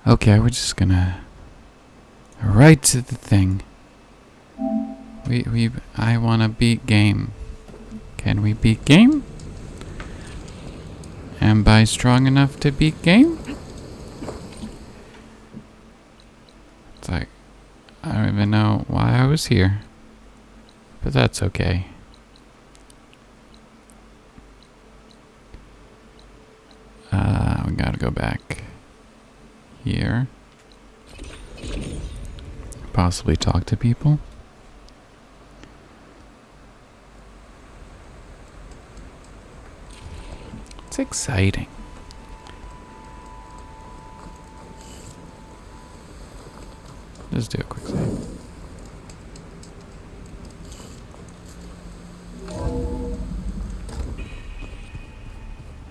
Okay, we're just gonna right to the thing. I wanna beat game. Can we beat game? Am I strong enough to beat game? It's like, I don't even know why I was here. But that's okay. We gotta go back here. Possibly talk to people. It's exciting. Just do a quick save.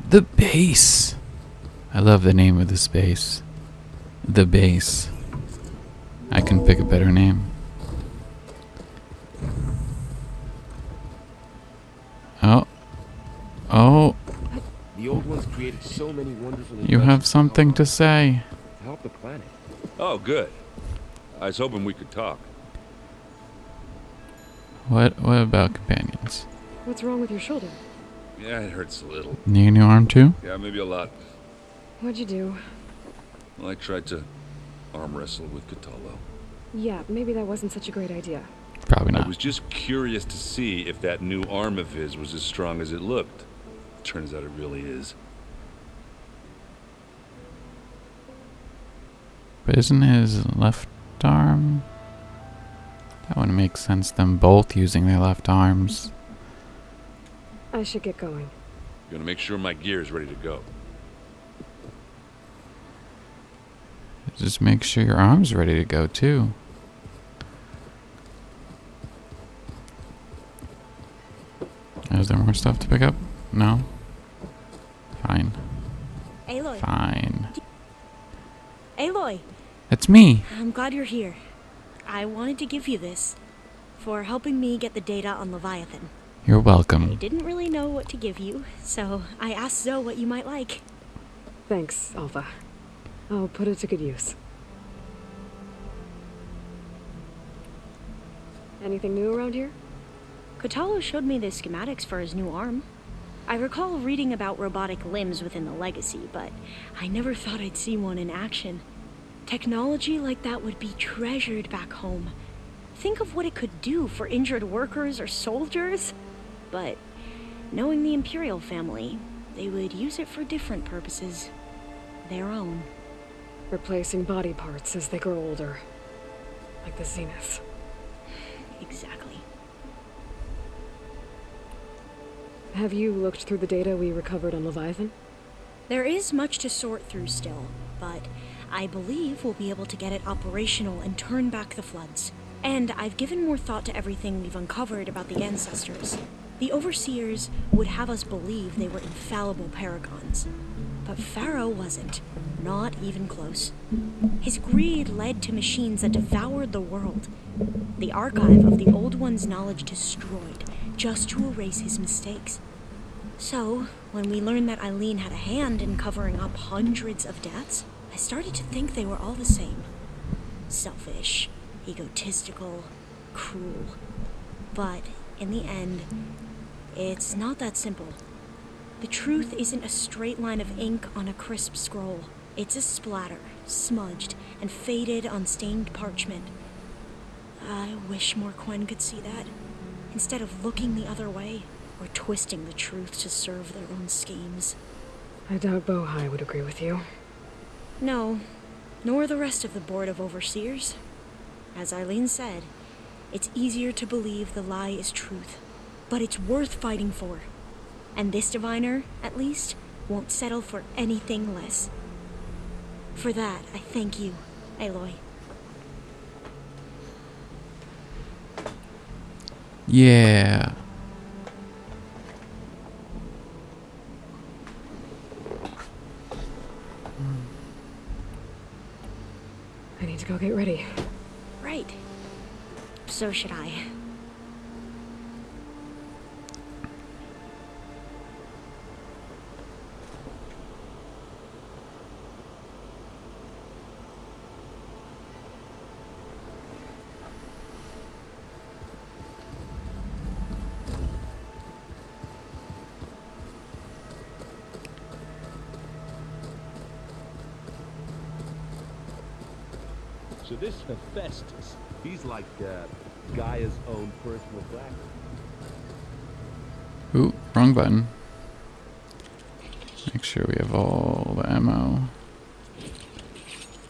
The base. I love the name of this base. The base. I can pick a better name. Oh. Oh. The old ones created so many wonderful You have something to say. to help the planet. Oh, good. I was hoping we could talk. What about companions? What's wrong with your shoulder? Yeah, it hurts a little. Need a new arm too? Yeah, maybe a lot. What'd you do? Well, I tried to arm wrestle with Catallo. Yeah, maybe that wasn't such a great idea. Probably I not. was just curious to see if that new arm of his was as strong as it looked. Turns out it really is. But isn't his left arm? That wouldn't make sense, them both using their left arms. I should get going. Gonna make sure my gear is ready to go. Just make sure your arm's ready to go too. Is there more stuff to pick up? No? Fine. Aloy. Fine. Aloy, It's me! I'm glad you're here. I wanted to give you this for helping me get the data on Leviathan. You're I welcome. didn't really know what to give you, so I asked Zoe what you might like. Thanks, Alpha. I'll put it to good use. Anything new around here? Catallo showed me the schematics for his new arm. I recall reading about robotic limbs within the Legacy, but I never thought I'd see one in action. Technology like that would be treasured back home. Think of what it could do for injured workers or soldiers. But knowing the Imperial family, they would use it for different purposes. Their own. Replacing body parts as they grow older. Like the Zenith. Exactly. Have you looked through the data we recovered on Leviathan? There is much to sort through still, but I believe we'll be able to get it operational and turn back the floods. And I've given more thought to everything we've uncovered about the ancestors. The Overseers would have us believe they were infallible paragons. But Pharaoh wasn't. Not even close. His greed led to machines that devoured the world. The archive of the Old One's knowledge destroyed, just to erase his mistakes. So, when we learned that Eileen had a hand in covering up hundreds of deaths, I started to think they were all the same. Selfish, egotistical, cruel. But, in the end, it's not that simple. The truth isn't a straight line of ink on a crisp scroll. It's a splatter, smudged, and faded on stained parchment. I wish more Quen could see that, instead of looking the other way, or twisting the truth to serve their own schemes. I doubt Bohai would agree with you. No, nor the rest of the Board of Overseers. As Eileen said, it's easier to believe the lie is truth, but it's worth fighting for. And this diviner, at least, won't settle for anything less. For that, I thank you, Aloy. Yeah. I need to go get ready. Right. So should I. So this Hephaestus, he's like Gaia's own personal black. Ooh, wrong button. Make sure we have all the ammo.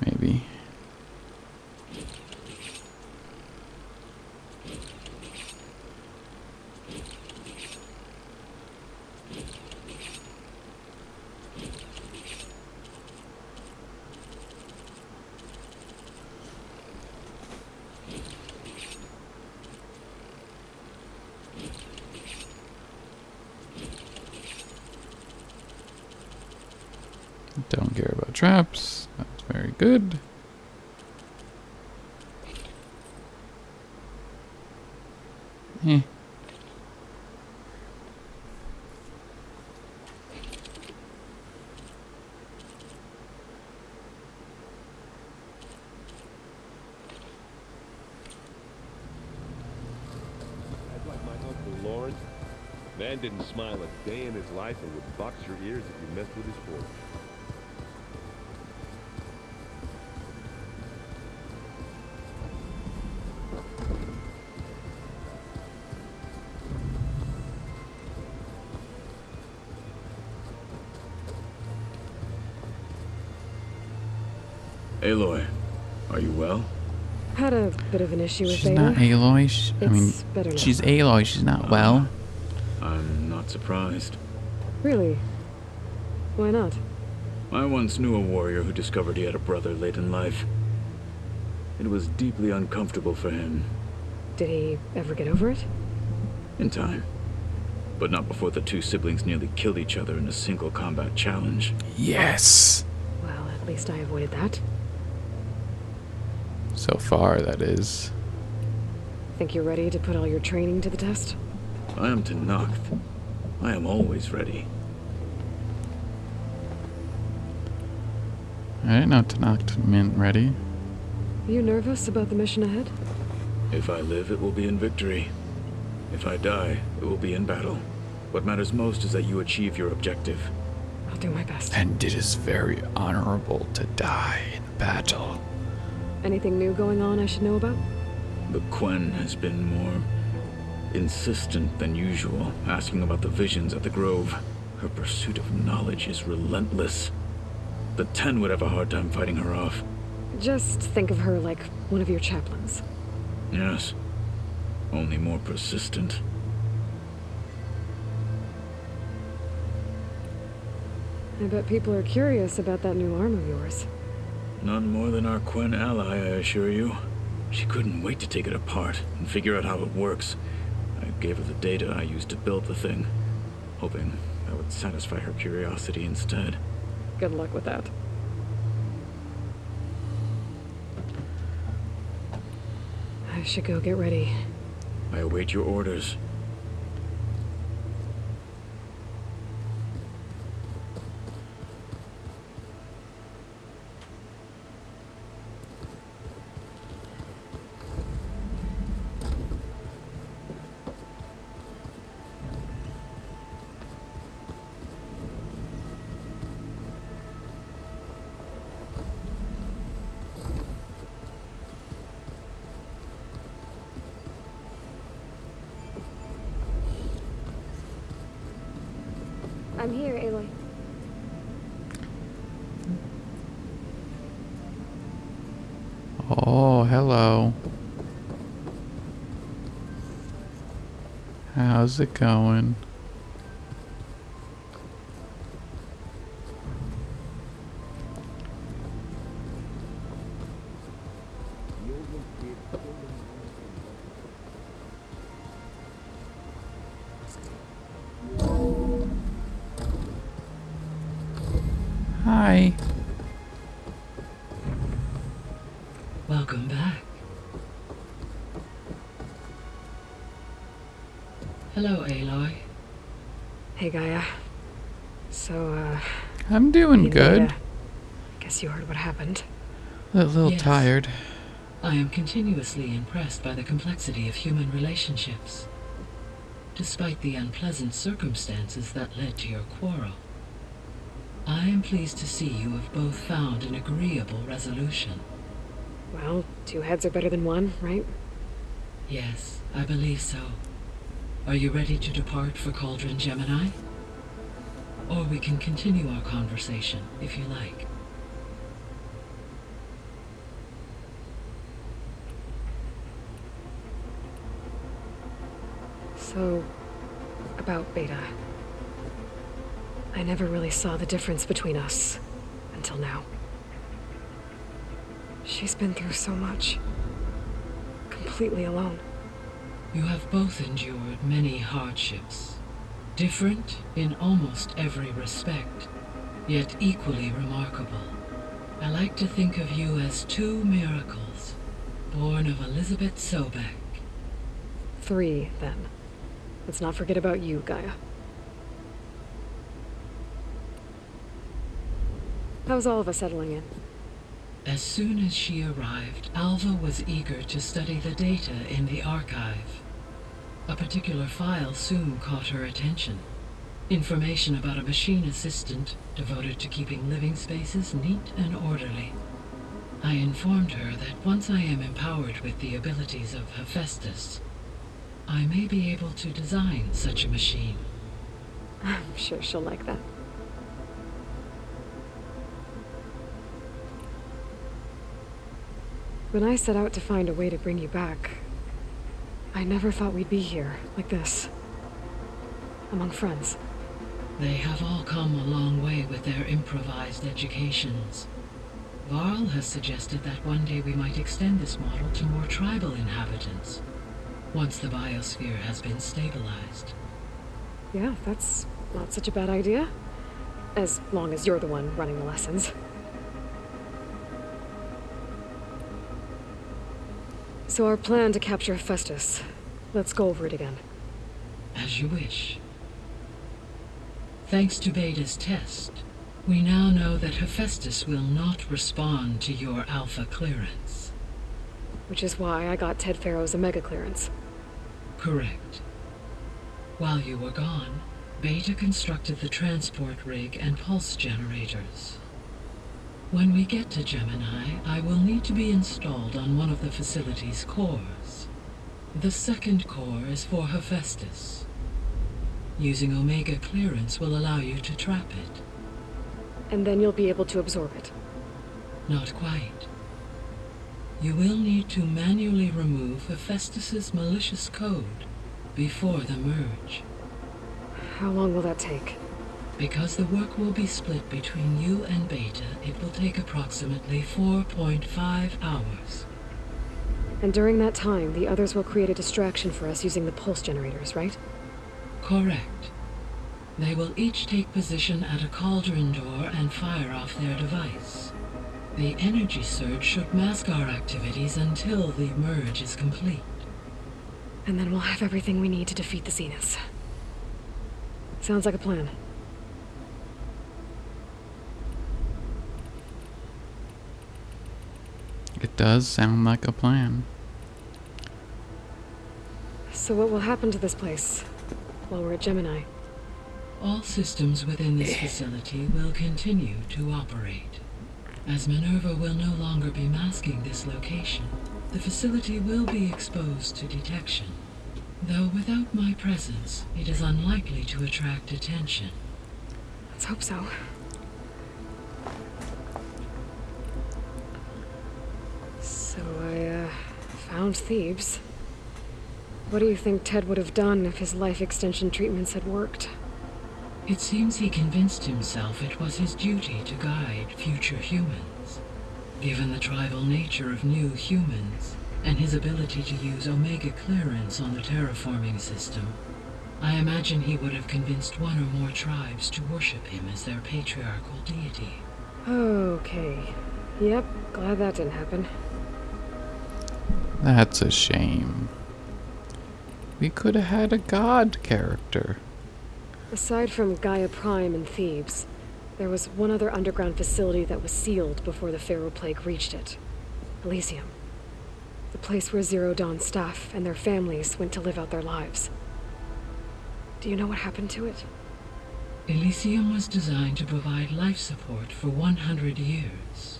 Maybe. Don't care about traps. That's very good. Eh. That's like my uncle Lawrence. Man didn't smile a day in his life and would box your ears if you messed with his fork. Aloy, are you well? Had a bit of an issue with She's Beta. not Aloy. I mean, It's better now. she's Aloy. She's not well. I'm not surprised. Really? Why not? I once knew a warrior who discovered he had a brother late in life. It was deeply uncomfortable for him. Did he ever get over it? In time. But not before the two siblings nearly killed each other in a single combat challenge. Yes. Well, at least I avoided that. So far, that is. Think you're ready to put all your training to the test? I am Tenakth. I am always ready. I didn't know Tenakth meant ready. Are you nervous about the mission ahead? If I live, it will be in victory. If I die, it will be in battle. What matters most is that you achieve your objective. I'll do my best. And it is very honorable to die in battle. Anything new going on I should know about? The Quen has been more insistent than usual, asking about the visions at the Grove. Her pursuit of knowledge is relentless. The Ten would have a hard time fighting her off. Just think of her like one of your chaplains. Yes, only more persistent. I bet people are curious about that new arm of yours. None more than our Quen ally, I assure you. She couldn't wait to take it apart and figure out how it works. I gave her the data I used to build the thing, hoping that would satisfy her curiosity instead. Good luck with that. I should go get ready. I await your orders. I'm here, Aloy. Oh, hello. How's it going? Hi. Welcome back. Hello, Aloy. Hey, Gaia. So, I'm doing you good. Beta. Guess you heard what happened. A little Yes. tired. I am continuously impressed by the complexity of human relationships. Despite the unpleasant circumstances that led to your quarrel, I am pleased to see you have both found an agreeable resolution. Well, two heads are better than one, right? Yes, I believe so. Are you ready to depart for Cauldron Gemini? Or we can continue our conversation, if you like. So, about Beta. I never really saw the difference between us until now. She's been through so much. Completely alone. You have both endured many hardships. Different in almost every respect, yet equally remarkable. I like to think of you as two miracles, born of Elizabeth Sobek. 3, then. Let's not forget about you, Gaia. How's Alva settling in? As soon as she arrived, Alva was eager to study the data in the archive. A particular file soon caught her attention. Information about a machine assistant devoted to keeping living spaces neat and orderly. I informed her that once I am empowered with the abilities of Hephaestus, I may be able to design such a machine. I'm sure she'll like that. When I set out to find a way to bring you back, I never thought we'd be here, like this. Among friends. They have all come a long way with their improvised educations. Varl has suggested that one day we might extend this model to more tribal inhabitants, once the biosphere has been stabilized. Yeah, that's not such a bad idea. As long as you're the one running the lessons. So our plan to capture Hephaestus. Let's go over it again. As you wish. Thanks to Beta's test, we now know that Hephaestus will not respond to your Alpha clearance. Which is why I got Ted Farrow's Omega clearance. Correct. While you were gone, Beta constructed the transport rig and pulse generators. When we get to Gemini, I will need to be installed on one of the facility's cores. The second core is for Hephaestus. Using Omega clearance will allow you to trap it. And then you'll be able to absorb it. Not quite. You will need to manually remove Hephaestus's malicious code before the merge. How long will that take? Because the work will be split between you and Beta, it will take approximately 4.5 hours. And during that time, the others will create a distraction for us using the pulse generators, right? Correct. They will each take position at a cauldron door and fire off their device. The energy surge should mask our activities until the merge is complete. And then we'll have everything we need to defeat the Zeniths. Sounds like a plan. It does sound like a plan. So what will happen to this place while we're at Gemini? All systems within this facility will continue to operate. As Minerva will no longer be masking this location, the facility will be exposed to detection. Though without my presence, it is unlikely to attract attention. Let's hope so. So I, found Thebes. What do you think Ted would have done if his life extension treatments had worked? It seems he convinced himself it was his duty to guide future humans. Given the tribal nature of new humans, and his ability to use Omega clearance on the terraforming system, I imagine he would have convinced one or more tribes to worship him as their patriarchal deity. Okay. Yep, glad that didn't happen. That's a shame. We could have had a god character. Aside from Gaia Prime and Thebes, there was one other underground facility that was sealed before the Pharaoh Plague reached it. Elysium. The place where Zero Dawn staff and their families went to live out their lives. Do you know what happened to it? Elysium was designed to provide life support for 100 years.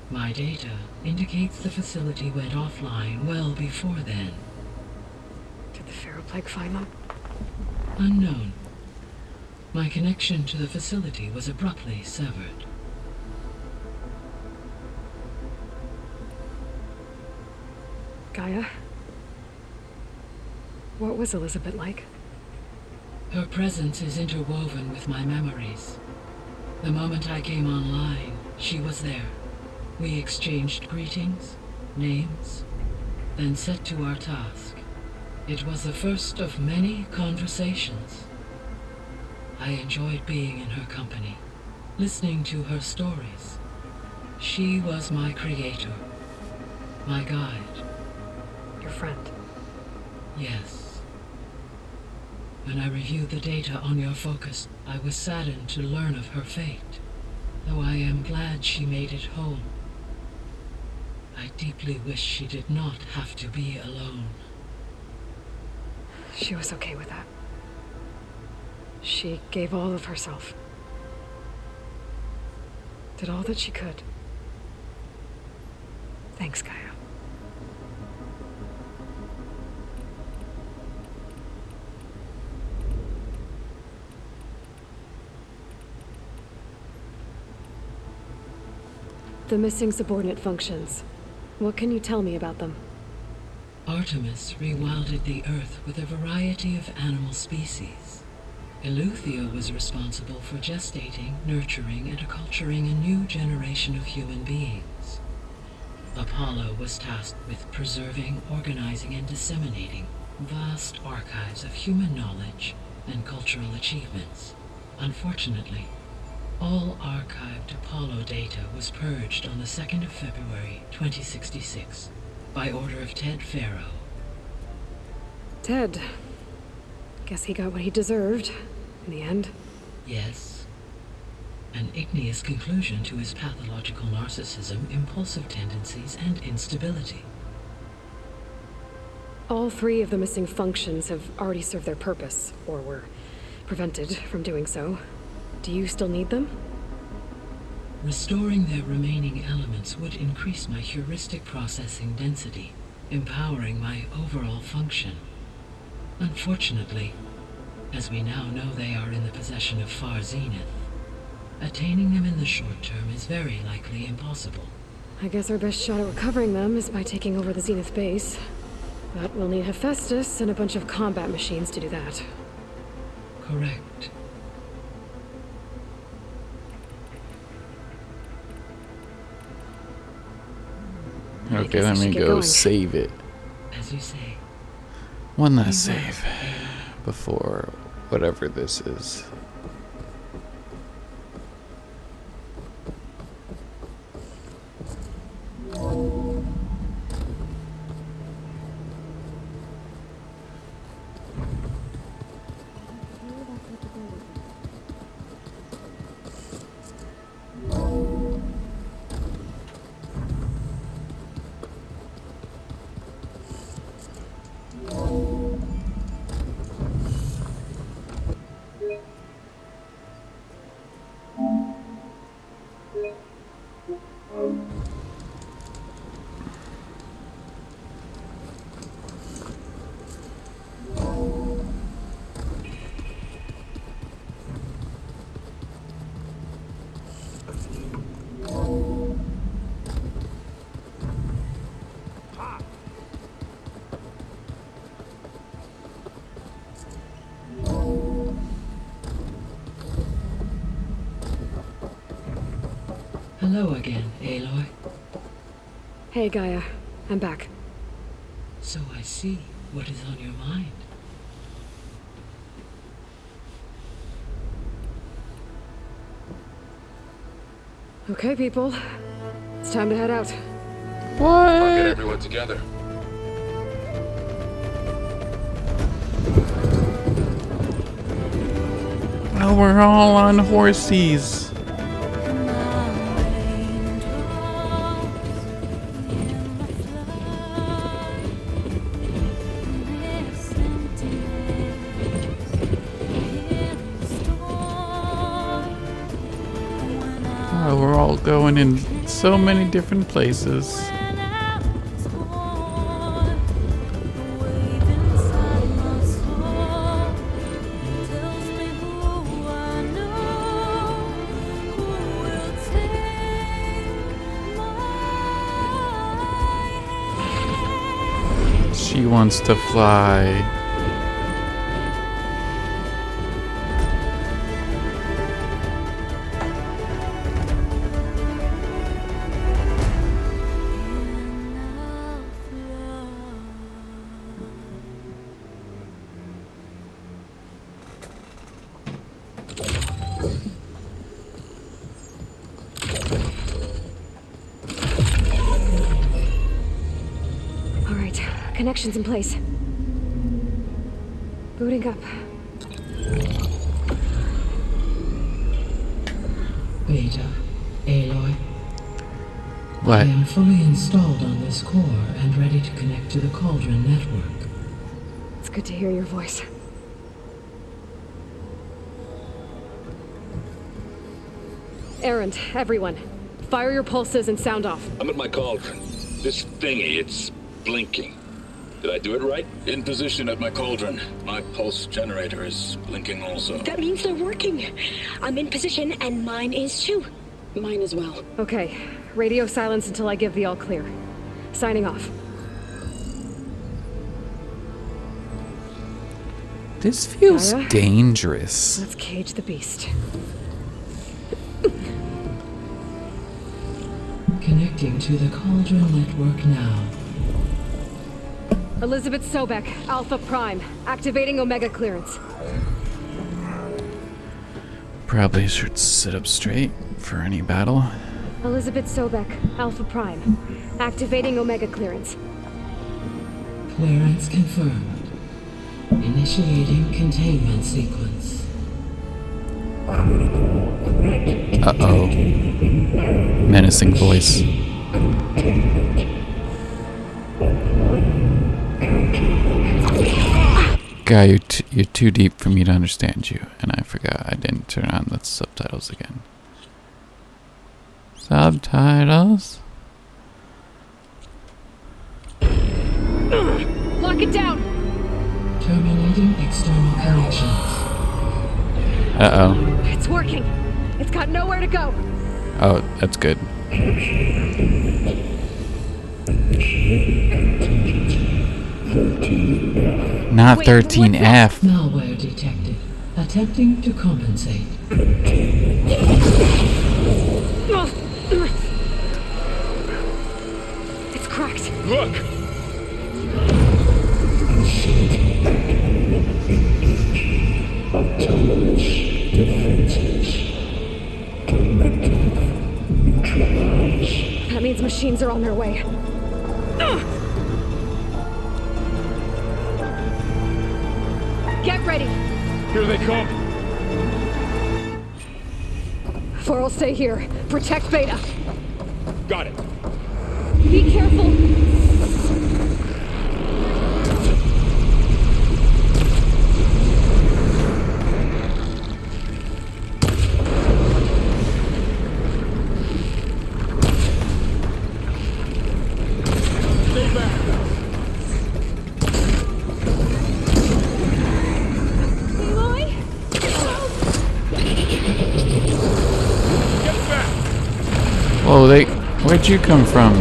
My data indicates the facility went offline well before then. Did the Pharaoh Plague find them? Unknown. My connection to the facility was abruptly severed. Gaia? What was Elizabeth like? Her presence is interwoven with my memories. The moment I came online, she was there. We exchanged greetings, names, then set to our task. It was the first of many conversations. I enjoyed being in her company, listening to her stories. She was my creator, my guide. Your friend. Yes. When I reviewed the data on your focus, I was saddened to learn of her fate, though I am glad she made it home. I deeply wish she did not have to be alone. She was okay with that. She gave all of herself. Did all that she could. Thanks, Gaia. The missing subordinate functions. What can you tell me about them? Artemis rewilded the Earth with a variety of animal species. Eleuthia was responsible for gestating, nurturing, and acculturating a new generation of human beings. Apollo was tasked with preserving, organizing, and disseminating vast archives of human knowledge and cultural achievements. Unfortunately, all archived Apollo data was purged on the 2nd of February, 2066, by order of Ted Faro. Ted. Guess he got what he deserved, in the end. Yes. An igneous conclusion to his pathological narcissism, impulsive tendencies, and instability. All 3 of the missing functions have already served their purpose, or were prevented from doing so. Do you still need them? Restoring their remaining elements would increase my heuristic processing density, empowering my overall function. Unfortunately, as we now know they are in the possession of Far Zenith, attaining them in the short term is very likely impossible. I guess our best shot at recovering them is by taking over the Zenith base. But we'll need Hephaestus and a bunch of combat machines to do that. Correct. Okay, guess I let me should get go going. save it. As you say. One last save before whatever this is. Hello again, Aloy. Hey, Gaia. I'm back. So I see what is on your mind. Okay, people. It's time to head out. I'll get What? everyone together. Well, we're all on horsies. We're all going in so many different places. She wants to fly. All right, connections in place. Booting up. Beta, Aloy. I What? am fully installed on this core and ready to connect to the Cauldron network. It's good to hear your voice. Errand, everyone. Fire your pulses and sound off. I'm at my cauldron. This thingy, it's blinking. Did I do it right? In position at my cauldron. My pulse generator is blinking also. That means they're working. I'm in position and mine is too. Mine as well. Okay, radio silence until I give the all clear. Signing off. This feels Gaia? dangerous. Let's cage the beast. Connecting to the Cauldron network now. Elizabeth Sobek, Alpha Prime. Activating Omega clearance. Probably should sit up straight for any battle. Elizabeth Sobek, Alpha Prime. Activating Omega clearance. Clearance confirmed. Initiating containment sequence. Uh-oh. Menacing voice. Guy, you're too deep for me to understand you, and I forgot I didn't turn on the subtitles again. Subtitles? Lock it down! Terminating external connections. Uh-oh. It's working. It's got nowhere to go. Oh, that's good. Not Wait, 13F. Malware detected. Attempting to compensate. It's cracked. Look! That means machines are on their way. Get ready. Here they come! Four will stay here. Protect Beta. Got it! Be careful. Stay back! Aloy? Get back! Whoa, where'd you come from?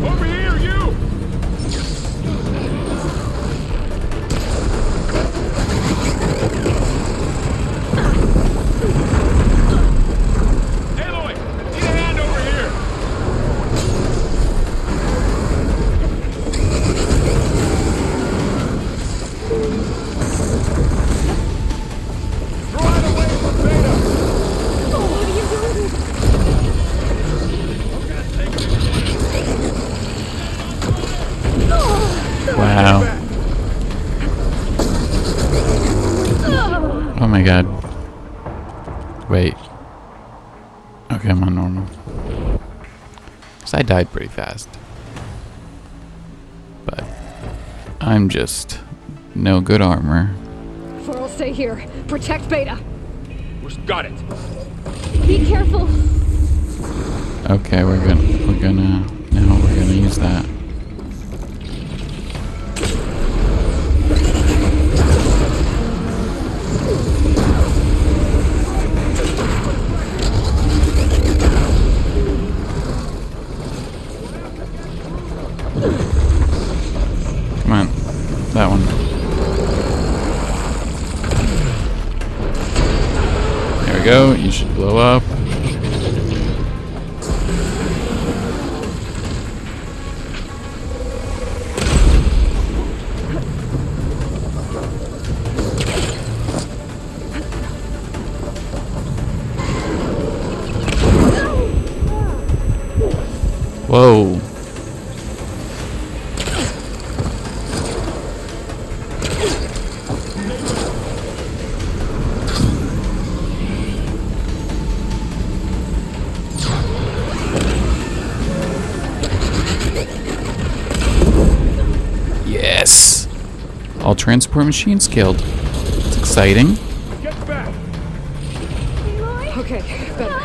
Over here, you! Aloy! Need a hand over here! Drive away from Beta! What are you doing? Wow. Oh my god. Wait. Okay, I'm on normal. 'Cause I died pretty fast. But I'm just no good armor. For'll stay here. Protect Beta. Got it. Be careful. Okay, we're gonna use that. Come on, that one. There we go. You should blow up. Whoa. Yes. All transport machines killed. It's exciting. Get back. Okay, better.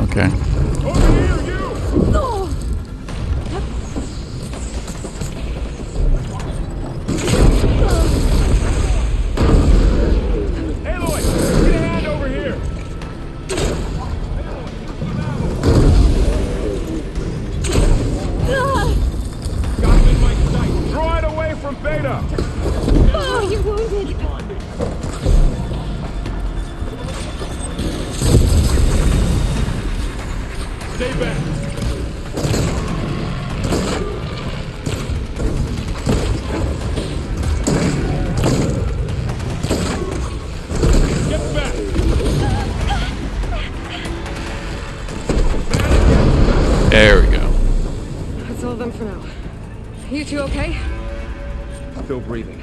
Okay. Over here, you. Aloy, get a hand over here. Got him in my sight. Draw it away from Beta. Oh, you're wounded. Stay back. Get back. There we go. That's all of them for now. You two okay? Still breathing.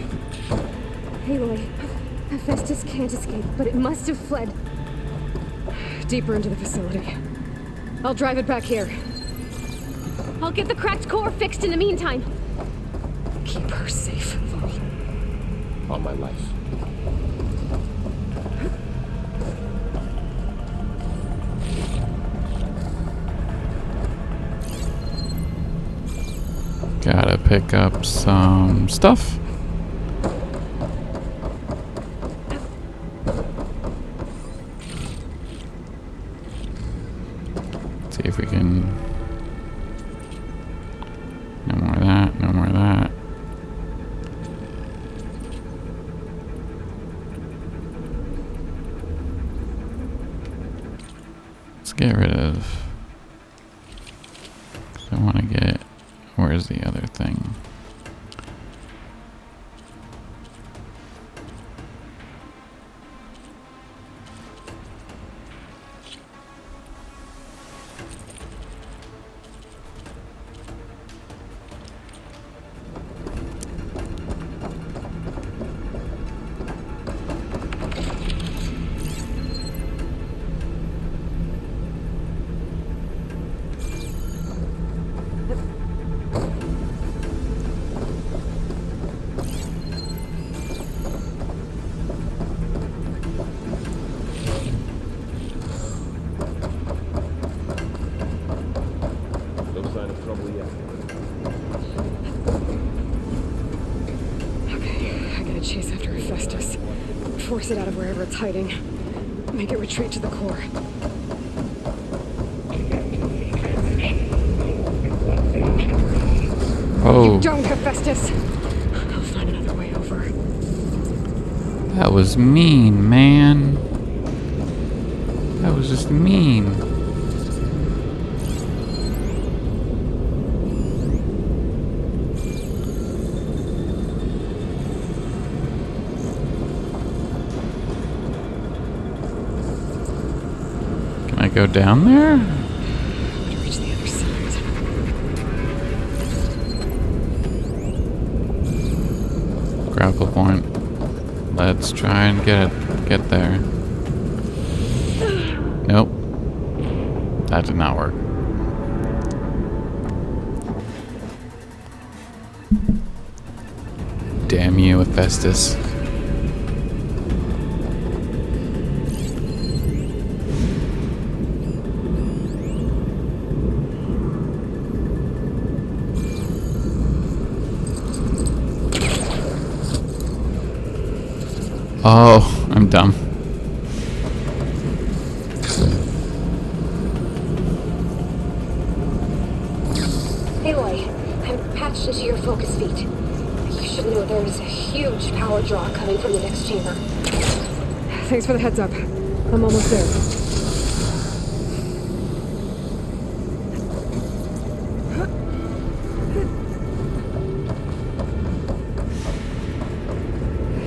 Aloy, Hephaestus can't escape, but it must have fled. Deeper into the facility. I'll drive it back here. I'll get the cracked core fixed in the meantime. Keep her safe, Val. On my life. Gotta pick up some stuff. See if we can. No more of that, no more of that. Let's get rid of. 'Cause I want to get. Where's the other thing? No sign of trouble yet. Okay, I gotta chase after Hephaestus. Force it out of wherever it's hiding. Make it retreat to the core. Oh, Don't, Hephaestus! I'll find another way over. that was mean, man. That was just mean. Can I go down there? To reach the other side. Grapple point. Let's try and get there. Nope. That did not work. Damn you, Hephaestus. Oh, I'm dumb. Aloy, I'm patched into your focus feed. You should know there's a huge power draw coming from the next chamber. Thanks for the heads up. I'm almost there.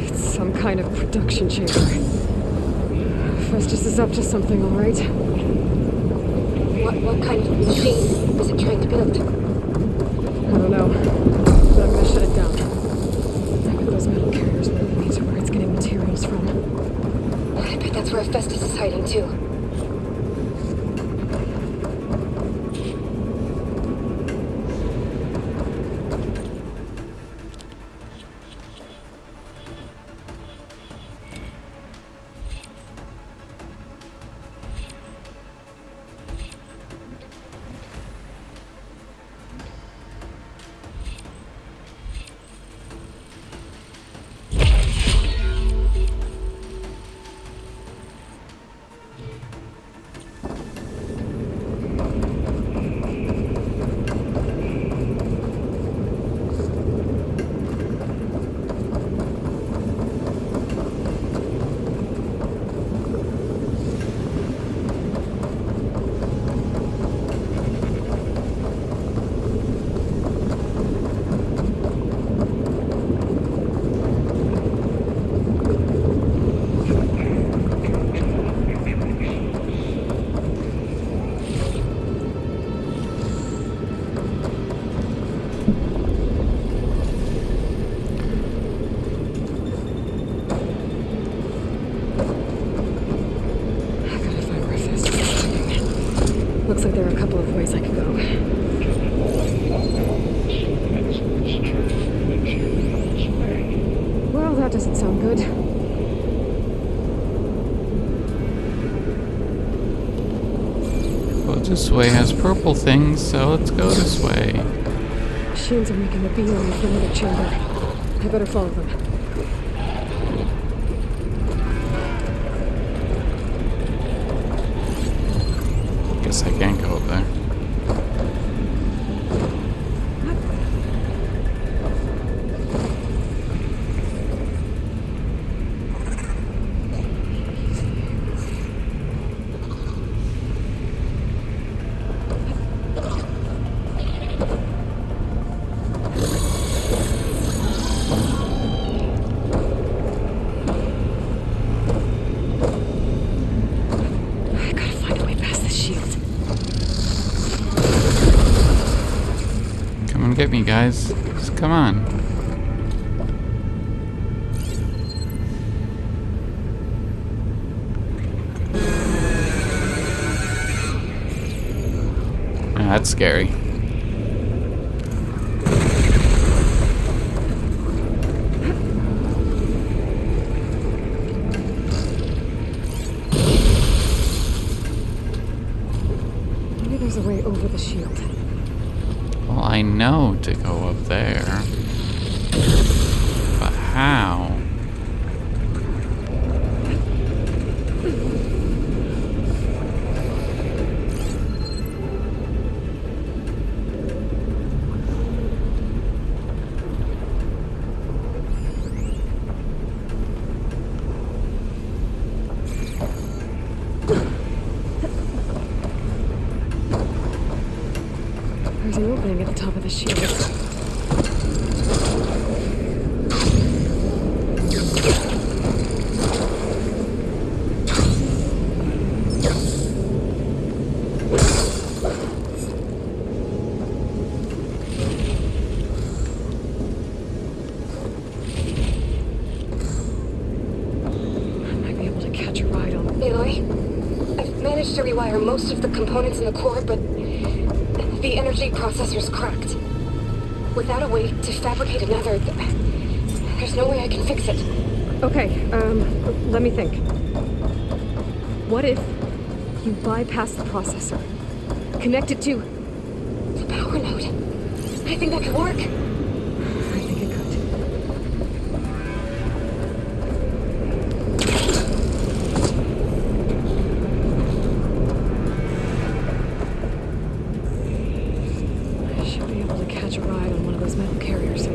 It's some kind of production chamber. Festus is up to something, all right? What kind of machine is it trying to build? I don't know. But I'm gonna shut it down. Maybe those metal carriers will lead me to where it's getting materials from. I bet that's where Festus is hiding too. Looks like there are a couple of ways I could go. Well, that doesn't sound good. Well, this way has purple things, so let's go this way. Machines are making a beeline for another chamber. I better follow them. Guess I can't go up there. I gotta find a way past this shield. Come and get me, guys. Just come on. Ah, that's scary. Maybe there's a way over the shield. Well, I know to go up there. But how? There's an opening at the top of the shield. I might be able to catch a ride on. Aloy, I've managed to rewire most of the components in the core, but the energy processor's cracked. Without a way to fabricate another, there's no way I can fix it. Okay, let me think. What if you bypass the processor? Connect it to the power node. I think that could work. I think it could. I should be able to catch a ride on one of those metal carriers.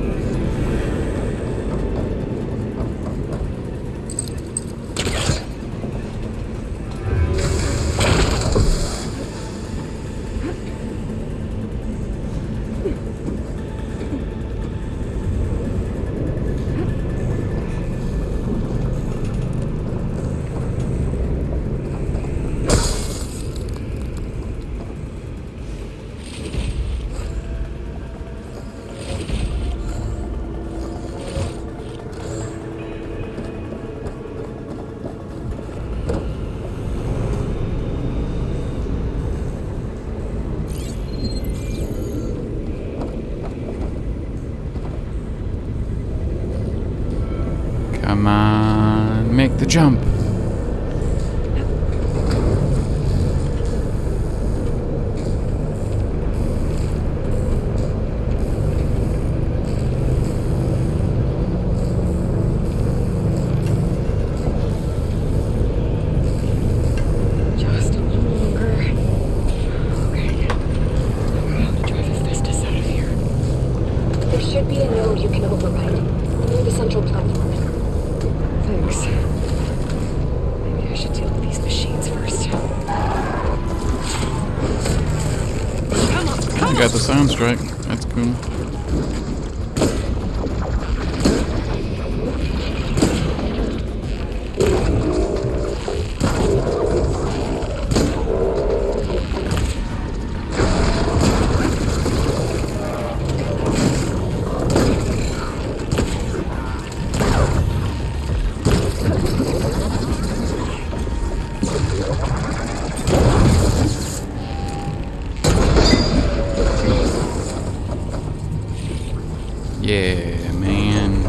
Come on, make the jump. Just a little longer. Okay. I'm gonna drive Hephaestus out of here. There should be a node you can override near the central platform. Thanks. Maybe I should deal with these machines first. I got the sound strike. That's cool. Yeah, man.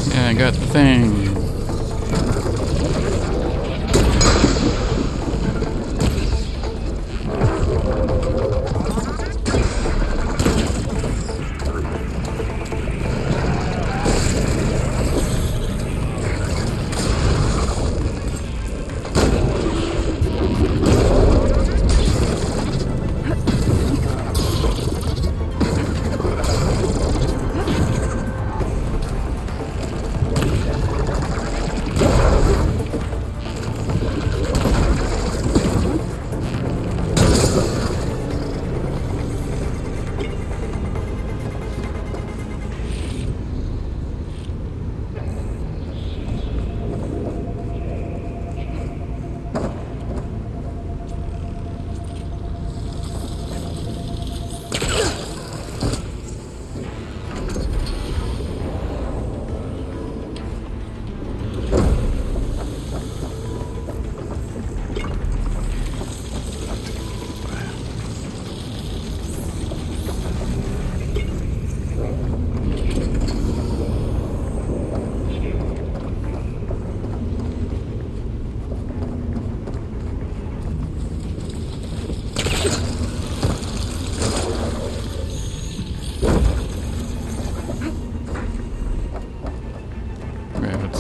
Yeah, I got the thing.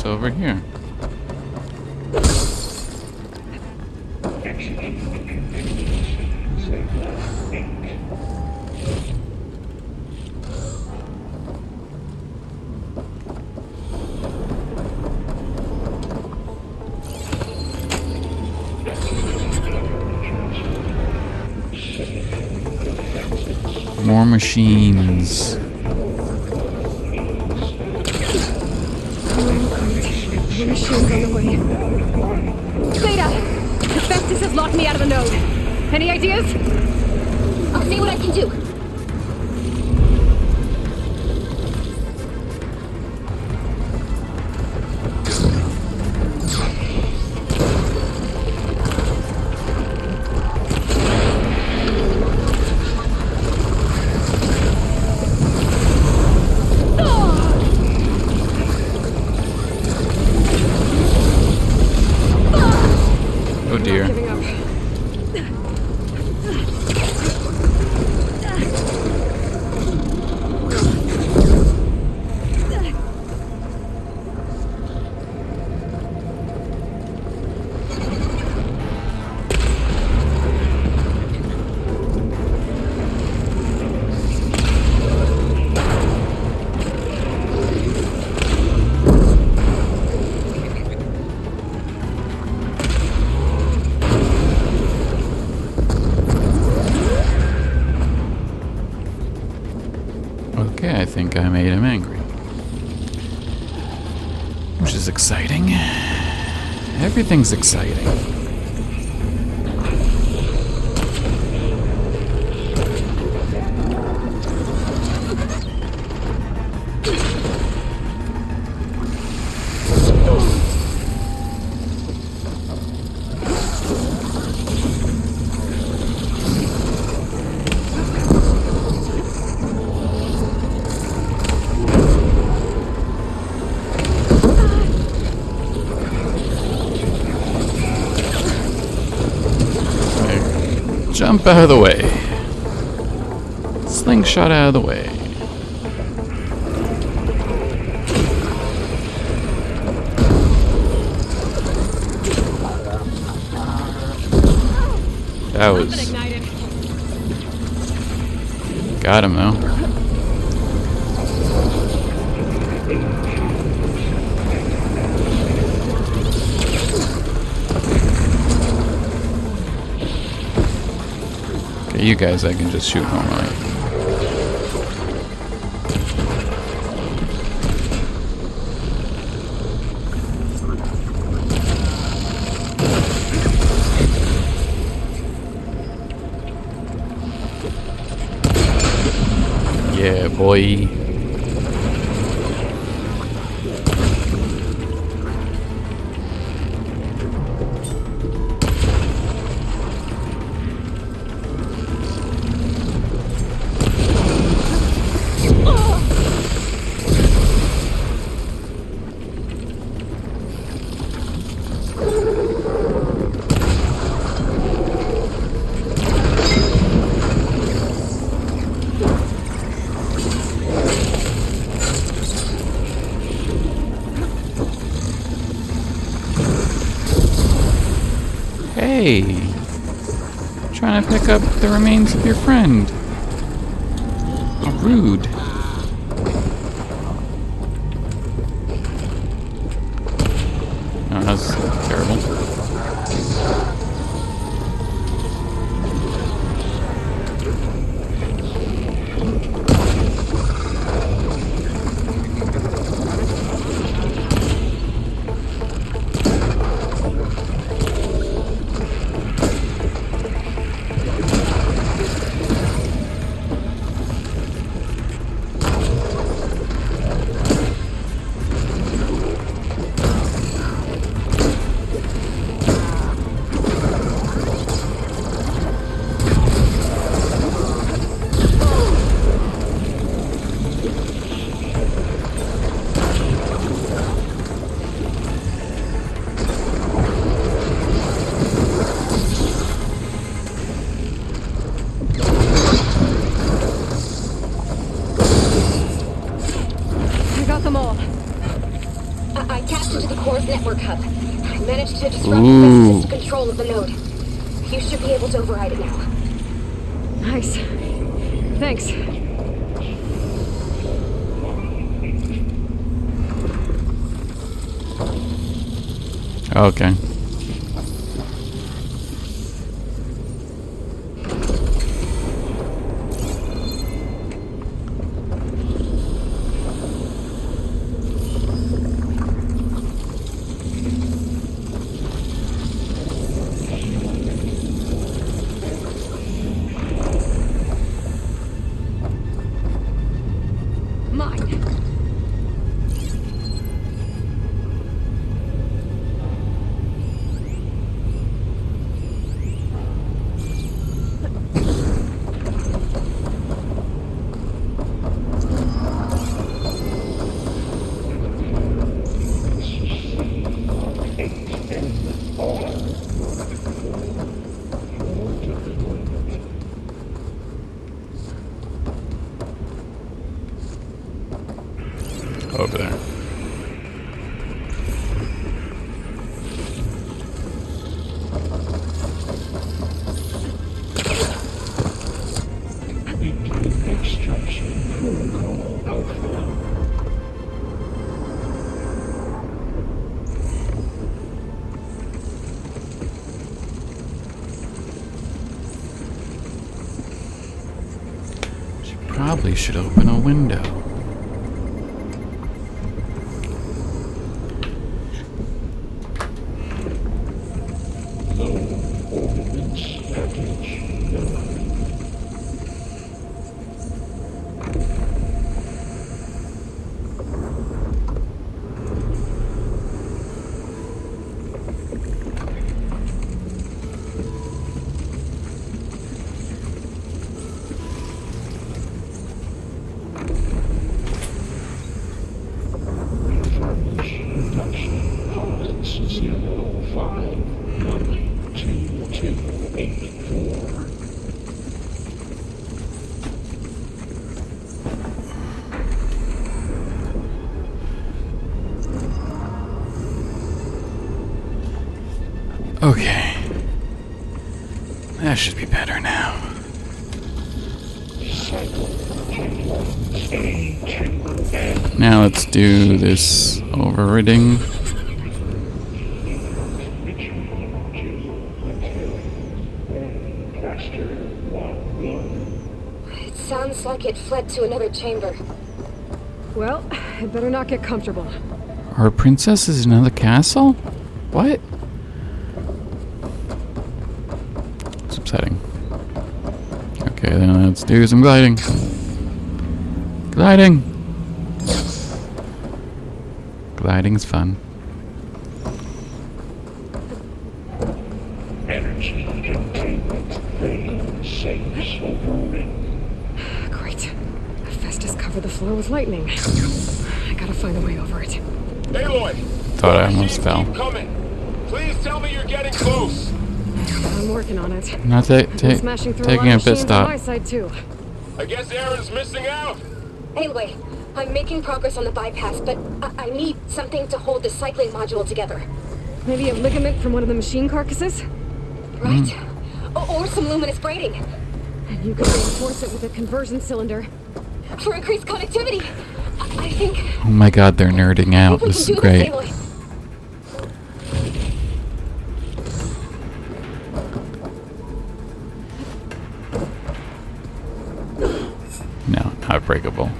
over here? More machines. Your machine's on the way. Zeta! Hephaestus has locked me out of the node. Any ideas? I'll see what I can do. Oh dear. Giving up. Okay, I think I made him angry. Which is exciting. Everything's exciting. Jump out of the way. Slingshot out of the way. That was... Got him though. You guys I can just shoot normally. Yeah, boy. Hey! Trying to pick up the remains of your friend. How rude. Oh, that's terrible. network hub. I managed to disrupt Ooh. Festus' control of the node. You should be able to override it now. Nice. Thanks. Okay. Mine. Over there. She probably should open a window. Okay. That should be better now. Now let's do this overriding. It sounds like it fled to another chamber. Well, I better not get comfortable. Our princess is in another castle? What? It's upsetting. Okay, then let's do some gliding. Gliding! Gliding's fun. Great. Festus covered the floor with lightning. I gotta find a way over it. Aloy! Thought I almost fell. Keep coming. Please tell me you're getting close. I'm working on it. Not Smashing through taking a a lot of pit machines on my stop. side too. I guess Aaron's missing out. Anyway, I'm making progress on the bypass, but I need something to hold the cycling module together. Maybe a ligament from one of the machine carcasses? Right? Or some luminous braiding. And you could reinforce it with a conversion cylinder. For increased connectivity. I think... Oh my god, they're nerding I out. think we This can is do great. Aloy. No, not breakable.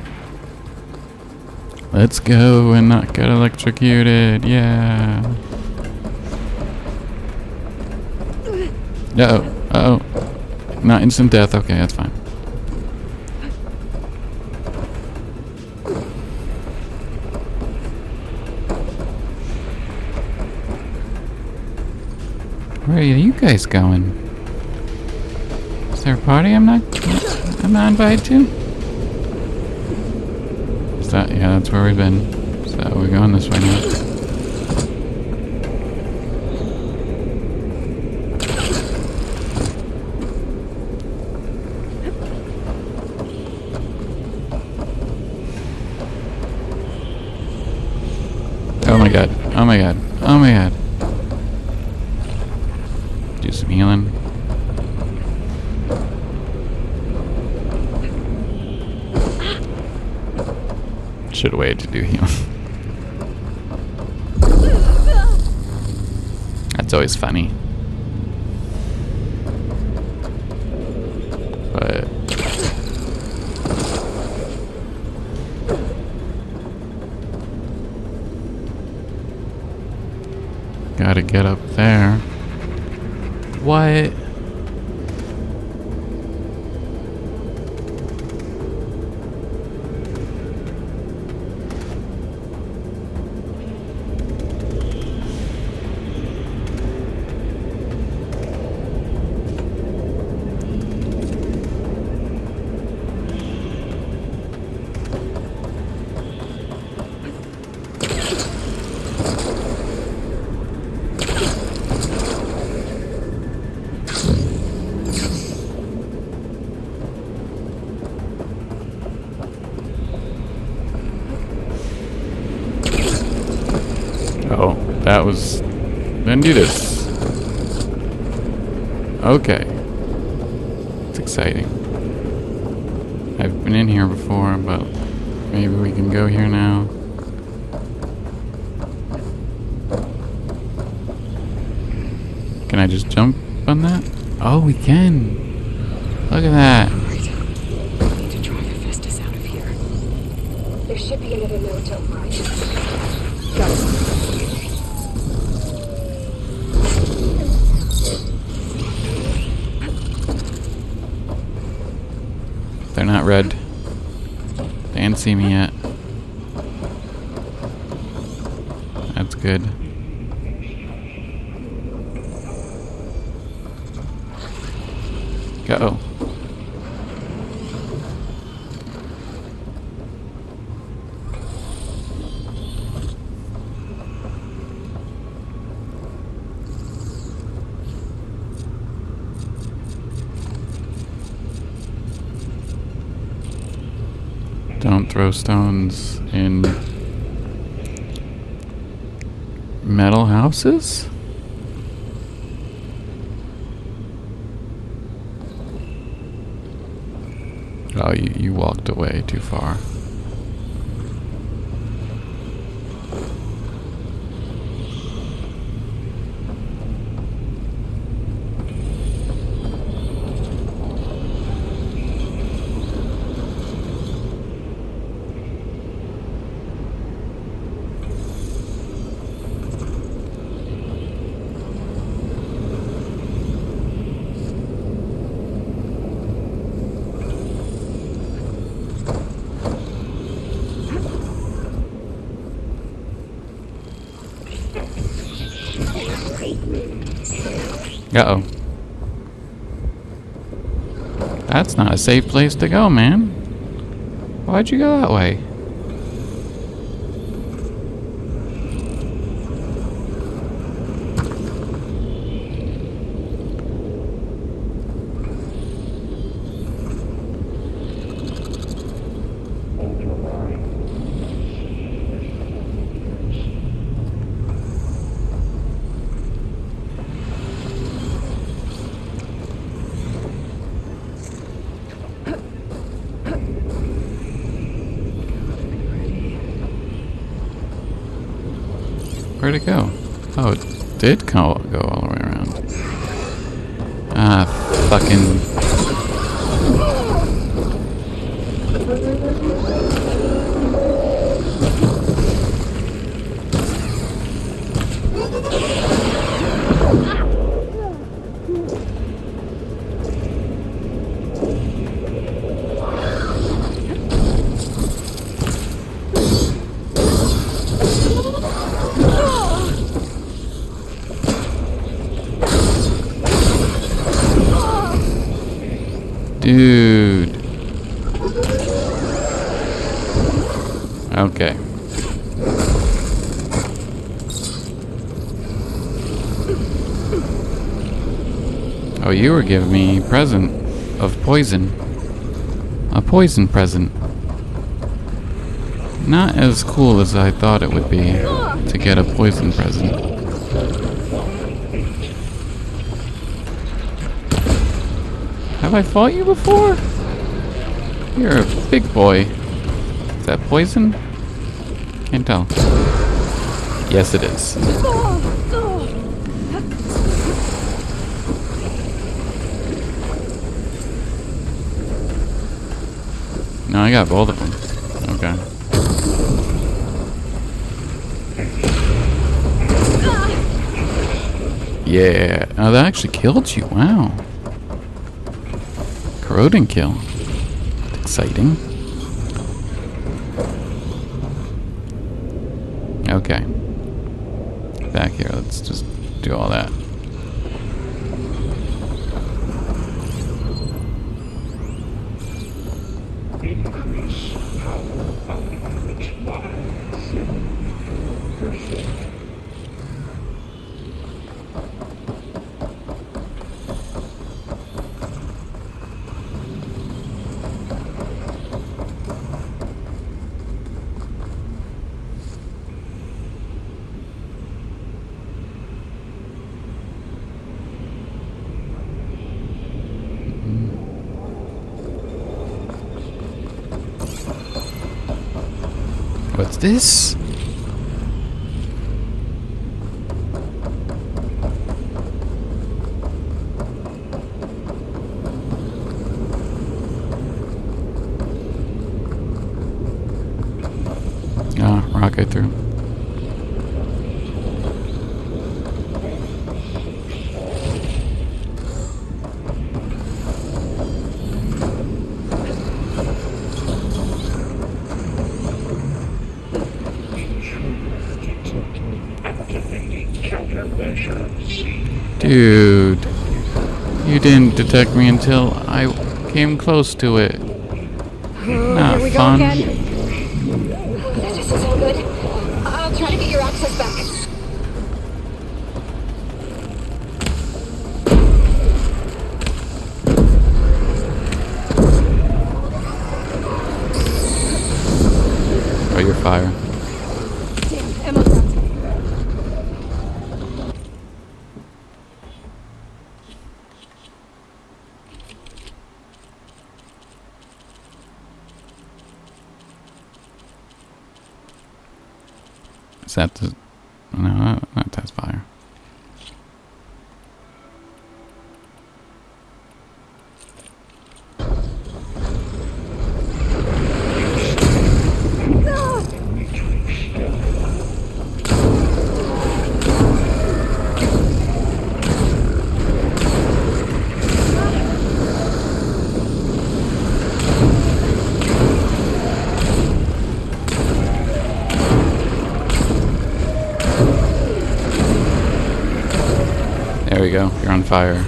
Let's go and not get electrocuted. Yeah. Uh-oh. Uh-oh. Not instant death. Okay, that's fine. Where are you guys going? Is there a party I'm not invited to? Is that, yeah, that's where we've been. So we're going this way now. Oh my god. Oh my god. Oh my god. Do some healing. Should have waited to do healing. That's always funny. But gotta get up there. What? Oh, that was... Then do this. Okay. It's exciting. I've been in here before, but maybe we can go here now. Can I just jump on that? Oh, we can. Look at that. Right. We need to drive Hephaestus out of here. There should be another node to override. Got it. They're not red. They didn't see me yet. That's good. Go. Don't throw stones in metal houses? Oh, you walked away too far. Uh-oh. That's not a safe place to go, man. Why'd you go that way? Where'd it go? Oh, it did go all the way around. Ah, fucking... Dude. Okay. Oh, you were giving me a present of poison. A poison present. Not as cool as I thought it would be to get a poison present. Have I fought you before? You're a big boy. Is that poison? Can't tell. Yes, it is. No, I got both of them. Okay. Yeah. Oh, that actually killed you. Wow. Corroding kill. That's exciting. Okay. Back here. Let's just do all that. What's this? Ah, rocket through. Dude, you didn't detect me until I came close to it. Not Here we fun. go again. That doesn't sound good. I'll try to get your access back. Oh, you're fire. Damn, ammo's out. Is that the... No, that's fire. There we go. You're on fire.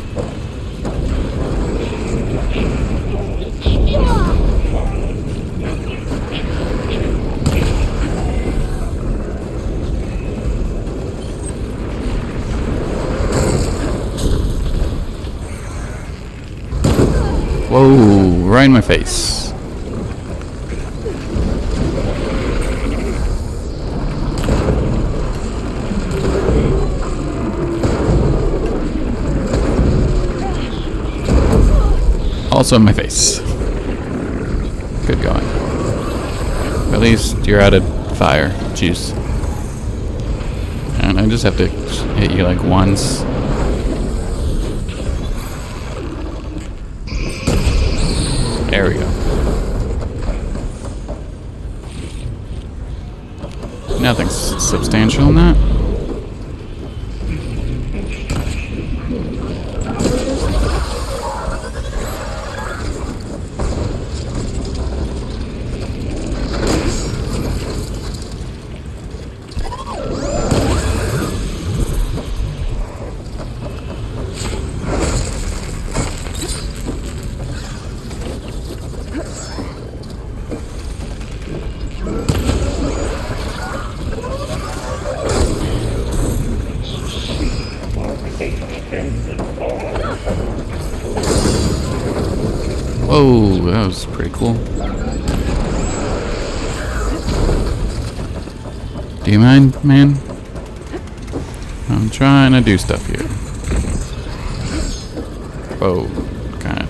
Whoa, right in my face. Also in my face. Good going. At least you're out of fire juice. And I just have to hit you like once. There we go. Nothing substantial in that. Whoa, that was pretty cool. Do you mind, man? I'm trying to do stuff here. Whoa, kind of.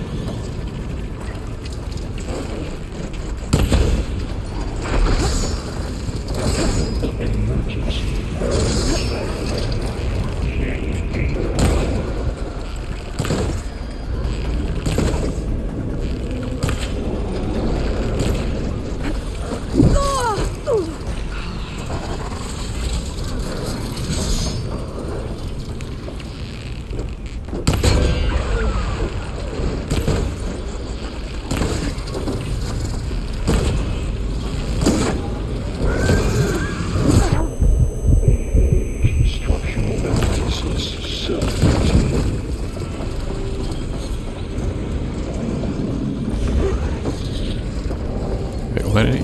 Wait, what did he?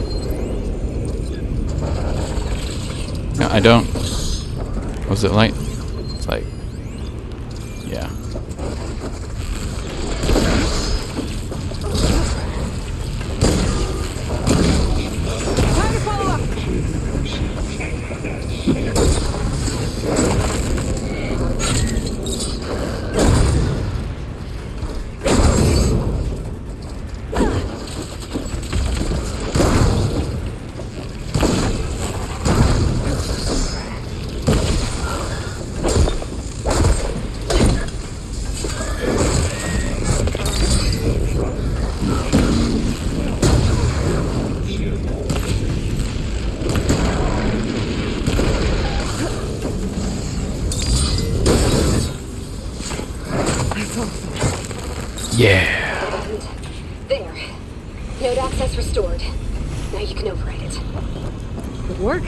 No, I don't. Was it light? It's like, yeah. Yeah. And there. Node access restored. Now you can override it. Good work.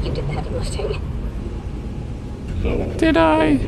You did the heavy lifting. Did I?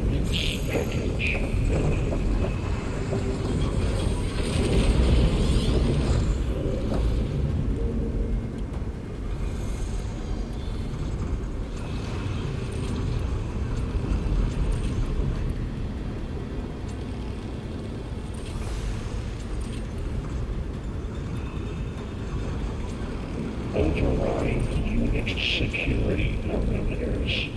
Override unit security parameters.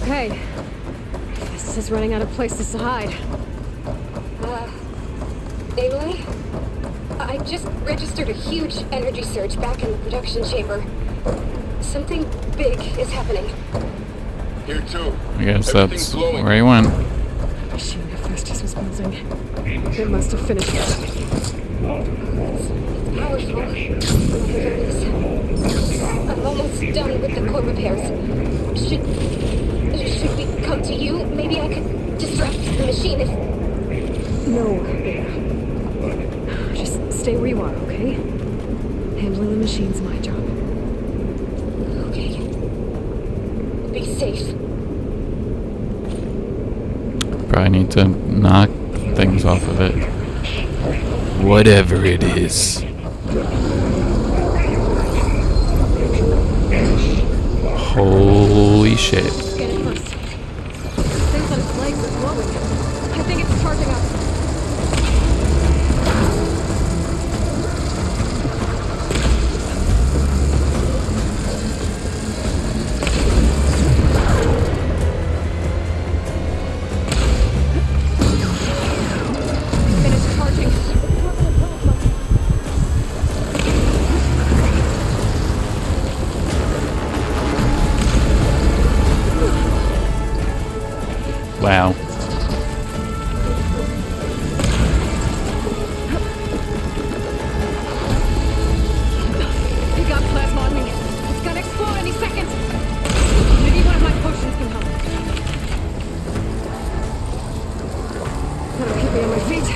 Okay. This is running out of places to hide. Aloy? I just registered a huge energy surge back in the production chamber. Something big is happening. Here too. I guess Everything's that's glowing. where he went. Machine Hephaestus was building. It must have finished it. It's powerful. I'm almost done with the core repairs. Should we come to you? Maybe I could disrupt the machine if... No, Beta. Just stay where you are, okay? Handling the machine's my job. Okay. Be safe. Probably need to knock things off of it. Whatever it is. Holy shit. Get it first. Things on its legs are glowing. I think it's charging up. Finish charging. Wow. He got plasma on me. It's gonna explode any second. Maybe one of my potions can help. That'll keep me on my feet.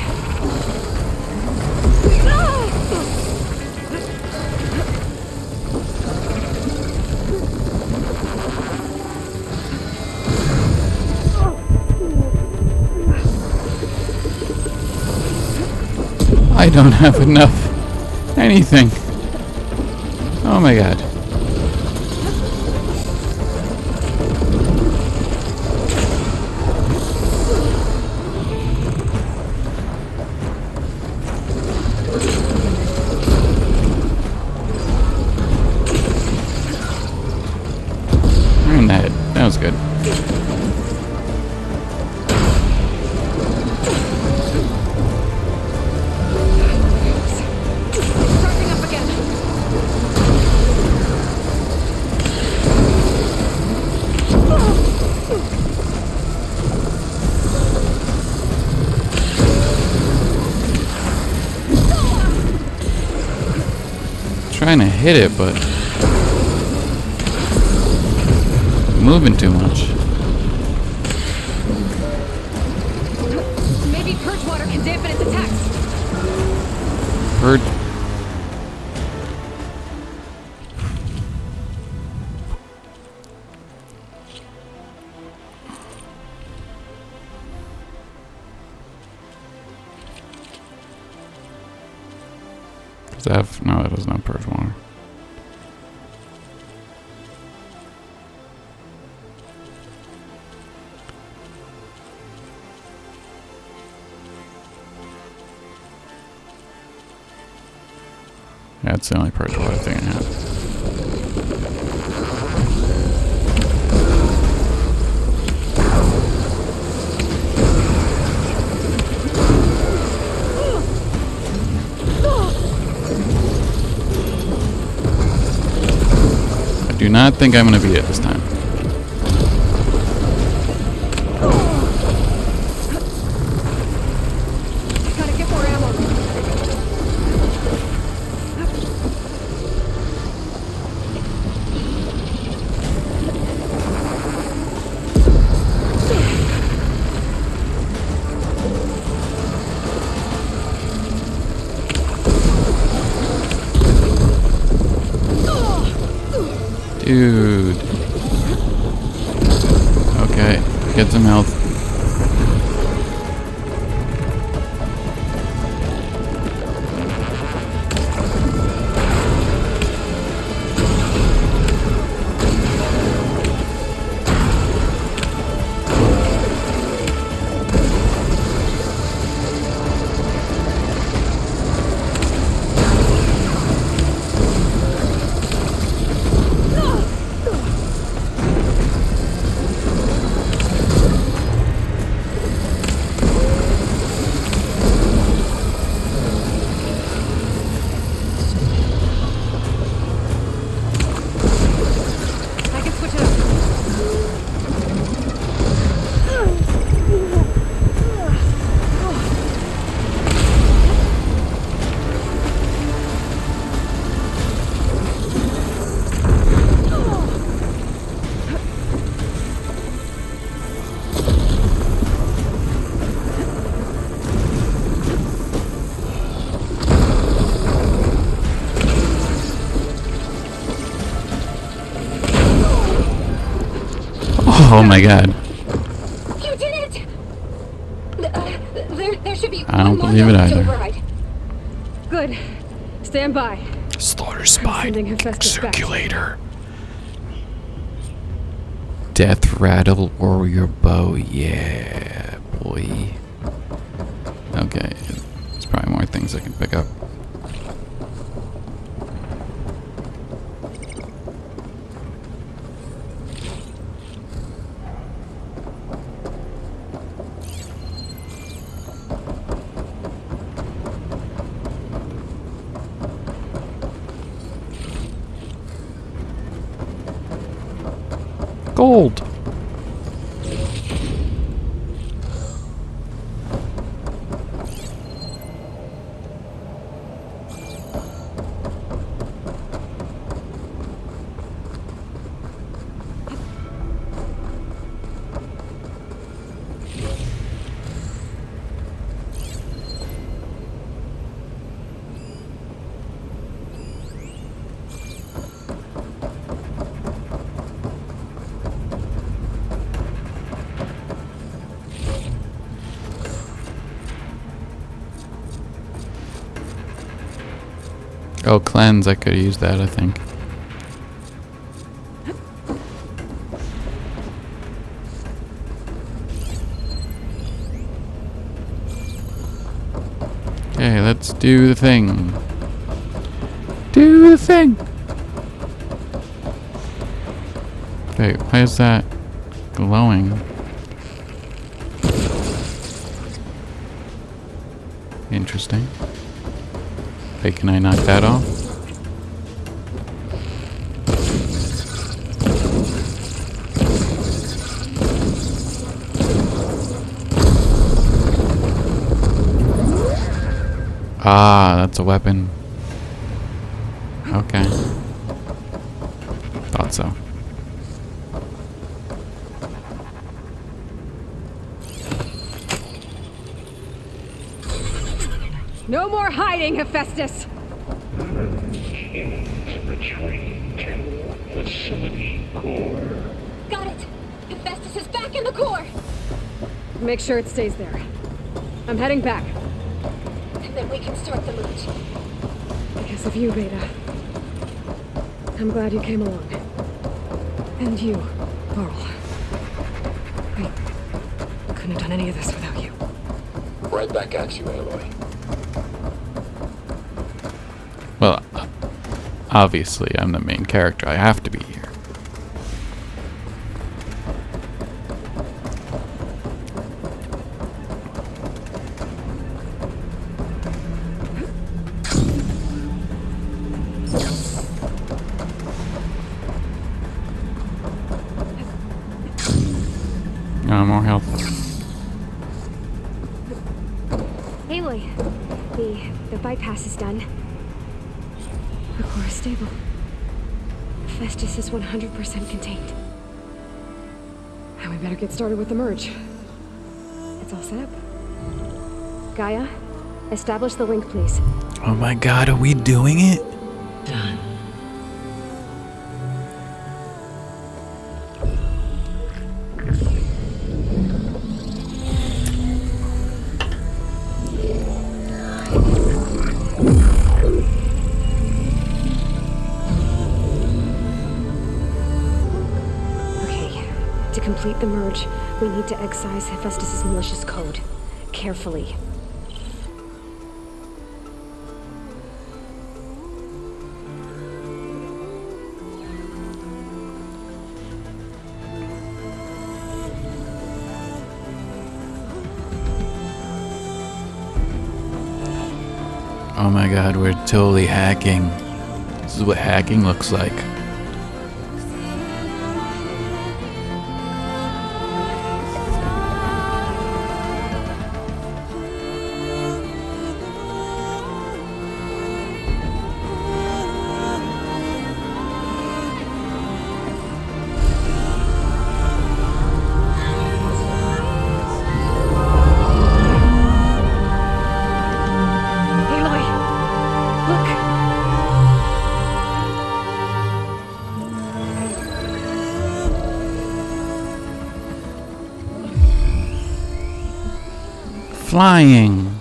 I don't have enough anything. Oh my god. Right in the head. That was good. Starting up again. Trying to hit it, but moving too much. Maybe purge water can dampen its attacks. Bird. Does that have, no, it doesn't have purge water. Yeah, it's the only purge water thing I have. I do not think I'm gonna beat it this time. Gotta get more ammo. Dude. Okay, get some health. I can switch it up. Oh my god. You did it! There should be I don't one more believe it node to either. override. Good. Stand by. Slaughter sending Hephaestus back. circulator. Death rattle warrior bow. Yeah, boy. Okay, there's probably more things I can pick up. Gold. Oh, cleanse. I could use that, I think. Do the thing. Do the thing. Wait, why is that glowing? Interesting. Wait, can I knock that off? Ah, that's a weapon. Okay. Thought so. No more hiding, Hephaestus! Returning to facility core. Got it! Hephaestus is back in the core! Make sure it stays there. I'm heading back. And then we can start the merge. Because of you, Beta. I'm glad you came along. And you, Varl. I couldn't have done any of this without you. Right back at you, Aloy. Well, obviously, I'm the main character. I have to be here. More health. Aloy, the bypass is done. The core is stable. Hephaestus is 100% contained. Now we better get started with the merge. It's all set up. Gaia, establish the link, please. Oh my god, are we doing it? Done. To complete the merge, we need to excise Hephaestus' malicious code. Carefully. Oh my god, we're totally hacking. This is what hacking looks like. Flying.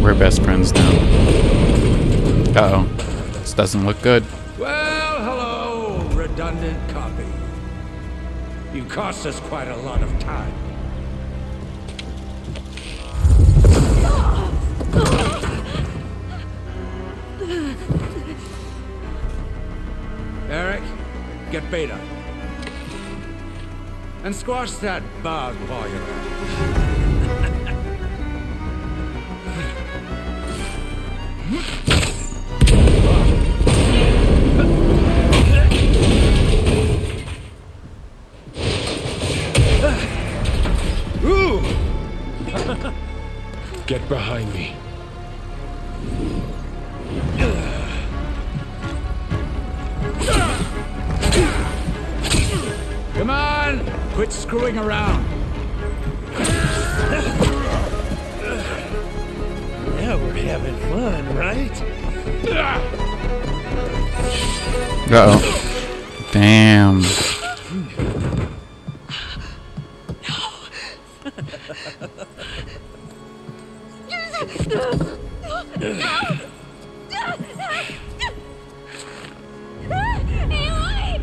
We're best friends now. Uh-oh. This doesn't look good. Well, hello, redundant copy. You cost us quite a lot of time. Eric, get Beta. And squash that bug while you're at it. Ooh! Get behind me. Come on! Quit screwing around. Now we're having fun, right? Uh-oh. Damn. Aloy!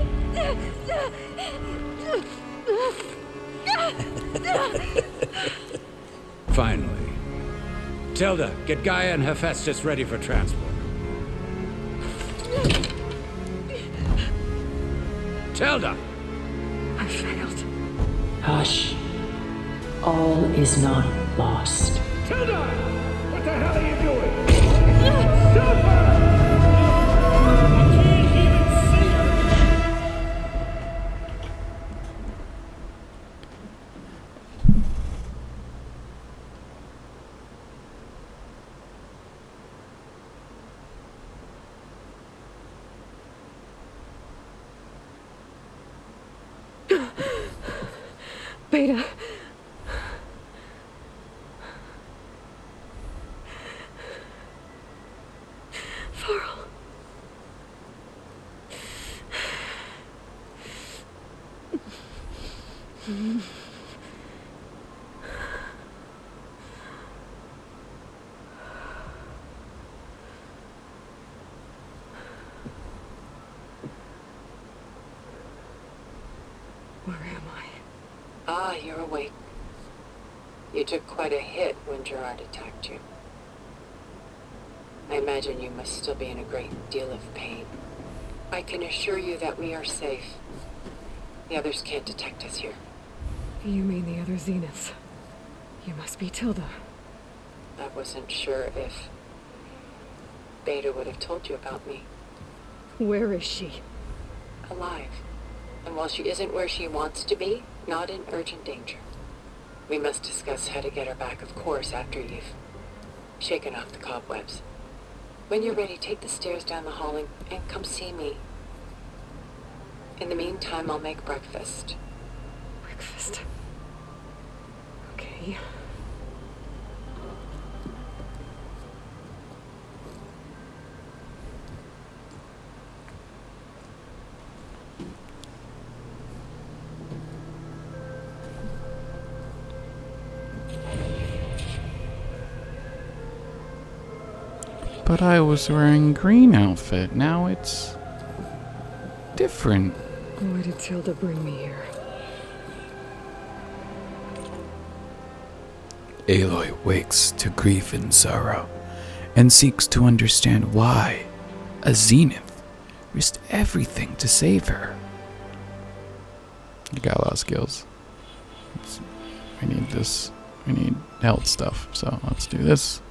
Finally. Tilda, get Gaia and Hephaestus ready for transport. Tilda! I failed. Hush. All is not lost. Tilda! What the hell are you doing? Silver! I can't even see her! Beta. Varl. Where am I? Ah, you're awake. You took quite a hit when Gerard attacked you. I imagine you must still be in a great deal of pain. I can assure you that we are safe. The others can't detect us here. You mean the other Zeniths? You must be Tilda. I wasn't sure if Beta would have told you about me. Where is she? Alive. And while she isn't where she wants to be, not in urgent danger. We must discuss how to get her back, of course, after you've shaken off the cobwebs. When you're ready, take the stairs down the hall and come see me. In the meantime, I'll make breakfast. Breakfast. Okay. But I was wearing green outfit. Now it's different. Why did Tilda bring me here? Aloy wakes to grief and sorrow, and seeks to understand why a Zenith risked everything to save her. You got a lot of skills. We need this. We need health stuff. So let's do this.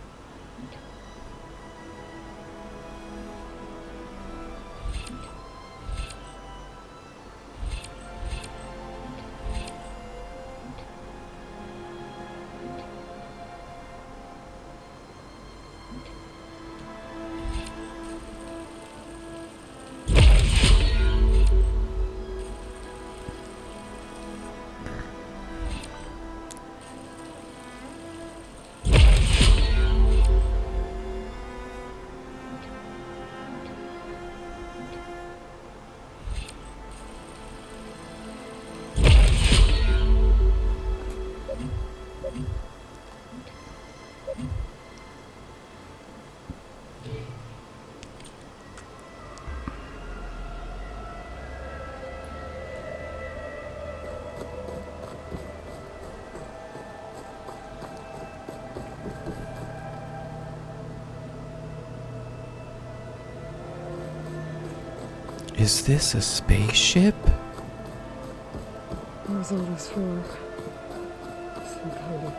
Is this a spaceship? What was all this for? Some kind of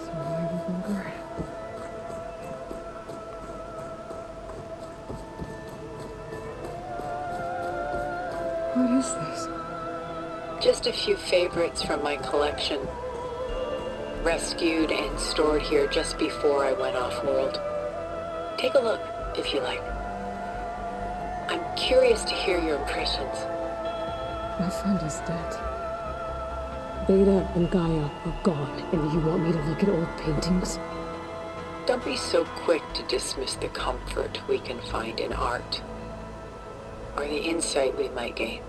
survival bunker? What is this? Just a few favorites from my collection. Rescued and stored here just before I went off-world. Take a look, if you like. I'm curious to hear your impressions. My friend is dead. Beta and Gaia are gone, and you want me to look at old paintings? Don't be so quick to dismiss the comfort we can find in art, or the insight we might gain.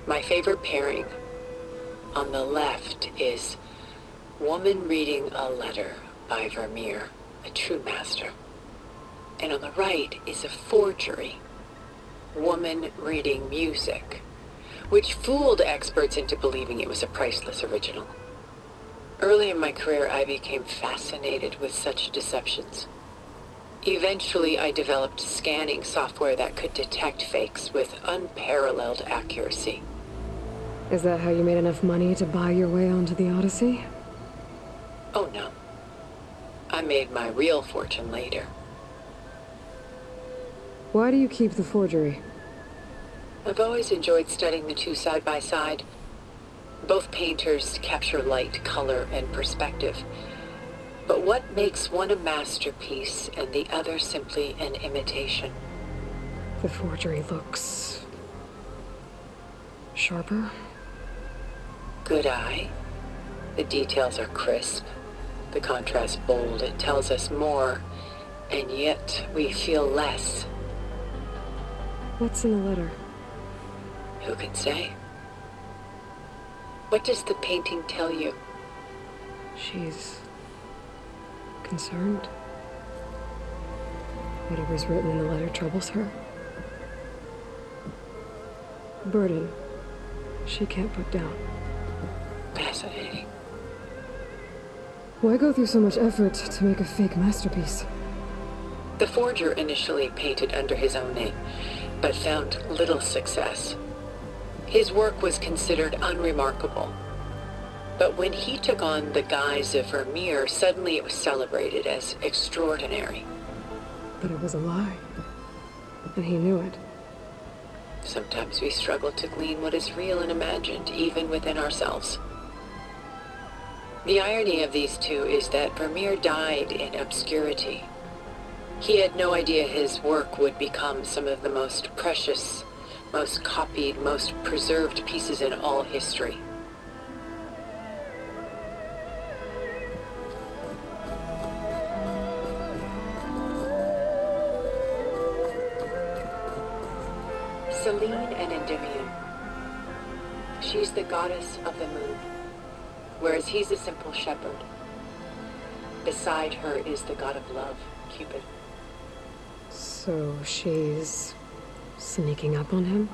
My favorite pairing on the left is Woman Reading a Letter by Vermeer, a true master. And on the right is a forgery woman reading music, which fooled experts into believing it was a priceless original. Early in my career, I became fascinated with such deceptions. Eventually, I developed scanning software that could detect fakes with unparalleled accuracy. Is that how you made enough money to buy your way onto the Odyssey? Oh no. I made my real fortune later. Why do you keep the forgery? I've always enjoyed studying the two side by side. Both painters capture light, color, and perspective. But what makes one a masterpiece and the other simply an imitation? The forgery looks... sharper? Good eye. The details are crisp. The contrast bold. It tells us more, and yet we feel less. What's in the letter? Who can say? What does the painting tell you? She's... concerned. Whatever's written in the letter troubles her. Burden she can't put down. Fascinating. Why go through so much effort to make a fake masterpiece? The forger initially painted under his own name, but found little success. His work was considered unremarkable. But when he took on the guise of Vermeer, suddenly it was celebrated as extraordinary. But it was a lie. And he knew it. Sometimes we struggle to glean what is real and imagined, even within ourselves. The irony of these two is that Vermeer died in obscurity. He had no idea his work would become some of the most precious, most copied, most preserved pieces in all history. Selene and Endymion. She's the goddess of the moon, whereas he's a simple shepherd. Beside her is the god of love, Cupid. So she's... sneaking up on him?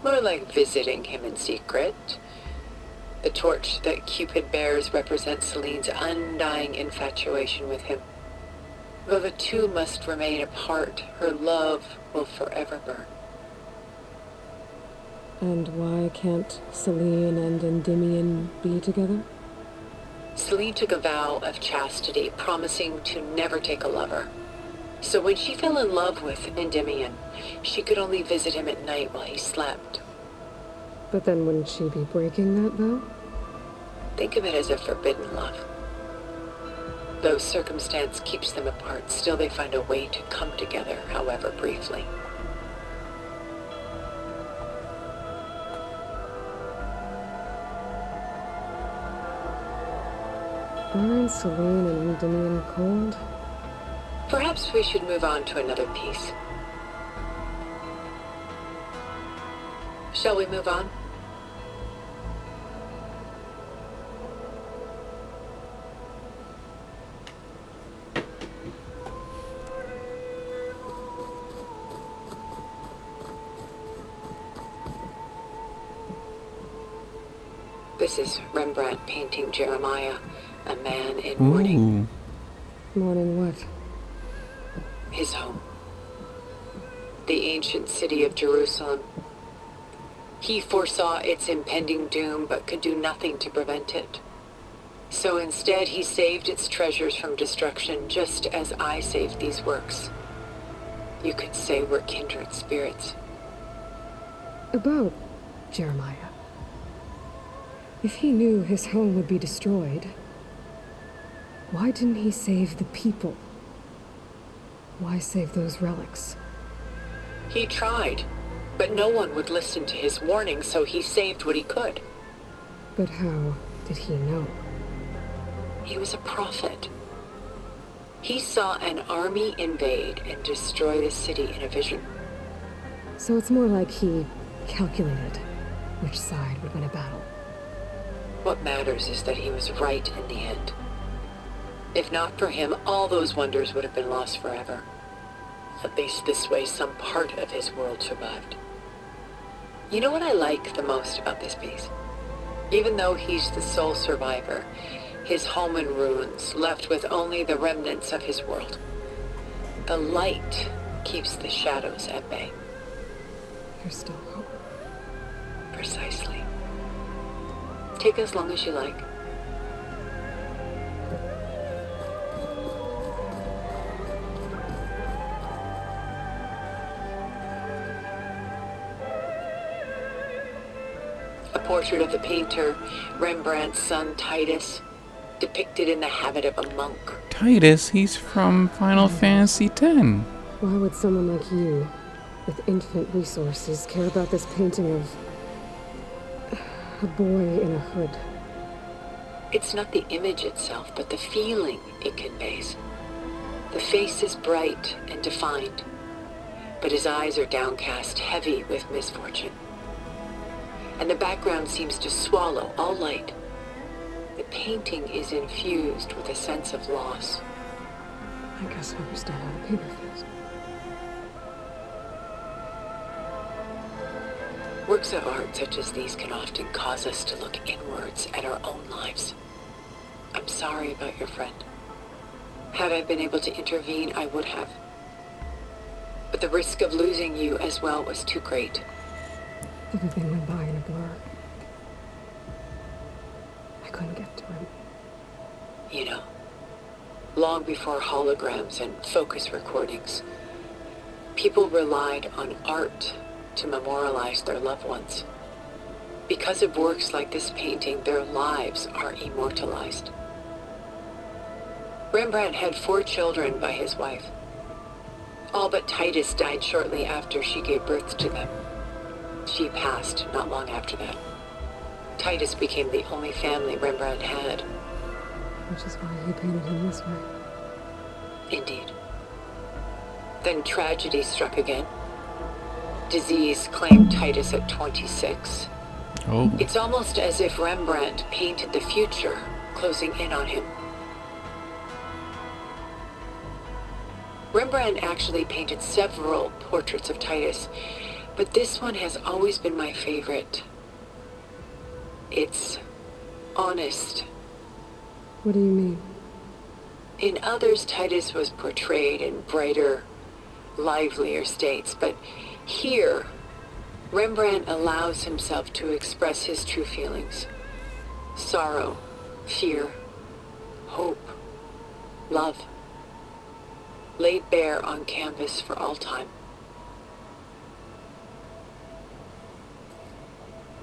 More like visiting him in secret. The torch that Cupid bears represents Selene's undying infatuation with him. Though the two must remain apart, her love will forever burn. And why can't Selene and Endymion be together? Selene took a vow of chastity, promising to never take a lover. So when she fell in love with Endymion, she could only visit him at night while he slept. But then wouldn't she be breaking that vow? Think of it as a forbidden love. Though circumstance keeps them apart, still they find a way to come together, however briefly. Aren't Selene and Endymion cold? Perhaps we should move on to another piece. Shall we move on? This is Rembrandt painting Jeremiah, a man in mourning. Mourning what? His home. The ancient city of Jerusalem. He foresaw its impending doom, but could do nothing to prevent it. So instead, he saved its treasures from destruction, just as I saved these works. You could say we're kindred spirits. About Jeremiah. If he knew his home would be destroyed, why didn't he save the people? Why save those relics? He tried, but no one would listen to his warning, so he saved what he could. But how did he know? He was a prophet. He saw an army invade and destroy the city in a vision. So it's more like he calculated which side would win a battle. What matters is that he was right in the end. If not for him, all those wonders would have been lost forever. At least this way some part of his world survived. You know what I like the most about this piece? Even though he's the sole survivor, his home in ruins, left with only the remnants of his world. The light keeps the shadows at bay. There's still hope. Precisely. Take as long as you like. A portrait of the painter, Rembrandt's son Titus, depicted in the habit of a monk. Titus, he's from Final Fantasy X. Why would someone like you, with infinite resources, care about this painting of a boy in a hood? It's not the image itself, but the feeling it conveys. The face is bright and defined, but his eyes are downcast, heavy with misfortune. And the background seems to swallow all light. The painting is infused with a sense of loss. I guess I understand how a painter feels. Works of art such as these can often cause us to look inwards at our own lives. I'm sorry about your friend. Had I been able to intervene, I would have. But the risk of losing you as well was too great. Everything went by in a blur. I couldn't get to him. You know, long before holograms and focus recordings, people relied on art to memorialize their loved ones. Because of works like this painting, their lives are immortalized. Rembrandt had 4 children by his wife. All but Titus died shortly after she gave birth to them. She passed not long after that. Titus became the only family Rembrandt had. Which is why he painted him this way. Indeed. Then tragedy struck again. Disease claimed Titus at 26. Oh. It's almost as if Rembrandt painted the future, closing in on him. Rembrandt actually painted several portraits of Titus, but this one has always been my favorite. It's honest. What do you mean? In others, Titus was portrayed in brighter, livelier states, but here, Rembrandt allows himself to express his true feelings. Sorrow, fear, hope, love, laid bare on canvas for all time.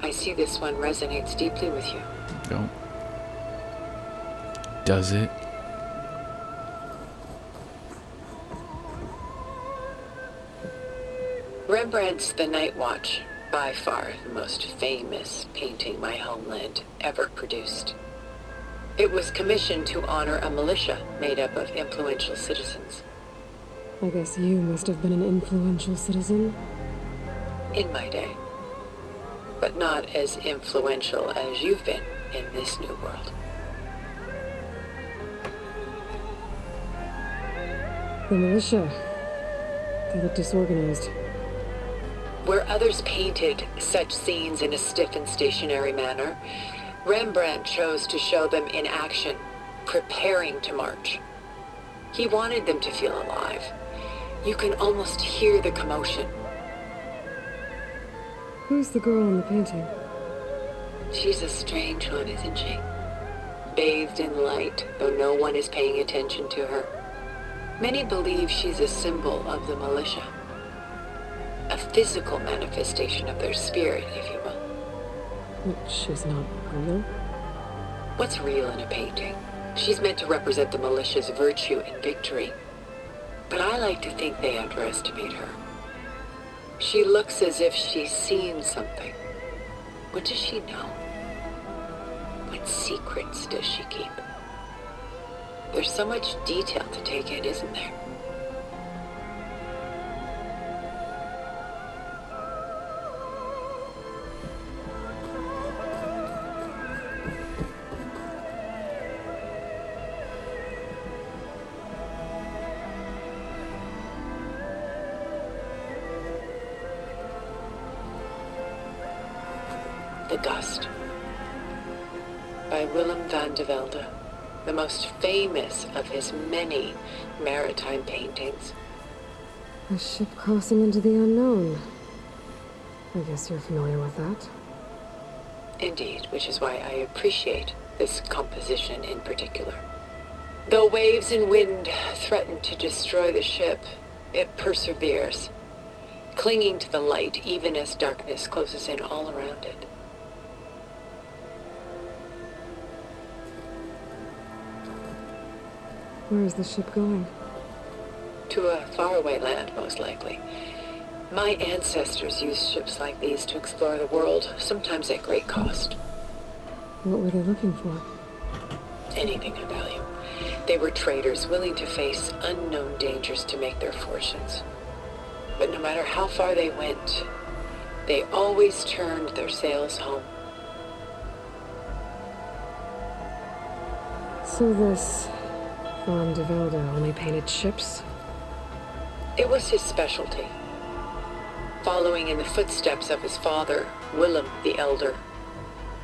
I see this one resonates deeply with you. Go. Does it? Rembrandt's The Night Watch, by far the most famous painting my homeland ever produced. It was commissioned to honor a militia made up of influential citizens. I guess you must have been an influential citizen. In my day. But not as influential as you've been in this new world. The militia. They look disorganized. Where others painted such scenes in a stiff and stationary manner, Rembrandt chose to show them in action, preparing to march. He wanted them to feel alive. You can almost hear the commotion. Who's the girl in the painting? She's a strange one, isn't she? Bathed in light, though no one is paying attention to her. Many believe she's a symbol of the militia. A physical manifestation of their spirit, if you will. Which is not real? What's real in a painting? She's meant to represent the militia's virtue and victory. But I like to think they underestimate her. She looks as if she's seen something. What does she know? What secrets does she keep? There's so much detail to take in, isn't there? The Gust by Willem van de Velde, the most famous of his many maritime paintings. A ship crossing into the unknown. I guess you're familiar with that. Indeed, which is why I appreciate this composition in particular. Though waves and wind threaten to destroy the ship, it perseveres, clinging to the light even as darkness closes in all around it. Where is the ship going? To a faraway land, most likely. My ancestors used ships like these to explore the world, sometimes at great cost. What were they looking for? Anything of value. They were traders willing to face unknown dangers to make their fortunes. But no matter how far they went, they always turned their sails home. So this Van de Velde only painted ships? It was his specialty, following in the footsteps of his father, Willem the Elder.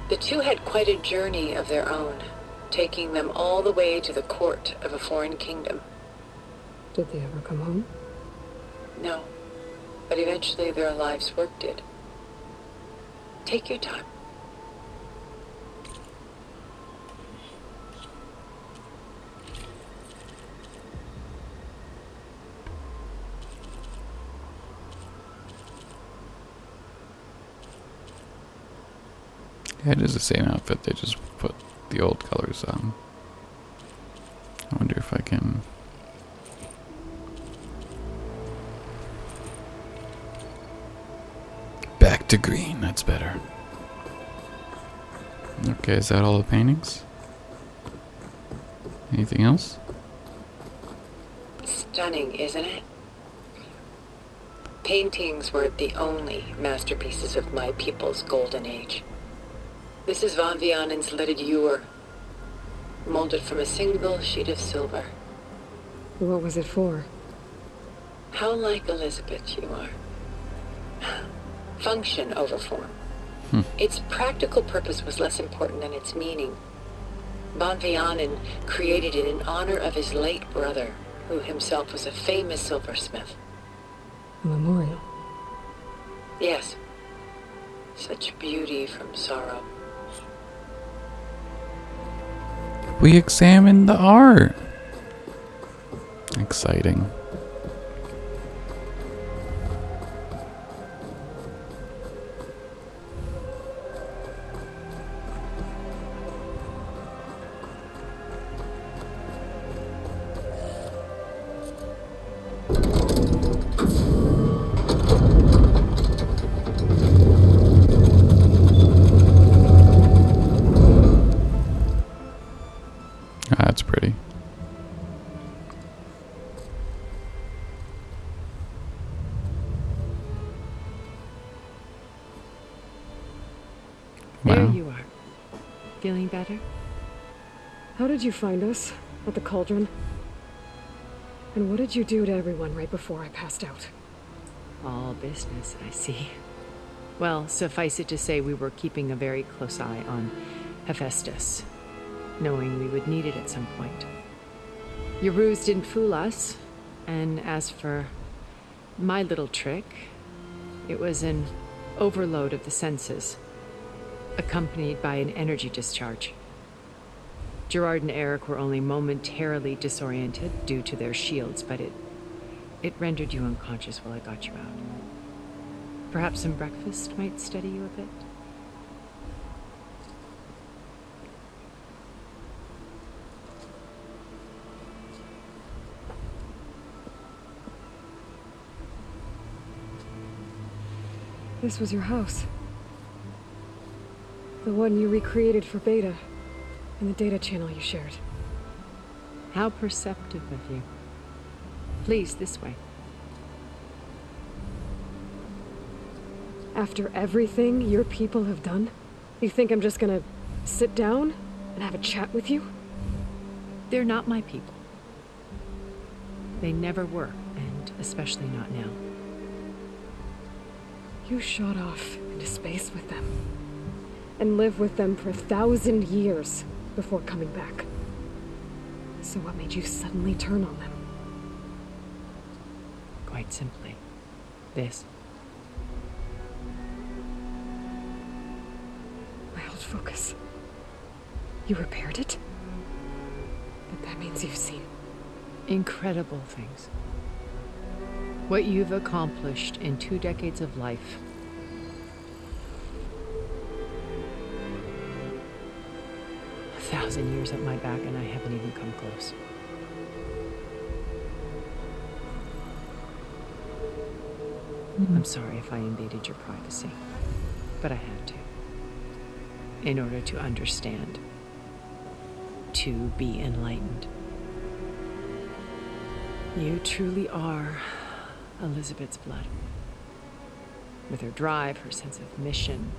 The two had quite a journey of their own, taking them all the way to the court of a foreign kingdom. Did they ever come home? No, but eventually their lives' work did. Take your time. Yeah, it is the same outfit. They just put the old colors on. I wonder if I can... Back to green. That's better. Okay, is that all the paintings? Anything else? Stunning, isn't it? Paintings were the only masterpieces of my people's golden age. This is Van Vianen's leaded ewer, molded from a single sheet of silver. What was it for? How like Elizabeth you are. Function over form. Its practical purpose was less important than its meaning. Van Vianen created it in honor of his late brother, who himself was a famous silversmith. A memorial? Yes. Such beauty from sorrow. We examined the art. Exciting. That's pretty. There Wow. you are. Feeling better? How did you find us? At the cauldron? And what did you do to everyone right before I passed out? All business, I see. Well, suffice it to say we were keeping a very close eye on Hephaestus, knowing we would need it at some point. Your ruse didn't fool us, and as for my little trick, it was an overload of the senses, accompanied by an energy discharge. Gerard and Eric were only momentarily disoriented due to their shields, but it rendered you unconscious while I got you out. Perhaps some breakfast might steady you a bit? This was your house. The one you recreated for Beta, and the data channel you shared. How perceptive of you. Please, this way. After everything your people have done, you think I'm just gonna sit down and have a chat with you? They're not my people. They never were, and especially not now. You shot off into space with them. and live with them for 1,000 years before coming back. So what made you suddenly turn on them? Quite simply, this. My old focus. You repaired it? But that means you've seen incredible things. What you've accomplished in 2 decades of life. A 1,000 years at my back and I haven't even come close. I'm sorry if I invaded your privacy, but I had to. In order to understand. To be enlightened. You truly are Elizabeth's blood. With her drive, her sense of mission,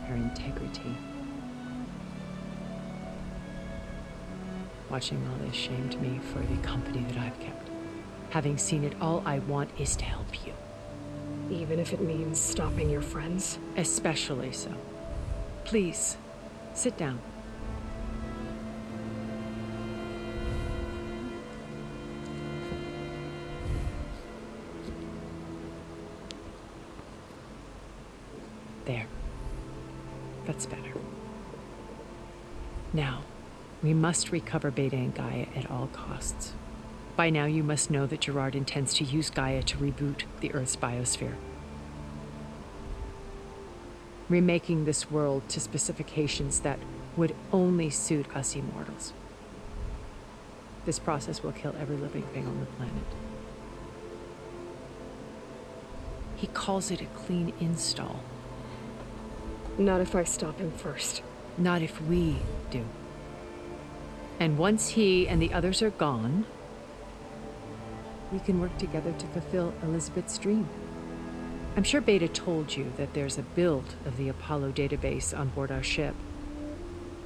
her integrity. Watching all this shamed me for the company that I've kept. Having seen it, all I want is to help you. Even if it means stopping your friends? Especially so. Please, sit down. There. That's better. Now, we must recover Beta and Gaia at all costs. By now, you must know that Gerard intends to use Gaia to reboot the Earth's biosphere. Remaking this world to specifications that would only suit us immortals. This process will kill every living thing on the planet. He calls it a clean install. Not if I stop him first. Not if we do. And once he and the others are gone, we can work together to fulfill Elizabeth's dream. I'm sure Beta told you that there's a build of the Apollo database on board our ship.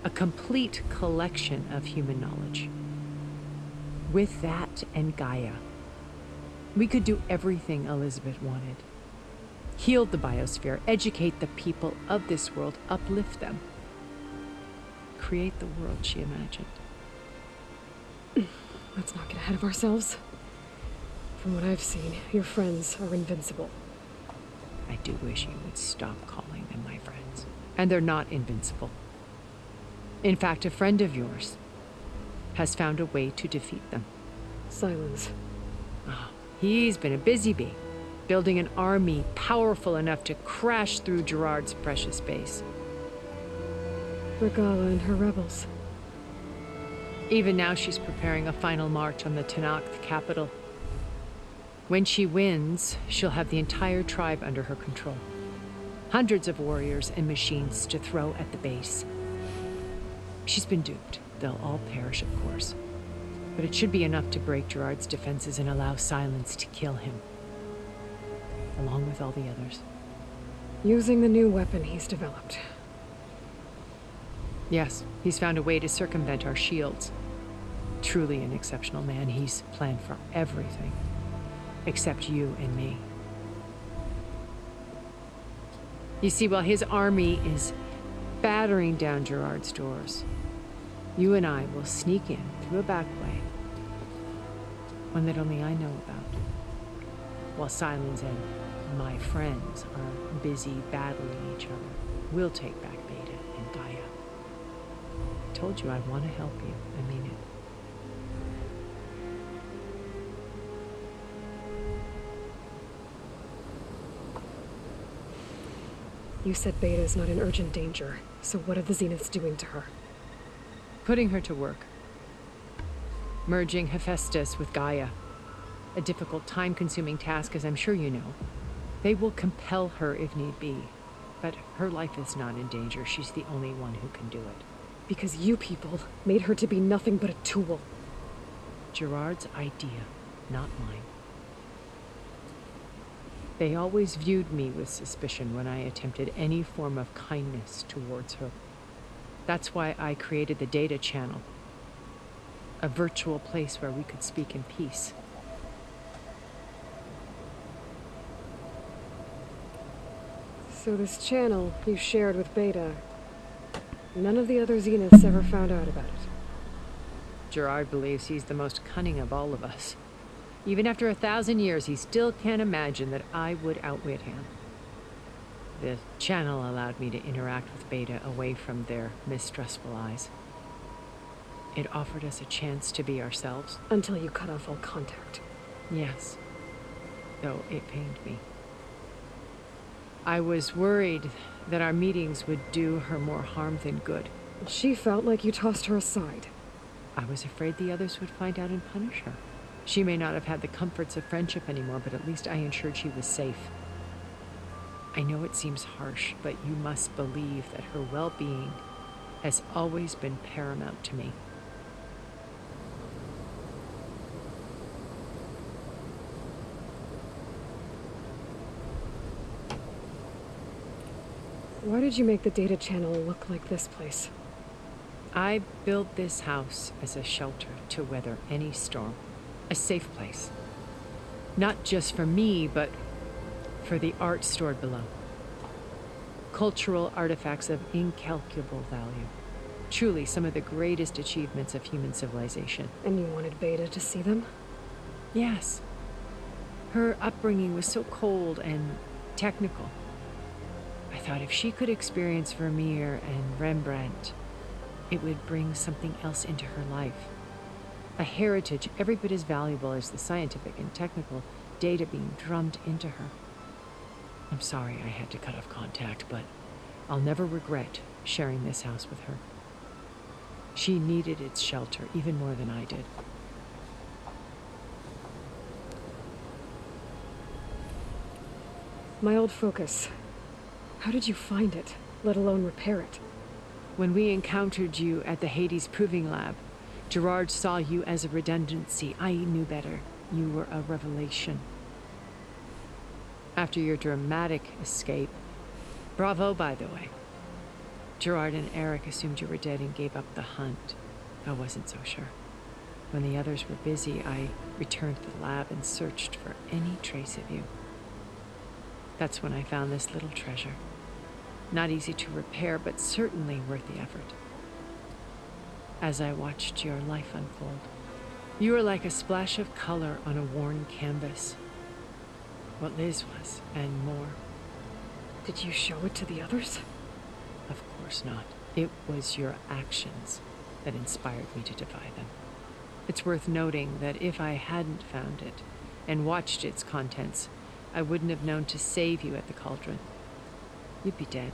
A complete collection of human knowledge. With that and Gaia, we could do everything Elizabeth wanted. Heal the biosphere, educate the people of this world, uplift them. Create the world she imagined. Let's not get ahead of ourselves. From what I've seen, your friends are invincible. I do wish you would stop calling them my friends. And they're not invincible. In fact, a friend of yours has found a way to defeat them. Silence. Oh, he's been a busy bee, building an army powerful enough to crash through Gerard's precious base. Regala and her rebels. Even now she's preparing a final march on the Tenakth capital. When she wins, she'll have the entire tribe under her control. Hundreds of warriors and machines to throw at the base. She's been duped. They'll all perish, of course. But it should be enough to break Gerard's defenses and allow Silence to kill him. Along with all the others. Using the new weapon he's developed. Yes, he's found a way to circumvent our shields. Truly an exceptional man. He's planned for everything. Except you and me. You see, while his army is battering down Gerard's doors, you and I will sneak in through a back way. One that only I know about. While Silence and my friends are busy battling each other, we'll take back Beta and Gaia. I told you I want to help you. I mean it. You said Beta is not in urgent danger, so what are the Zeniths doing to her? Putting her to work. Merging Hephaestus with Gaia. A difficult, time-consuming task, as I'm sure you know. They will compel her if need be. But her life is not in danger. She's the only one who can do it. Because you people made her to be nothing but a tool. Gerard's idea, not mine. They always viewed me with suspicion when I attempted any form of kindness towards her. That's why I created the data channel. A virtual place where we could speak in peace. So this channel you shared with Beta, none of the other Zeniths ever found out about it. Gerard believes he's the most cunning of all of us. Even after 1,000 years, he still can't imagine that I would outwit him. The channel allowed me to interact with Beta away from their mistrustful eyes. It offered us a chance to be ourselves. Until you cut off all contact. Yes. Though it pained me. I was worried that our meetings would do her more harm than good. She felt like you tossed her aside. I was afraid the others would find out and punish her. She may not have had the comforts of friendship anymore, but at least I ensured she was safe. I know it seems harsh, but you must believe that her well-being has always been paramount to me. Why did you make the data channel look like this place? I built this house as a shelter to weather any storm. A safe place. Not just for me, but for the art stored below. Cultural artifacts of incalculable value. Truly some of the greatest achievements of human civilization. And you wanted Beta to see them? Yes. Her upbringing was so cold and technical. I thought if she could experience Vermeer and Rembrandt, it would bring something else into her life. A heritage every bit as valuable as the scientific and technical data being drummed into her. I'm sorry I had to cut off contact, but I'll never regret sharing this house with her. She needed its shelter even more than I did. My old focus. How did you find it, let alone repair it? When we encountered you at the Hades Proving Lab, Gerard saw you as a redundancy. I knew better. You were a revelation. After your dramatic escape, bravo, by the way. Gerard and Eric assumed you were dead and gave up the hunt. I wasn't so sure. When the others were busy, I returned to the lab and searched for any trace of you. That's when I found this little treasure. Not easy to repair, but certainly worth the effort. As I watched your life unfold, you were like a splash of color on a worn canvas. What Liz was, and more. Did you show it to the others? Of course not. It was your actions that inspired me to defy them. It's worth noting that if I hadn't found it and watched its contents, I wouldn't have known to save you at the cauldron. You'd be dead.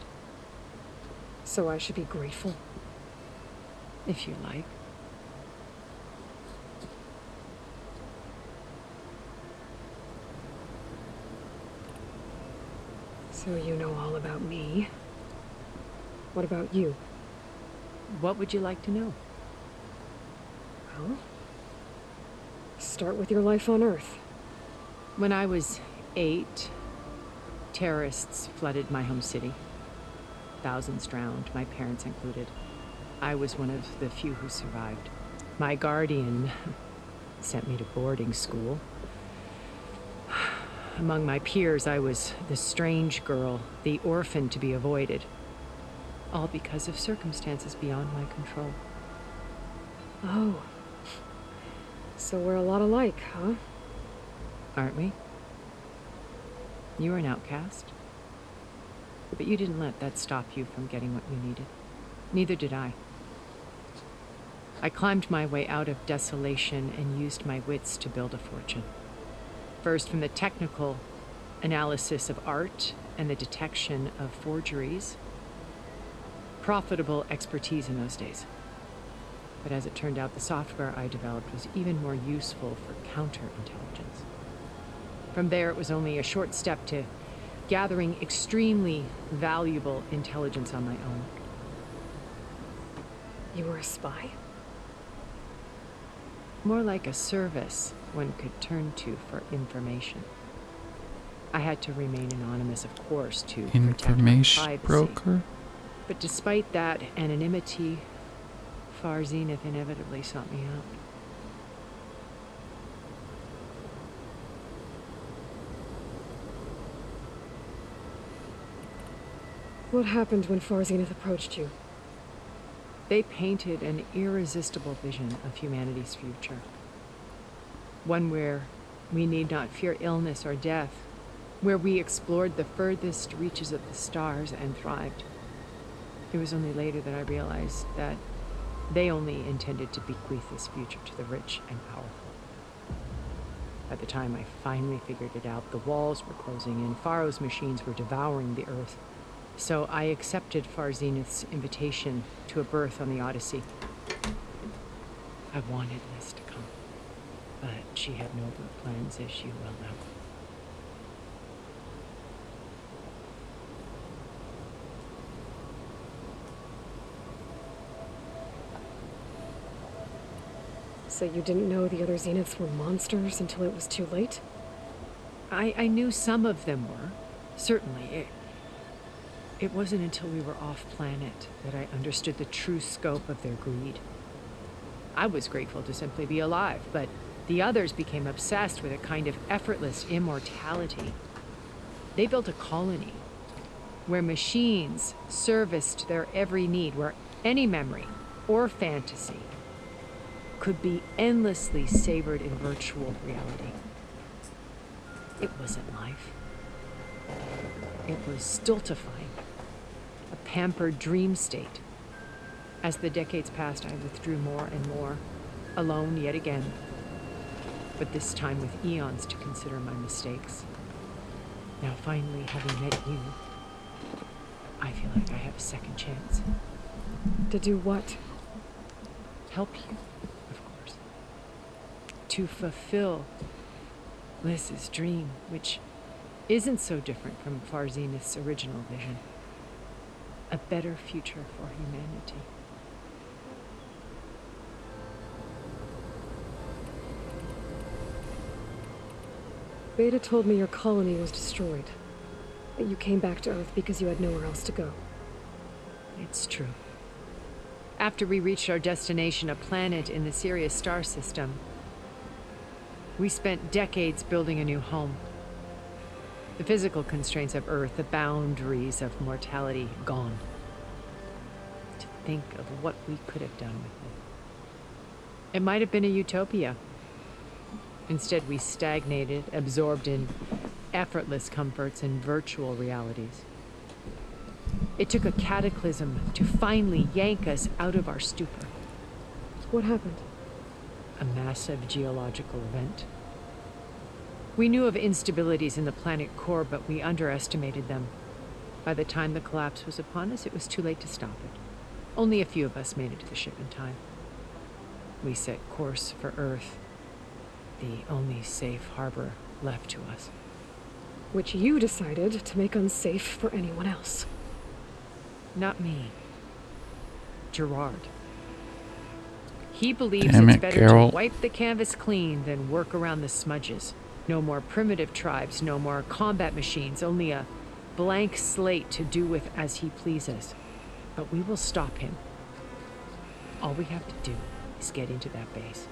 So I should be grateful? If you like. So you know all about me. What about you? What would you like to know? Well, start with your life on Earth. When I was 8, terrorists flooded my home city. Thousands drowned, my parents included. I was one of the few who survived. My guardian sent me to boarding school. Among my peers, I was the strange girl, the orphan to be avoided. All because of circumstances beyond my control. Oh. So we're a lot alike, huh? Aren't we? You were an outcast. But you didn't let that stop you from getting what you needed. Neither did I. I climbed my way out of desolation and used my wits to build a fortune. First from the technical analysis of art and the detection of forgeries. Profitable expertise in those days. But as it turned out, the software I developed was even more useful for counterintelligence. From there, it was only a short step to gathering extremely valuable intelligence on my own. You were a spy? More like a service one could turn to for information. I had to remain anonymous, of course, to protect my Information privacy. broker? But despite that anonymity, Far Zenith inevitably sought me out. What happened when Far Zenith approached you? They painted an irresistible vision of humanity's future. One where we need not fear illness or death, where we explored the furthest reaches of the stars and thrived. It was only later that I realized that they only intended to bequeath this future to the rich and powerful. By the time I finally figured it out, the walls were closing in, Pharaoh's machines were devouring the earth. So I accepted Far Zenith's invitation to a berth on the Odyssey. I wanted Liz to come, but she had nobler plans, as you well know. So you didn't know the other Zeniths were monsters until it was too late? I knew some of them were, certainly. It wasn't until we were off-planet that I understood the true scope of their greed. I was grateful to simply be alive, but the others became obsessed with a kind of effortless immortality. They built a colony where machines serviced their every need, where any memory or fantasy could be endlessly savored in virtual reality. It wasn't life. It was stultifying, a pampered dream state. As the decades passed, I withdrew more and more, alone yet again, but this time with eons to consider my mistakes. Now finally, having met you, I feel like I have a second chance. To do what? Help you, of course. To fulfill Liz's dream, which isn't so different from Far Zenith's original vision. A better future for humanity. Beta told me your colony was destroyed. That you came back to Earth because you had nowhere else to go. It's true. After we reached our destination, a planet in the Sirius star system, we spent decades building a new home. The physical constraints of Earth, the boundaries of mortality, gone. To think of what we could have done with it. It might have been a utopia. Instead, we stagnated, absorbed in effortless comforts and virtual realities. It took a cataclysm to finally yank us out of our stupor. What happened? A massive geological event. We knew of instabilities in the planet core, but we underestimated them. By the time the collapse was upon us, it was too late to stop it. Only a few of us made it to the ship in time. We set course for Earth, the only safe harbor left to us. Which you decided to make unsafe for anyone else. Not me. Gerard. He believes Damn it's it, better Carol. to wipe the canvas clean than work around the smudges. No more primitive tribes, no more combat machines, only a blank slate to do with as he pleases. But we will stop him. All we have to do is get into that base.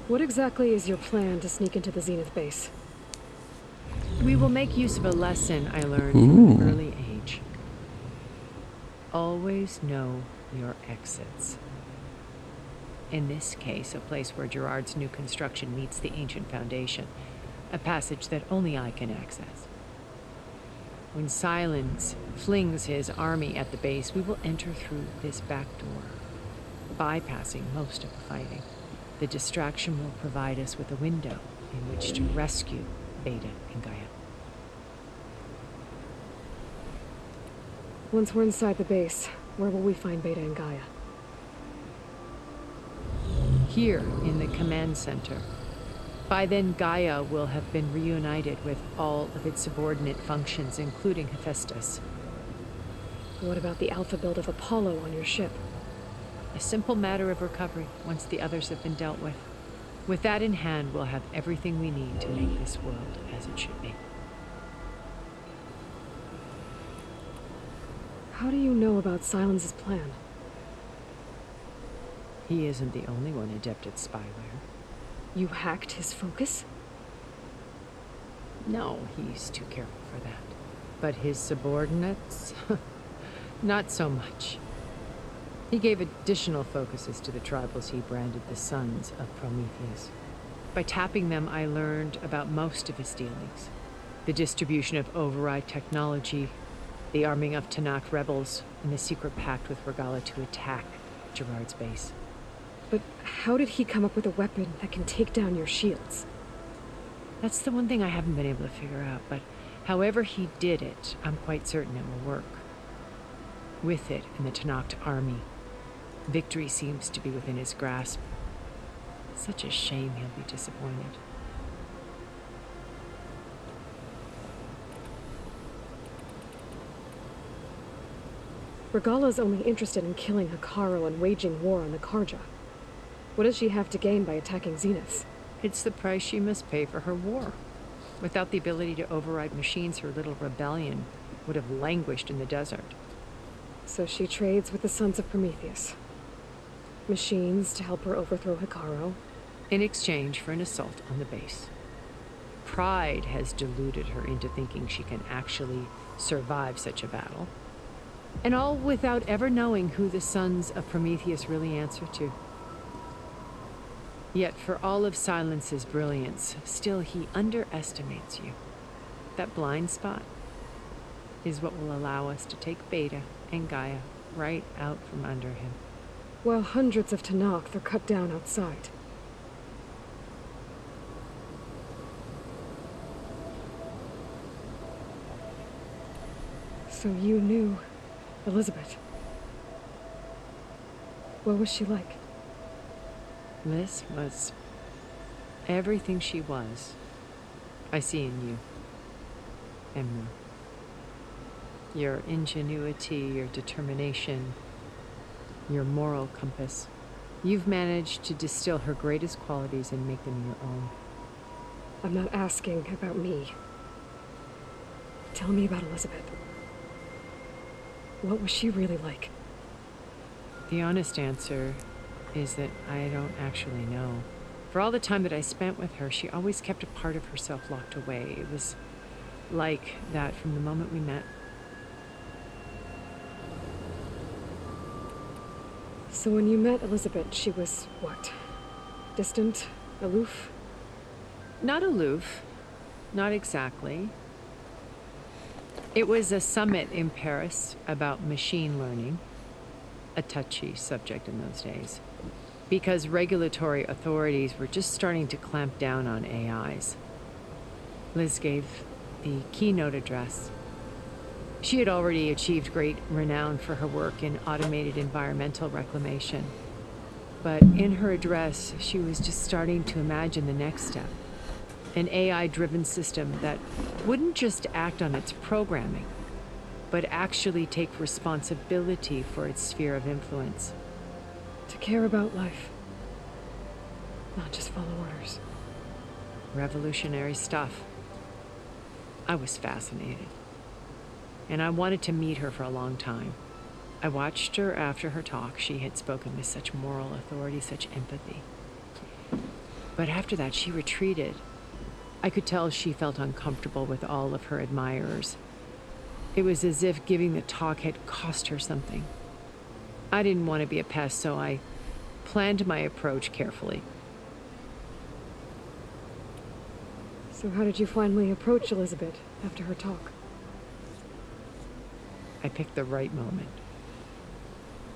What exactly is your plan to sneak into the Zenith base? We will make use of a lesson I learned from an early age. Always know your exits. In this case, a place where Gerard's new construction meets the ancient foundation, a passage that only I can access. When Silence flings his army at the base, we will enter through this back door, bypassing most of the fighting. The distraction will provide us with a window in which to rescue Beta and Gaia. Once we're inside the base, where will we find Beta and Gaia? Here in the command center. By then, Gaia will have been reunited with all of its subordinate functions, including Hephaestus. What about the alpha build of Apollo on your ship? A simple matter of recovery once the others have been dealt with. With that in hand, we'll have everything we need to make this world as it should be. How do you know about Silence's plan? He isn't the only one adept at spyware. You hacked his focus? No, he's too careful for that. But his subordinates? Not so much. He gave additional focuses to the tribals he branded the Sons of Prometheus. By tapping them, I learned about most of his dealings. The distribution of override technology, the arming of Tanakh rebels, and the secret pact with Regalla to attack Gerard's base. But how did he come up with a weapon that can take down your shields? That's the one thing I haven't been able to figure out, but however he did it, I'm quite certain it will work. With it and the Tanakh army, victory seems to be within his grasp. Such a shame he'll be disappointed. Regalla's only interested in killing Hekarro and waging war on the Karja. What does she have to gain by attacking Zeniths? It's the price she must pay for her war. Without the ability to override machines, her little rebellion would have languished in the desert. So she trades with the Sons of Prometheus. Machines to help her overthrow Hekarro. In exchange for an assault on the base. Pride has deluded her into thinking she can actually survive such a battle. And all without ever knowing who the Sons of Prometheus really answer to. Yet for all of Silence's brilliance, still he underestimates you. That blind spot is what will allow us to take Beta and Gaia right out from under him. While hundreds of Tanakh are cut down outside. So you knew Elizabeth. What was she like? Liz was everything she was. I see in you. And more. Your ingenuity, your determination, your moral compass. You've managed to distill her greatest qualities and make them your own. I'm not asking about me. Tell me about Elizabeth. What was she really like? The honest answer is that I don't actually know. For all the time that I spent with her, she always kept a part of herself locked away. It was like that from the moment we met. So when you met Elizabeth, she was what? Distant? Aloof? Not aloof. Not exactly. It was a summit in Paris about machine learning. A touchy subject in those days. Because regulatory authorities were just starting to clamp down on AIs. Liz gave the keynote address. She had already achieved great renown for her work in automated environmental reclamation. But in her address, she was just starting to imagine the next step. An AI-driven system that wouldn't just act on its programming, but actually take responsibility for its sphere of influence. To care about life. Not just follow orders. Revolutionary stuff. I was fascinated. And I wanted to meet her for a long time. I watched her after her talk. She had spoken with such moral authority, such empathy. But after that, she retreated. I could tell she felt uncomfortable with all of her admirers. It was as if giving the talk had cost her something. I didn't want to be a pest, so I planned my approach carefully. So how did you finally approach Elizabeth after her talk? I picked the right moment.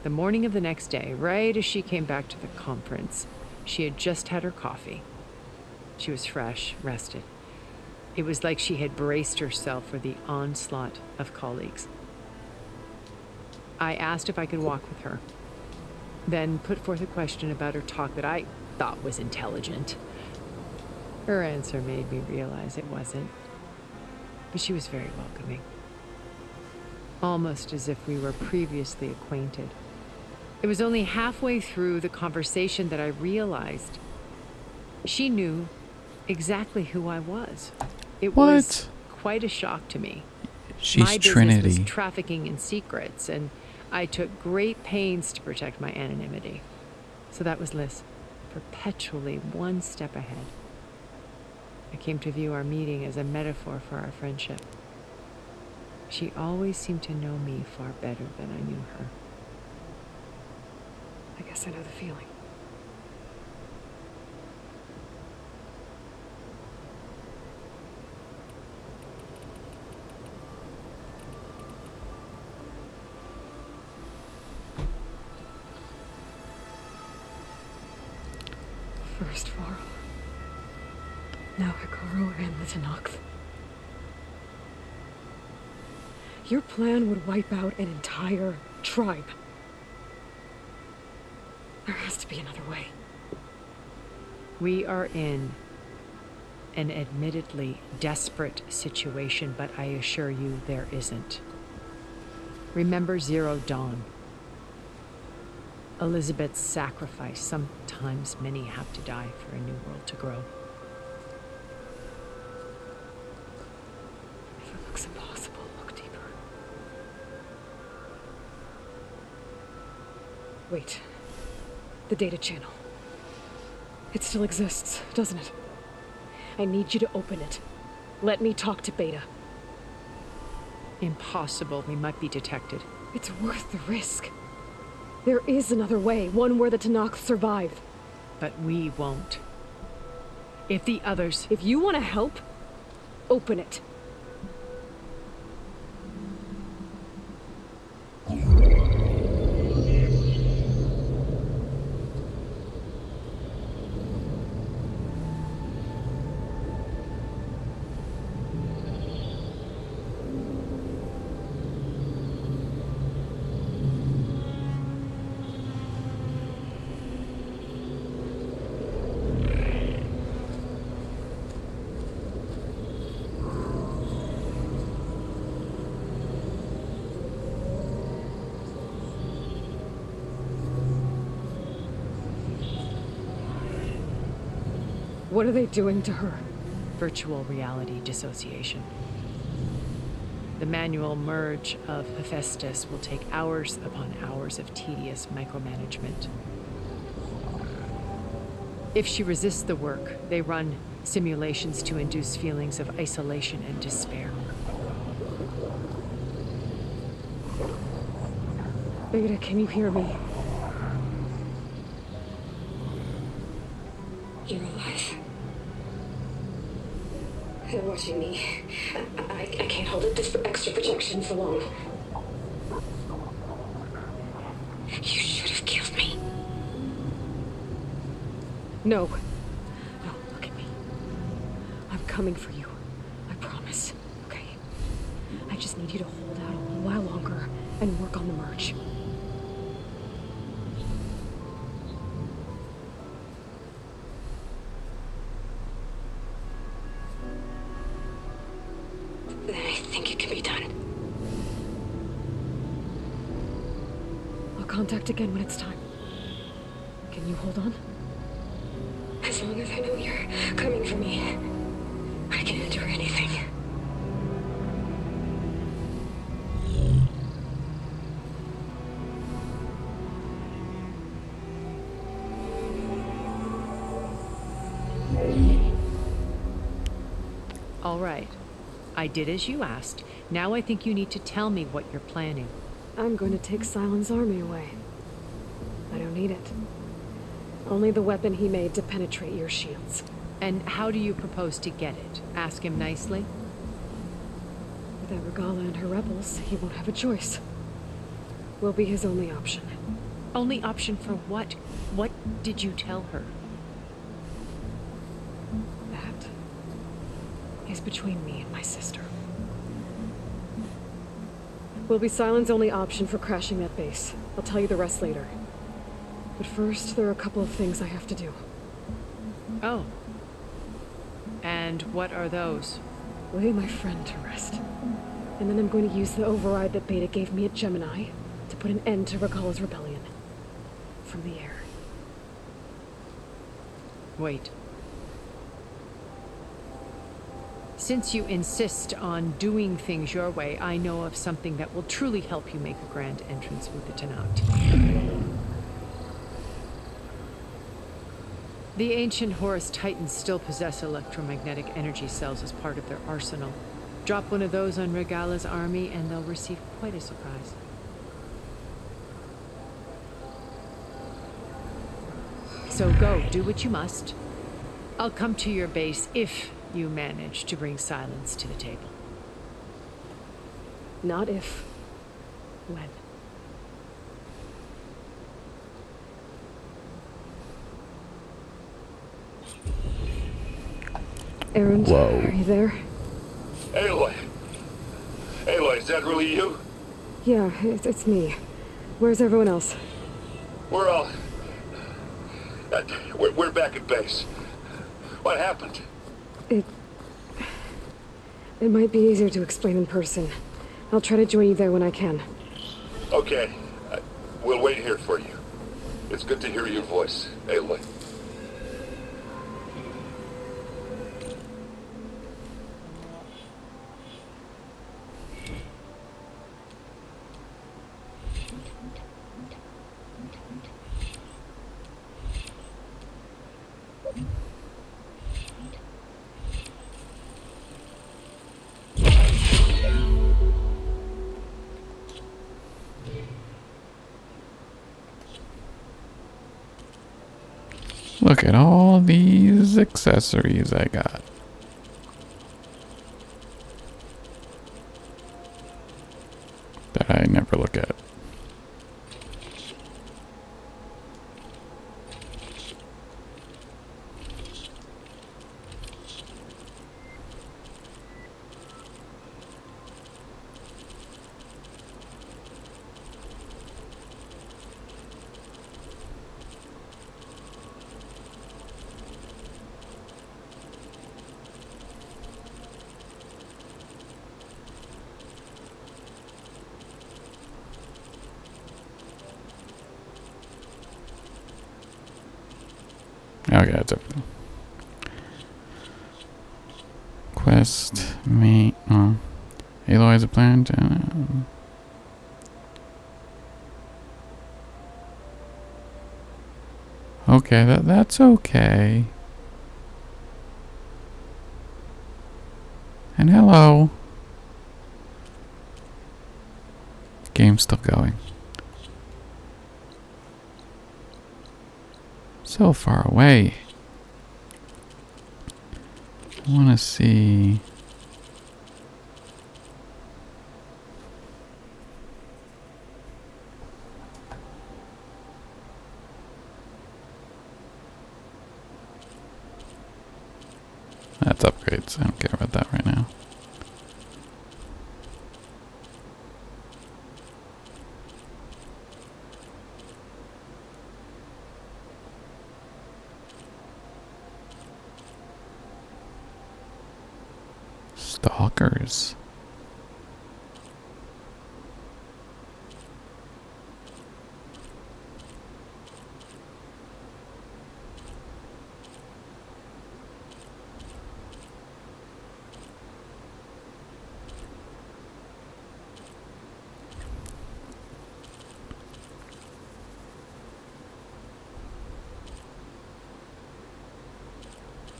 The morning of the next day, right as she came back to the conference, she had just had her coffee. She was fresh, rested. It was like she had braced herself for the onslaught of colleagues. I asked if I could walk with her, then put forth a question about her talk that I thought was intelligent. Her answer made me realize it wasn't, but she was very welcoming. Almost as if we were previously acquainted. It was only halfway through the conversation that I realized she knew exactly who I was. It was quite a shock to me. She's my business Trinity. was trafficking in secrets, and I took great pains to protect my anonymity. So that was Liz, perpetually one step ahead. I came to view our meeting as a metaphor for our friendship. She always seemed to know me far better than I knew her. I guess I know the feeling. First Varl. Now Hekarro and the Tenakth. Your plan would wipe out an entire tribe. There has to be another way. We are in an admittedly desperate situation, but I assure you there isn't. Remember Zero Dawn. Elizabeth's sacrifice. Sometimes many have to die for a new world to grow. If it looks impossible, look deeper. Wait. The data channel. It still exists, doesn't it? I need you to open it. Let me talk to Beta. Impossible. We might be detected. It's worth the risk. There is another way, one where the Tenakth survive. But we won't. If the others... If you want to help, open it. What are they doing to her? Virtual reality dissociation. The manual merge of Hephaestus will take hours upon hours of tedious micromanagement. If she resists the work, they run simulations to induce feelings of isolation and despair. Beta, can you hear me? You're alive. They're watching me. I can't hold up this extra projection for long. You should have killed me. No. No, look at me. I'm coming for you. I promise. Okay? I just need you to hold out a little while longer and work on the merge. Then I think it can be done. I'll contact again when it's time. Can you hold on? As long as I know you're coming for me, I can endure anything. All right. I did as you asked. Now I think you need to tell me what you're planning. I'm going to take Sylens' army away. I don't need it. Only the weapon he made to penetrate your shields. And how do you propose to get it? Ask him nicely? Without Regala and her rebels, he won't have a choice. We'll be his only option. Only option for what? What did you tell her? That is between me and my sister. Will be Sylens' only option for crashing that base. I'll tell you the rest later. But first, there are a couple of things I have to do. Oh. And what are those? Lay my friend to rest. And then I'm going to use the override that Beta gave me at Gemini to put an end to Regala's rebellion. From the air. Wait. Since you insist on doing things your way, I know of something that will truly help you make a grand entrance with the Tenakth. The ancient Horus Titans still possess electromagnetic energy cells as part of their arsenal. Drop one of those on Regala's army and they'll receive quite a surprise. So go, do what you must. I'll come to your base if you manage to bring silence to the table. Not if. When. Aaron, are you there? Aloy! Aloy, is that really you? Yeah, it's me. Where's everyone else? We're all... We're back at base. What happened? It might be easier to explain in person. I'll try to join you there when I can. Okay. We'll wait here for you. It's good to hear your voice, Aloy. Look at all these accessories I got. That I never look at. Okay, that's everything. Quest, mate, Aloy has a plan to... Okay, that's okay. And hello. Game's still going. So far away. I want to see. That's upgrades. I don't care about that right now. Stalkers.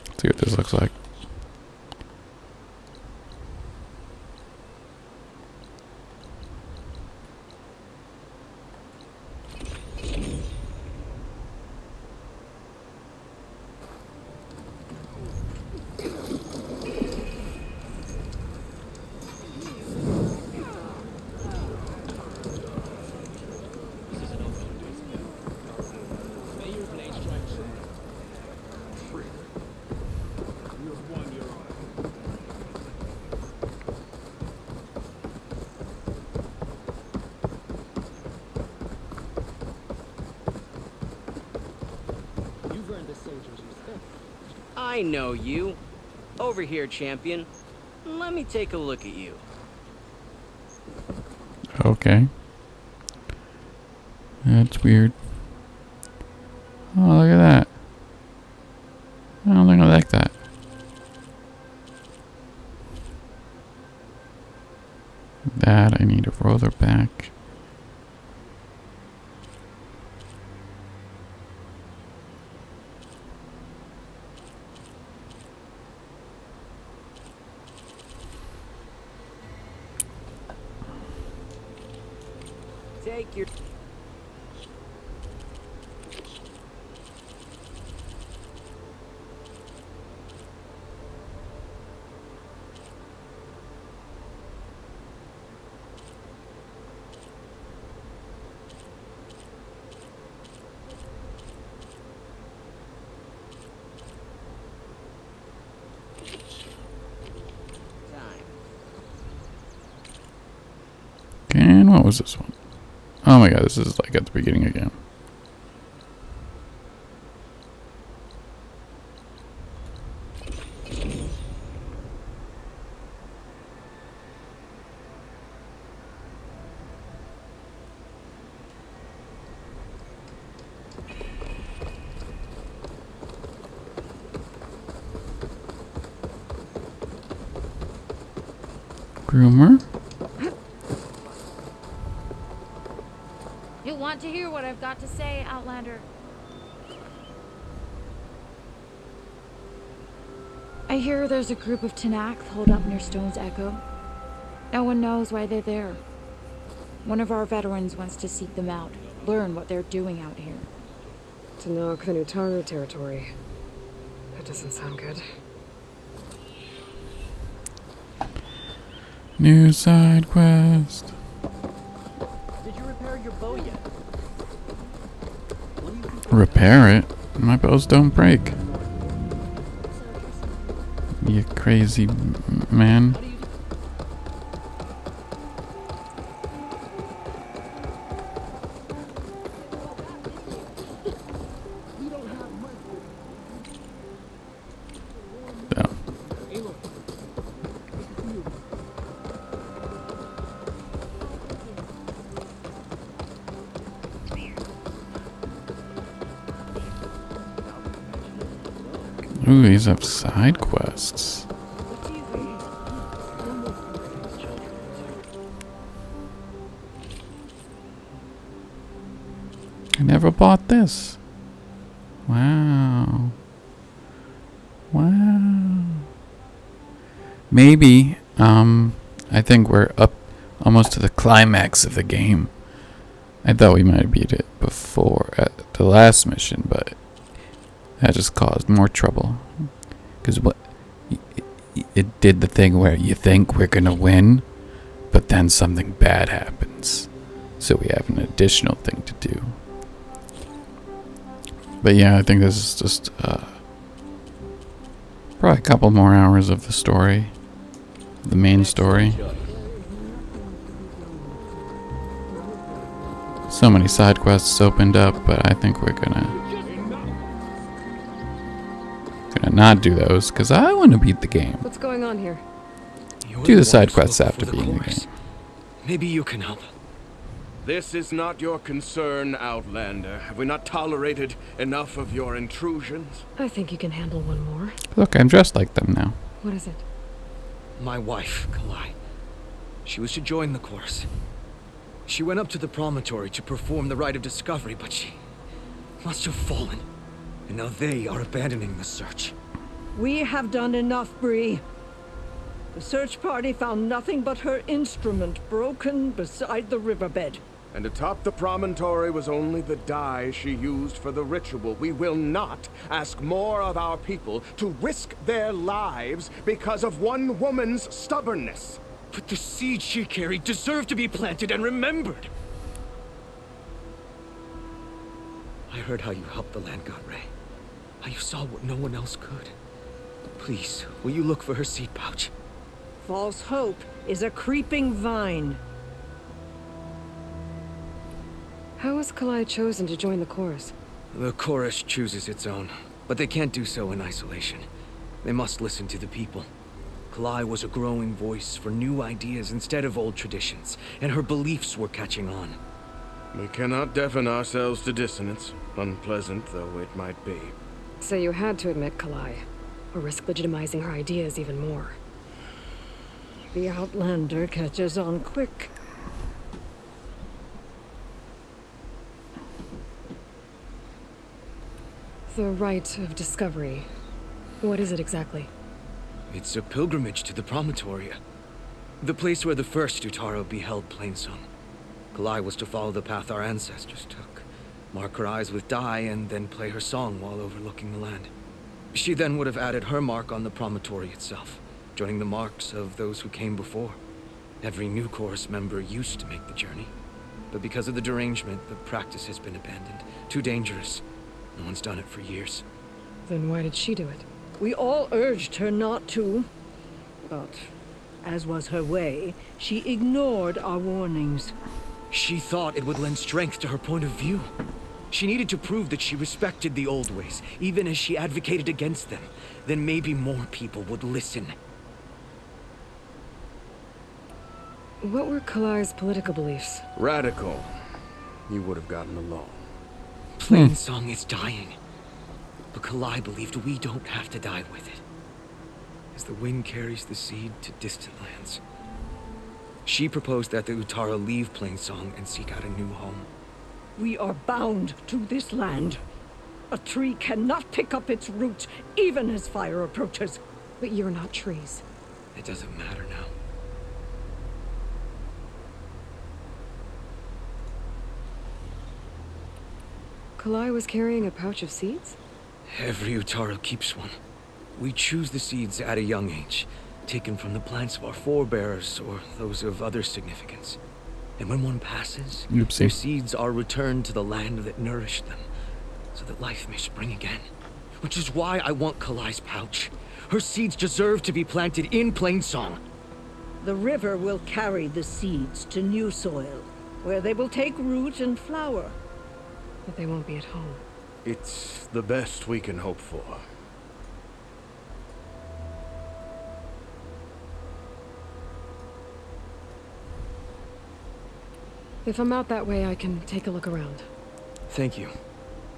Let's see what this looks like. I know you. Over here, champion. Let me take a look at you. Okay. That's weird. Oh, look at that. I don't think I like that. That I need to roller back. Take your... And what was this one? Oh my god, this is like at the beginning again. Groomer? You'll want to hear what I've got to say, Outlander. I hear there's a group of Tenakth holed up near Stone's Echo. No one knows why they're there. One of our veterans wants to seek them out, learn what they're doing out here. Tenakth and Utaru territory. That doesn't sound good. New side quest. Did you repair your bow yet? Repair it? My bows don't break. You crazy man. Ooh, these have side quests. I never bought this. Wow. Wow. Maybe, I think we're up almost to the climax of the game. I thought we might have beat it before at the last mission, but that just caused more trouble. Because what it did the thing where you think we're gonna win, but then something bad happens. So we have an additional thing to do. But yeah, I think this is just probably a couple more hours of the story. The main story. So many side quests opened up, but I think we're gonna not do those because I want to beat the game. What's going on here? Do the side quests after beating the game. Maybe you can help. This is not your concern, Outlander. Have we not tolerated enough of your intrusions? I think you can handle one more. Look, I'm dressed like them now. What is it? My wife, Kalai. She was to join the course. She went up to the promontory to perform the rite of discovery, but she must have fallen. And now they are abandoning the search. We have done enough, Bree. The search party found nothing but her instrument broken beside the riverbed. And atop the promontory was only the dye she used for the ritual. We will not ask more of our people to risk their lives because of one woman's stubbornness. But the seed she carried deserved to be planted and remembered. I heard how you helped the Land God Ray. How you saw what no one else could. Please, will you look for her seed pouch? False hope is a creeping vine. How was Kalai chosen to join the chorus? The chorus chooses its own, but they can't do so in isolation. They must listen to the people. Kalai was a growing voice for new ideas instead of old traditions, and her beliefs were catching on. We cannot deafen ourselves to dissonance, unpleasant though it might be. So you had to admit Kalai, or risk legitimizing her ideas even more. The Outlander catches on quick. The rite of discovery. What is it exactly? It's a pilgrimage to the Promontoria. The place where the first Utaru beheld Plainsong. Kalai was to follow the path our ancestors took. Mark her eyes with dye and then play her song while overlooking the land. She then would have added her mark on the promontory itself, joining the marks of those who came before. Every new chorus member used to make the journey. But because of the derangement, the practice has been abandoned. Too dangerous. No one's done it for years. Then why did she do it? We all urged her not to. But, as was her way, she ignored our warnings. She thought it would lend strength to her point of view. She needed to prove that she respected the old ways, even as she advocated against them. Then maybe more people would listen. What were Kalai's political beliefs? Radical. You would have gotten along. Plainsong is dying. But Kalai believed we don't have to die with it. As the wind carries the seed to distant lands. She proposed that the Utara leave Plainsong and seek out a new home. We are bound to this land. A tree cannot pick up its roots, even as fire approaches. But you're not trees. It doesn't matter now. Kalai was carrying a pouch of seeds? Every Utara keeps one. We choose the seeds at a young age, taken from the plants of our forebears or those of other significance. And when one passes, Oopsie. their seeds are returned to the land that nourished them, so that life may spring again. Which is why I want Kalai's pouch. Her seeds deserve to be planted in Plainsong. The river will carry the seeds to new soil, where they will take root and flower. But they won't be at home. It's the best we can hope for. If I'm out that way, I can take a look around. Thank you.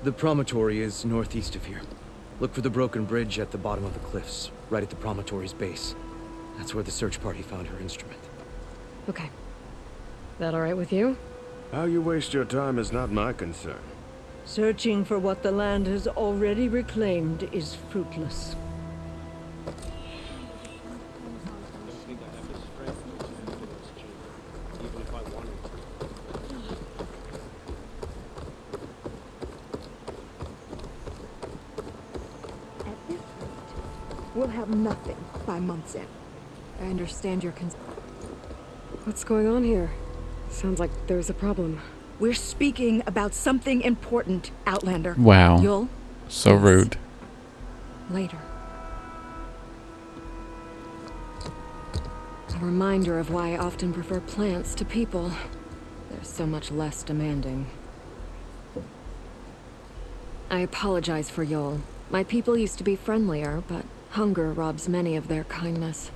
The promontory is northeast of here. Look for the broken bridge at the bottom of the cliffs, right at the promontory's base. That's where the search party found her instrument. Okay. That all right with you? How you waste your time is not my concern. Searching for what the land has already reclaimed is fruitless. We'll have nothing by month's end. I understand your concern. What's going on here? Sounds like there's a problem. We're speaking about something important, Outlander. Wow. You'll... So rude. Later. A reminder of why I often prefer plants to people. They're so much less demanding. I apologize for Yol. My people used to be friendlier, but hunger robs many of their kindness.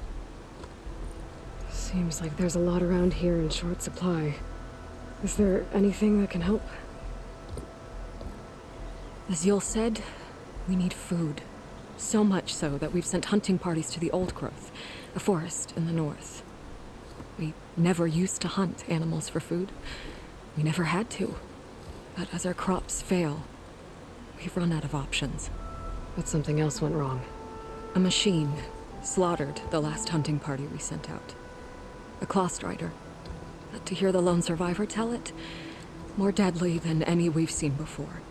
Seems like there's a lot around here in short supply. Is there anything that can help? As Yul said, we need food. So much so that we've sent hunting parties to the Old Growth, a forest in the north. We never used to hunt animals for food. We never had to. But as our crops fail, we've run out of options. But something else went wrong. A machine slaughtered the last hunting party we sent out. A Clawstrider. But to hear the lone survivor tell it, more deadly than any we've seen before.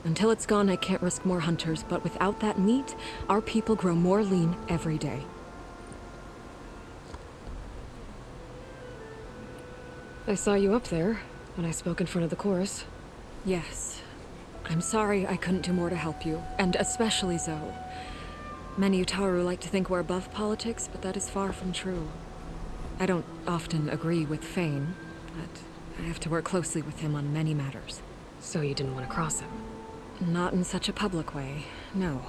Until it's gone, I can't risk more hunters, but without that meat, our people grow more lean every day. I saw you up there when I spoke in front of the chorus. Yes. I'm sorry I couldn't do more to help you, and especially Zoe. Many Utaru like to think we're above politics, but that is far from true. I don't often agree with Fane, but I have to work closely with him on many matters. So you didn't want to cross him? Not in such a public way, no.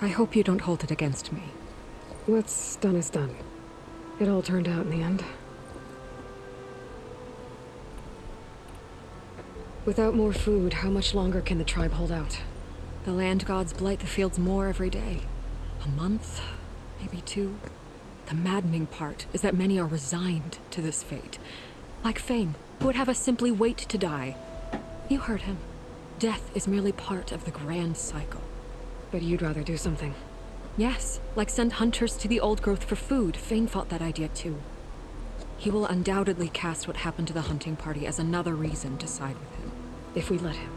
I hope you don't hold it against me. What's done is done. It all turned out in the end. Without more food, how much longer can the tribe hold out? The land gods blight the fields more every day. A month, maybe 2. The maddening part is that many are resigned to this fate. Like Fane, who would have us simply wait to die. You heard him. Death is merely part of the grand cycle. But you'd rather do something. Yes, like send hunters to the Old Growth for food. Fane fought that idea too. He will undoubtedly cast what happened to the hunting party as another reason to side with him. If we let him.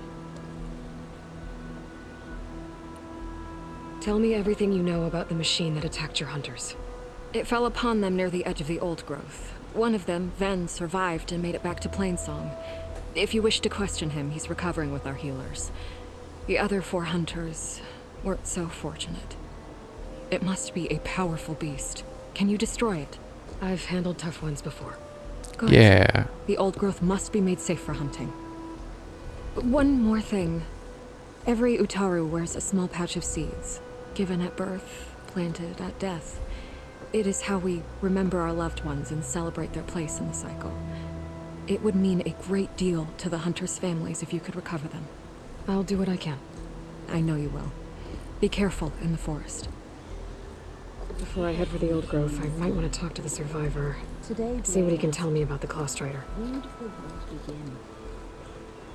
Tell me everything you know about the machine that attacked your hunters. It fell upon them near the edge of the old growth. One of them, Ven, survived and made it back to Plainsong. If you wish to question him, he's recovering with our healers. The other 4 hunters weren't so fortunate. It must be a powerful beast. Can you destroy it? I've handled tough ones before. Good. Yeah. The old growth must be made safe for hunting. One more thing. Every Utaru wears a small pouch of seeds, given at birth, planted at death. It is how we remember our loved ones and celebrate their place in the cycle. It would mean a great deal to the hunters' families if you could recover them. I'll do what I can. I know you will. Be careful in the forest. Before I head for the old growth, I might want to talk to the survivor. See what he can tell me about the Clawstrider. Where does the world begin?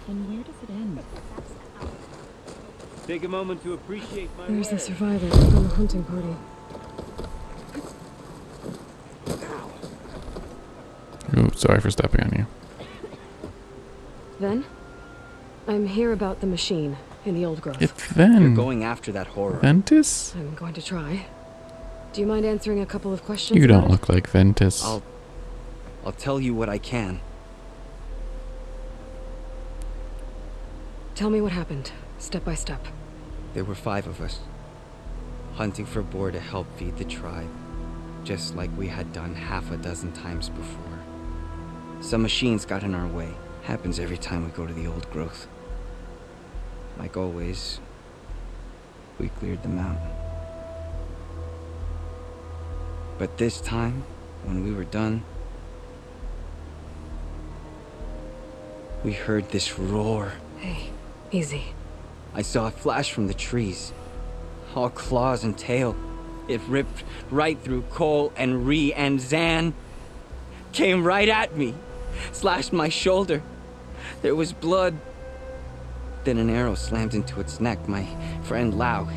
And where does it end? Take a moment to appreciate my There's the wares. survivor from the hunting party. Ooh, sorry for stepping on you. Then? I'm here about the machine in the old growth. It's Ven. You're going after that horror. Ventus? I'm going to try. Do you mind answering a couple of questions? You about don't it? look like Ventus. I'll tell you what I can. Tell me what happened, step by step. There were 5 of us, hunting for boar to help feed the tribe, just like we had done half a dozen times before. Some machines got in our way. Happens every time we go to the old growth. Like always, we cleared them out. But this time, when we were done, we heard this roar. Hey, easy. I saw it flash from the trees, all claws and tail. It ripped right through Cole and Ree, and Zan came right at me, slashed my shoulder. There was blood. Then an arrow slammed into its neck. My friend Lau,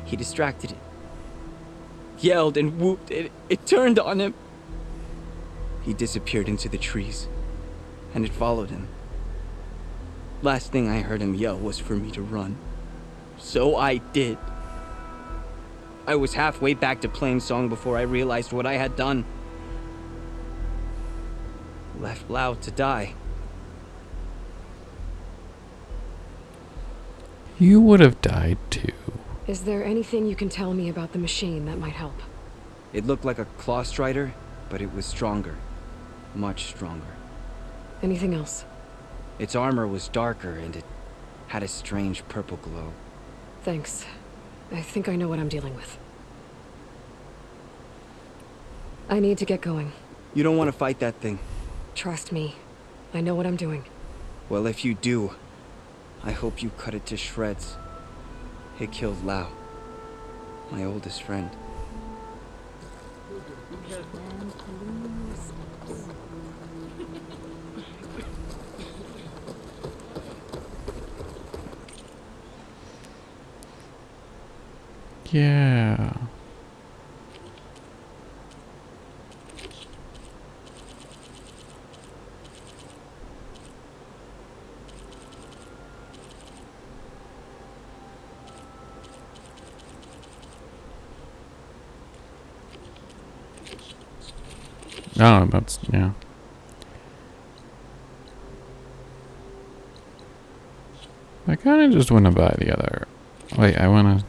he distracted it. Yelled and whooped. It turned on him. He disappeared into the trees, and it followed him. Last thing I heard him yell was for me to run. So I did. I was halfway back to Plainsong before I realized what I had done. Left Lau to die. You would have died too. Is there anything you can tell me about the machine that might help? It looked like a Clawstrider, but it was stronger. Much stronger. Anything else? Its armor was darker and it had a strange purple glow. Thanks. I think I know what I'm dealing with. I need to get going. You don't want to fight that thing. Trust me. I know what I'm doing. Well, if you do, I hope you cut it to shreds. It killed Lau, my oldest friend. Yeah. Oh, that's, yeah. I kind of just want to buy the other. Wait, I want to.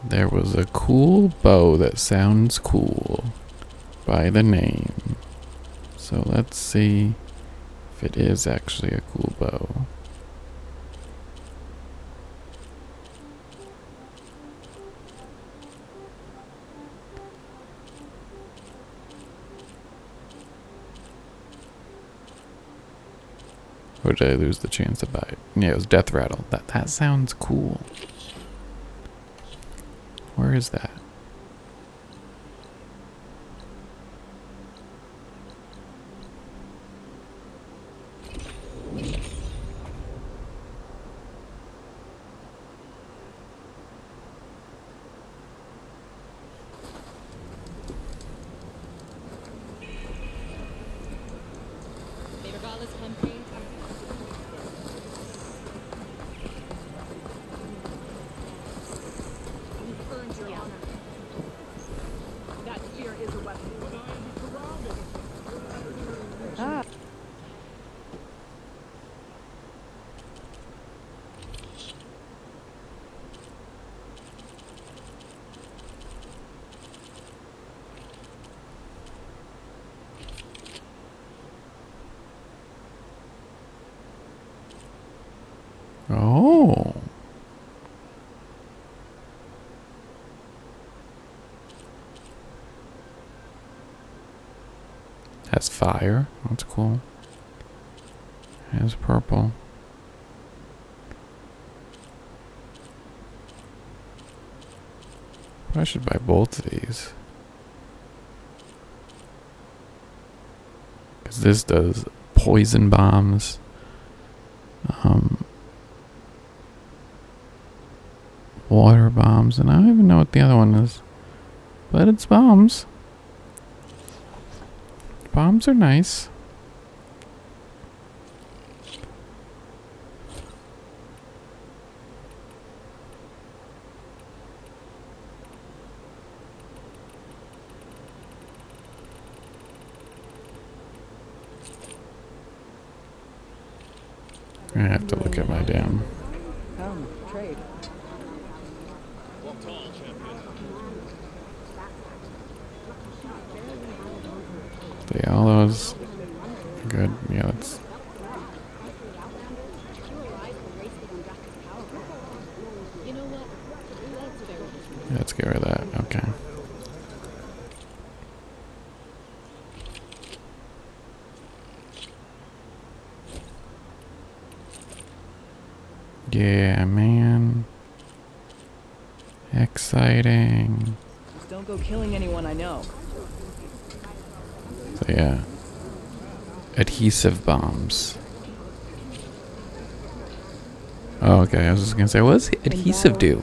There was a cool bow that sounds cool by the name. So let's see if it is actually a cool bow. Or did I lose the chance to buy it? Yeah, it was Death Rattle. That sounds cool. Where is that? Has fire. That's cool. Has purple. I should buy both of these. Because this does poison bombs. Water bombs. And I don't even know what the other one is. But it's bombs. Bombs are nice. I have to look at my damn. Come, trade. Yeah, all those are good. Yeah, let's. Let's get rid of that. Okay. Yeah, man. Exciting. Just don't go killing anyone I know. So yeah. Adhesive bombs. Oh, okay. I was just gonna say, what does adhesive do?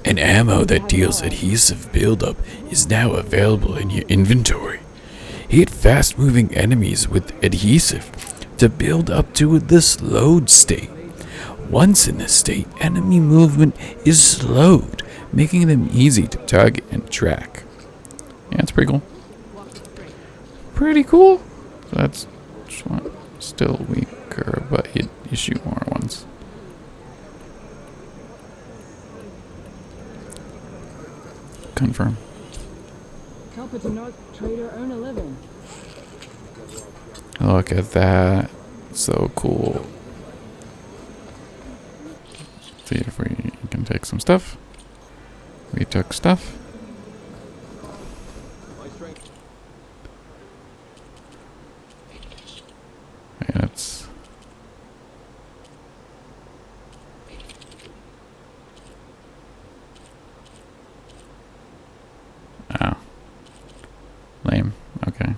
An ammo that deals adhesive buildup is now available in your inventory. Hit fast-moving enemies with adhesive to build up to the slowed state. Once in this state, enemy movement is slowed, making them easy to target and track. Yeah, it's pretty cool. Pretty cool. So that's still weaker, but you shoot more ones. Confirm. Help to North Trader earn a living. Look at that. So cool. See if we can take some stuff. We took stuff. Okay, that's... Oh. Lame. Okay.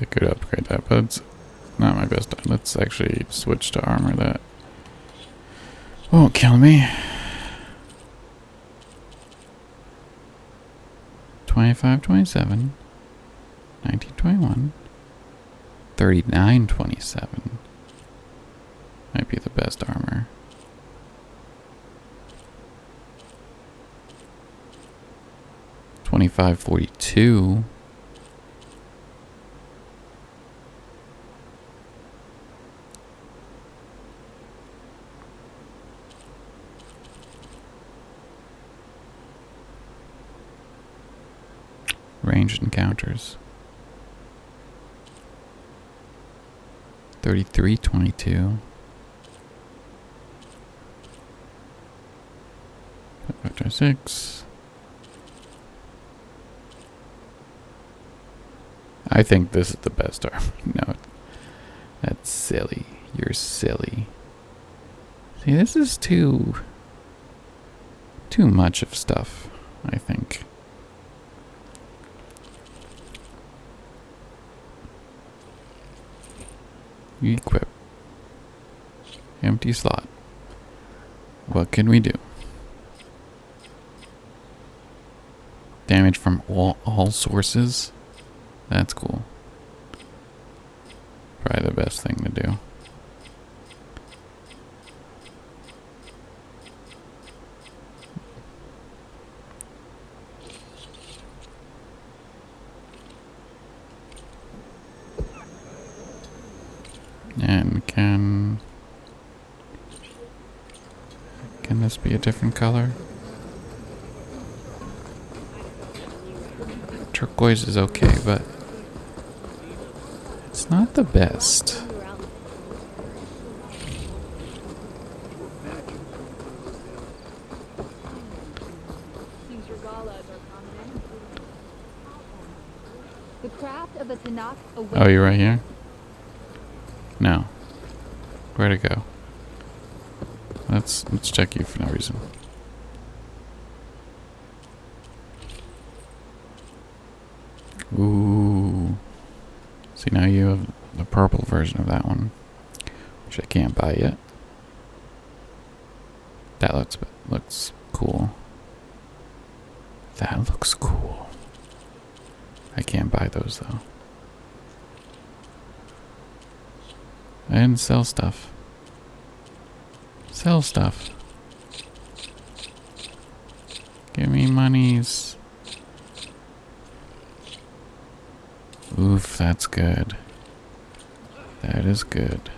I could upgrade that, but it's not my best. Let's actually switch to armor that won't kill me. 25, 27, 19, 21, 39, 27 might be the best armor. $25.42. Ranged encounters. 33.22. 5.6. I think this is the best armor. No, that's silly. You're silly. See, this is too much of stuff, I think. Equip. Empty slot. What can we do? Damage from all sources? That's cool. Probably the best thing to do. And can this be a different color? Turquoise is okay, but it's not the best. The craft of a Tanakh Oh, you're right here? No. Where'd it go? Let's check you for no reason. Ooh. See, now you have the purple version of that one, which I can't buy yet. That looks cool. That looks cool. I can't buy those though. I didn't sell stuff. Sell stuff. Give me monies. Oof, that's good. That is good.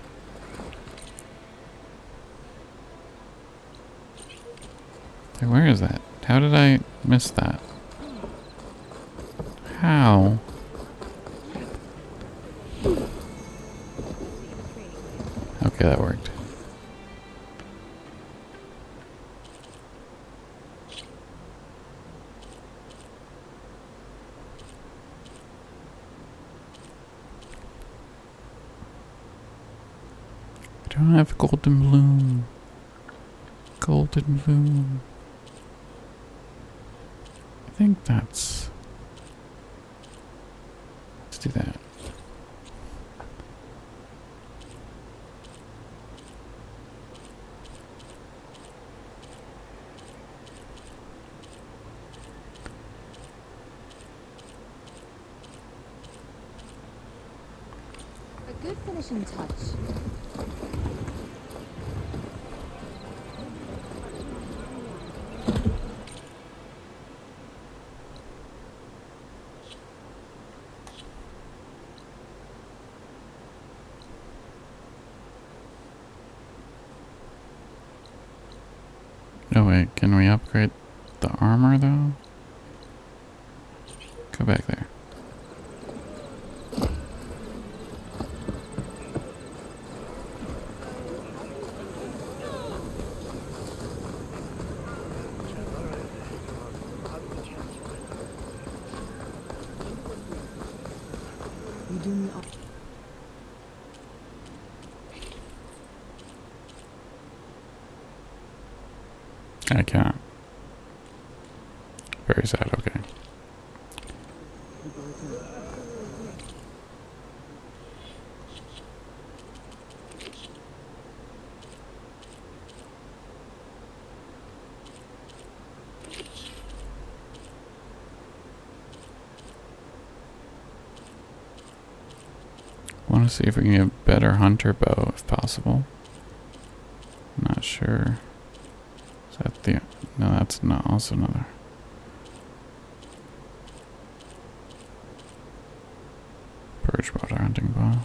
Hey, where is that? How did I miss that? How? Okay, that worked. I don't have golden bloom. Golden bloom. I think that's... Let's do that. A good finishing touch. Oh wait, can we upgrade the armor though? Go back there. You do me up. I can't. Very sad, okay. Want to see if we can get a better hunter bow if possible. Not sure. Is that the... No, that's not also another. Purge water hunting bow.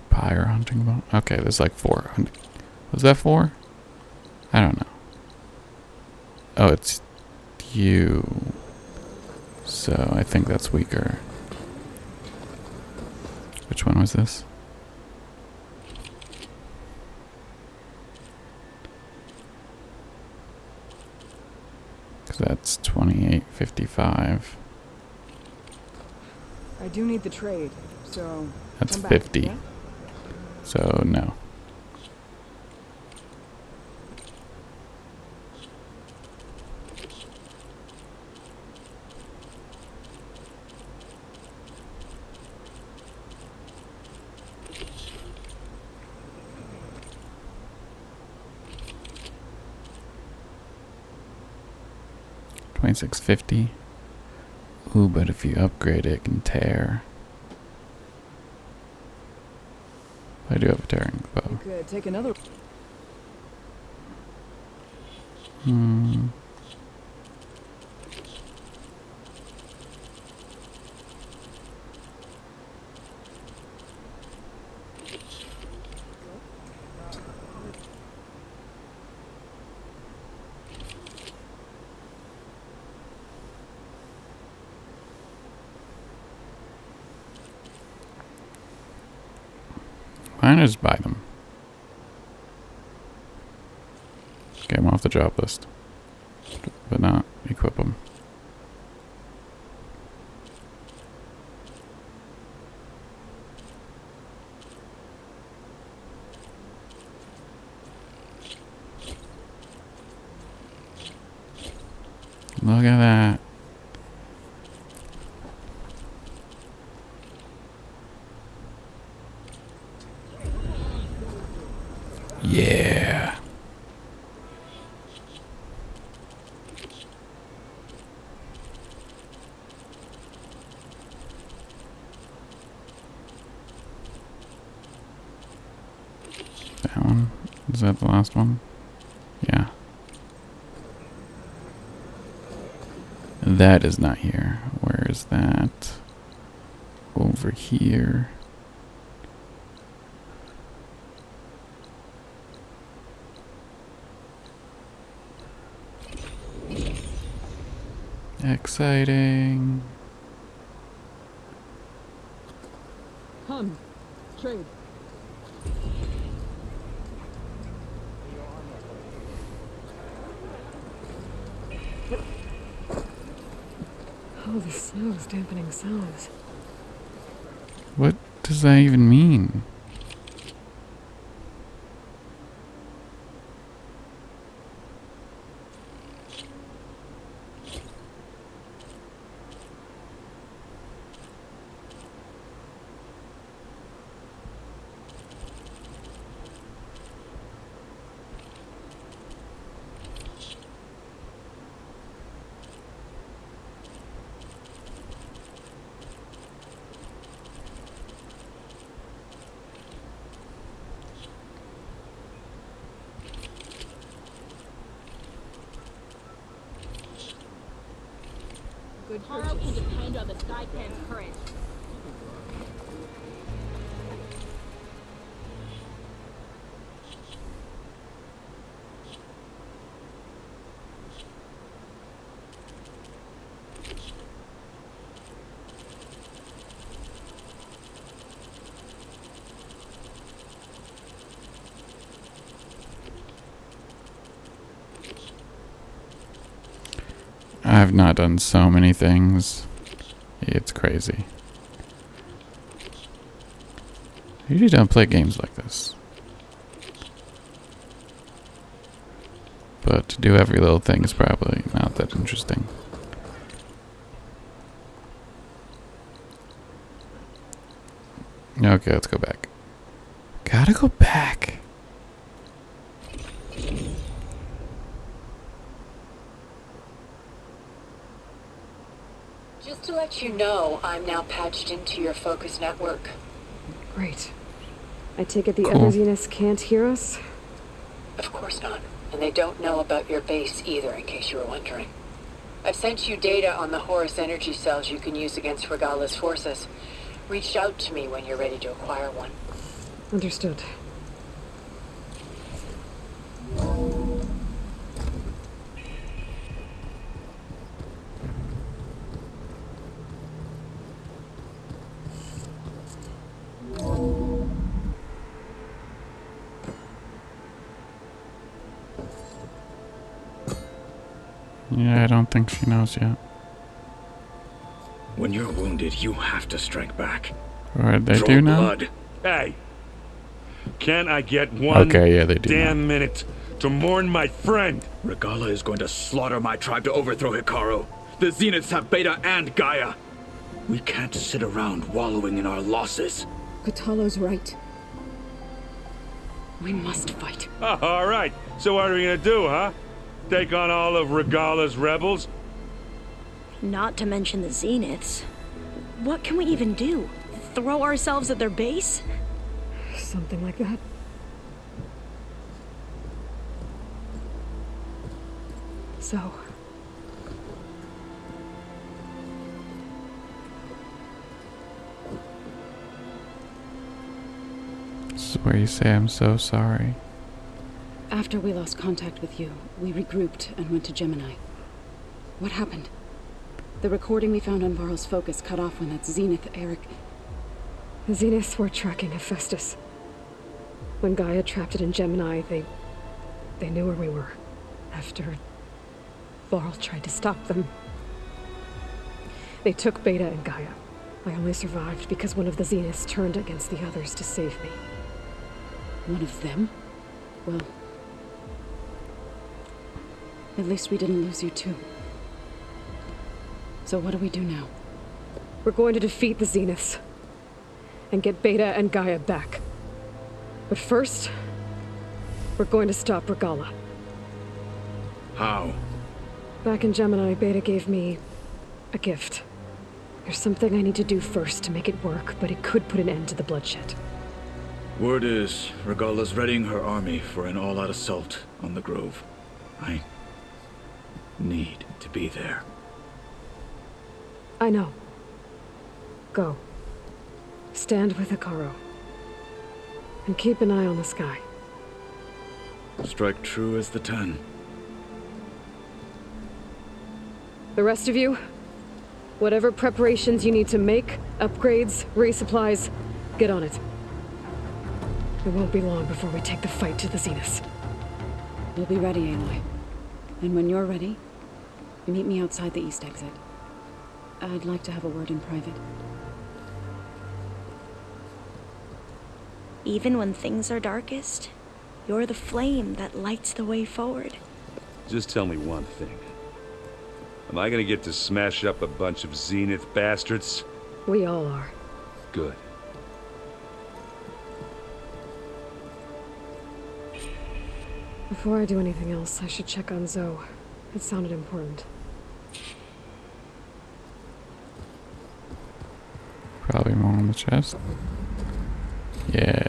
Pyre hunting bow. Okay, there's like 4. Was that 4? I don't know. Oh, it's you. So I think that's weaker. Which one was this? Because that's 28.55. I do need the trade, so That's come back, 50. yeah? So no. $26.50. Ooh, but if you upgrade it, it can tear. I do have a tearing bow. You could take another. Hmm. Why not just buy them? Get them off the job list. But not equip them. Look at that. Yeah. That one. Is that the last one? Yeah. That is not here. Where is that? Over here. Exciting. Come, trade. Oh, the snow is dampening sounds. What does that even mean? Good Carl can depend on the Skypan's current. I've not done so many things. It's crazy. I usually don't play games like this. But to do every little thing is probably not that interesting. Okay, let's go back. Gotta go back. Just to let you know, I'm now patched into your focus network. Great. I take it the Cool. other Zeniths can't hear us? Of course not. And they don't know about your base either, in case you were wondering. I've sent you data on the Horus energy cells you can use against Regala's forces. Reach out to me when you're ready to acquire one. Understood. Yeah, I don't think she knows yet. When you're wounded, you have to strike back. Or they Draw do now? blood. Hey, can I get one Okay, yeah, they do damn minute to mourn my friend? Regala is going to slaughter my tribe to overthrow Hikaru. The Zeniths have Beta and Gaia. We can't sit around wallowing in our losses. Katalo's right. We must fight. Oh, all right. So what are we gonna do, huh? Take on all of Regala's rebels? Not to mention the Zeniths. What can we even do? Throw ourselves at their base? Something like that. So, This is where you say I'm so sorry. After we lost contact with you, we regrouped and went to Gemini. What happened? The recording we found on Varl's focus cut off when that Zenith Eric... the Zeniths were tracking Hephaestus. When Gaia trapped it in Gemini, they knew where we were. After Varl tried to stop them. They took Beta and Gaia. I only survived because one of the Zeniths turned against the others to save me. One of them? Well, at least we didn't lose you too. So what do we do now? We're going to defeat the Zeniths and get Beta and Gaia back. But first, we're going to stop Regalla. How? Back in Gemini, Beta gave me a gift. There's something I need to do first to make it work, but it could put an end to the bloodshed. Word is, Regalla's readying her army for an all-out assault on the Grove. I need to be there. I know. Go. Stand with Hekarro. And keep an eye on the sky. Strike true as the 10. The rest of you, whatever preparations you need to make, upgrades, resupplies, get on it. It won't be long before we take the fight to the Zeniths. We'll be ready, Aloy. And when you're ready, meet me outside the east exit. I'd like to have a word in private. Even when things are darkest, you're the flame that lights the way forward. Just tell me one thing. Am I gonna get to smash up a bunch of Zenith bastards? We all are. Good. Before I do anything else, I should check on Zoe. It sounded important. Probably more on the chest. Yeah.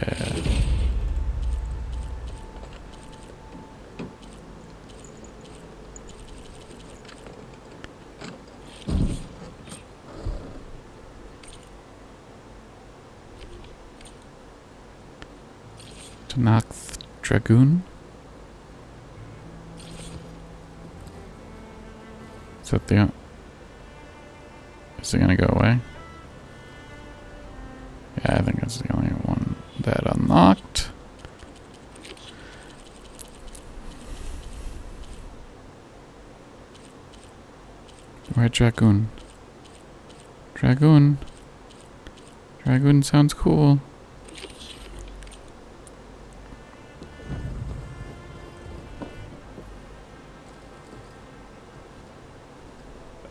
Tenakth Dragoon. Is that the... Is it gonna go away? Yeah, I think that's the only one that unlocked. Where'd Dragoon? Dragoon. Dragoon sounds cool.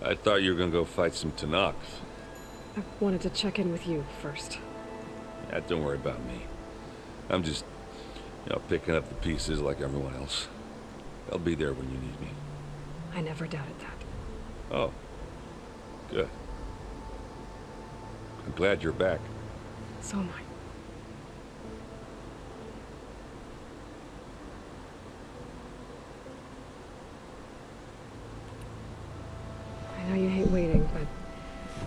I thought you were gonna go fight some Tenakth. I wanted to check in with you first. Yeah, don't worry about me. I'm just, picking up the pieces like everyone else. I'll be there when you need me. I never doubted that. Oh. Good. I'm glad you're back. So am I. I know you hate waiting, but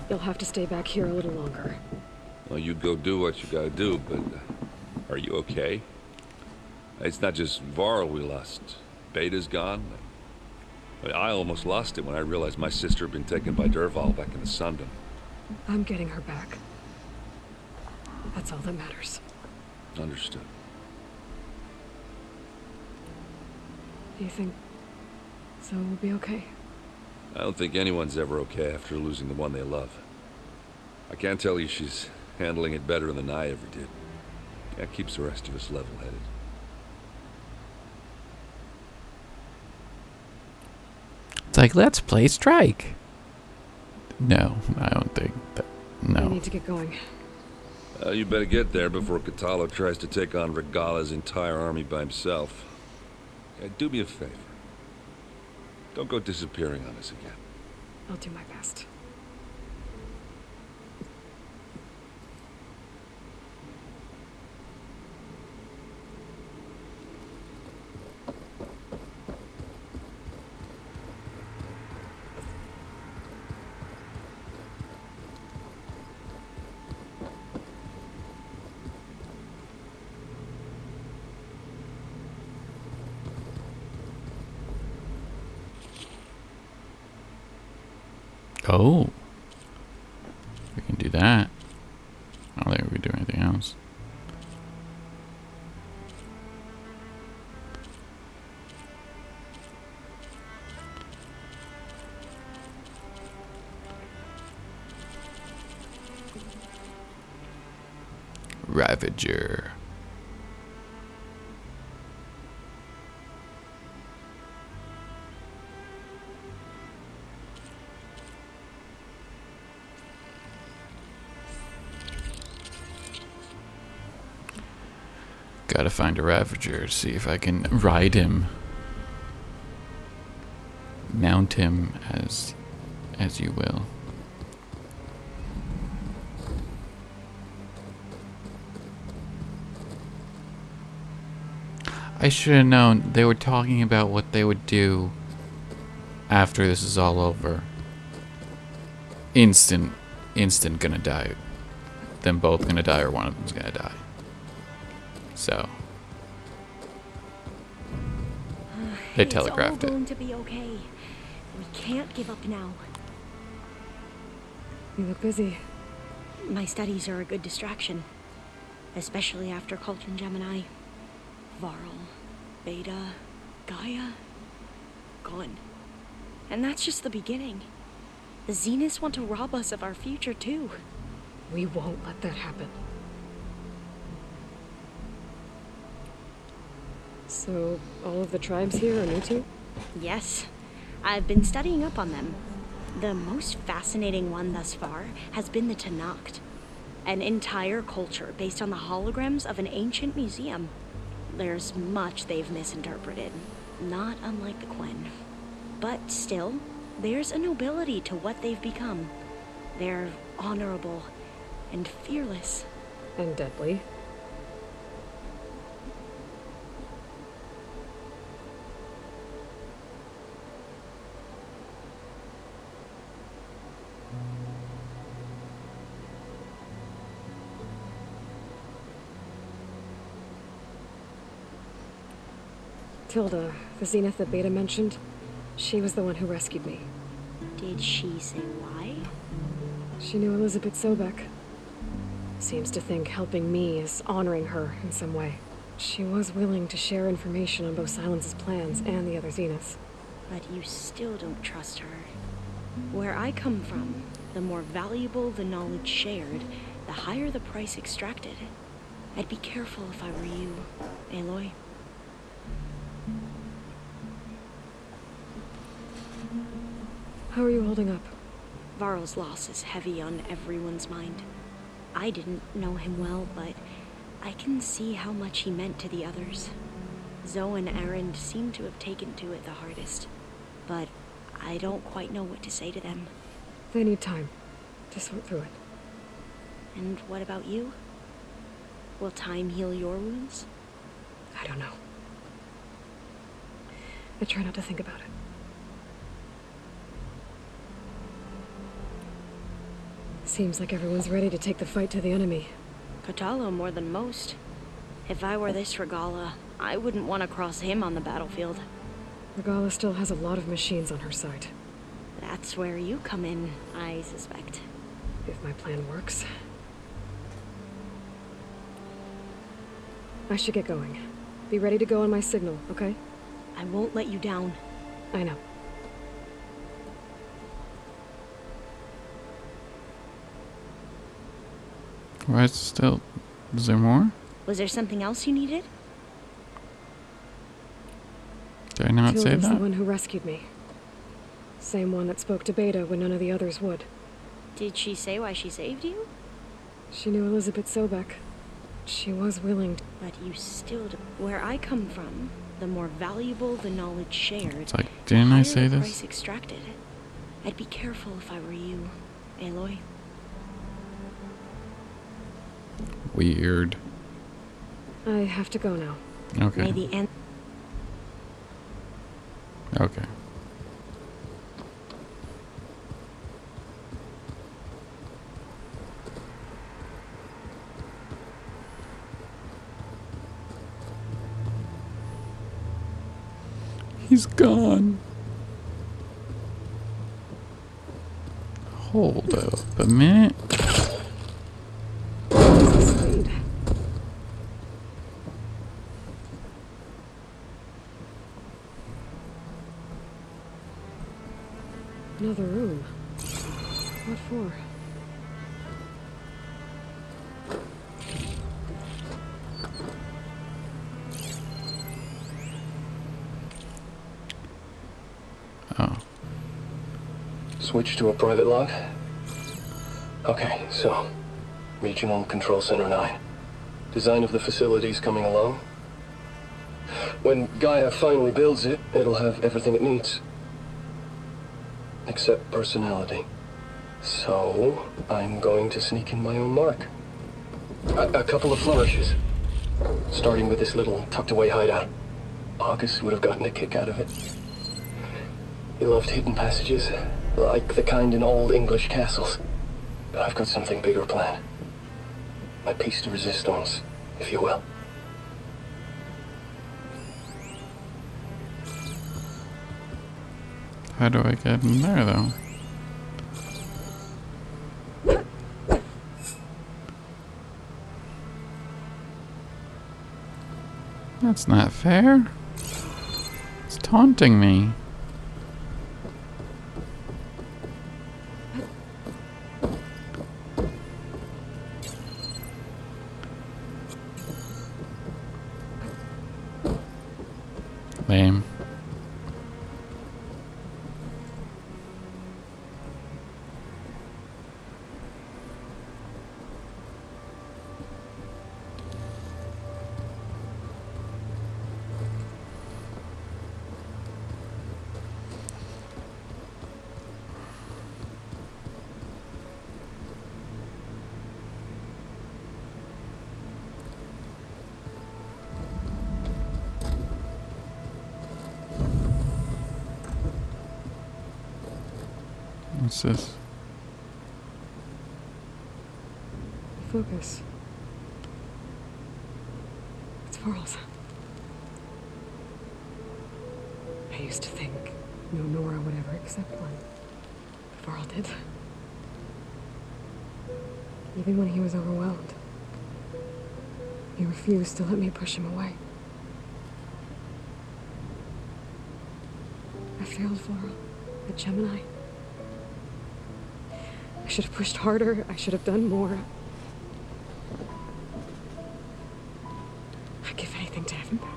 you'll have to stay back here a little longer. Well, you go do what you gotta do, but are you okay? It's not just Varl we lost. Beta's gone. I almost lost it when I realized my sister had been taken by Dervahl back in the Sundom. I'm getting her back. That's all that matters. Understood. Do you think Zoe will be okay? I don't think anyone's ever okay after losing the one they love. I can't tell you she's handling it better than I ever did. That keeps the rest of us level-headed. It's like, let's play Strike. No, I don't think that. No. We need to get going. You better get there before Kotallo tries to take on Regalla's entire army by himself. Do me a favor. Don't go disappearing on us again. I'll do my best. Oh. We can do that. I don't think we could do anything else. Ravager. Gotta find a Ravager, see if I can ride him. Mount him as you will. I should have known they were talking about what they would do after this is all over. Instant gonna die. Them both gonna die, or one of them's gonna die. So they telegraphed it's all it. going to be okay. We can't give up now. You look busy. My studies are a good distraction, especially after Cult and Gemini. Varl, Beta, Gaia, gone. And that's just the beginning. The Zeniths want to rob us of our future too. We won't let that happen. So, all of the tribes here are new to you? Yes, I've been studying up on them. The most fascinating one thus far has been the Tenakth, an entire culture based on the holograms of an ancient museum. There's much they've misinterpreted, not unlike the Quen. But still, there's a nobility to what they've become. They're honorable and fearless. And deadly. Tilda, the Zenith that Beta mentioned, she was the one who rescued me. Did she say why? She knew Elizabeth Sobek. Seems to think helping me is honoring her in some way. She was willing to share information on both Silence's plans and the other Zeniths. But you still don't trust her. Where I come from, the more valuable the knowledge shared, the higher the price extracted. I'd be careful if I were you, Aloy. How are you holding up? Varl's loss is heavy on everyone's mind. I didn't know him well, but I can see how much he meant to the others. Zoe and Erend seem to have taken to it the hardest, but I don't quite know what to say to them. They need time to sort through it. And what about you? Will time heal your wounds? I don't know. I try not to think about it. Seems like everyone's ready to take the fight to the enemy. Kotallo more than most. If I were this Regala, I wouldn't want to cross him on the battlefield. Regala still has a lot of machines on her side. That's where you come in, I suspect. If my plan works. I should get going. Be ready to go on my signal, okay? I won't let you down. I know. Why is still? Is there more? Was there something else you needed? Did I not say Tilda's that? the one who rescued me. Same one that spoke to Beta when none of the others would. Did she say why she saved you? She knew Elizabeth Sobek. She was willing to... But you still do. Where I come from, the more valuable the knowledge shared, It's like, didn't the I higher say the this? price extracted. I'd be careful if I were you, Aloy. Weird. I have to go now. Okay. May the end. Okay. He's gone. Hold up a minute. Another room. What for? Oh. Switch to a private log? Okay, so, Regional Control Center 9. Design of the facility's coming along. When Gaia finally builds it, it'll have everything it needs. Except personality. So, I'm going to sneak in my own mark. A couple of flourishes. Starting with this little tucked-away hideout. August would have gotten a kick out of it. He loved hidden passages, like the kind in old English castles. But I've got something bigger planned. My piece de resistance, if you will. How do I get in there, though? That's not fair. It's taunting me. Lame. What's this? Focus. It's Varl's. I used to think no Nora would ever accept one. But Varl did. Even when he was overwhelmed. He refused to let me push him away. I failed Varl at Gemini. I should have pushed harder. I should have done more. I'd give anything to have him back.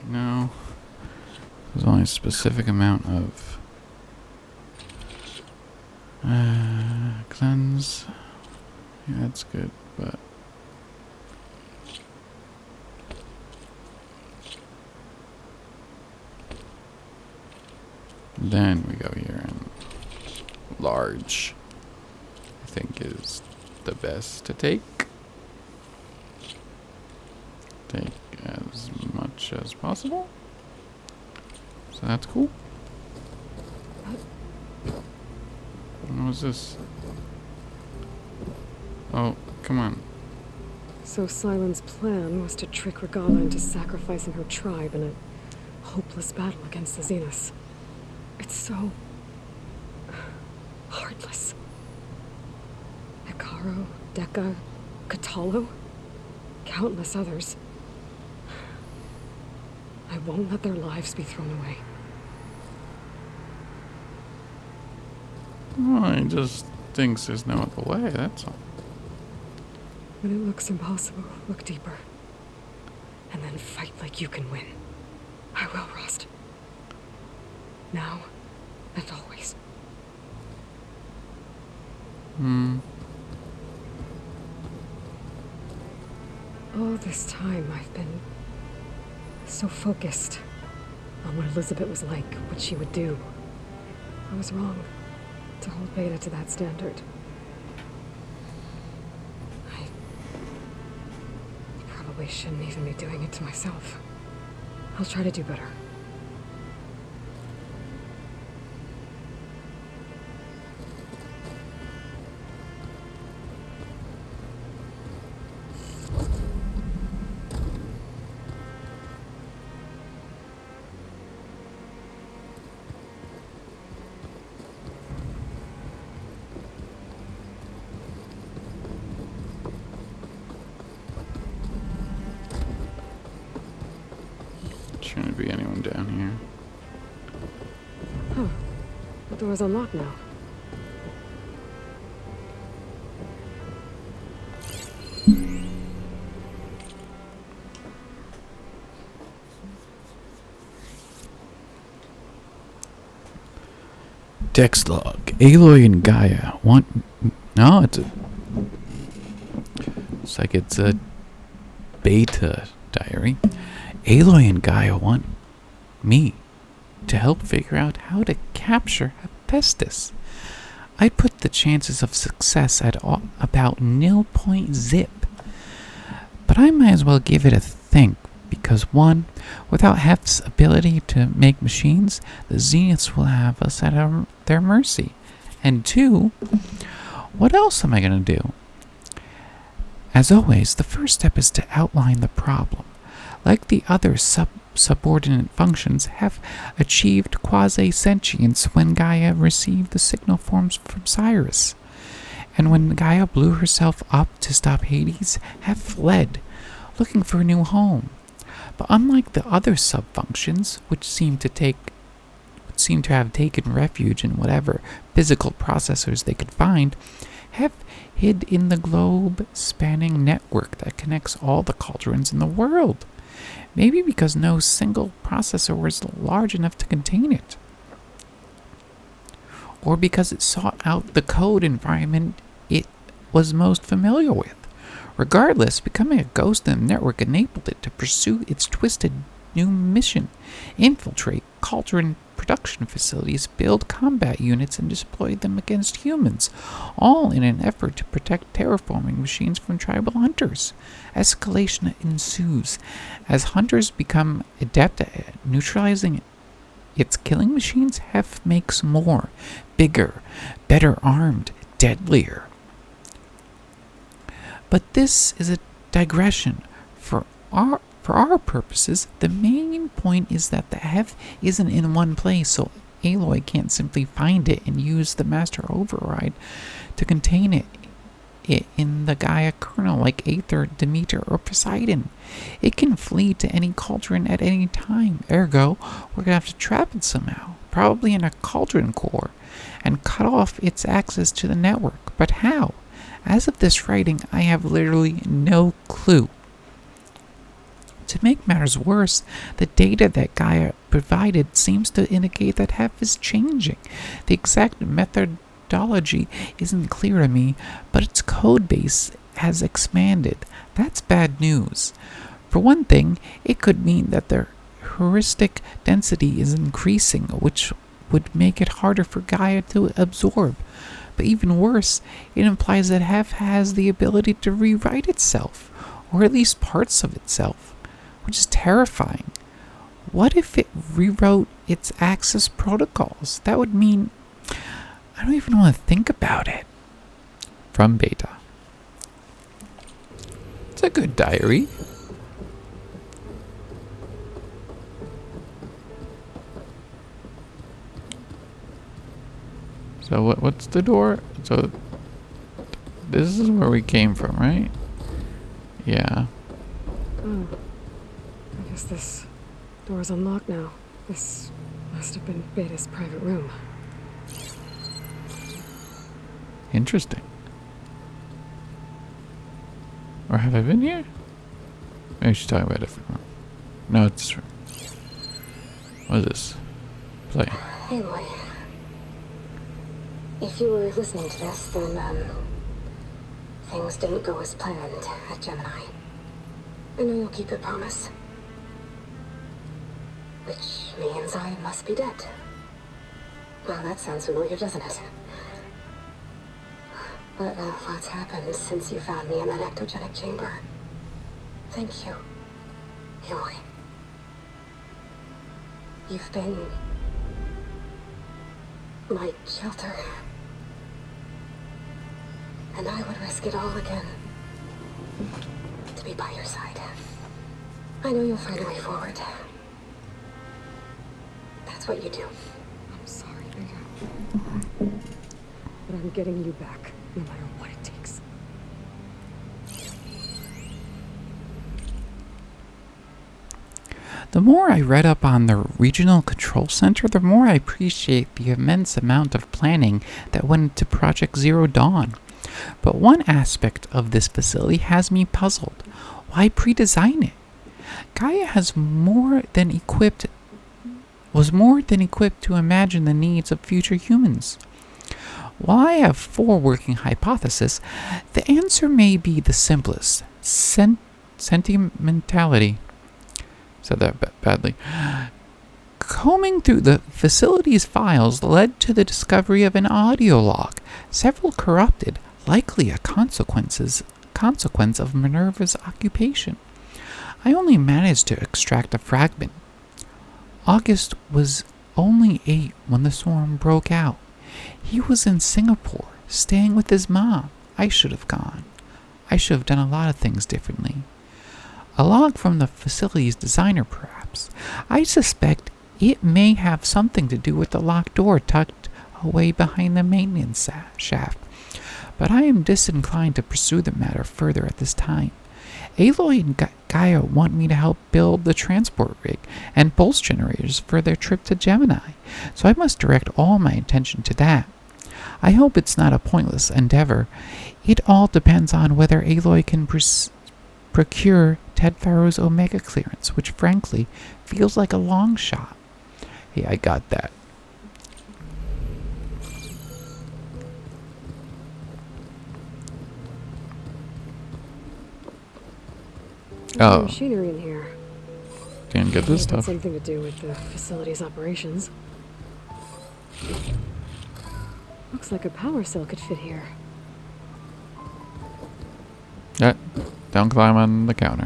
No. There's only a specific amount of cleanse. Yeah, that's good, but then we go here and large, I think, is the best to take. Take as much as possible. So that's cool. What was this? Oh, come on. So Sylens' plan was to trick Regala into sacrificing her tribe in a hopeless battle against the Zeniths. It's so heartless. Hekarro, Dekka, Kotallo, countless others. I won't let their lives be thrown away. Oh, he just thinks there's no other way, that's all. When it looks impossible, look deeper. And then fight like you can win. I will, Rost. Now and always. All this time I've been so focused on what Elizabeth was like, what she would do. I was wrong to hold Beta to that standard. probably shouldn't even be doing it to myself. I'll try to do better. Shouldn't be anyone down here. Huh. The door's unlocked now. Text log. Aloy and Gaia want... No, it's like it's a beta diary. Aloy and Gaia want me to help figure out how to capture Hephaestus. I'd put the chances of success at about 0.0. But I might as well give it a think, because 1, without Hef's ability to make machines, the Zeniths will have us at their mercy. And 2, what else am I going to do? As always, the first step is to outline the problem. Like the other subordinate functions, have achieved quasi-sentience when Gaia received the signal forms from Cyrus. And when Gaia blew herself up to stop Hades, have fled, looking for a new home. But unlike the other sub-functions, which seem to have taken refuge in whatever physical processors they could find, have hid in the globe-spanning network that connects all the cauldrons in the world. Maybe because no single processor was large enough to contain it. Or because it sought out the code environment it was most familiar with. Regardless, becoming a ghost in the network enabled it to pursue its twisted new mission: infiltrate cauldron production facilities, build combat units, and deploy them against humans, all in an effort to protect terraforming machines from tribal hunters. Escalation ensues as hunters become adept at neutralizing its killing machines. Hef makes more, bigger, better armed, deadlier. But this is a digression. For our purposes, the main point is that the Hef isn't in one place, so Aloy can't simply find it and use the Master Override to contain it in the Gaia kernel like Aether, Demeter, or Poseidon. It can flee to any cauldron at any time. Ergo, we're gonna have to trap it somehow, probably in a cauldron core, and cut off its access to the network. But how? As of this writing, I have literally no clue. To make matters worse, the data that Gaia provided seems to indicate that Hef is changing. The exact methodology isn't clear to me, but its code base has expanded. That's bad news. For one thing, it could mean that the heuristic density is increasing, which would make it harder for Gaia to absorb. But even worse, it implies that Hef has the ability to rewrite itself, or at least parts of itself, which is terrifying. What if it rewrote its access protocols? That would mean... I don't even want to think about it. From Beta. It's a good diary. So what's the door? So this is where we came from, right? Yeah. Oh. I guess this door's unlocked now. This must have been Beta's private room. Interesting. Or have I been here? Maybe she's talking about a different room. No, it's this room. What is this? Play. Hey, Aloy. If you were listening to this, then, things didn't go as planned at Gemini. I know you'll keep your promise. Which means I must be dead. Well, that sounds familiar, doesn't it? But lots happened since you found me in that ectogenic chamber. Thank you, Aloy. You've been my shelter. And I would risk it all again to be by your side. I know you'll find a way forward. That's what you do. I'm sorry, but I'm getting you back, no matter what it takes. The more I read up on the Regional Control Center, the more I appreciate the immense amount of planning that went into Project Zero Dawn. But one aspect of this facility has me puzzled. Why pre-design it? Gaia was more than equipped to imagine the needs of future humans. While I have 4 working hypotheses, the answer may be the simplest. Sentimentality. Said that badly. Combing through the facility's files led to the discovery of an audio log, several corrupted, likely a consequence of Minerva's occupation. I only managed to extract a fragment. August was only 8 when the storm broke out. He was in Singapore, staying with his mom. I should have gone. I should have done a lot of things differently. A log from the facility's designer, perhaps. I suspect it may have something to do with the locked door tucked away behind the maintenance shaft. But I am disinclined to pursue the matter further at this time. Aloy and Gaia want me to help build the transport rig and pulse generators for their trip to Gemini, so I must direct all my attention to that. I hope it's not a pointless endeavor. It all depends on whether Aloy can procure Ted Farrow's Omega clearance, which frankly feels like a long shot. Hey, I got that. Oh. Machinery in here. Didn't get this stuff. Something to do with the facility's operations. Looks like a power cell could fit here. Yeah, don't climb on the counter.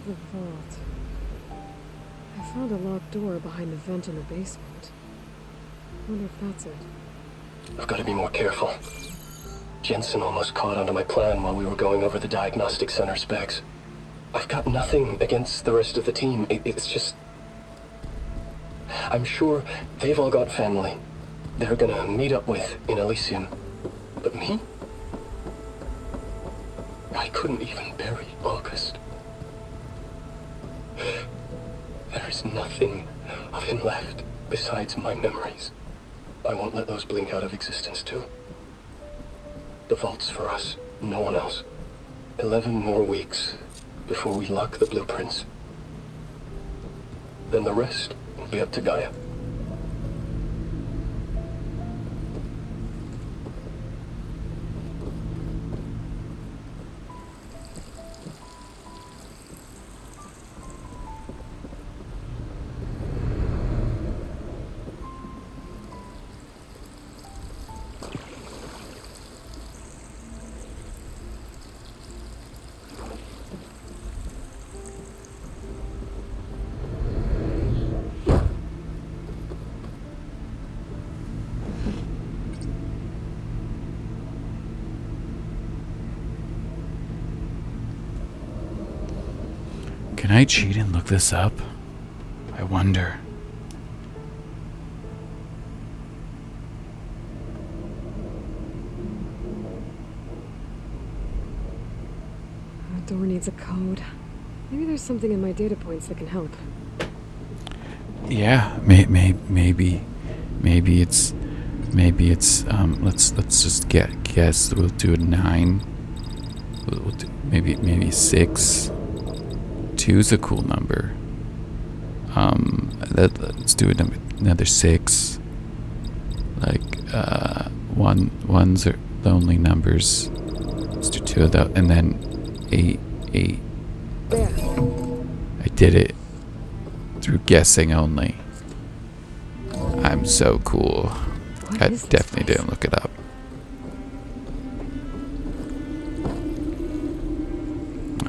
The vault. I found a locked door behind the vent in the basement. Wonder if that's it. I've got to be more careful. Jensen almost caught onto my plan while we were going over the diagnostic center specs. I've got nothing against the rest of the team. It's just... I'm sure they've all got family they're gonna meet up with in Elysium. But me? I couldn't even bury August. There is nothing of him left besides my memories. I won't let those blink out of existence too. The vault's for us, no one else. 11 more weeks before we lock the blueprints. Then the rest will be up to Gaia. Can I cheat and look this up? I wonder. The door needs a code. Maybe there's something in my data points that can help. Yeah, maybe it's let's just guess. We'll do a 9. We'll do maybe 6. 2's a cool number. Let's do another 6. Like ones are lonely numbers. Let's do 2 of those, and then 8. I did it through guessing only. I'm so cool. I definitely didn't look it up.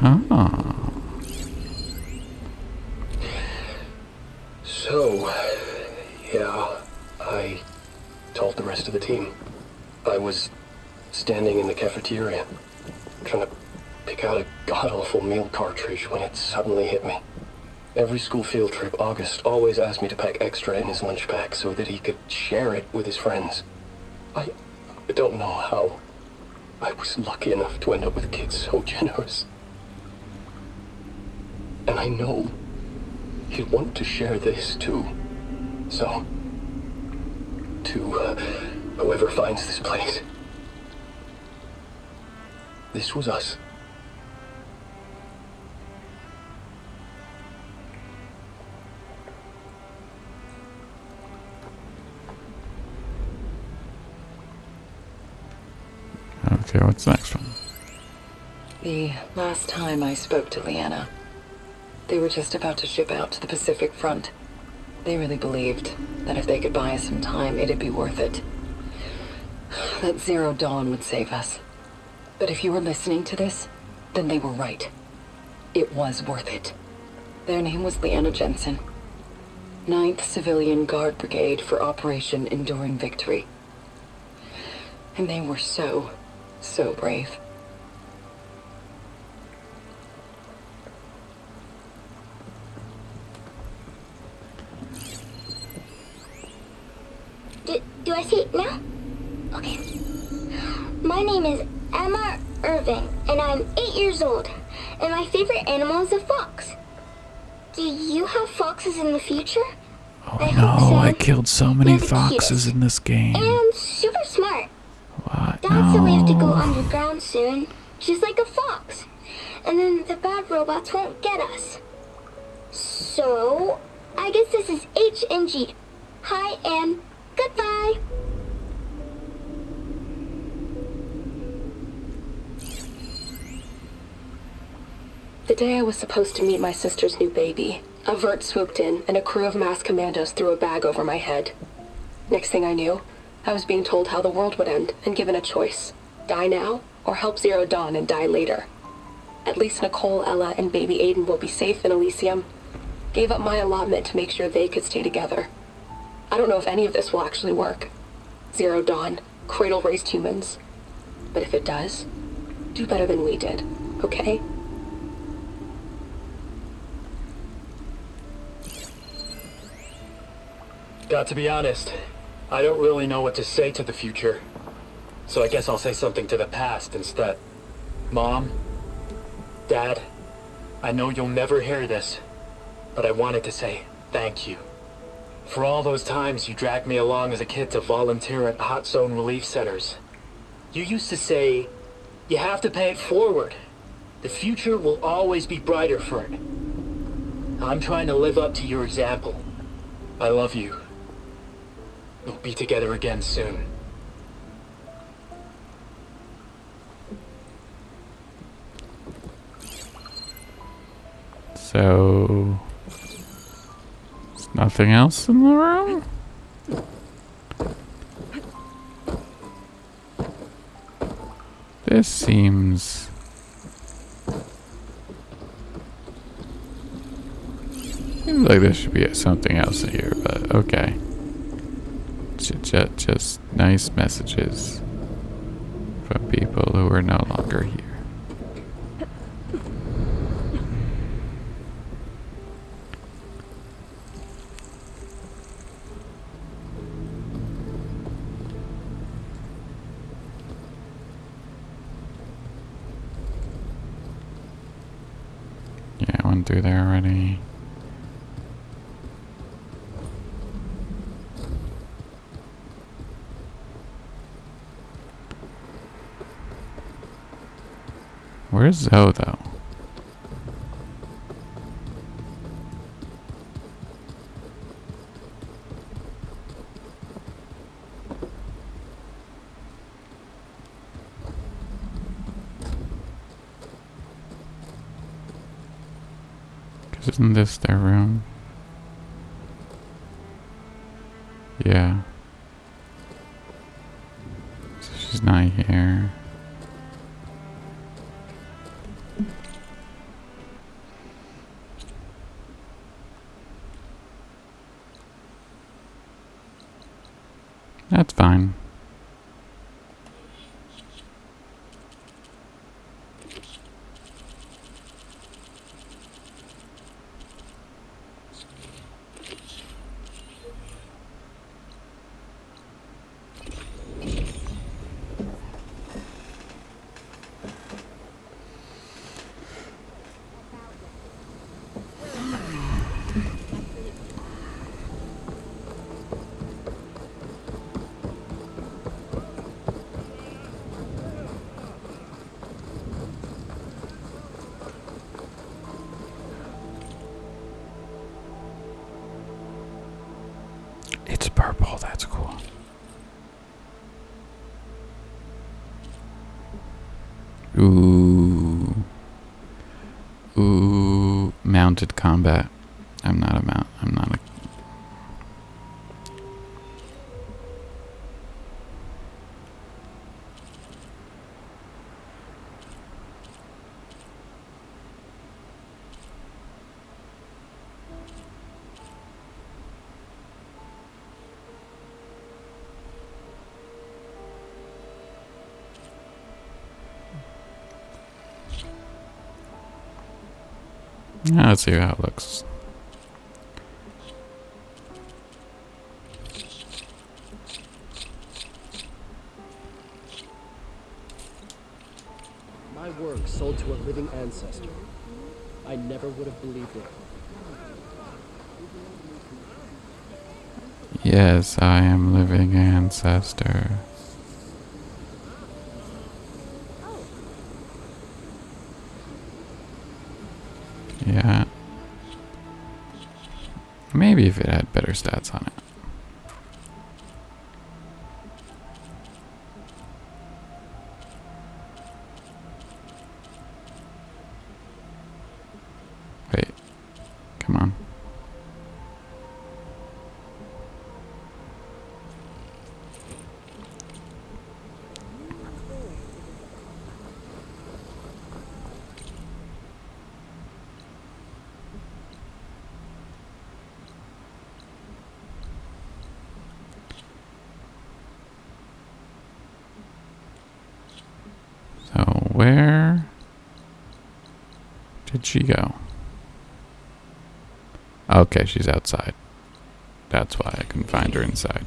Ah. cafeteria, trying to pick out a god-awful meal cartridge when it suddenly hit me. Every school field trip, August always asked me to pack extra in his lunch pack so that he could share it with his friends. I don't know how I was lucky enough to end up with a kid so generous. And I know he'd want to share this too. So, to whoever finds this place, this was us. Okay, what's the next one? The last time I spoke to Leanna, they were just about to ship out to the Pacific Front. They really believed that if they could buy us some time, it'd be worth it. That Zero Dawn would save us. But if you were listening to this, then they were right. It was worth it. Their name was Leanna Jensen. 9th Civilian Guard Brigade for Operation Enduring Victory. And they were so brave. Do I see it now? Okay. My name is Emma Irving, and I'm 8 years old, and my favorite animal is a fox. Do you have foxes in the future? Oh no, I killed so many foxes in this game. And I'm super smart. What? Dad said we have to go No. underground soon, just like a fox. And then the bad robots won't get us. So, I guess this is H and G. Hi and goodbye. The day I was supposed to meet my sister's new baby, a vert swooped in and a crew of masked commandos threw a bag over my head. Next thing I knew, I was being told how the world would end and given a choice. Die now or help Zero Dawn and die later. At least Nicole, Ella, and baby Aiden will be safe in Elysium. Gave up my allotment to make sure they could stay together. I don't know if any of this will actually work. Zero Dawn, cradle-raised humans. But if it does, do better than we did, okay? Got to be honest, I don't really know what to say to the future. So I guess I'll say something to the past instead. Mom, Dad, I know you'll never hear this, but I wanted to say thank you. For all those times you dragged me along as a kid to volunteer at hot zone relief centers. You used to say, you have to pay it forward. The future will always be brighter for it. I'm trying to live up to your example. I love you. We'll be together again soon. So, there's nothing else in the room? This seems like there should be something else in here, but okay. Just nice messages from people who are no longer here. Yeah, I went through there already. Where's Zoe, though? Isn't this their room? Yeah. So she's not here. That's fine. Oh, that's cool. Ooh. Ooh. Mounted combat. I'm not a. Let's see how it looks. My work sold to a living ancestor. I never would have believed it. Yes, I am living ancestor. Yeah. Maybe if it had better stats on it. Wait. Come on. So where did she go? Okay, she's outside. That's why I couldn't find her inside.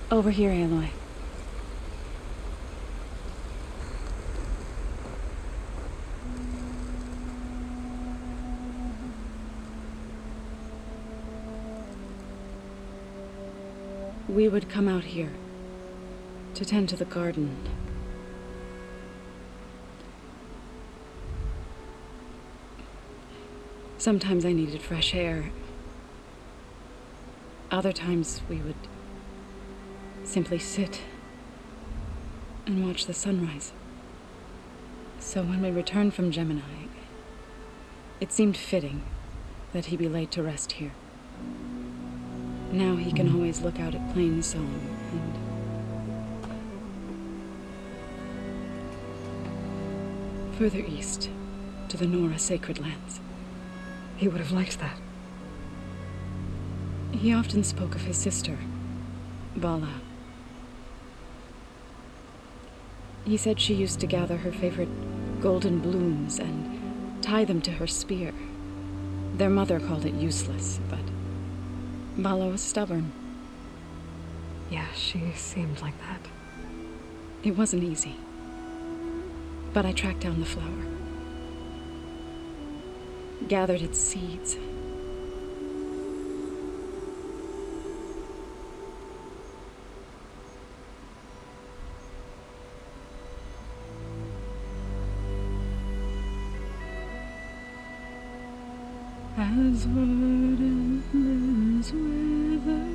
Over here, Aloy. We would come out here to tend to the garden. Sometimes I needed fresh air. Other times we would simply sit and watch the sunrise. So when we returned from Gemini, it seemed fitting that he be laid to rest here. Now he can always look out at Plainsong and further east to the Nora sacred lands. He would have liked that. He often spoke of his sister, Vala. He said she used to gather her favorite golden blooms and tie them to her spear. Their mother called it useless, but Vala was stubborn. Yeah, she seemed like that. It wasn't easy. But I tracked down the flower. Gathered its seeds. As verdant wither,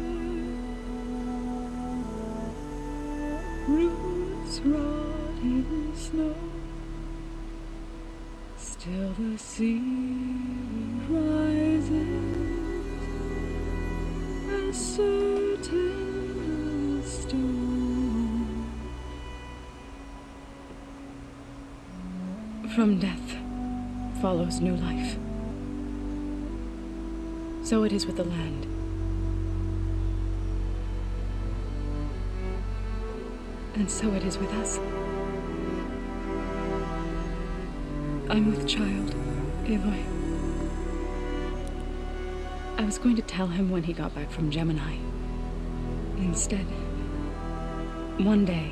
roots rot in snow, still the sea rises, as certain as stone. From death follows new life. So it is with the land. And so it is with us. I'm with child, Aloy. I was going to tell him when he got back from Gemini. Instead, one day,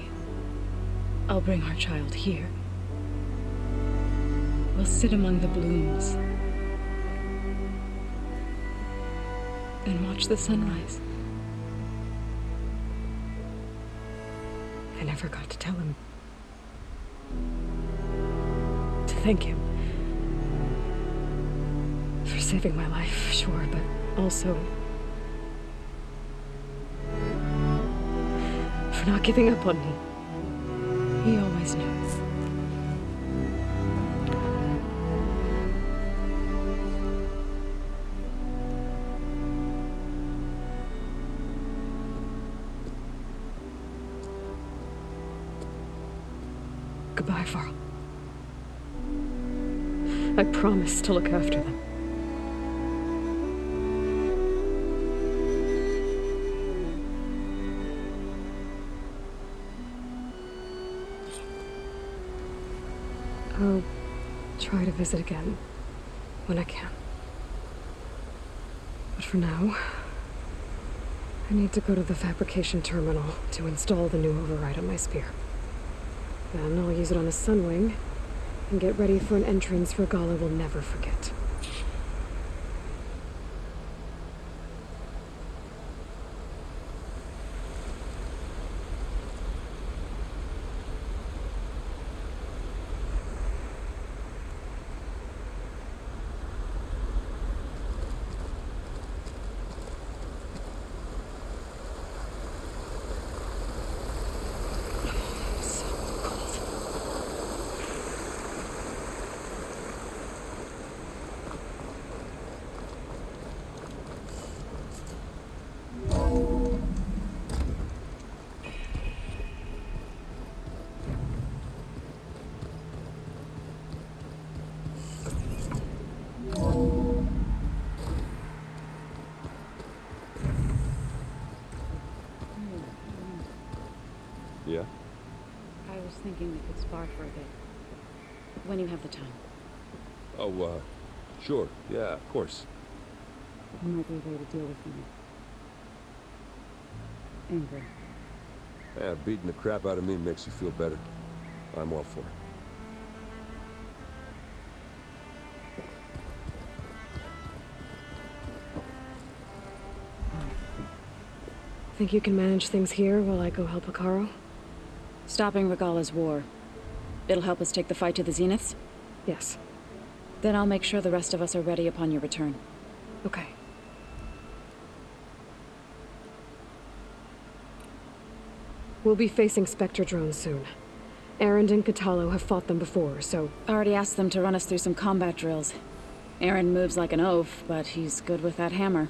I'll bring our child here. We'll sit among the blooms and watch the sunrise. I never got to tell him. To thank him. For saving my life, sure, but also for not giving up on me. He always knew. Goodbye, Varl. I promise to look after them. I'll try to visit again when I can. But for now, I need to go to the fabrication terminal to install the new override on my spear. Then I'll use it on a Sunwing and get ready for an entrance Regalla will never forget. Yeah? I was thinking we could spar for a bit. When you have the time. Oh, sure. Yeah, of course. There might be a way to deal with me. Anger. Yeah, beating the crap out of me makes you feel better. I'm all for it. Think you can manage things here while I go help Hekarro? Stopping Regalla's war. It'll help us take the fight to the Zeniths? Yes. Then I'll make sure the rest of us are ready upon your return. Okay. We'll be facing Spectre drones soon. Erend and Kotallo have fought them before, so... Already asked them to run us through some combat drills. Erend moves like an oaf, but he's good with that hammer.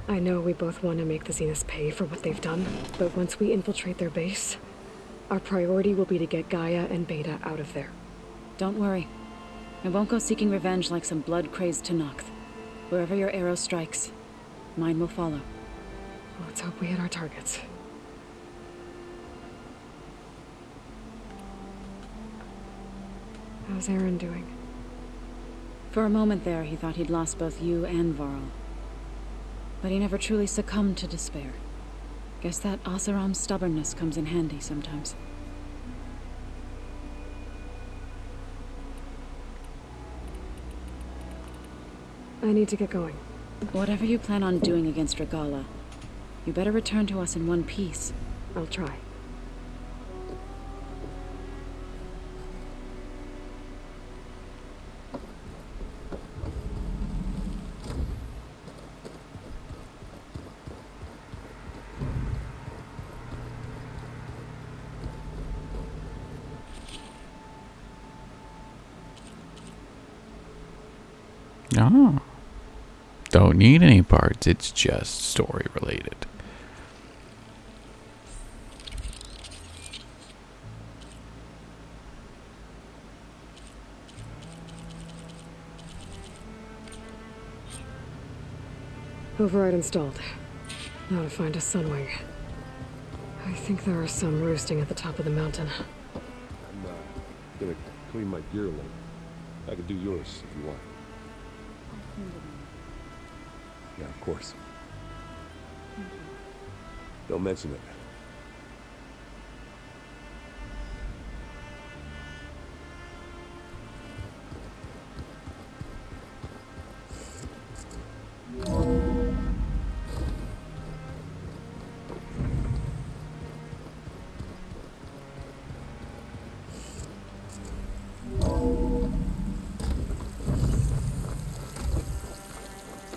I know we both want to make the Zeniths pay for what they've done, but once we infiltrate their base, our priority will be to get Gaia and Beta out of there. Don't worry. I won't go seeking revenge like some blood-crazed Tenakth. Wherever your arrow strikes, mine will follow. Let's hope we hit our targets. How's Erend doing? For a moment there, he thought he'd lost both you and Varl. But he never truly succumbed to despair. Guess that Oseram's stubbornness comes in handy sometimes. I need to get going. Whatever you plan on doing against Regalla, you better return to us in one piece. I'll try. Oh. Don't need any parts, it's just story related. Override installed. Now to find a Sunwing. think there are some roosting at the top of the mountain. I'm gonna clean my gear later. I can do yours if you want. Yeah, of course. Don't mention it.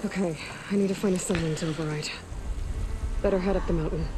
Okay, I need to find a sunwing to override. Better head up the mountain.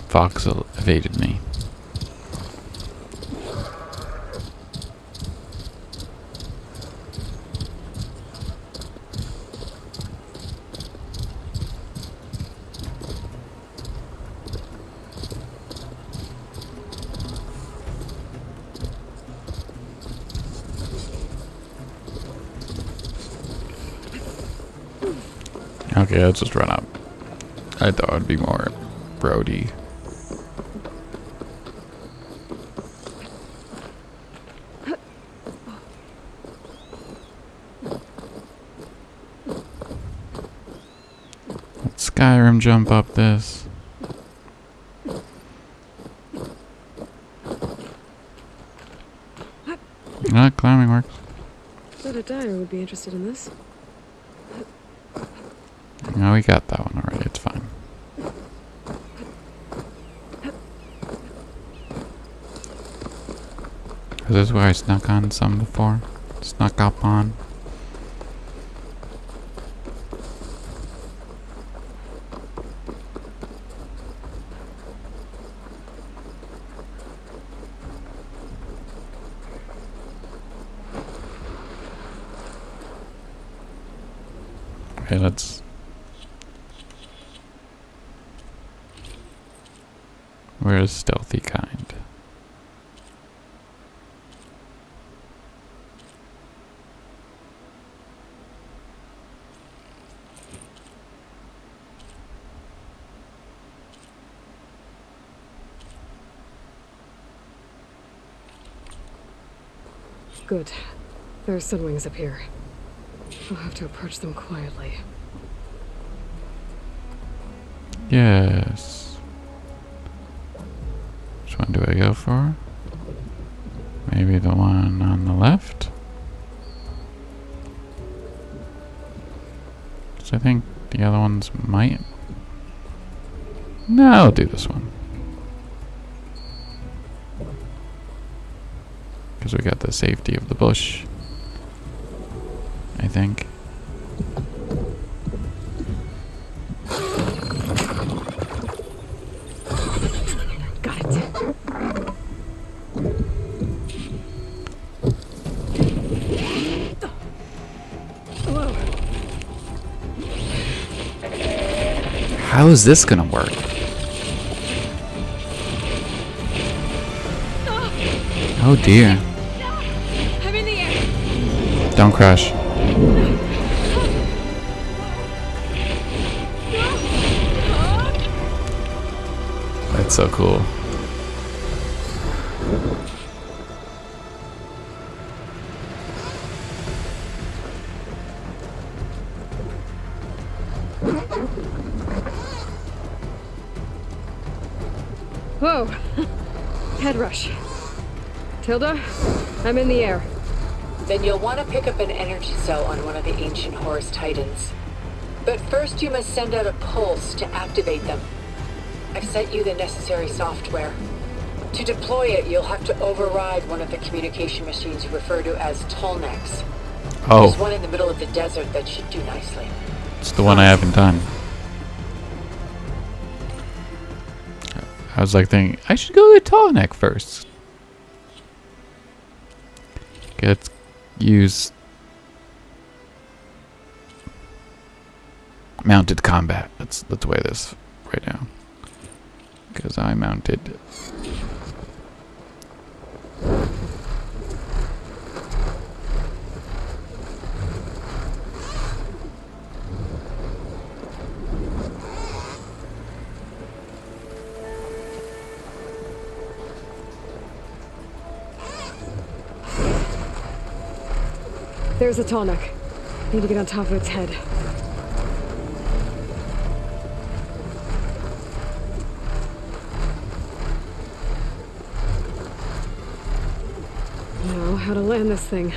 Fox evaded me. Okay, let's just run up. I thought it'd be more Brody. Skyrim jump up this. Climbing works. Thought a dyer would be interested in this. No, we got that one already. It's fine. Is this where I snuck on some before? Snuck up on? Okay, let's... Where's stealthy kind? Good. There are sunwings up here. I'll have to approach them quietly. Yes. Which one do I go for? Maybe the one on the left? So I think the other ones might. No, I'll do this one. Because we got the safety of the bush, I think. Got it. How is this gonna work? Oh dear. I'm in the air. Don't crash. That's so cool. Whoa! Head rush. Tilda, I'm in the air. Then you'll want to pick up an energy cell on one of the ancient Horus Titans. But first you must send out a pulse to activate them. I've sent you the necessary software. To deploy it, you'll have to override one of the communication machines you refer to as Tolnex. Oh. There's one in the middle of the desert that should do nicely. It's the one I haven't done. was like thinking, I should go to Tallneck first. Okay, let's use mounted combat. Let's weigh this right now. Because I mounted. There's a Tallneck. Need to get on top of its head. Now, how to land this thing.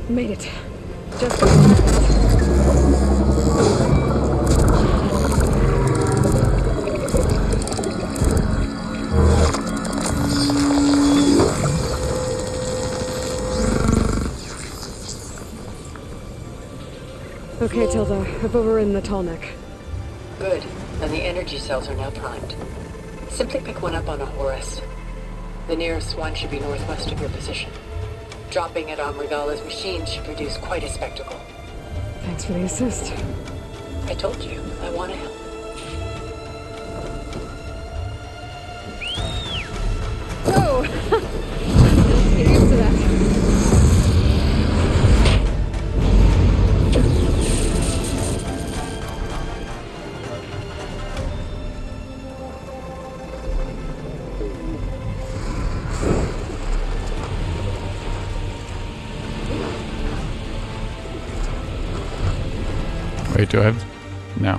Made it. Just Okay, Tilda. I've overridden the Tallneck. Good. And the energy cells are now primed. Simply pick one up on a Horus. The nearest one should be northwest of your position. Dropping it on Regala's machine should produce quite a spectacle. Thanks for the assist. I told you, I want to help. Whoa! Get used to that. Wait, do I have? No.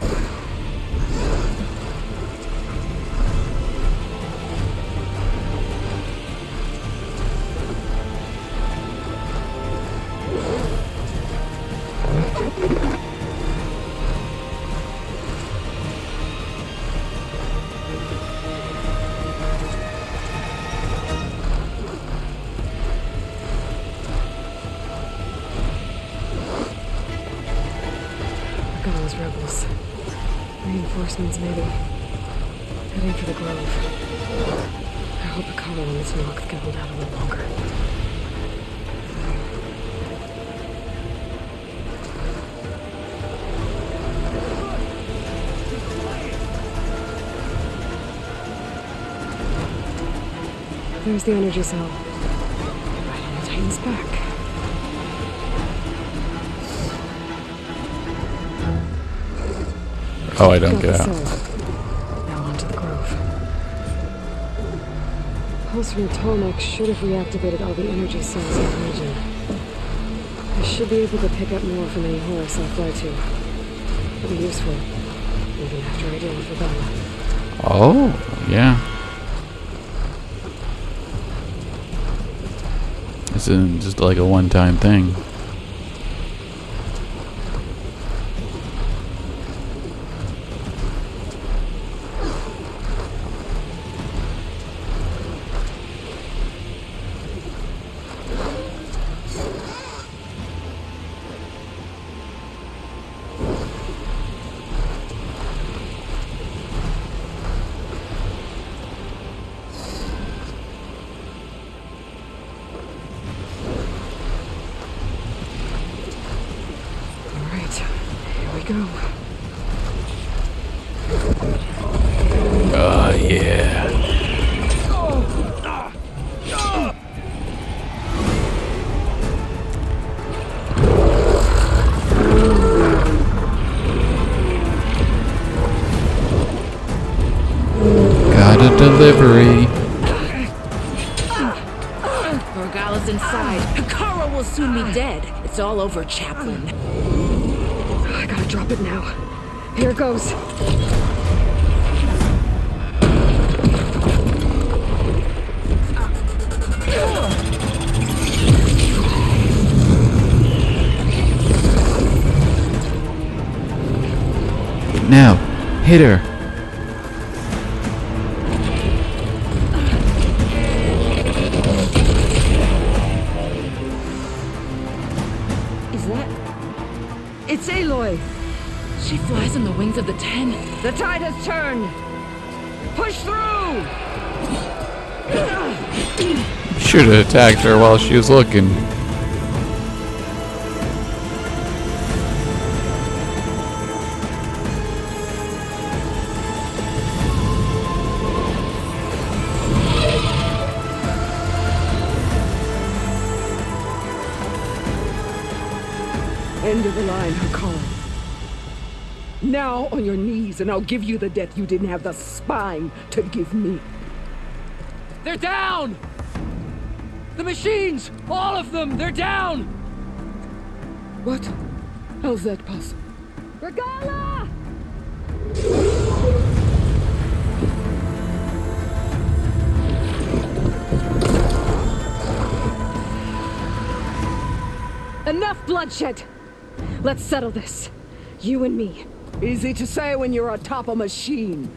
Those rebels. Reinforcements, maybe. Heading for the Grove. I hope Akara and this Noct can hold out a little longer. There's the energy cell. Right on the Titan's back. Oh, I don't get out. Now onto the Grove. Pulse from the Tallneck should have reactivated all the energy cells in the region. I should be able to pick up more from any Horus I fly to. It'll be useful, even after I deal with Rebella. Oh, yeah. This isn't just like a one-time thing. Go. Oh, yeah. Got a delivery. Regala's inside. Akara will soon be dead. It's all over, Chaplain. I gotta drop it now. Here goes. Now, hit her. Is that... It's Aloy! She flies on the wings of the 10. The tide has turned! Push through! Should have attacked her while she was looking. End of the line, Hakon. Now on your knees, and I'll give you the death you didn't have the spine to give me. They're down! The machines! All of them! They're down! What? How's that possible? Regala! Enough bloodshed! Let's settle this. You and me. Easy to say when you're atop a machine.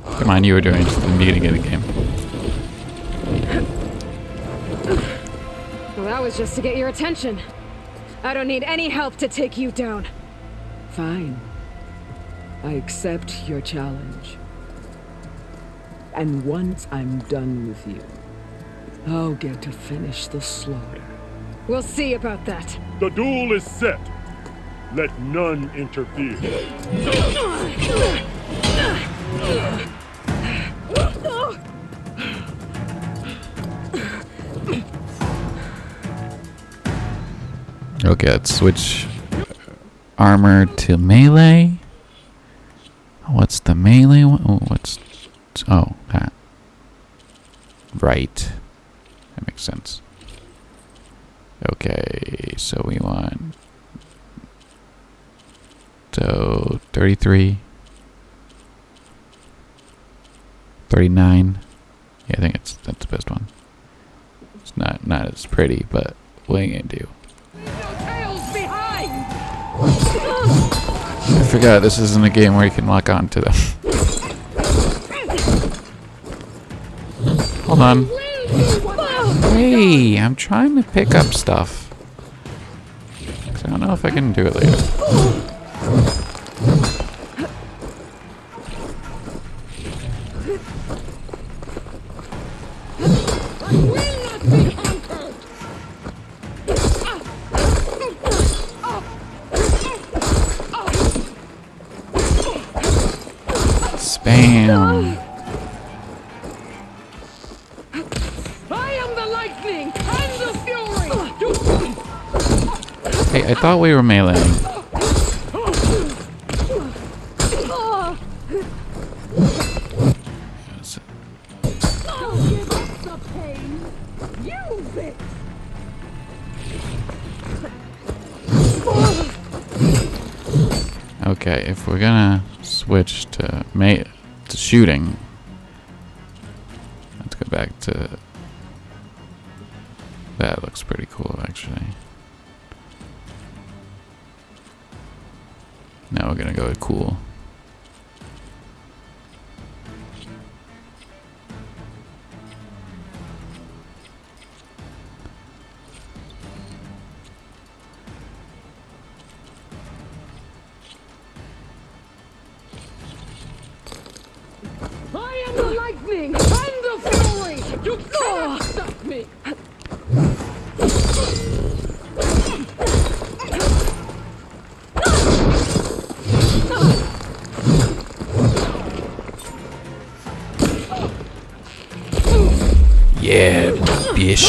Come on, you were doing it in the beginning of the game. Well, that was just to get your attention. I don't need any help to take you down. Fine. I accept your challenge. And once I'm done with you, I'll get to finish the slaughter. We'll see about that. The duel is set. Let none interfere. Okay, let's switch armor to melee. What's the melee one? Oh, oh, that. Right. That makes sense. Okay, so we want... So, 33. 39. Yeah, I think that's the best one. It's not as pretty, but what are you gonna do? I forgot this isn't a game where you can lock on to them. Hold on. Hey, I'm trying to pick up stuff. 'Cause I don't know if I can do it later. Spam. I am the lightning and the fury. Hey, I thought we were meleeing. Okay, if we're gonna switch to shooting, let's go back to that. Looks pretty cool, actually. Now we're gonna go with cool. I am the lightning and the fury. You cannot stop me. Yeah, bitch.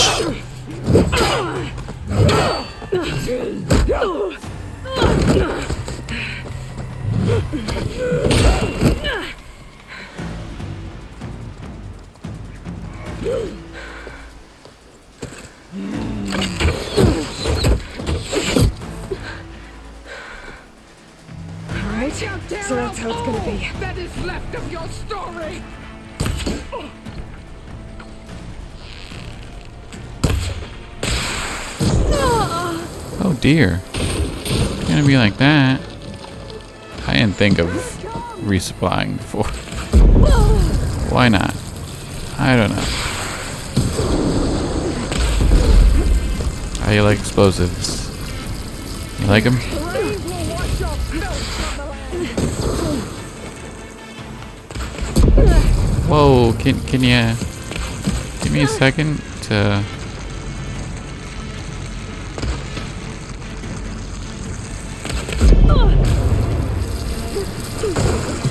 Alright, so that's how it's gonna be. That is left of your story. dear. It's gonna be like that. I didn't think of resupplying before. Why not? I don't know. How you like explosives? You like them? Whoa, can you give me a second to...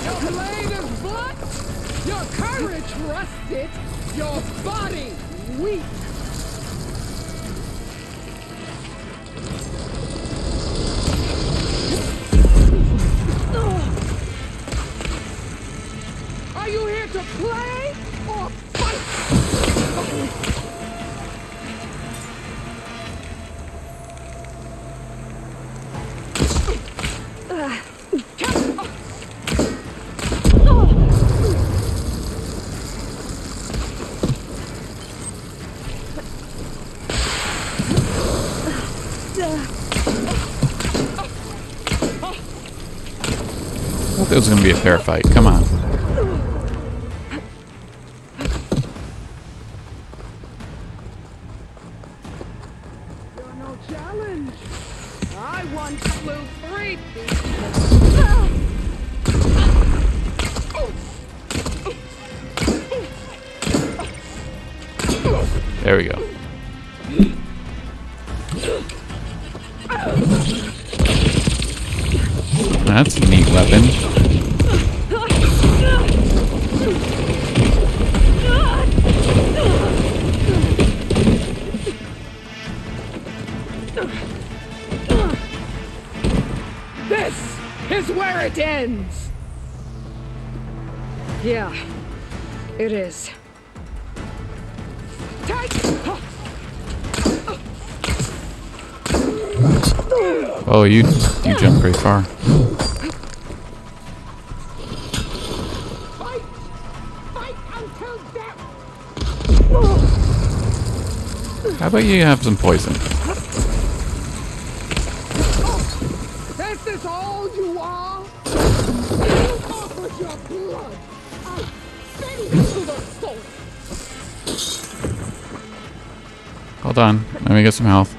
Your blade is blunt, your courage rusted, your body weak. Are you here to play or fight? I thought it was gonna be a fair fight. Come on. You're no challenge. I once flew 3 feet. There we go. That's a neat weapon. This is where it ends. Yeah, it is. Oh, you jumped pretty far. How about you have some poison? This is all you are? You offered your blood. I send you to the source. Hold on, let me get some health.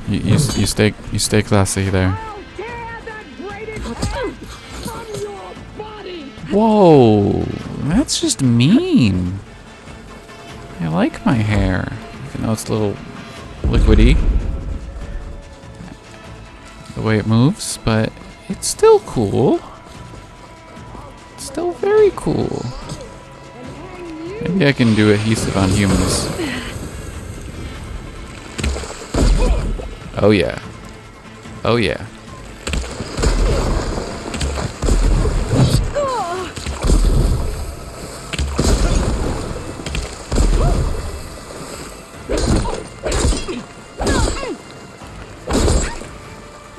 You stay classy there. Whoa, that's just mean. I like my hair, even though it's a little liquidy, the way it moves, but it's still cool. It's still very cool. Maybe I can do adhesive on humans. Oh yeah. Oh yeah.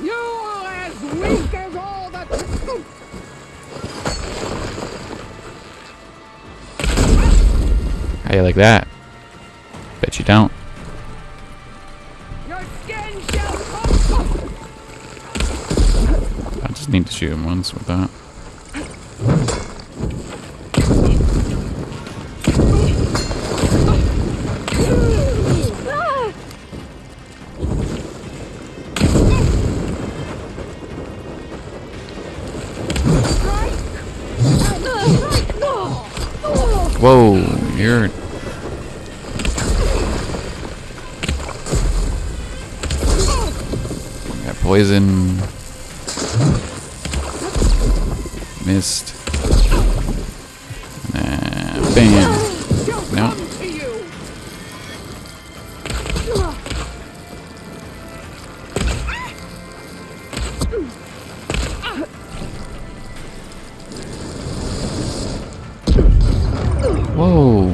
You're as weak as all the... How you like that? Bet you don't. I just need to shoot him once with that. Whoa, you're... Got poison. Missed. Bam. No. Whoa.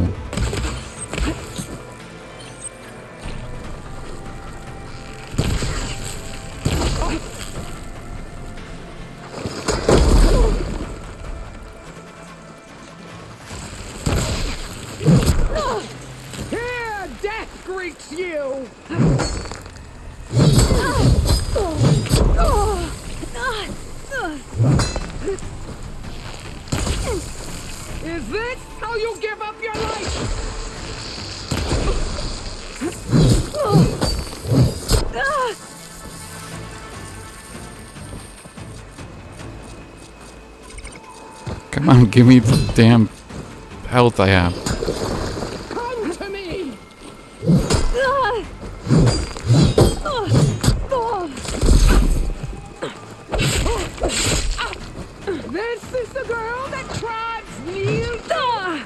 Here, death greets you! you! Is this how you give up your life? Come on, give me the damn health I have. Come to me! This is the girl that tribes kneel to!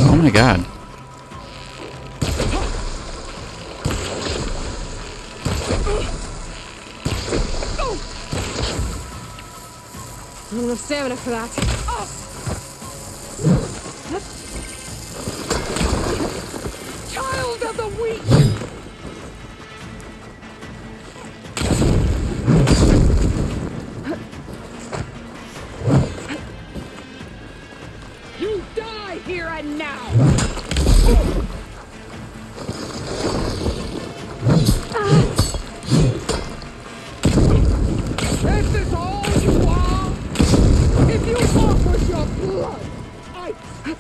Oh my god. I don't have stamina for that. Child of the weak! You die here and now! This is all you are? If you offer your blood, I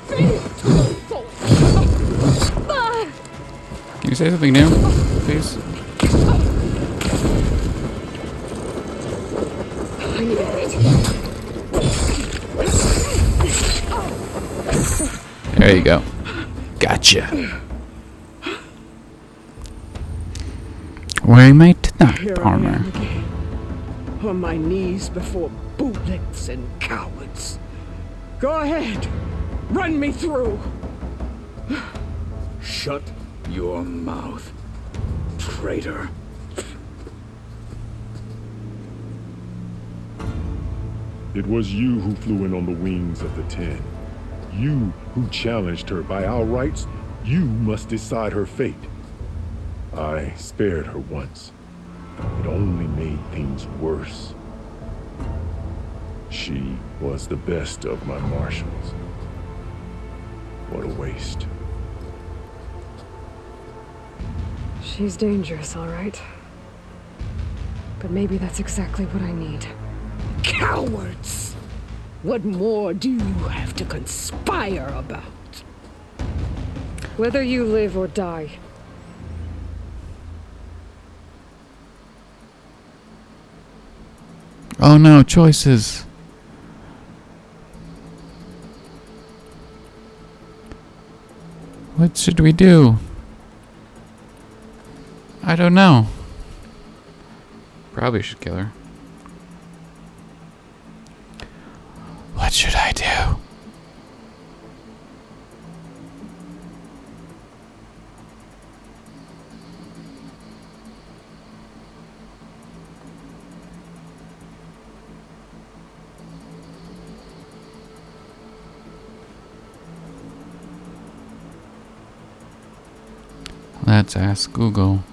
feed it to the soul! Can you say something new, please? I need a hit. There you go. Gotcha. Wearing my Here Tanakh I armor. am again, on my knees before bootlicks and cowards. Go ahead, run me through. Shut your mouth, traitor. It was you who flew in on the wings of the Ten. You who challenged her by our rights. You must decide her fate. I spared her once. It only made things worse. She was the best of my marshals. What a waste. She's dangerous, all right. But maybe that's exactly what I need. Cowards! What more do you have to conspire about? Whether you live or die. Oh no, choices. What should we do? I don't know. Probably should kill her. What should I do? Let's ask Google.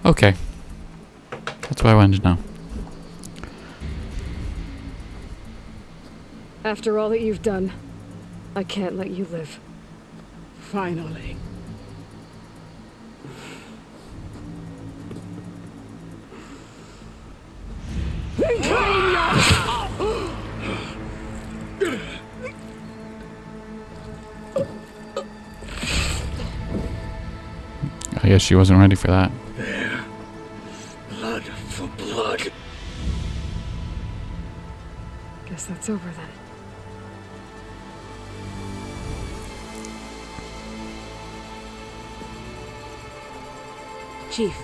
Okay. That's what I wanted to know. After all that you've done, I can't let you live. Finally. Reclaim your... I guess she wasn't ready for that. There. Blood for blood. Guess that's over then. Chief,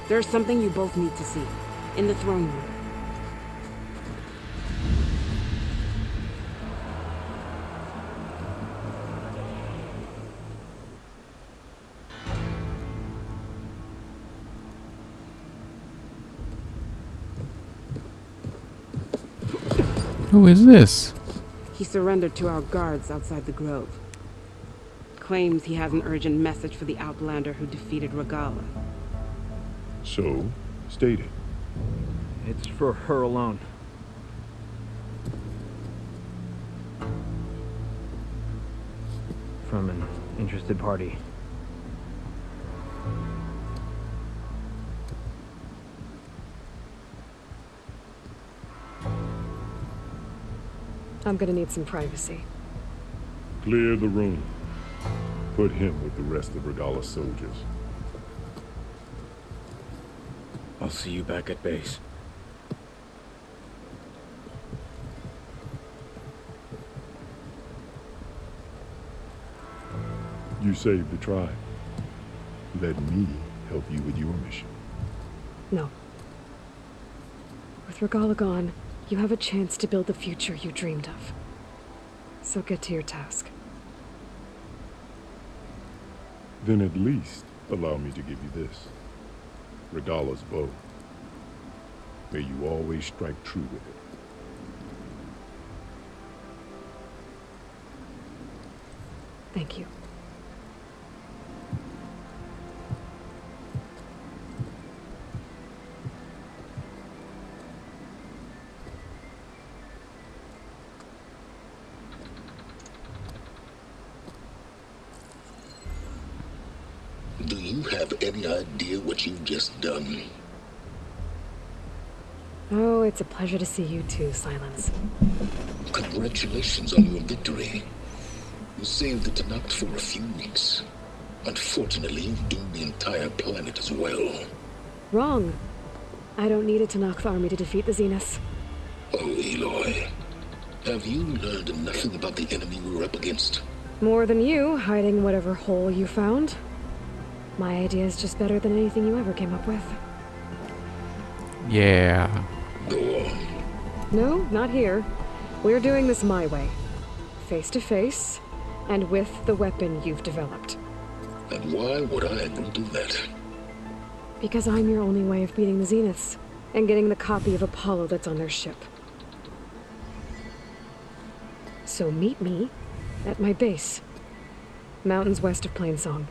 there's something you both need to see. In the throne room. Who is this? He surrendered to our guards outside the grove. Claims he has an urgent message for the Outlander who defeated Regala. So, state it. It's for her alone. From an interested party. I'm gonna need some privacy. Clear the room. Put him with the rest of Regala's soldiers. I'll see you back at base. You saved the tribe. Let me help you with your mission. No. With Regala gone, you have a chance to build the future you dreamed of. So get to your task. Then at least allow me to give you this. Regala's bow. May you always strike true with it. Thank you. Do you have any idea what you've just done? Oh, it's a pleasure to see you too, Silence. Congratulations on your victory. You saved the Tenakth for a few weeks. Unfortunately, you've doomed the entire planet as well. Wrong. I don't need a Tenakth army to defeat the Zeniths. Oh, Aloy. Have you learned nothing about the enemy we're up against? More than you, hiding whatever hole you found. My idea is just better than anything you ever came up with. Yeah. Go on. No, not here. We're doing this my way. Face to face, and with the weapon you've developed. And why would I agree to that? Because I'm your only way of beating the Zeniths, and getting the copy of Apollo that's on their ship. So meet me at my base. Mountains west of Plainsong.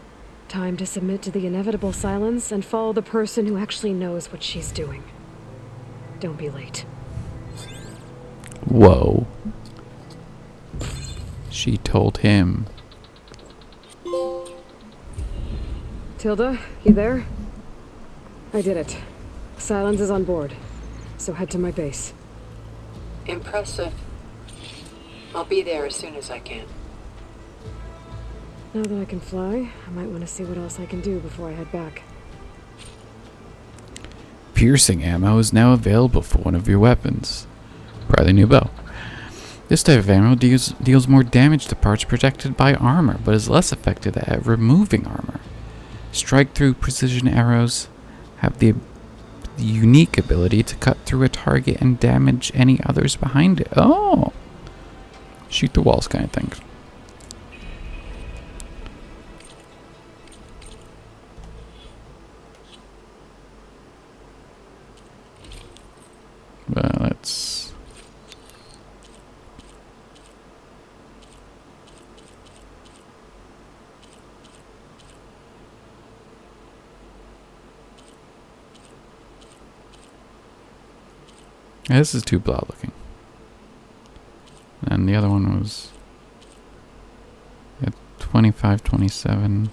Time to submit to the inevitable silence and follow the person who actually knows what she's doing. Don't be late. Whoa. She told him. Tilda, you there? I did it. Silence is on board, so head to my base. Impressive. I'll be there as soon as I can. Now that I can fly, I might want to see what else I can do before I head back. Piercing ammo is now available for one of your weapons. Probably new bow. This type of ammo deals more damage to parts protected by armor, but is less effective at removing armor. Strike-through precision arrows have the unique ability to cut through a target and damage any others behind it. Oh! Shoot the walls kind of thing. Well, let's... Yeah, this is too blah looking. And the other one was... Yeah, 25, 27...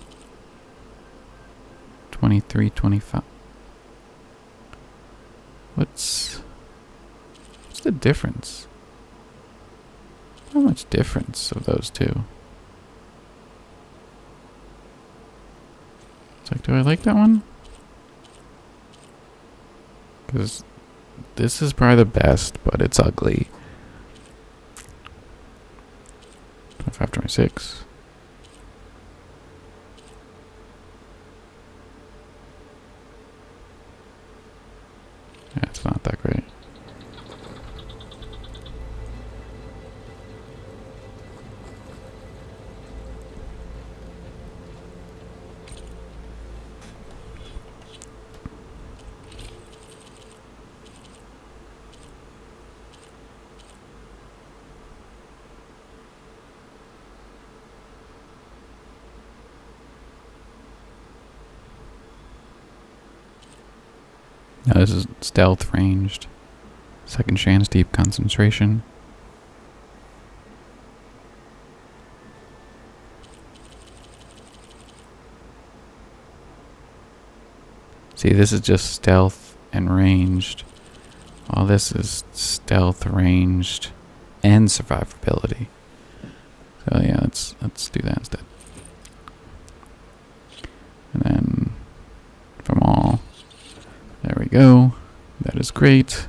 23, 25... What's the difference? Not much difference of those two. It's like, do I like that one? Because this is probably the best, but it's ugly. 25, 26. Yeah, it's not that great. Now this is stealth ranged. Second chance, deep concentration. See, this is just stealth and ranged. All this is stealth, ranged, and survivability. So yeah, let's do that instead. And then from all, there we go. That is great.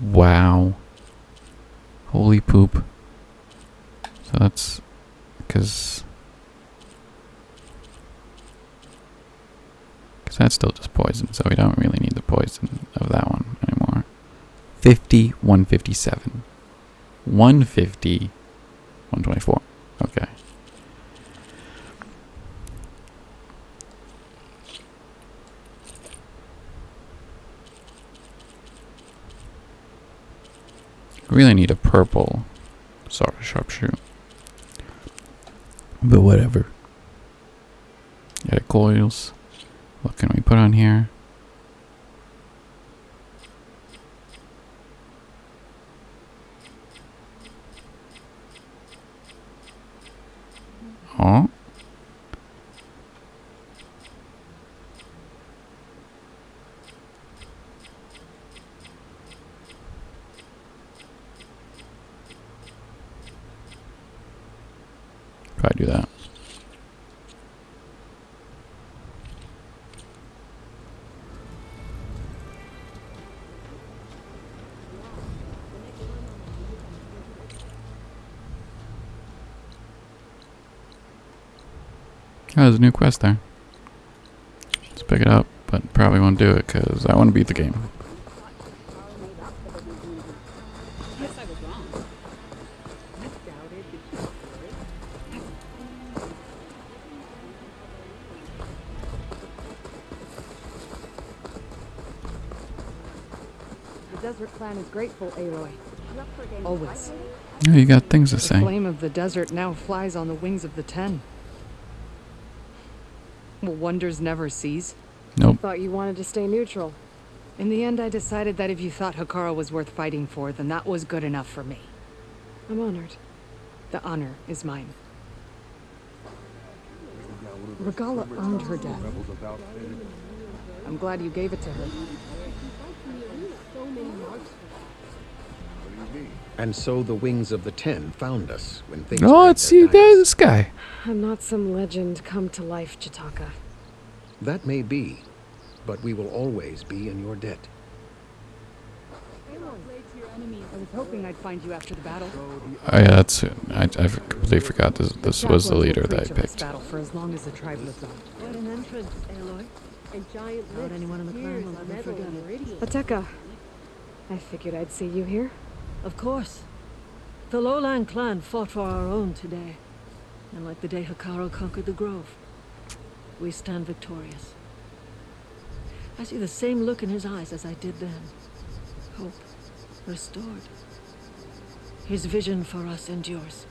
Wow. Holy poop. So that's because that's still just poison, so we don't really need the poison of that one anymore. 50, 157. 150, 124. Okay. Really need a purple sharpshoot. But whatever. Got coils. What can we put on here? Oh. Probably do that. Oh, there's a new quest there. Let's pick it up, but probably won't do it because I want to beat the game. The Desert Clan is grateful, Aloy. Always. Oh, you got things to The say. flame of the desert now flies on the wings of the Ten. Will wonders never cease? Nope. Thought you wanted to stay neutral. In the end, I decided that if you thought Hekara was worth fighting for, then that was good enough for me. I'm honored. The honor is mine. Regala earned her death. I'm glad you gave it to her. And so the wings of the Ten found us when things Oh, let's see this guy. I'm not some legend come to life, Jataka. That may be, but we will always be in your debt. I was hoping I'd find you after the battle. Oh yeah, that's it. I completely forgot this was the leader that I picked. Battle for as long as the tribe lives on. What an entrance, Aloy. And giant lips. Anyone in the clan will ever forget it. Ateka, I figured I'd see you here. Of course. The Lowland clan fought for our own today. And like the day Hekara conquered the Grove, we stand victorious. I see the same look in his eyes as I did then. Hope restored. His vision for us endures.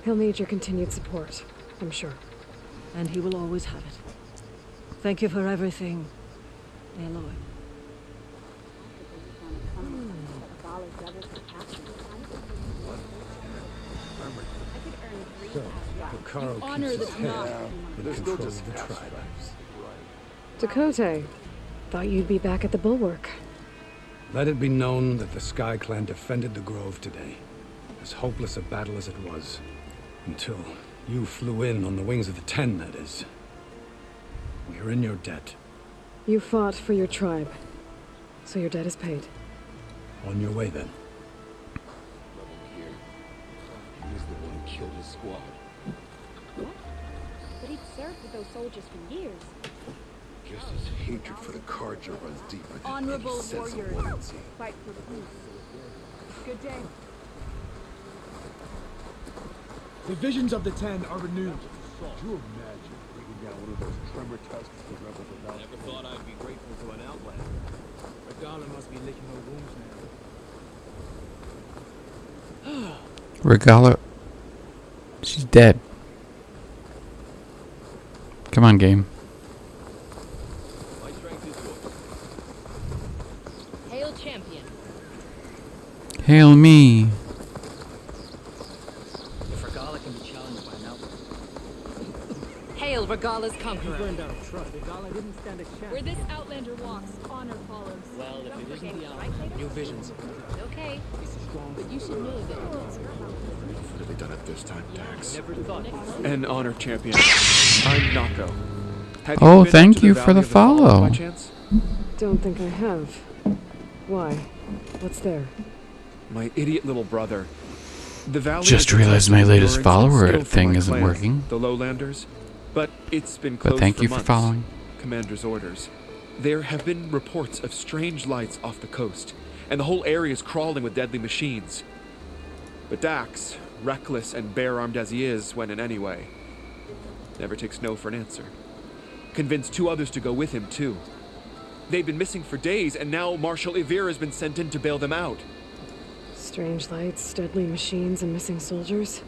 He'll need your continued support, I'm sure. And he will always have it. Thank you for everything, Aloy. Hekara honor keeps the his head Tanakh. in control of the tribe. Dakota, thought you'd be back at the Bulwark. Let it be known that the Sky Clan defended the Grove today, as hopeless a battle as it was, until you flew in on the wings of the Ten, that is. We are in your debt. You fought for your tribe, so your debt is paid. On your way, then. He was the one who killed his squad. What? But he'd served with those soldiers for years. Just as hatred for the Carja runs deep within Honorable any sense of warriors, loyalty. fight for peace. Good day. The visions of the Ten are renewed. Could you imagine bringing down one of those tremor tusks the rebels about? Never thought I'd be grateful to an outlander. Regala must be licking her wounds now. Regala She's dead. Come on, game. Hail champion. Hail me. If Regala can be challenged by an outlaw. Hail Regala's conqueror. Burned out of trust. Regala didn't stand a chance. Where this outlander walks, honor follows. Well, if it isn't the outlaw, new visions. Okay, but you should know that. What have they done it this time, Dax? Never thought. An honor champion. I'm Nako. Have you Oh, been thank to you the for the Valley of Falls follow. by chance? Don't think I have. Why? What's there? My idiot little brother. The valley Just is a realized test my of latest endurance and follower skill for thing my isn't clan, working. The Lowlanders. But it's been But closed thank for you for months. following. Commander's orders. There have been reports of strange lights off the coast, and the whole area is crawling with deadly machines. But Dax, reckless and bare-armed as he is, went in anyway. Never takes no for an answer. Convinced 2 others to go with him, too. They've been missing for days, and now Marshal Ivir has been sent in to bail them out. Strange lights, deadly machines, and missing soldiers?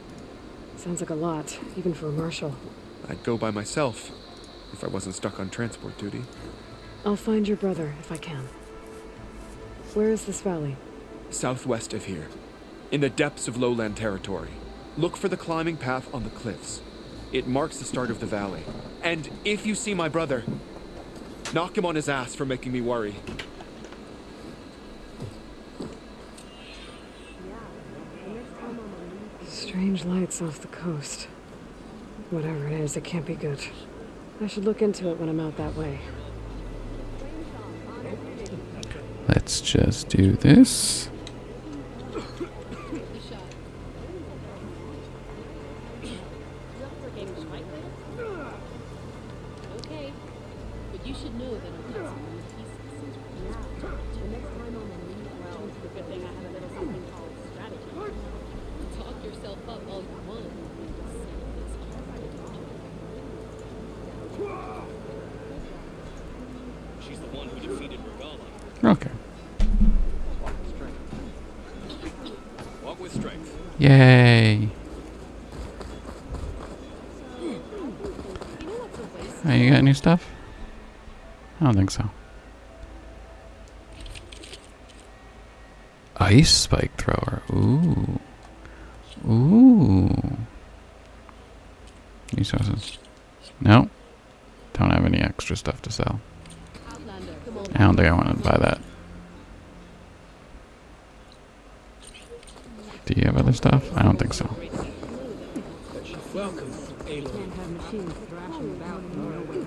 Sounds like a lot, even for a marshal. I'd go by myself, if I wasn't stuck on transport duty. I'll find your brother, if I can. Where is this valley? Southwest of here, in the depths of lowland territory. Look for the climbing path on the cliffs. It marks the start of the valley. And if you see my brother, knock him on his ass for making me worry. Strange lights off the coast. Whatever it is, it can't be good. I should look into it when I'm out that way. Let's just do this. Okay, but you should know that I'm not someone with pieces. The next time I'm on the lead, well, it's a good thing I have a little something called strategy. Talk yourself up all you want. She's the one who defeated Regala. Okay. Walk with strength. Yay. Oh, you got any stuff? I don't think so. Ice spike thrower. Ooh. Ooh. Resources. No. Don't have any extra stuff to sell. I don't think I want to buy that. Do you have other stuff? I don't think so. Welcome, Aloy. Can't have machines thrashing about and no way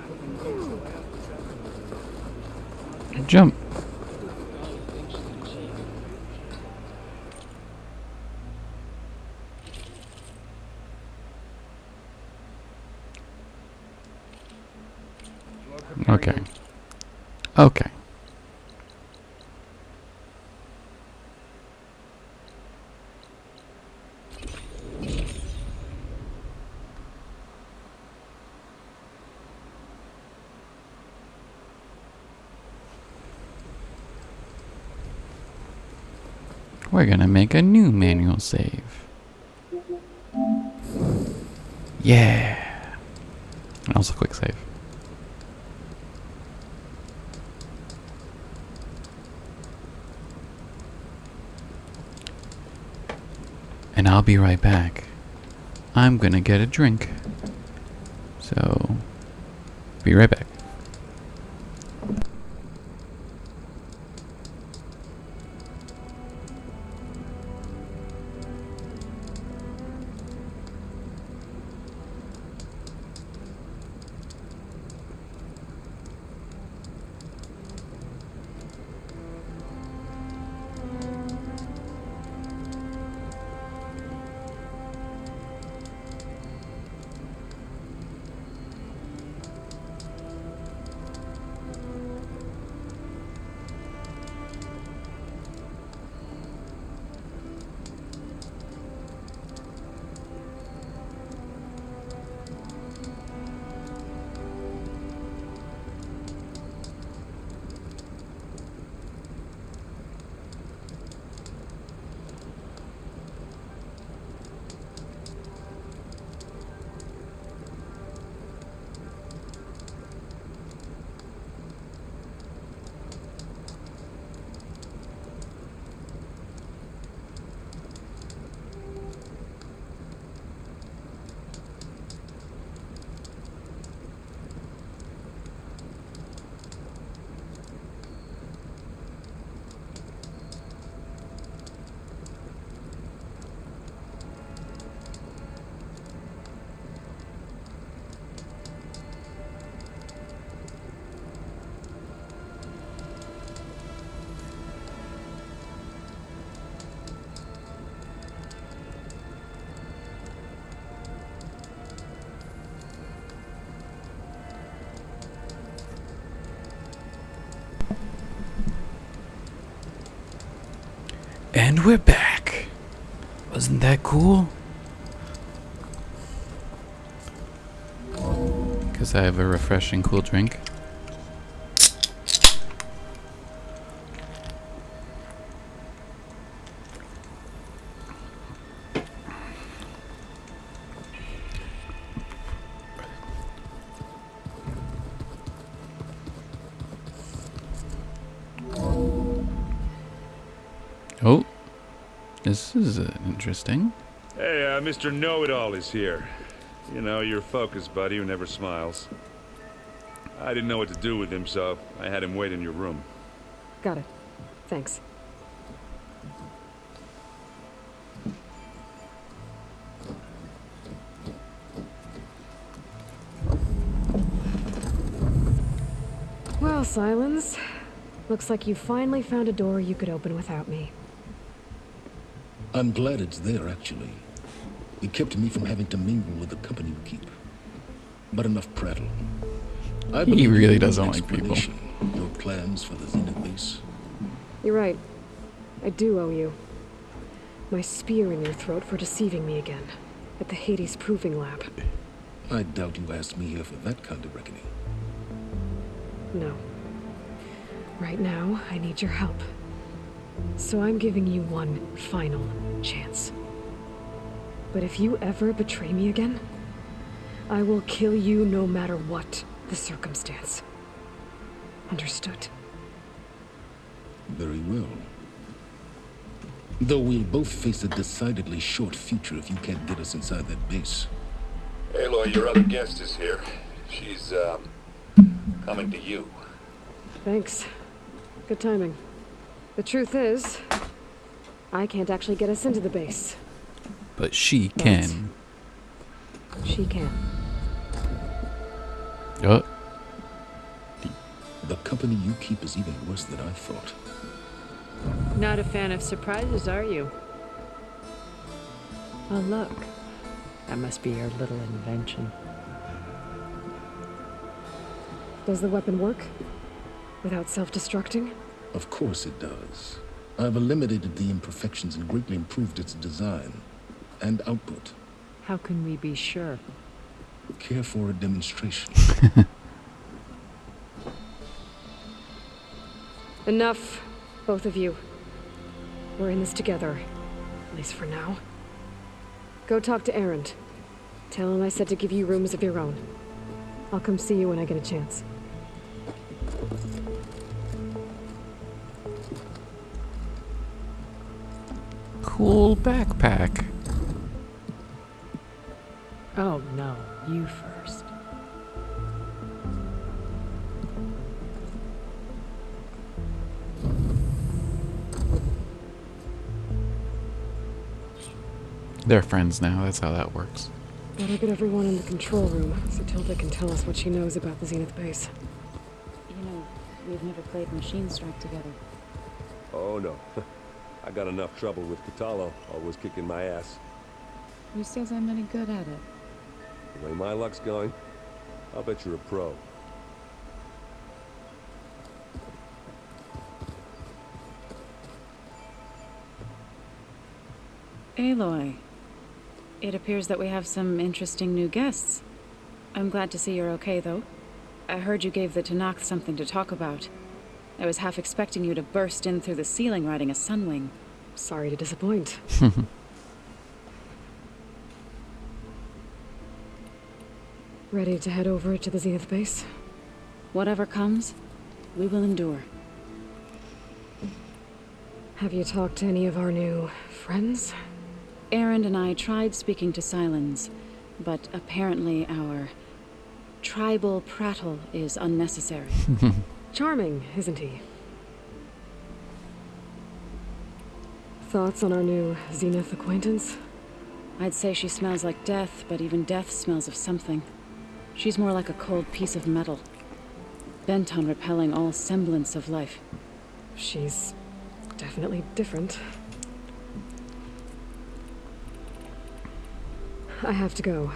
to Jump. Okay. Okay. We're gonna make a new manual save. Yeah. And also quick save. And I'll be right back. I'm gonna get a drink. So, be right back. And we're back. Wasn't that cool? Because I have a refreshing cool drink. Oh, this is interesting. Hey, Mr. Know-It-All is here. You know, your focus buddy who never smiles. I didn't know what to do with him, so I had him wait in your room. Got it. Thanks. Well, Silence. Looks like you finally found a door you could open without me. I'm glad it's there, actually. It kept me from having to mingle with the company you keep. But enough prattle. He really doesn't like people. Your plans for the Zenith base. You're right. I do owe you. My spear in your throat for deceiving me again. At the Hades Proving Lab. I doubt you asked me here for that kind of reckoning. No. Right now, I need your help. So I'm giving you one final chance. But if you ever betray me again, I will kill you no matter what the circumstance. Understood? Very well. Though we'll both face a decidedly short future if you can't get us inside that base. Aloy, your other guest is here. She's, coming to you. Thanks. Good timing. The truth is, I can't actually get us into the base. But she can. She can. The company you keep is even worse than I thought. Not a fan of surprises, are you? Oh, look. That must be your little invention. Does the weapon work? Without self-destructing? Of course it does. I've eliminated the imperfections and greatly improved its design and output. How can we be sure? Care for a demonstration? Enough, both of you. We're in this together, at least for now. Go talk to Erend. Tell him I said to give you rooms of your own. I'll come see you when I get a chance. Cool backpack. Oh, no. You first. They're friends now, that's how that works. Better get everyone in the control room so Tilda can tell us what she knows about the Zenith base. You know, we've never played Machine Strike together. Oh no. I got enough trouble with Kotallo, always kicking my ass. Who says I'm any good at it? The way my luck's going, I'll bet you're a pro. Aloy, it appears that we have some interesting new guests. I'm glad to see you're okay, though. I heard you gave the Tenakth something to talk about. I was half expecting you to burst in through the ceiling riding a Sunwing. Sorry to disappoint. Ready to head over to the Zenith base? Whatever comes, we will endure. Have you talked to any of our new friends? Erend and I tried speaking to Silence, but apparently our tribal prattle is unnecessary. Charming, isn't he? Thoughts on our new Zenith acquaintance? I'd say she smells like death, but even death smells of something. She's more like a cold piece of metal, bent on repelling all semblance of life. She's definitely different. I have to go.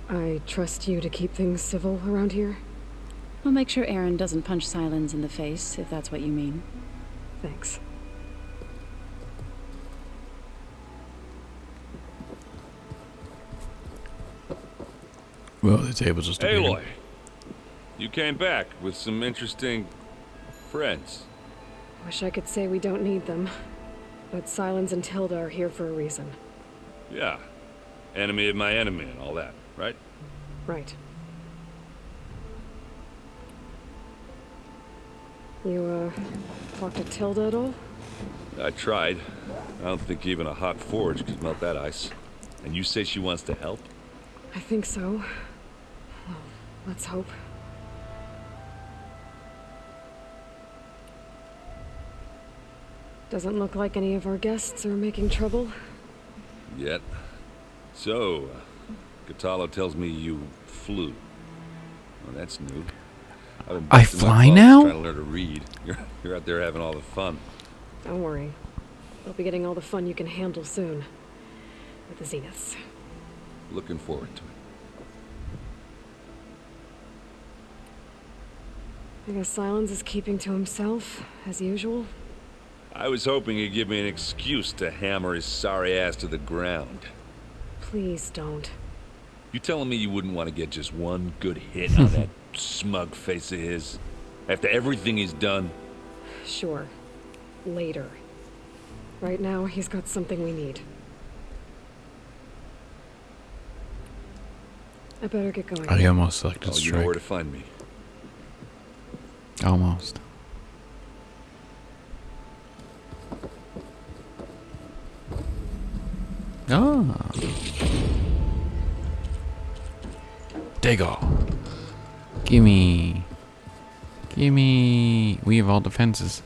I trust you to keep things civil around here. We'll make sure Erend doesn't punch Silence in the face, if that's what you mean. Thanks. Well, the table just appeared. Aloy, you came back with some interesting friends. Wish I could say we don't need them. But Silence and Tilda are here for a reason. Yeah. Enemy of my enemy and all that, right? Right. You, talk to Tilda at all? I tried. I don't think even a hot forge could melt that ice. And you say she wants to help? I think so. Well, let's hope. Doesn't look like any of our guests are making trouble. Yet. So, Kotallo tells me you flew. Well, that's new. I've been I busting my fly balls now? trying to learn to read. You're out there having all the fun. Don't worry. You'll be getting all the fun you can handle soon. With the Zeniths. Looking forward to it. I guess Silence is keeping to himself, as usual. I was hoping he'd give me an excuse to hammer his sorry ass to the ground. Please don't. You telling me you wouldn't want to get just one good hit on that smug face of his? After everything he's done? Sure. Later. Right now, he's got something we need. I better get going. I almost selected Oh, you know where strike. to find me. Almost. Ah. Dago. Gimme. Gimme. We have all defenses.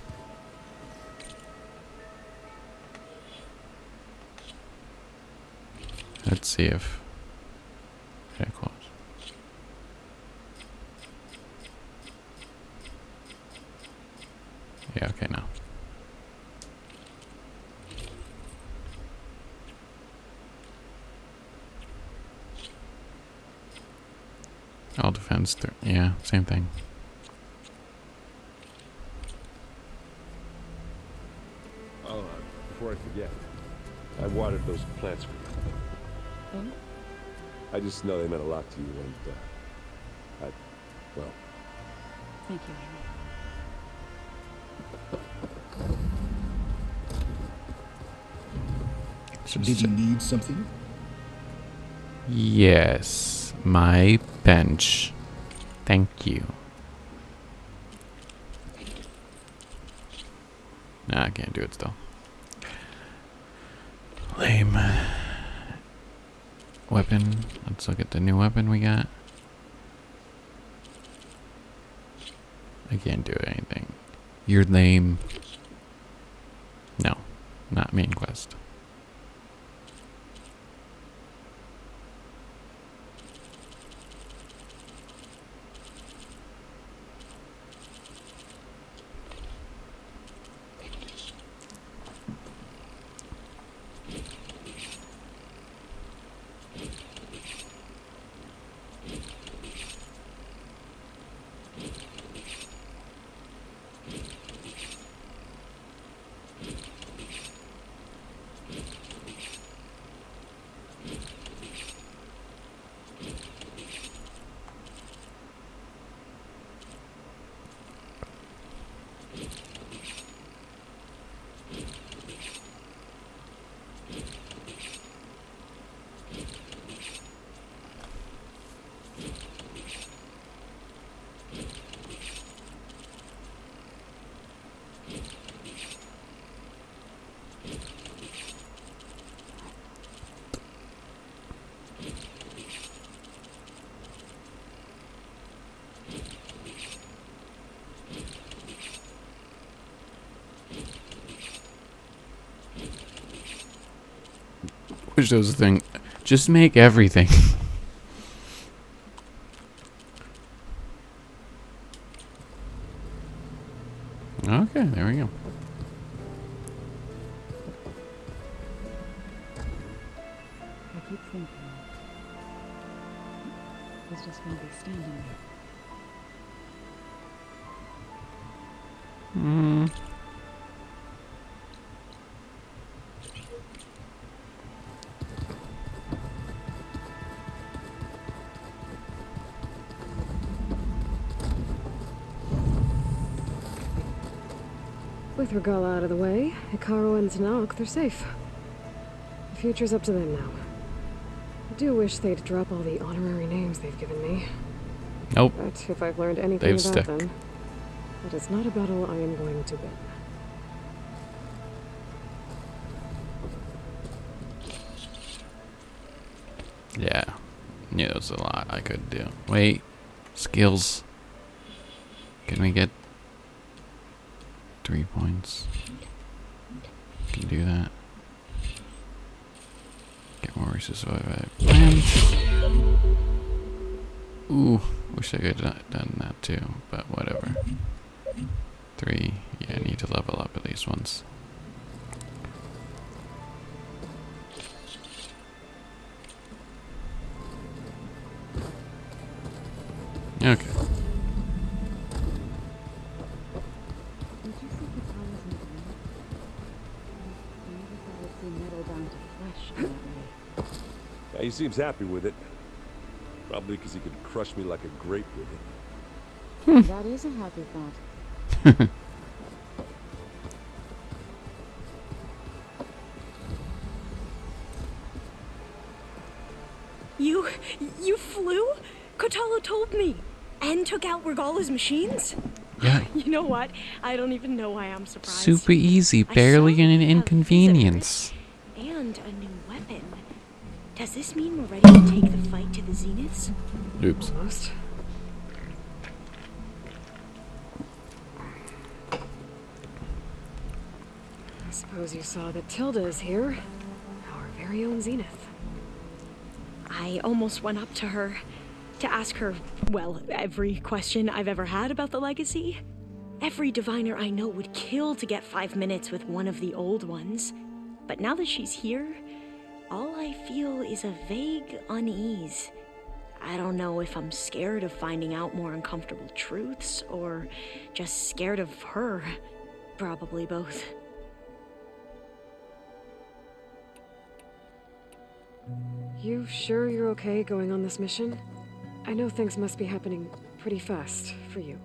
Let's see if... Okay, close. Yeah, okay, now. All defense, yeah, same thing. Oh, before I forget, I watered those plants for you. Oh? I just know they meant a lot to you, and, well, Thank you, Amy. Did you need something? Yes, my bench. Thank you. Nah, I can't do it still. Lame. Weapon. Let's look at the new weapon we got. I can't do anything. You're lame. No, not main quest. Wish there was a thing. Just make everything. Okay, there we go. I keep thinking he's just gonna be standing there. Hmm. With Regala out of the way, Hikaru and Tanakh, they're safe. The future's up to them now. I do wish they'd drop all the honorary names they've given me. Nope. But if I've learned anything They've about stuck. them, it is not a battle I am going to win. Yeah. Knew there was a lot I could do. Wait. Skills. Can we get 3 points? Can do that. Get more resources than I planned. Ooh, wish I could have done that too, but whatever. 3, yeah, I need to level up at least once. Okay. Yeah, he seems happy with it. Probably because he could crush me like a grape with it. That is a happy thought. You flew? Kotalo told me. And took out Regala's machines? Yeah. You know what? I don't even know why I'm surprised. Super easy, barely an inconvenience. And a new weapon. Does this mean we're ready to take the fight to the Zeniths? Oops. Almost. I suppose you saw that Tilda is here. Our very own Zenith. I almost went up to her to ask her, well, every question I've ever had about the legacy. Every diviner I know would kill to get 5 minutes with one of the old ones. But now that she's here, all I feel is a vague unease. I don't know if I'm scared of finding out more uncomfortable truths, or just scared of her. Probably both. You sure you're okay going on this mission? I know things must be happening pretty fast for you.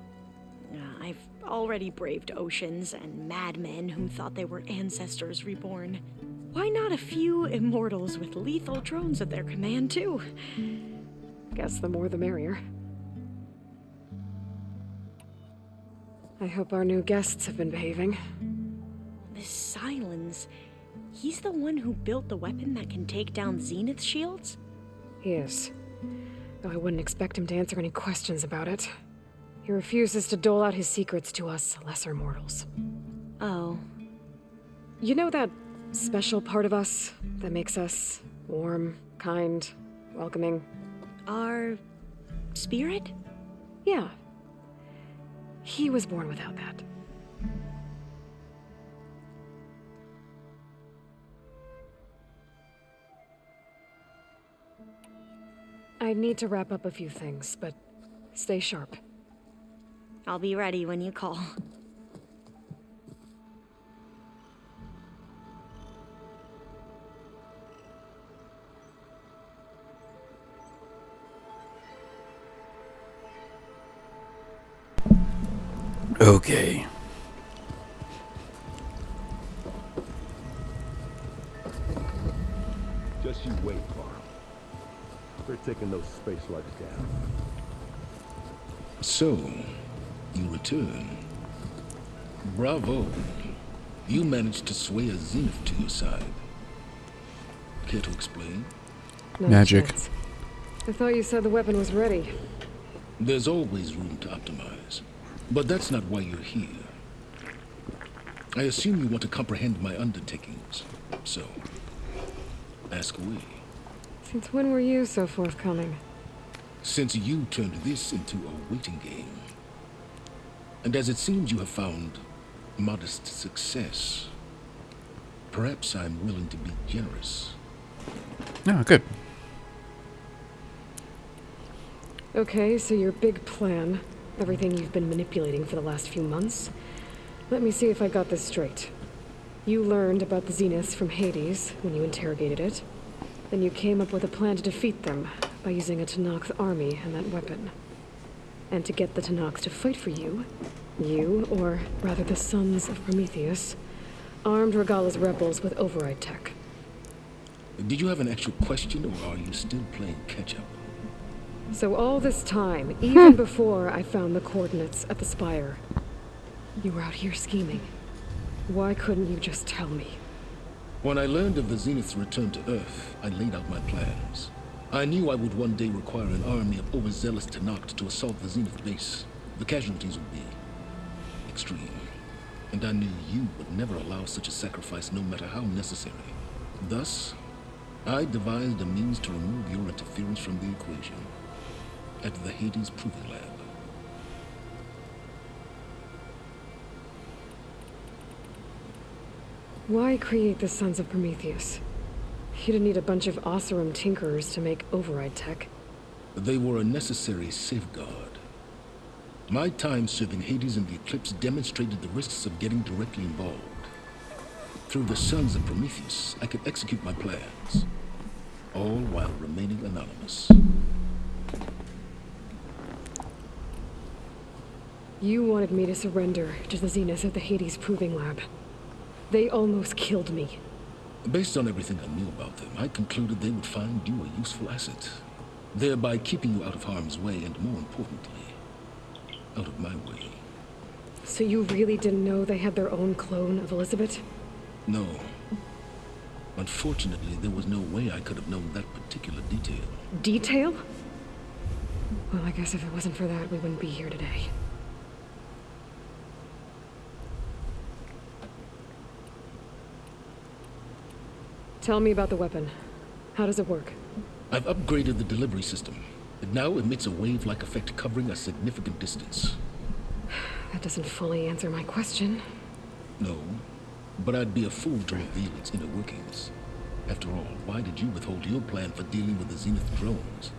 I've already braved oceans and madmen who thought they were ancestors reborn. Why not a few immortals with lethal drones at their command, too? Guess the more the merrier. I hope our new guests have been behaving. This Silence, he's the one who built the weapon that can take down Zenith shields? He is. Though I wouldn't expect him to answer any questions about it. He refuses to dole out his secrets to us lesser mortals. Oh. You know that special part of us that makes us warm, kind, welcoming? Our spirit? Yeah. He was born without that. I need to wrap up a few things, but stay sharp. I'll be ready when you call. Okay. Just you wait, Carl. We're taking those space lights down. So, you return. Bravo. You managed to sway a Zenith to your side. Care to explain? No Magic. chance. I thought you said the weapon was ready. There's always room to optimize. But that's not why you're here. I assume you want to comprehend my undertakings. So, ask away. Since when were you so forthcoming? Since you turned this into a waiting game. And as it seems you have found modest success, perhaps I'm willing to be generous. No, good. Okay, so your big plan, everything you've been manipulating for the last few months. Let me see if I got this straight. You learned about the Zeniths from Hades when you interrogated it. Then you came up with a plan to defeat them by using a Tenakth army and that weapon. And to get the Tenakth to fight for you, You, or rather the Sons of Prometheus, armed Regala's rebels with override tech. Did you have an actual question, or are you still playing catch-up? So all this time, even before I found the coordinates at the Spire, you were out here scheming. Why couldn't you just tell me? When I learned of the Zenith's return to Earth, I laid out my plans. I knew I would one day require an army of overzealous Tenakth to assault the Zenith base. The casualties would be extreme. And I knew you would never allow such a sacrifice, no matter how necessary. Thus, I devised a means to remove your interference from the equation at the Hades Proving Lab. Why create the Sons of Prometheus? You didn't need a bunch of Oseram tinkerers to make override tech. They were a necessary safeguard. My time serving Hades and the Eclipse demonstrated the risks of getting directly involved. Through the Sons of Prometheus, I could execute my plans, all while remaining anonymous. You wanted me to surrender to the Zenith at the Hades Proving Lab. They almost killed me. Based on everything I knew about them, I concluded they would find you a useful asset, thereby keeping you out of harm's way and, more importantly, out of my way. So you really didn't know they had their own clone of Elizabeth? No. Unfortunately, there was no way I could have known that particular detail. Detail? Well, I guess if it wasn't for that, we wouldn't be here today. Tell me about the weapon. How does it work? I've upgraded the delivery system. It now emits a wave-like effect covering a significant distance. That doesn't fully answer my question. No, but I'd be a fool to reveal its inner workings. After all, why did you withhold your plan for dealing with the Zenith drones?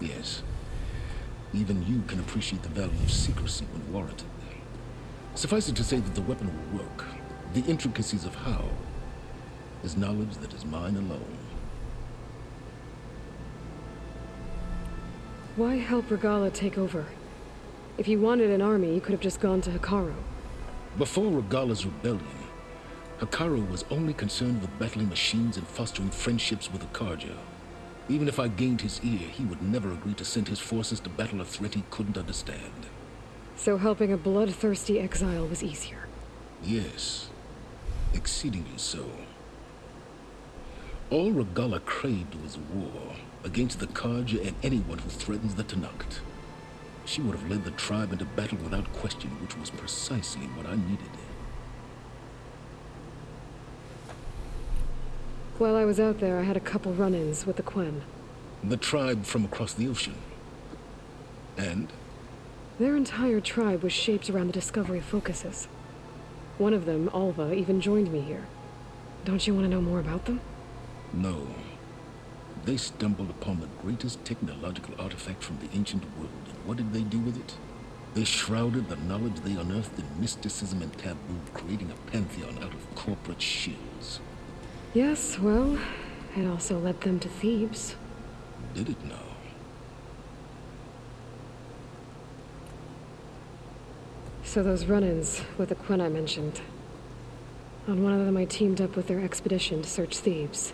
Yes, even you can appreciate the value of secrecy when warranted. Suffice it to say that the weapon will work. The intricacies of how is knowledge that is mine alone. Why help Regala take over? If you wanted an army, you could have just gone to Hekarro. Before Regala's rebellion, Hekarro was only concerned with battling machines and fostering friendships with Akarja. Even if I gained his ear, he would never agree to send his forces to battle a threat he couldn't understand. So helping a bloodthirsty exile was easier? Yes, exceedingly so. All Regala craved was war against the Karja and anyone who threatens the Tenakth. She would have led the tribe into battle without question, which was precisely what I needed. While I was out there, I had a couple run-ins with the Quen. The tribe from across the ocean. And? Their entire tribe was shaped around the discovery of focuses. One of them, Alva, even joined me here. Don't you want to know more about them? No. They stumbled upon the greatest technological artifact from the ancient world, and what did they do with it? They shrouded the knowledge they unearthed in mysticism and taboo, creating a pantheon out of corporate shills. Yes, well, it also led them to Thebes. Did it now? So those run-ins with the Quen I mentioned. On one of them I teamed up with their expedition to search Thebes.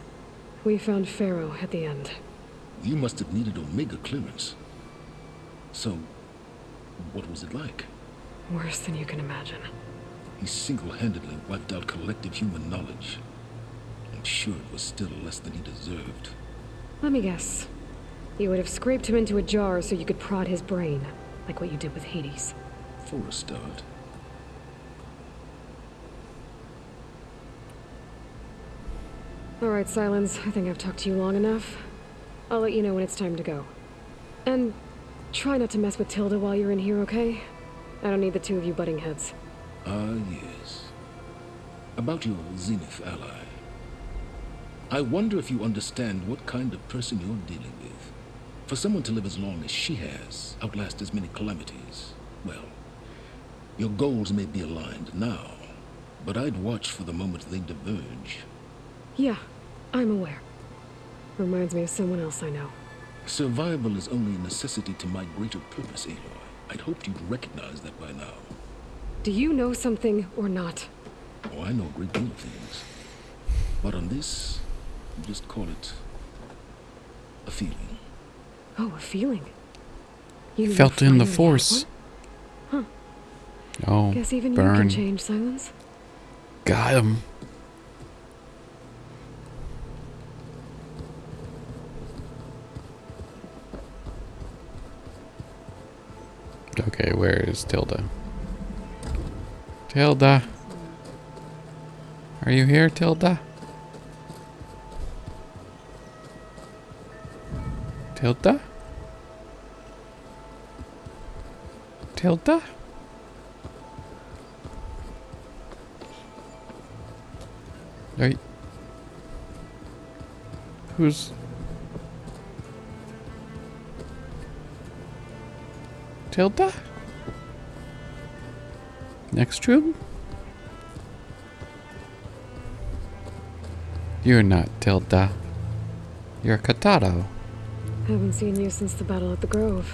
We found Pharaoh at the end. You must have needed Omega clearance. So, what was it like? Worse than you can imagine. He single-handedly wiped out collective human knowledge. I'm sure it was still less than he deserved. Let me guess. You would have scraped him into a jar so you could prod his brain, like what you did with Hades. For a start. All right, Silence. I think I've talked to you long enough. I'll let you know when it's time to go. And try not to mess with Tilda while you're in here, okay? I don't need the two of you butting heads. Ah, yes. About your Zenith ally. I wonder if you understand what kind of person you're dealing with. For someone to live as long as she has, outlast as many calamities, well, your goals may be aligned now, but I'd watch for the moment they diverge. Yeah, I'm aware. Reminds me of someone else I know. Survival is only a necessity to my greater purpose, Aloy. I'd hoped you'd recognize that by now. Do you know something or not? Oh, I know a great deal of things. But on this, you just call it a feeling. Oh, a feeling. You Felt in the finally force. had one? Huh. Oh, Guess even you burn. can change silence. Got him. Okay, where is Tilda? Tilda. Are you here, Tilda? Tilda? Tilda? Right. Who's... Tilda? Next room? You're not Tilda. You're Kataro. Haven't seen you since the battle at the Grove.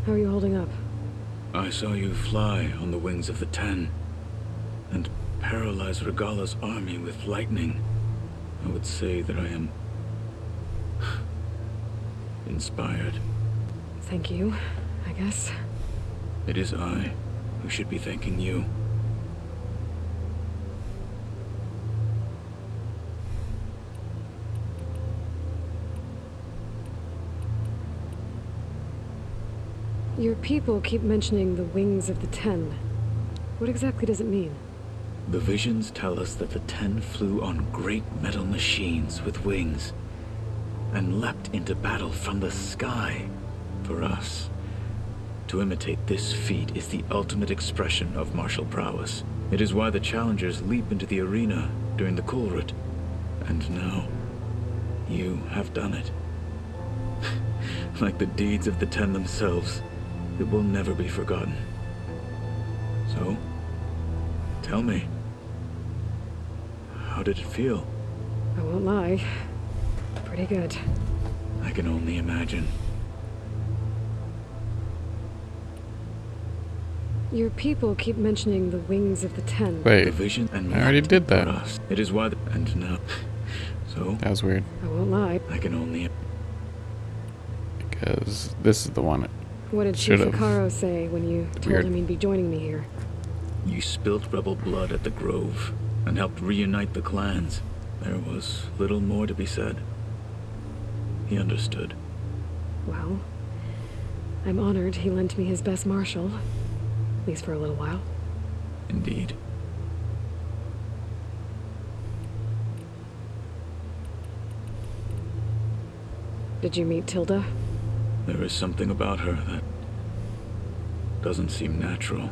How are you holding up? I saw you fly on the wings of the Ten, and paralyze Regala's army with lightning. I would say that I am inspired. Thank you, I guess. It is I who should be thanking you. Your people keep mentioning the wings of the Ten. What exactly does it mean? The visions tell us that the Ten flew on great metal machines with wings and leapt into battle from the sky for us. To imitate this feat is the ultimate expression of martial prowess. It is why the challengers leap into the arena during the Kulrut. And now, you have done it. Like the deeds of the Ten themselves, it will never be forgotten. So, tell me, how did it feel? I won't lie. Pretty good. I can only imagine. Your people keep mentioning the wings of the Ten. Wait, The vision and I already did that. for us. It is why and now. So, That was weird. I won't lie. I can only... Because this is the one. What did Chief Should've. Hikaru say when you told Weird. him he'd be joining me here? You spilt rebel blood at the Grove and helped reunite the clans. There was little more to be said. He understood. Well, I'm honored he lent me his best martial. At least for a little while. Indeed. Did you meet Tilda? There is something about her that doesn't seem natural.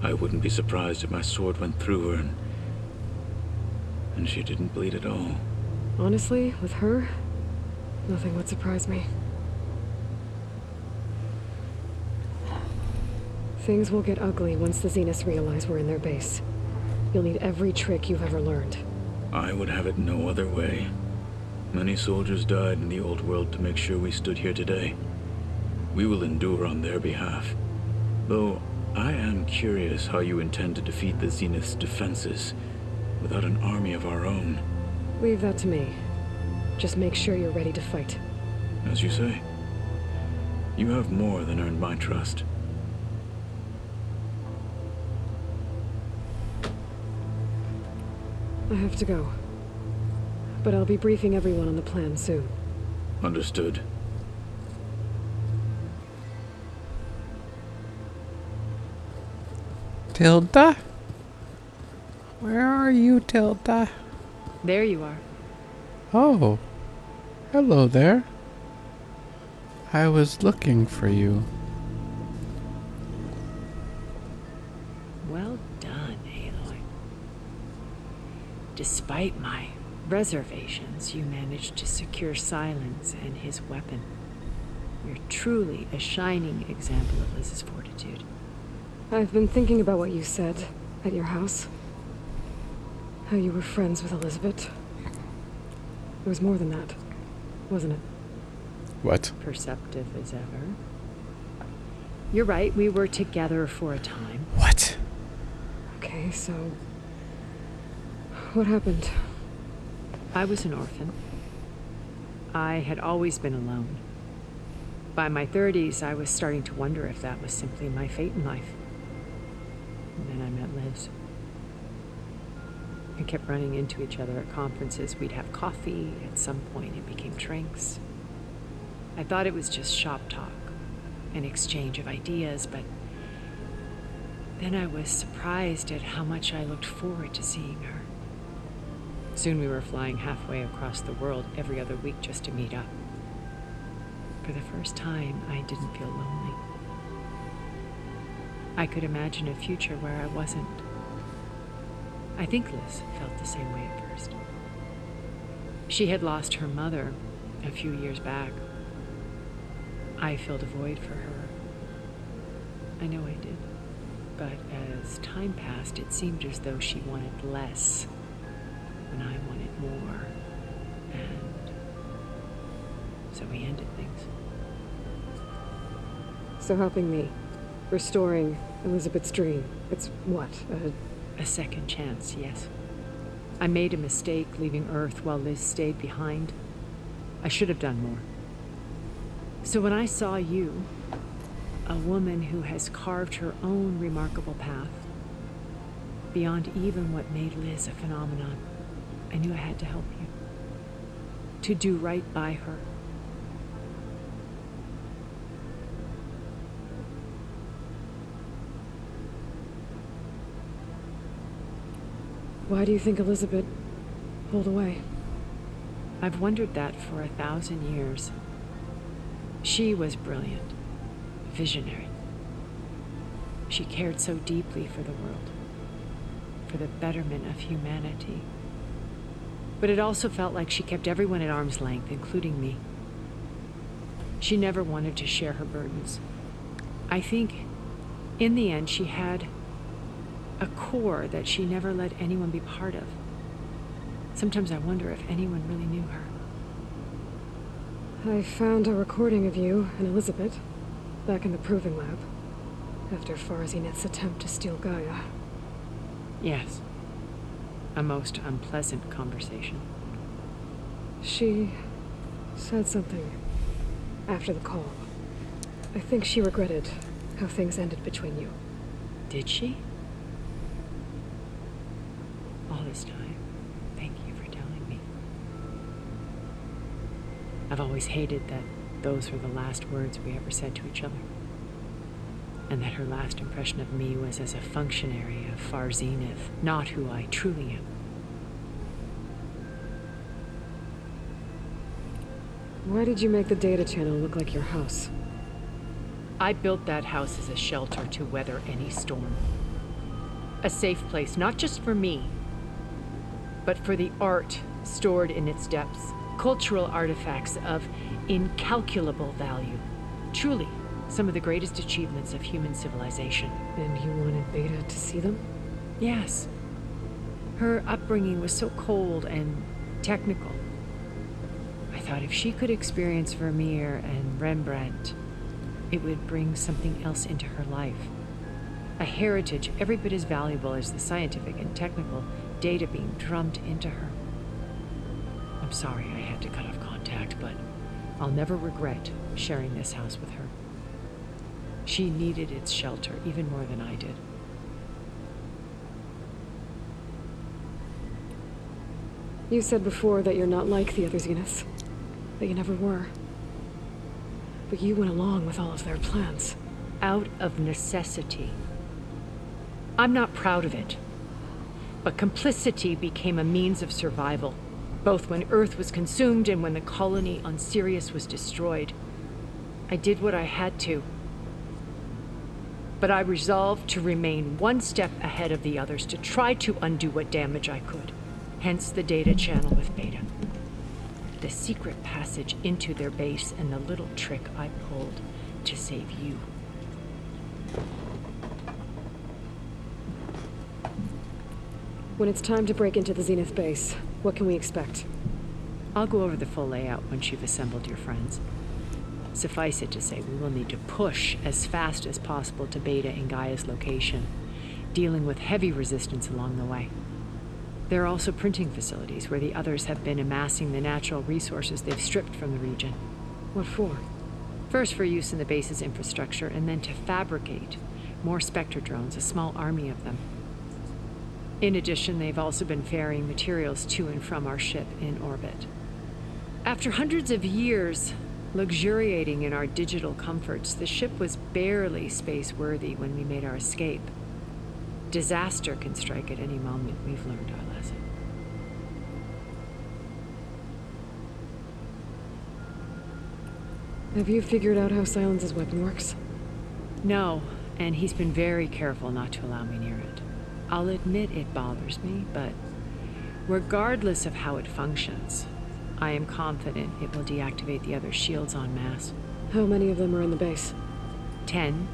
I wouldn't be surprised if my sword went through her and she didn't bleed at all. Honestly, with her, nothing would surprise me. Things will get ugly once the Zeniths realize we're in their base. You'll need every trick you've ever learned. I would have it no other way. Many soldiers died in the old world to make sure we stood here today. We will endure on their behalf. Though, I am curious how you intend to defeat the Zenith's defenses without an army of our own. Leave that to me. Just make sure you're ready to fight. As you say, you have more than earned my trust. I have to go. But I'll be briefing everyone on the plan soon. Understood. Tilda? Where are you, Tilda? There you are. Oh. Hello there. I was looking for you. Well done, Aloy. Despite my reservations, you managed to secure Silence and his weapon. You're truly a shining example of Liz's fortitude. I've been thinking about what you said at your house. How you were friends with Elizabeth. It was more than that, wasn't it? What? Perceptive as ever. You're right, we were together for a time. What? Okay, so... what happened? I was an orphan. I had always been alone. By my 30s, I was starting to wonder if that was simply my fate in life. And then I met Liz. We kept running into each other at conferences. We'd have coffee. At some point, it became drinks. I thought it was just shop talk, an exchange of ideas, but then I was surprised at how much I looked forward to seeing her. Soon we were flying halfway across the world every other week just to meet up. For the first time, I didn't feel lonely. I could imagine a future where I wasn't. I think Liz felt the same way at first. She had lost her mother a few years back. I filled a void for her. I know I did. But as time passed, it seemed as though she wanted less when I wanted more. And so we ended things. So helping me, restoring Elizabeth's dream, it's what, a second chance, yes. I made a mistake leaving Earth while Liz stayed behind. I should have done more. So when I saw you, a woman who has carved her own remarkable path, beyond even what made Liz a phenomenon, I knew I had to help you. To do right by her. Why do you think Elizabeth pulled away? I've wondered that for 1,000 years. She was brilliant, visionary. She cared so deeply for the world, for the betterment of humanity. But it also felt like she kept everyone at arm's length, including me. She never wanted to share her burdens. I think, in the end, she had a core that she never let anyone be part of. Sometimes I wonder if anyone really knew her. I found a recording of you and Elizabeth back in the Proving Lab after Farzineth's attempt to steal Gaia. Yes. A most unpleasant conversation. She said something after the call. I think she regretted how things ended between you. Did she? All this time, thank you for telling me. I've always hated that those were the last words we ever said to each other. And that her last impression of me was as a functionary of Farzineth, not who I truly am. Why did you make the data channel look like your house? I built that house as a shelter to weather any storm. A safe place, not just for me, but for the art stored in its depths, cultural artifacts of incalculable value. Truly, some of the greatest achievements of human civilization. And you wanted Beta to see them? Yes. Her upbringing was so cold and technical. I thought if she could experience Vermeer and Rembrandt, it would bring something else into her life. A heritage every bit as valuable as the scientific and technical data being drummed into her. I'm sorry I had to cut off contact, but I'll never regret sharing this house with her. She needed its shelter even more than I did. You said before that you're not like the other Zeniths. That you never were. But you went along with all of their plans. Out of necessity. I'm not proud of it. But complicity became a means of survival, both when Earth was consumed and when the colony on Sirius was destroyed. I did what I had to. But I resolved to remain one step ahead of the others, to try to undo what damage I could. Hence the data channel with Beta. The secret passage into their base and the little trick I pulled to save you. When it's time to break into the Zenith base, what can we expect? I'll go over the full layout once you've assembled your friends. Suffice it to say, we will need to push as fast as possible to Beta in Gaia's location, dealing with heavy resistance along the way. There are also printing facilities where the others have been amassing the natural resources they've stripped from the region. What for? First for use in the base's infrastructure, and then to fabricate more Spectre drones, a small army of them. In addition, they've also been ferrying materials to and from our ship in orbit. After hundreds of years luxuriating in our digital comforts, the ship was barely space-worthy when we made our escape. Disaster can strike at any moment. We've learned our lesson. Have you figured out how Silence's weapon works? No, and he's been very careful not to allow me near it. I'll admit it bothers me, but regardless of how it functions, I am confident it will deactivate the other shields en masse. How many of them are in the base? 10,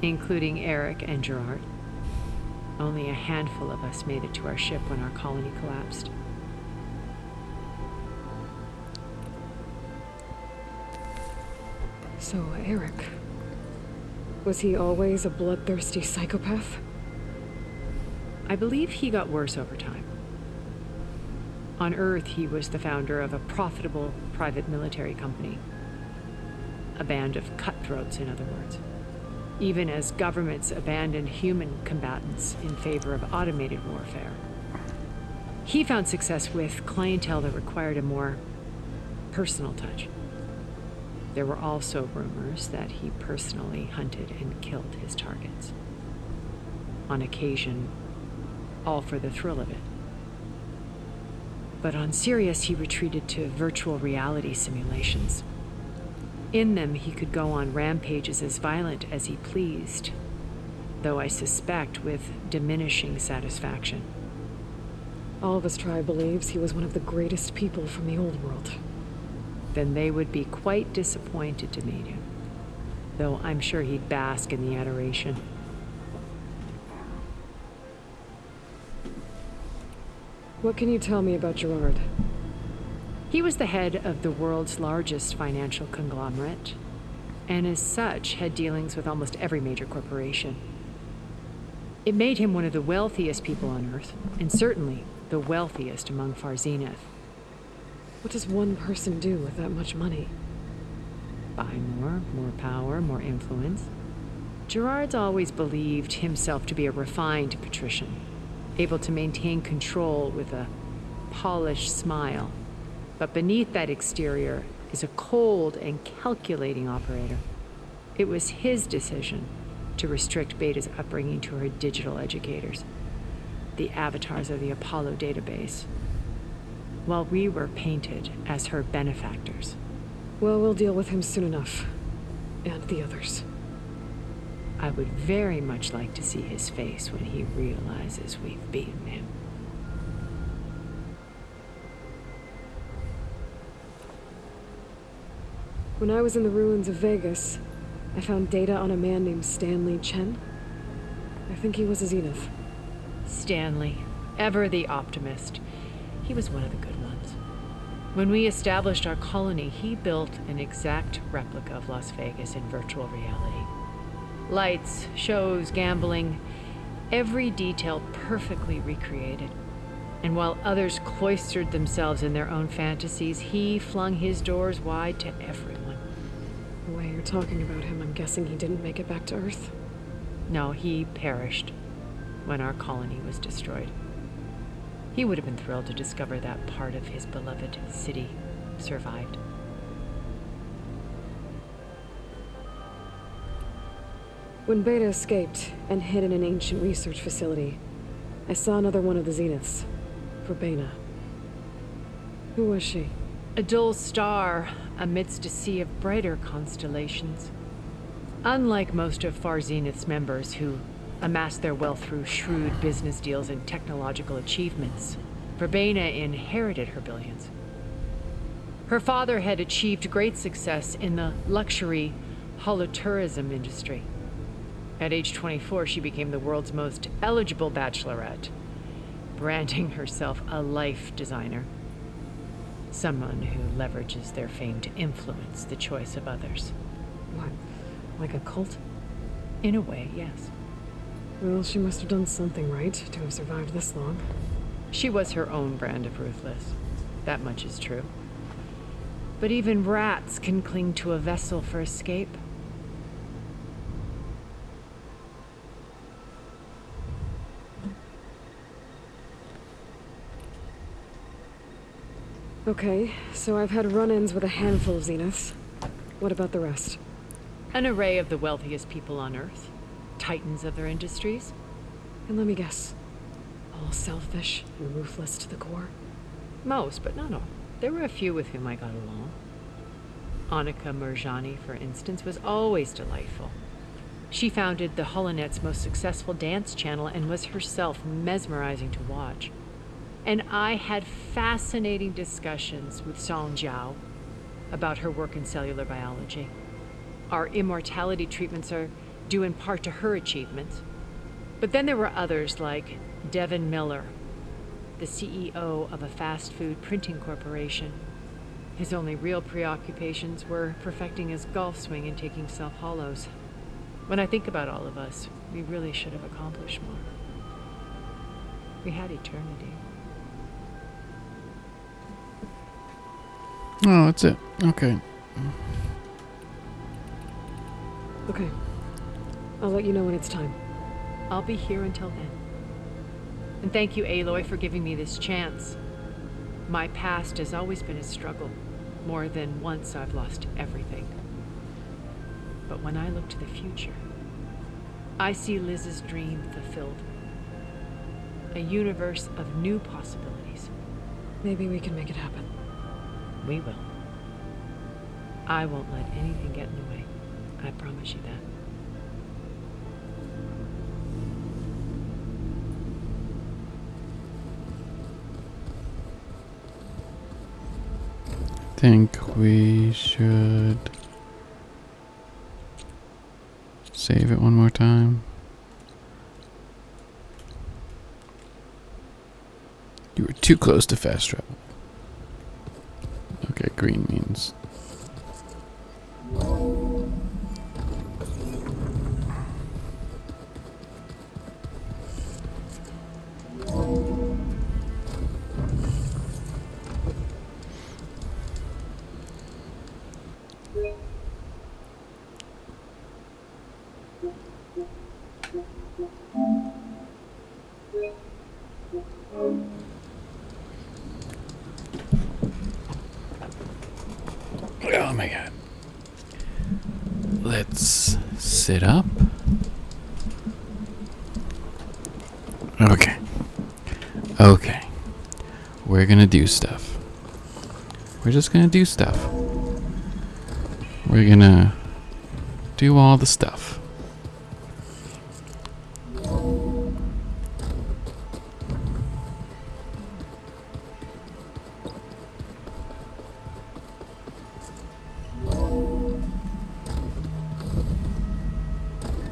including Eric and Gerard. Only a handful of us made it to our ship when our colony collapsed. So, Eric. Was he always a bloodthirsty psychopath? I believe he got worse over time. On Earth, he was the founder of a profitable private military company. A band of cutthroats, in other words. Even as governments abandoned human combatants in favor of automated warfare. He found success with clientele that required a more personal touch. There were also rumors that he personally hunted and killed his targets. On occasion, all for the thrill of it. But on Sirius, he retreated to virtual reality simulations. In them, he could go on rampages as violent as he pleased, though I suspect with diminishing satisfaction. All of his tribe believes he was one of the greatest people from the old world. Then they would be quite disappointed to meet him, though I'm sure he'd bask in the adoration. What can you tell me about Gerard? He was the head of the world's largest financial conglomerate, and as such had dealings with almost every major corporation. It made him one of the wealthiest people on Earth, and certainly the wealthiest among Far Zenith. What does one person do with that much money? Buy more power, more influence. Gerard's always believed himself to be a refined patrician, able to maintain control with a polished smile. But beneath that exterior is a cold and calculating operator. It was his decision to restrict Beta's upbringing to her digital educators, the avatars of the Apollo database, while we were painted as her benefactors. Well, we'll deal with him soon enough. And the others. I would very much like to see his face when he realizes we've beaten him. When I was in the ruins of Vegas, I found data on a man named Stanley Chen. I think he was a Zenith. Stanley, ever the optimist. He was one of the good ones. When we established our colony, he built an exact replica of Las Vegas in virtual reality. Lights, shows, gambling, every detail perfectly recreated. And while others cloistered themselves in their own fantasies, he flung his doors wide to everyone. The way you're talking about him, I'm guessing he didn't make it back to Earth? No, he perished when our colony was destroyed. He would have been thrilled to discover that part of his beloved city survived. When Beta escaped and hid in an ancient research facility, I saw another one of the Zeniths, Verbena. Who was she? A dull star amidst a sea of brighter constellations. Unlike most of Far Zenith's members who amassed their wealth through shrewd business deals and technological achievements, Verbena inherited her billions. Her father had achieved great success in the luxury holotourism industry. At age 24, she became the world's most eligible bachelorette, branding herself a life designer. Someone who leverages their fame to influence the choice of others. What? Like a cult? In a way, yes. Well, she must have done something right to have survived this long. She was her own brand of ruthless. That much is true. But even rats can cling to a vessel for escape. Okay, so I've had run-ins with a handful of Zeniths. What about the rest? An array of the wealthiest people on Earth. Titans of their industries. And let me guess. All selfish and ruthless to the core? Most, but not all. There were a few with whom I got along. Annika Murjani, for instance, was always delightful. She founded the Holonet's most successful dance channel and was herself mesmerizing to watch. And I had fascinating discussions with Song Jiao about her work in cellular biology. Our immortality treatments are due in part to her achievements. But then there were others like Devin Miller, the CEO of a fast food printing corporation. His only real preoccupations were perfecting his golf swing and taking self-hollows. When I think about all of us, we really should have accomplished more. We had eternity. Oh, that's it. Okay. Okay. I'll let you know when it's time. I'll be here until then. And thank you, Aloy, for giving me this chance. My past has always been a struggle. More than once I've lost everything. But when I look to the future, I see Liz's dream fulfilled. A universe of new possibilities. Maybe we can make it happen. We will. I won't let anything get in the way. I promise you that. Think we should save it one more time. You were too close to fast travel. Okay, green means. Oh my god. Let's sit up. Okay. Okay. We're gonna do stuff. We're just gonna do stuff. We're gonna do all the stuff.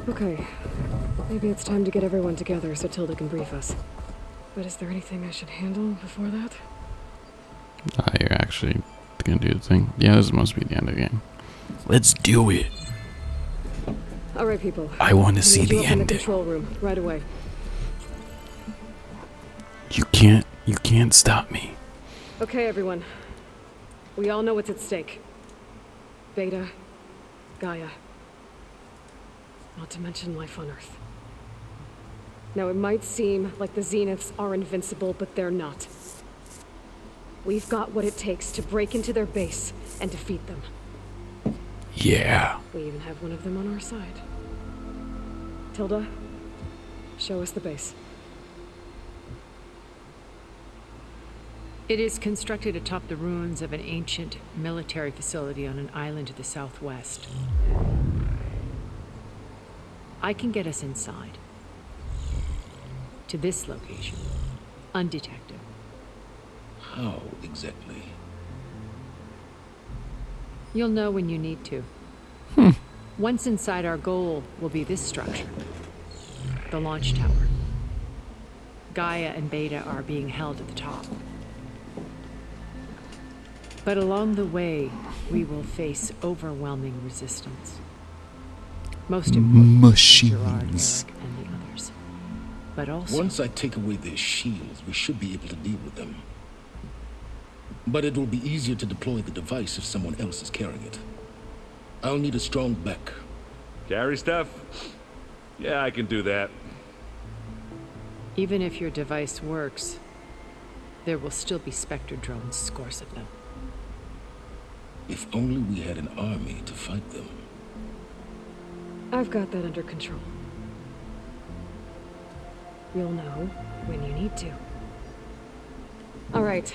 Okay. Maybe it's time to get everyone together so Tilda can brief us. But is there anything I should handle before that? You're actually gonna do the thing. Yeah, this must be the end of the game. Let's do it. All right, people. I want to see need you the up in ending. the control room right away. You can't stop me. Okay, everyone. We all know what's at stake. Beta, Gaia. Not to mention life on Earth. Now, it might seem like the Zeniths are invincible, but they're not. We've got what it takes to break into their base and defeat them. Yeah. We even have one of them on our side. Tilda, show us the base. It is constructed atop the ruins of an ancient military facility on an island to the southwest. I can get us inside. To this location. Undetected. How exactly? You'll know when you need to. Once inside, our goal will be this structure. The launch tower. Gaia and Beta are being held at the top. But along the way, we will face overwhelming resistance. Most important, Gerard, Machines. Eric, and the others. But also, Once I take away their shields, we should be able to deal with them. But it will be easier to deploy the device if someone else is carrying it. I'll need a strong back. Carry stuff? Yeah, I can do that. even if your device works, there will still be Spectre drones, scores of them. If only we had an army to fight them. I've got that under control. You'll know when you need to. All right.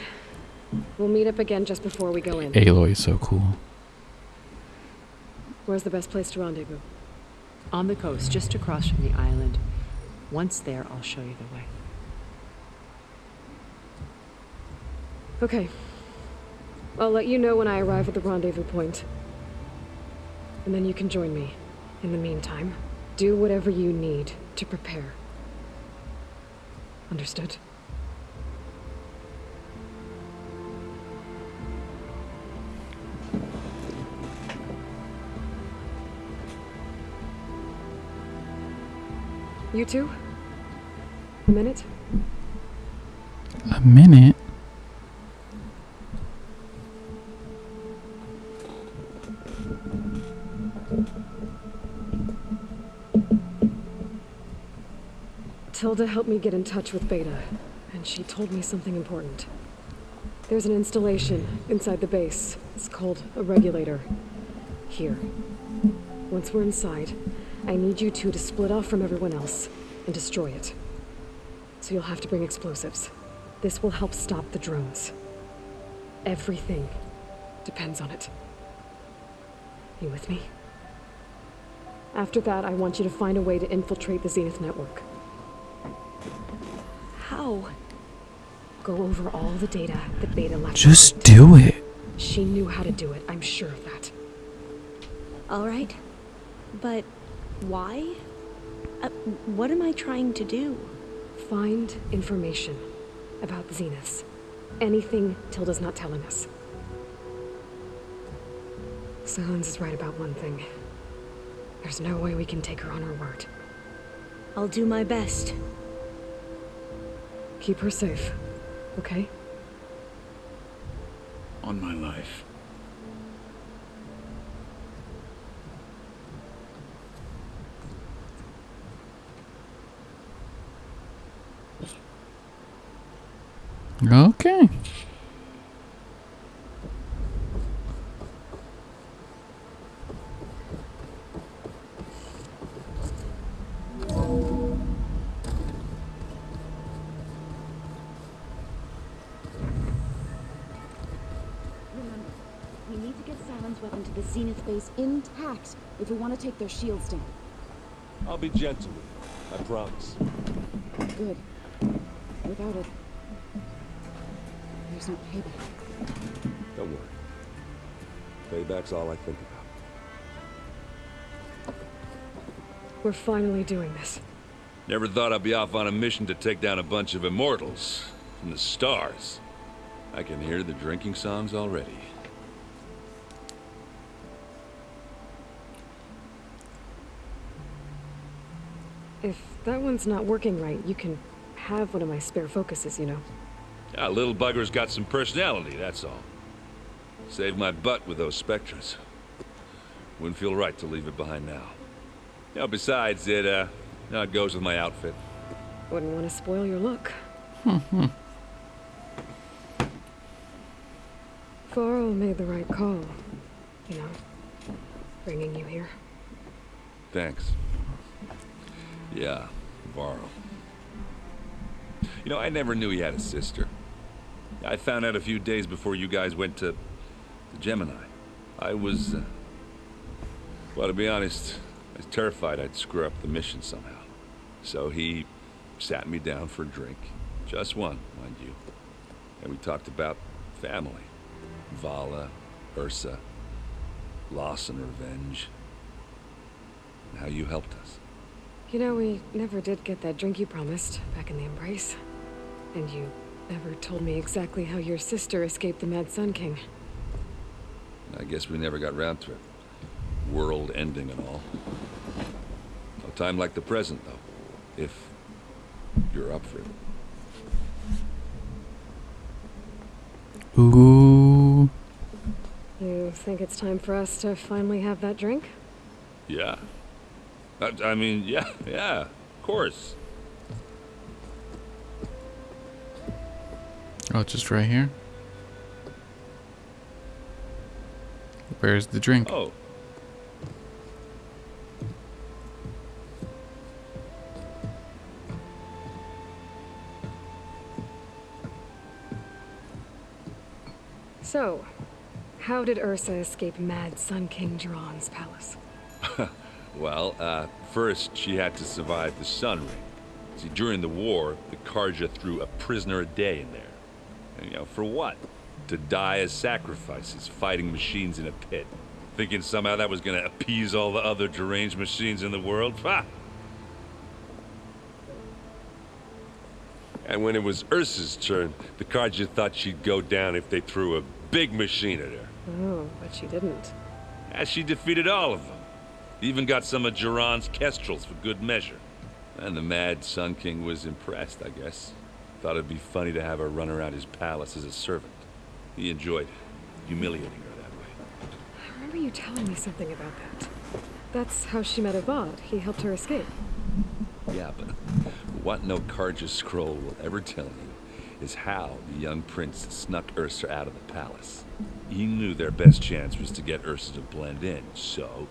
We'll meet up again just before we go in. Aloy is so cool. Where's the best place to rendezvous? On the coast, just across from the island. Once there, I'll show you the way. Okay. I'll let you know when I arrive at the rendezvous point. And then you can join me. In the meantime, do whatever you need to prepare. Understood? You two? A minute? A minute? Tilda helped me get in touch with Beta, and she told me something important. There's an installation inside the base. It's called a regulator. Here. Once we're inside, I need you two to split off from everyone else and destroy it. So you'll have to bring explosives. This will help stop the drones. Everything depends on it. You with me? After that, I want you to find a way to infiltrate the Zenith network. How? Go over all the data that Beta left Just behind. do it. She knew how to do it, I'm sure of that. All right. But why? What am I trying to do? Find information about the Zeniths. Anything Tilda's not telling us. Silence is right about one thing. There's no way we can take her on her word. I'll do my best. Keep her safe, okay? On my life. Okay. Remember, we need to get Silent's weapon to the Zenith base intact if we want to take their shields down. I'll be gentle with you, I promise. Good. Without it, there's no payback. Don't worry. Payback's all I think about. We're finally doing this. Never thought I'd be off on a mission to take down a bunch of immortals from the stars. I can hear the drinking songs already. If that one's not working right, you can have one of my spare focuses, you know. Ah, little bugger's got some personality, that's all. Saved my butt with those Spectres. Wouldn't feel right to leave it behind now. You know, besides, it goes with my outfit. Wouldn't want to spoil your look. Varl made the right call, you know, bringing you here. Thanks. Yeah, Varl. You know, I never knew he had a sister. I found out a few days before you guys went to Gemini. I was, well, to be honest, I was terrified I'd screw up the mission somehow. So he sat me down for a drink. Just one, mind you. And we talked about family. Vala, Ursa, loss and revenge. And how you helped us. You know, we never did get that drink you promised back in the Embrace. And you never told me exactly how your sister escaped the Mad Sun King. I guess we never got round to it. World ending and all. No time like the present, though. If you're up for it. Ooh. You think it's time for us to finally have that drink? Yeah. I mean, yeah, of course. Oh, just right here? Where's the drink? Oh. So, how did Ursa escape Mad Sun King Jiran's palace? Well, first she had to survive the Sun Ring. See, during the war, the Carja threw a prisoner a day in there. And, for what? To die as sacrifices, fighting machines in a pit. Thinking somehow that was gonna appease all the other deranged machines in the world? Ha! And when it was Ursa's turn, the Carja thought she'd go down if they threw a big machine at her. Oh, but she didn't. As she defeated all of them. Even got some of Jiran's kestrels for good measure. And the Mad Sun King was impressed, I guess. Thought it'd be funny to have her run around his palace as a servant. He enjoyed humiliating her that way. I remember you telling me something about that. That's how she met Avad. He helped her escape. Yeah, but what no Carja scroll will ever tell you is how the young prince snuck Ursa out of the palace. He knew their best chance was to get Ursa to blend in, so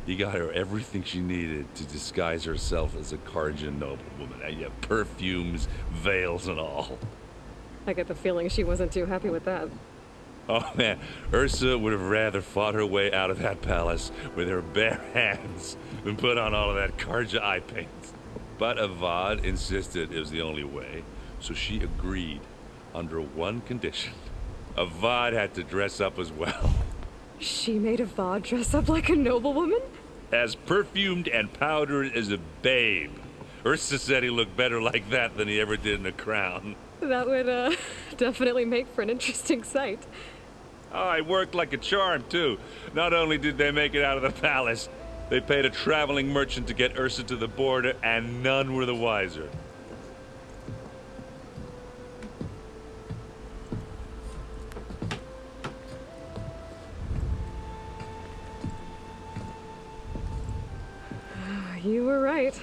he got her everything she needed to disguise herself as a Carja noblewoman. Yeah, perfumes, veils, and all. I get the feeling she wasn't too happy with that. Oh man, Ursa would have rather fought her way out of that palace with her bare hands than put on all of that Carja eye paint. But Avad insisted it was the only way, so she agreed under one condition. Avad had to dress up as well. She made Avad dress up like a noblewoman? As perfumed and powdered as a babe. Ursa said he looked better like that than he ever did in a crown. That would, definitely make for an interesting sight. Oh, it worked like a charm, too. Not only did they make it out of the palace, they paid a traveling merchant to get Ursa to the border, and none were the wiser. You were right.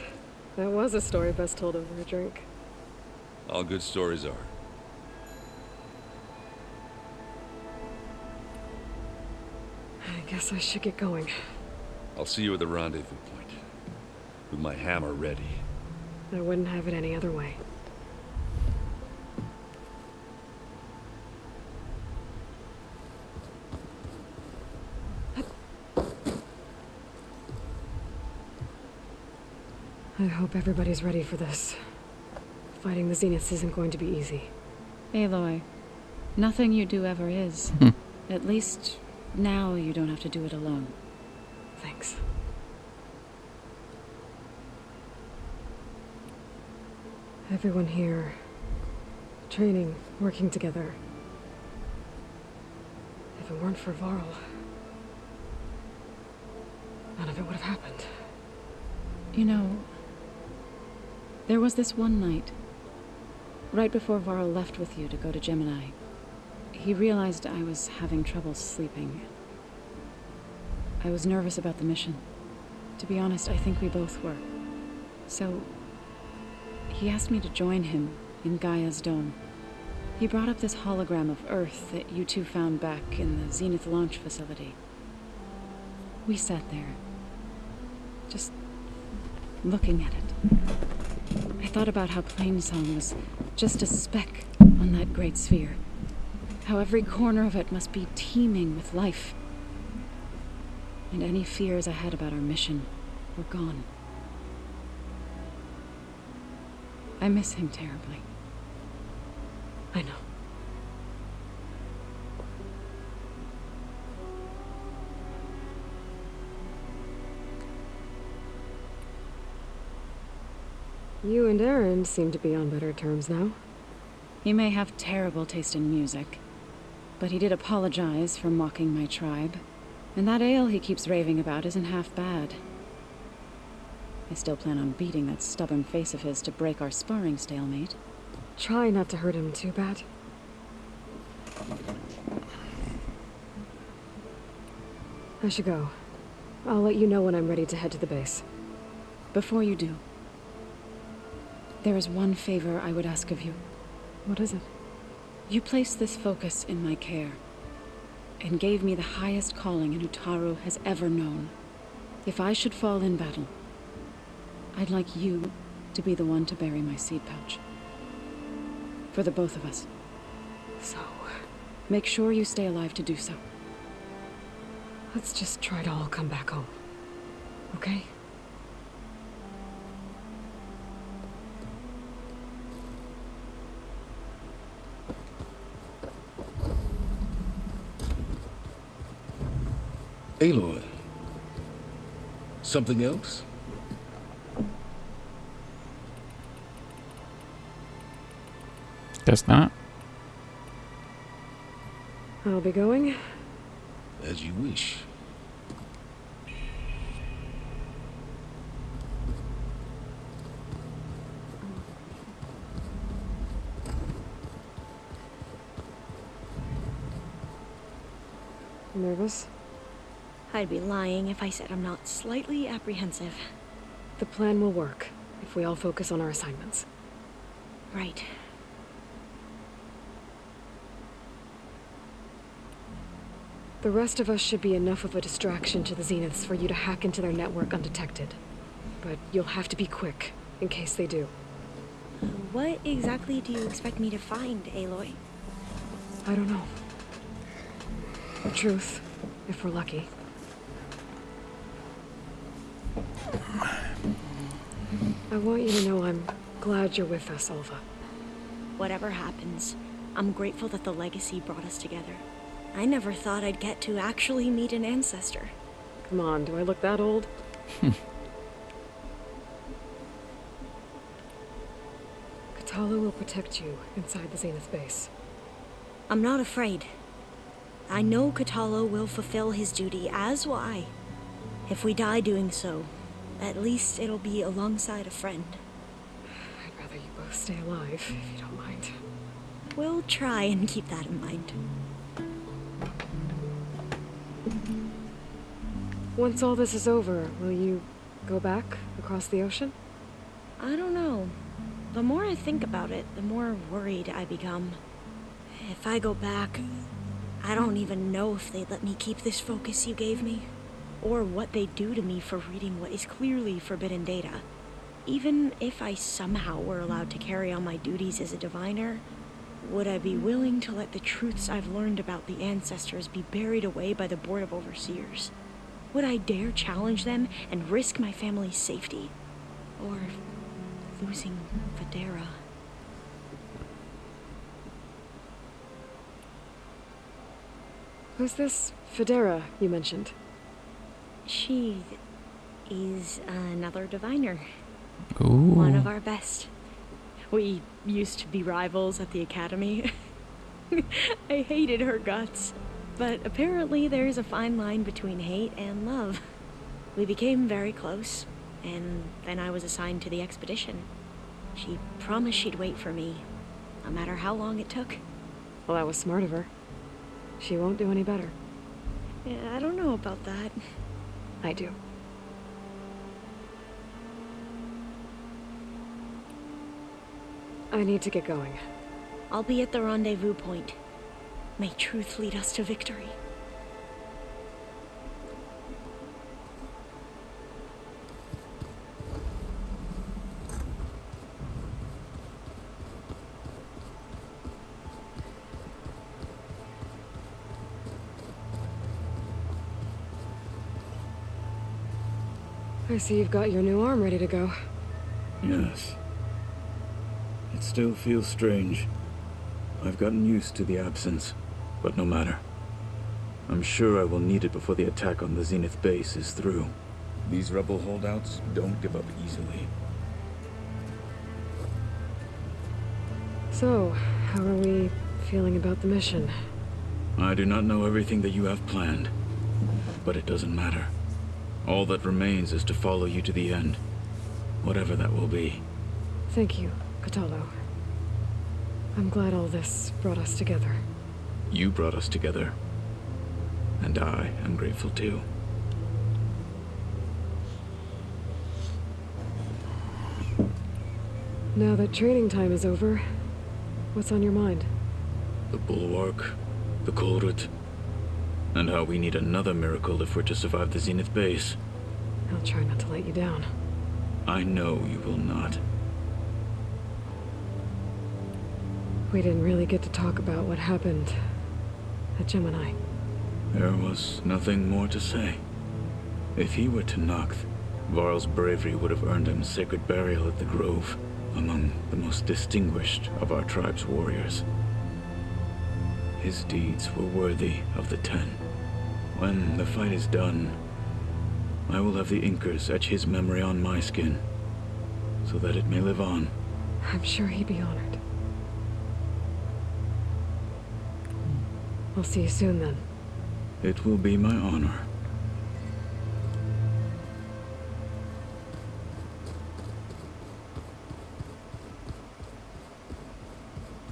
That was a story best told over a drink. All good stories are. I guess I should get going. I'll see you at the rendezvous point. With my hammer ready. I wouldn't have it any other way. I hope everybody's ready for this. Fighting the Zeniths isn't going to be easy. Aloy, nothing you do ever is. At least now you don't have to do it alone. Thanks. Everyone here, training, working together. If it weren't for Varl, none of it would have happened. You know, there was this one night, right before Varl left with you to go to Gemini. He realized I was having trouble sleeping. I was nervous about the mission. To be honest, I think we both were. So, he asked me to join him in Gaia's dome. He brought up this hologram of Earth that you two found back in the Zenith launch facility. We sat there, just looking at it. I thought about how Plainsong was just a speck on that great sphere. How every corner of it must be teeming with life. And any fears I had about our mission were gone. I miss him terribly. I know. You and Aaron seem to be on better terms now. He may have terrible taste in music, but he did apologize for mocking my tribe. And that ale he keeps raving about isn't half bad. I still plan on beating that stubborn face of his to break our sparring stalemate. Try not to hurt him too bad. I should go. I'll let you know when I'm ready to head to the base. Before you do, there is one favor I would ask of you. What is it? You placed this focus in my care, and gave me the highest calling Utaru has ever known. If I should fall in battle, I'd like you to be the one to bury my seed pouch. For the both of us. So, make sure you stay alive to do so. Let's just try to all come back home. Okay? Aloy. Something else? Guess not. I'll be going. As you wish. Nervous? I'd be lying if I said I'm not slightly apprehensive. The plan will work if we all focus on our assignments. Right. The rest of us should be enough of a distraction to the Zeniths for you to hack into their network undetected. But you'll have to be quick, in case they do. What exactly do you expect me to find, Aloy? I don't know. The truth, if we're lucky. I want you to know I'm glad you're with us, Alva. Whatever happens, I'm grateful that the legacy brought us together. I never thought I'd get to actually meet an ancestor. Come on, do I look that old? Katala will protect you inside the Zenith base. I'm not afraid. I know Katala will fulfill his duty, as will I. If we die doing so, at least it'll be alongside a friend. I'd rather you both stay alive, if you don't mind. We'll try and keep that in mind. Once all this is over, will you go back across the ocean? I don't know. The more I think about it, the more worried I become. If I go back, I don't even know if they'd let me keep this focus you gave me, or what they'd do to me for reading what is clearly forbidden data. Even if I somehow were allowed to carry on my duties as a diviner, would I be willing to let the truths I've learned about the ancestors be buried away by the Board of Overseers? Would I dare challenge them and risk my family's safety? Or losing Videra? Who's this Videra you mentioned? She is another diviner. Ooh. One of our best. We used to be rivals at the academy. I hated her guts. But apparently there's a fine line between hate and love. We became very close, and then I was assigned to the expedition. She promised she'd wait for me, no matter how long it took. Well, that was smart of her. She won't do any better. Yeah, I don't know about that. I do. I need to get going. I'll be at the rendezvous point. May truth lead us to victory. I see you've got your new arm ready to go. Yes. It still feels strange. I've gotten used to the absence, but no matter. I'm sure I will need it before the attack on the Zenith base is through. These rebel holdouts don't give up easily. So, how are we feeling about the mission? I do not know everything that you have planned, but it doesn't matter. All that remains is to follow you to the end, whatever that will be. Thank you, Kotallo. I'm glad all this brought us together. You brought us together, and I am grateful too. Now that training time is over, what's on your mind? The Bulwark, the Kulrut, and how we need another miracle if we're to survive the Zenith base. I'll try not to let you down. I know you will not. We didn't really get to talk about what happened at Gemini. There was nothing more to say. If he were Tenakth, Varl's bravery would have earned him sacred burial at the Grove, among the most distinguished of our tribe's warriors. His deeds were worthy of the Ten. When the fight is done, I will have the Inkers etch his memory on my skin, so that it may live on. I'm sure he'd be honored. I'll see you soon then. It will be my honor.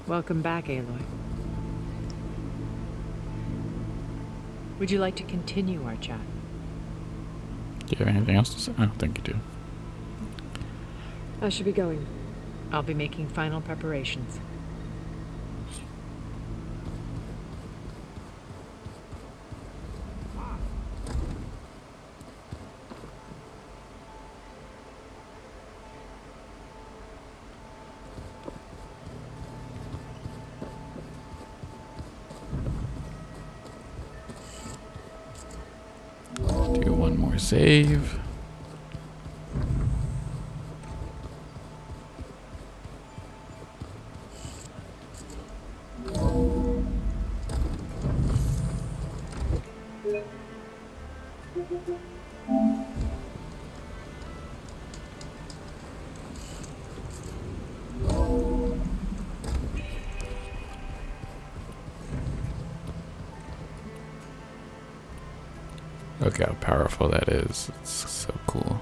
Welcome back, Aloy. Would you like to continue our chat? Do you have anything else to say? I don't think you do. I should be going. I'll be making final preparations. Do one more save. Look how powerful that is. It's so cool.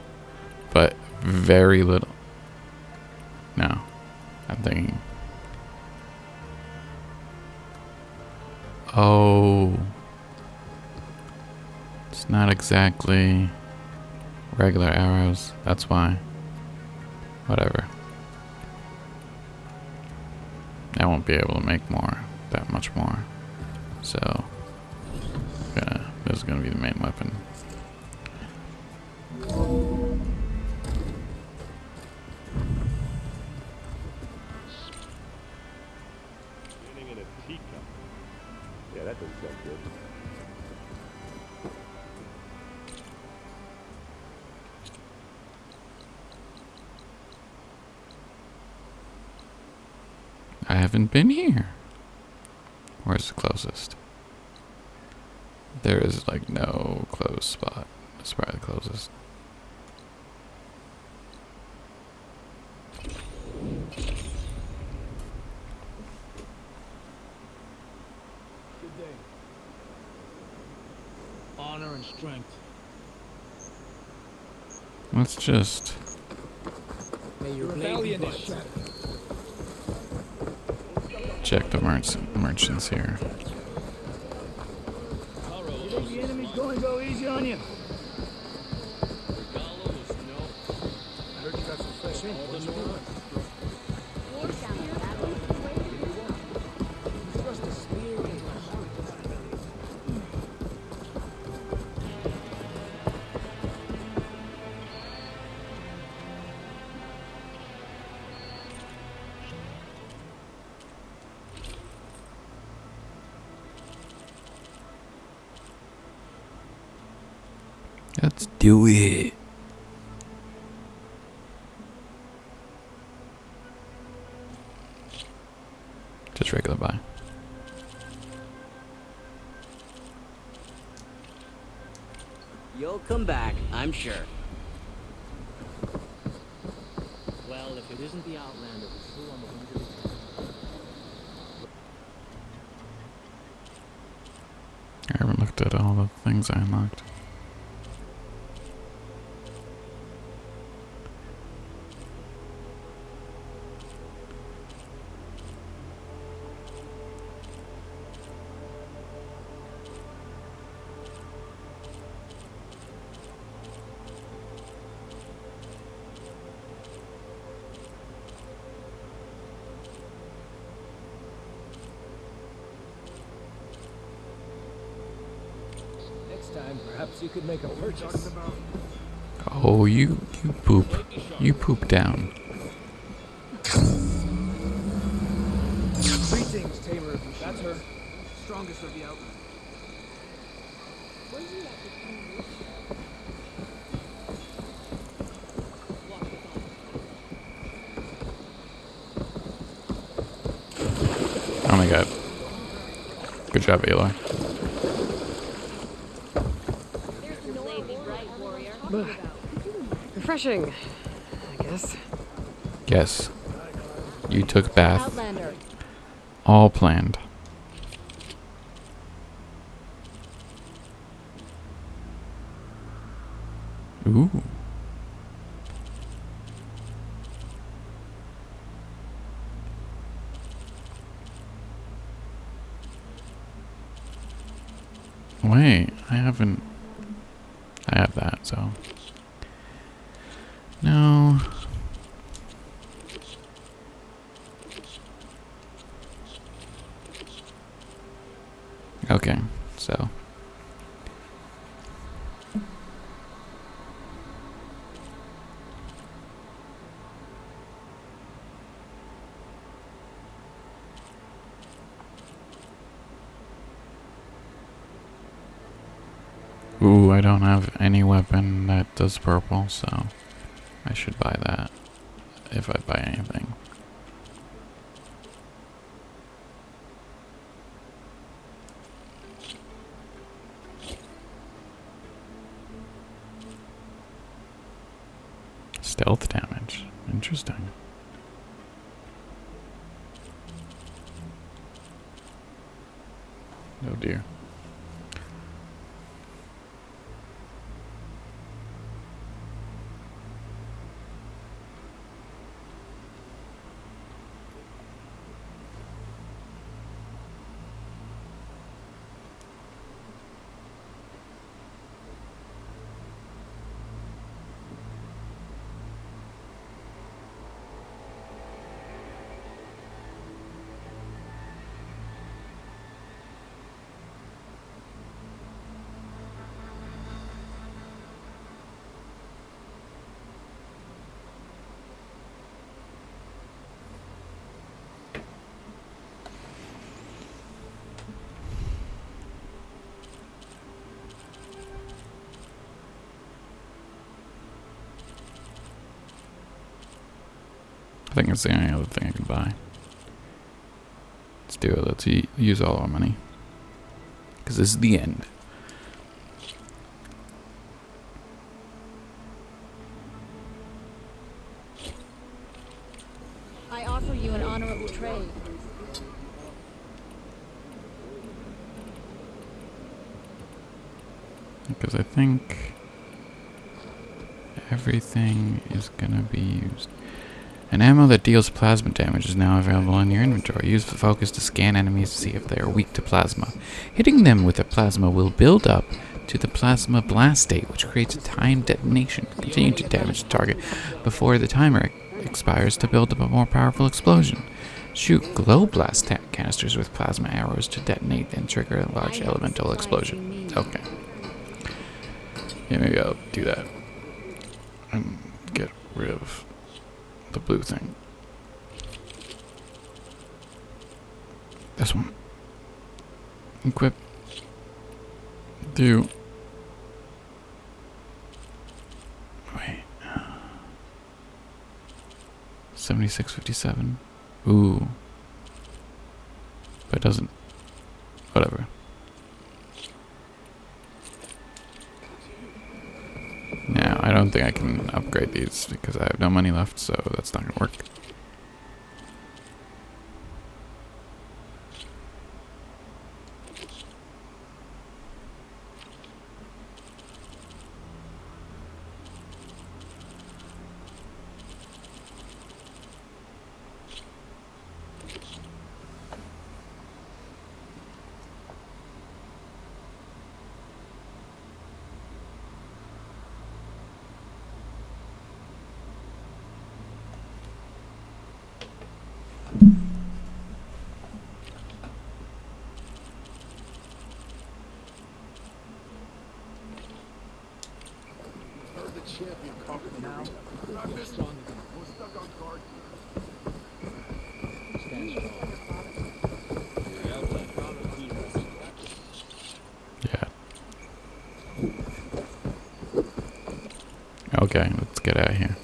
But very little. No. I'm thinking. Oh. It's not exactly regular arrows. That's why. Whatever. I won't be able to make more. That much more. So. This is going to be the main weapon. Standing in a teacup. Yeah, that doesn't sound good. I haven't been here. Where's the closest? There is like no close spot. It's probably the closest. Good day. Honor and strength. Let's just May your rebellion is shattered. check the merchants here. You think the enemy's going to go easy on you? I heard you got some fresh ink. What's going on? Thrust a spear in my heart. Let's do it. Just regular buy. You'll come back, I'm sure. Well, if it isn't the Outlander who flew on the wings of the all the things I unlocked. Next time, perhaps you could make a purchase. Oh, you poop. You poop down. Greetings, Tamer. That's her. Strongest of the outlaws. Oh my god. Good job, Aloy. Refreshing, I guess. Yes. You took bath. Outlander. All planned. Ooh. Wait, I haven't... I have that, so... No. Okay, so... Ooh, I don't have any weapon that does purple, so I should buy that if I buy anything. Stealth damage. Interesting. Oh dear. I think it's the only other thing I can buy. Let's do it. Let's use all our money. Because this is the end. I offer you an honorable trade. Because I think everything is gonna be used. An ammo that deals plasma damage is now available in your inventory. Use the focus to scan enemies to see if they are weak to plasma. Hitting them with a plasma will build up to the plasma blast state, which creates a timed detonation. Continue to damage the target before the timer expires to build up a more powerful explosion. Shoot glow blast canisters with plasma arrows to detonate and trigger a large elemental explosion. Okay. Yeah, maybe I'll do that. And get rid of the blue thing. This one. Equip. Do. Wait. 7657. Ooh. But it doesn't. Whatever. Now, I don't think I can upgrade these because I have no money left, so that's not going to work. now. You're stronger than We're stuck on guard. stand strong. Your outline includes Yeah. Okay, let's get out of here.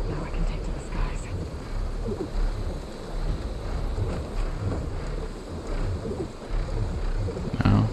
Now I can take to the skies. No.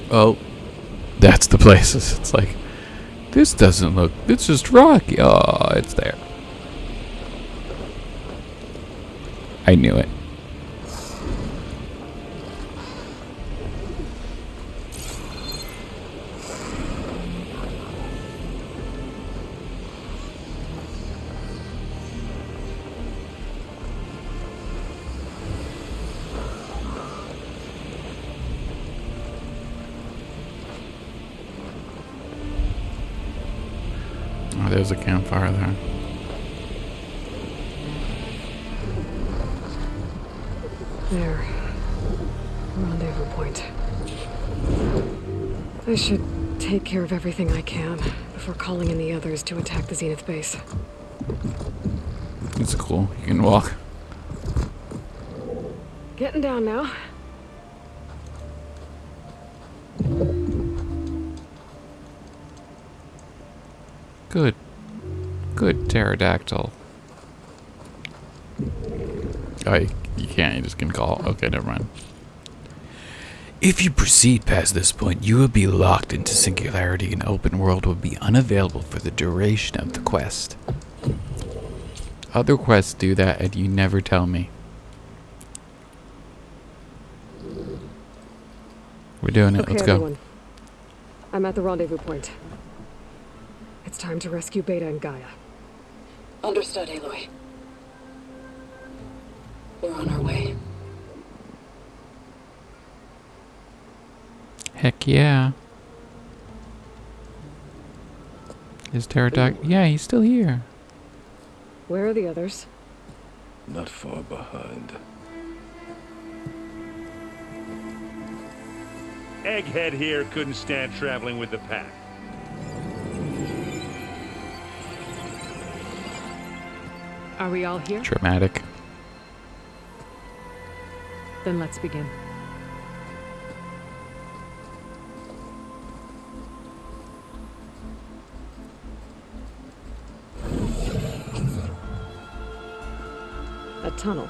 Oh, that's the place. It's like, this doesn't look, it's just rocky. Oh, it's there. I knew it. Oh, there's a campfire there. There. Rendezvous point. I should take care of everything I can before calling in the others to attack the Zenith base. It's cool. You can walk. Getting down now. Good. Good pterodactyl. Oh, you can't. You just can call. Okay, never mind. If you proceed past this point, you will be locked into singularity and open world will be unavailable for the duration of the quest. Other quests do that, and you never tell me. We're doing it. Okay, Let's go. everyone. I'm at the rendezvous point. It's time to rescue Beta and Gaia. Understood, Aloy. We're on our way. Heck yeah. Is pterodactyl? Yeah, he's still here. Where are the others? Not far behind. Egghead here couldn't stand traveling with the pack. Are we all here? Dramatic. Then let's begin. A tunnel.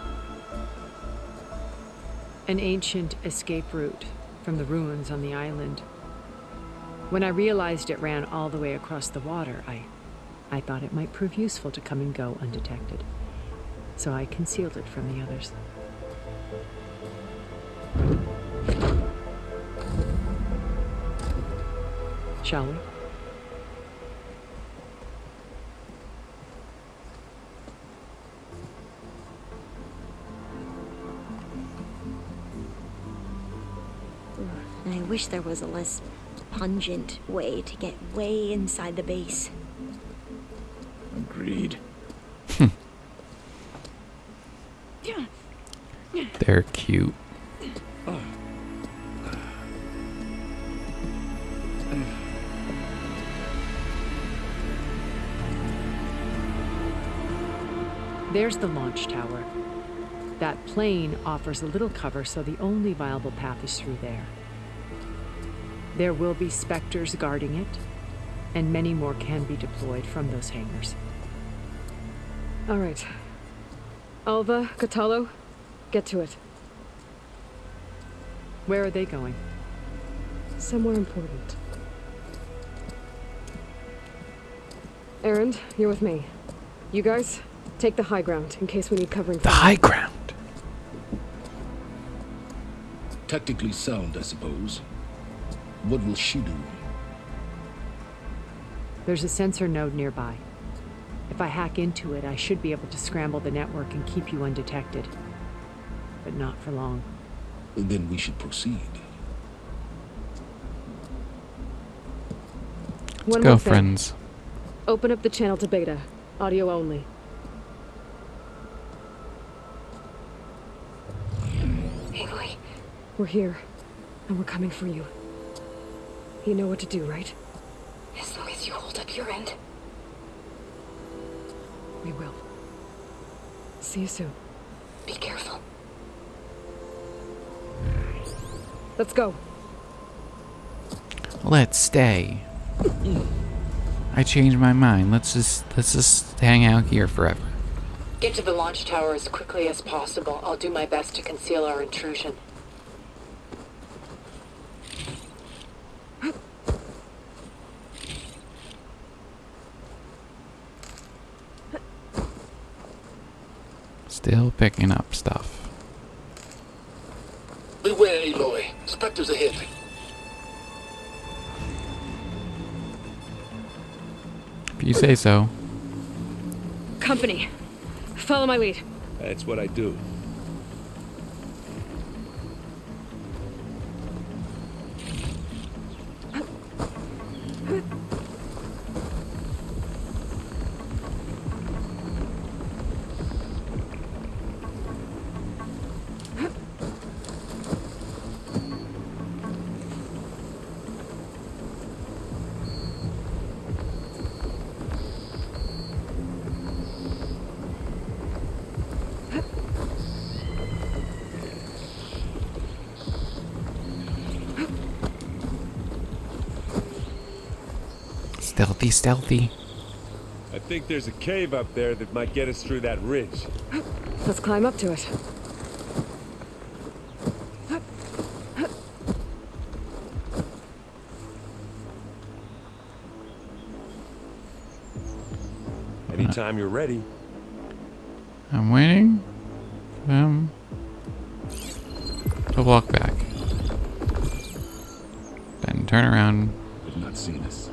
An ancient escape route from the ruins on the island. When I realized it ran all the way across the water, I thought it might prove useful to come and go undetected. so I concealed it from the others. Shall we? I wish there was a less pungent way to get way inside the base. Agreed. They're cute. There's the launch tower. That plane offers a little cover, so the only viable path is through there. There will be Spectres guarding it, and many more can be deployed from those hangars. All right. Alva, Catalo, get to it. Where are they going? Somewhere important. Erend, you're with me. You guys, take the high ground in case we need covering. The high ground? Tactically sound, I suppose. What will she do? There's a sensor node nearby. If I hack into it, I should be able to scramble the network and keep you undetected. But not for long. Then we should proceed. One Go, more thing. friends. Open up the channel to beta. Audio only. Aloy, we're here, and we're coming for you. You know what to do, right? As long as you hold up your end. We will. See you soon. Be careful. Let's go. Let's stay. I changed my mind. Let's just hang out here forever. Get to the launch tower as quickly as possible. I'll do my best to conceal our intrusion. Still picking up stuff. Beware, Aloy. Spectres ahead. If you say so. Company, follow my lead. That's what I do. Stealthy, stealthy. I think there's a cave up there that might get us through that ridge. Let's climb up to it. Anytime you're ready. I'm waiting for them to walk back. Then turn around. They've not seen us.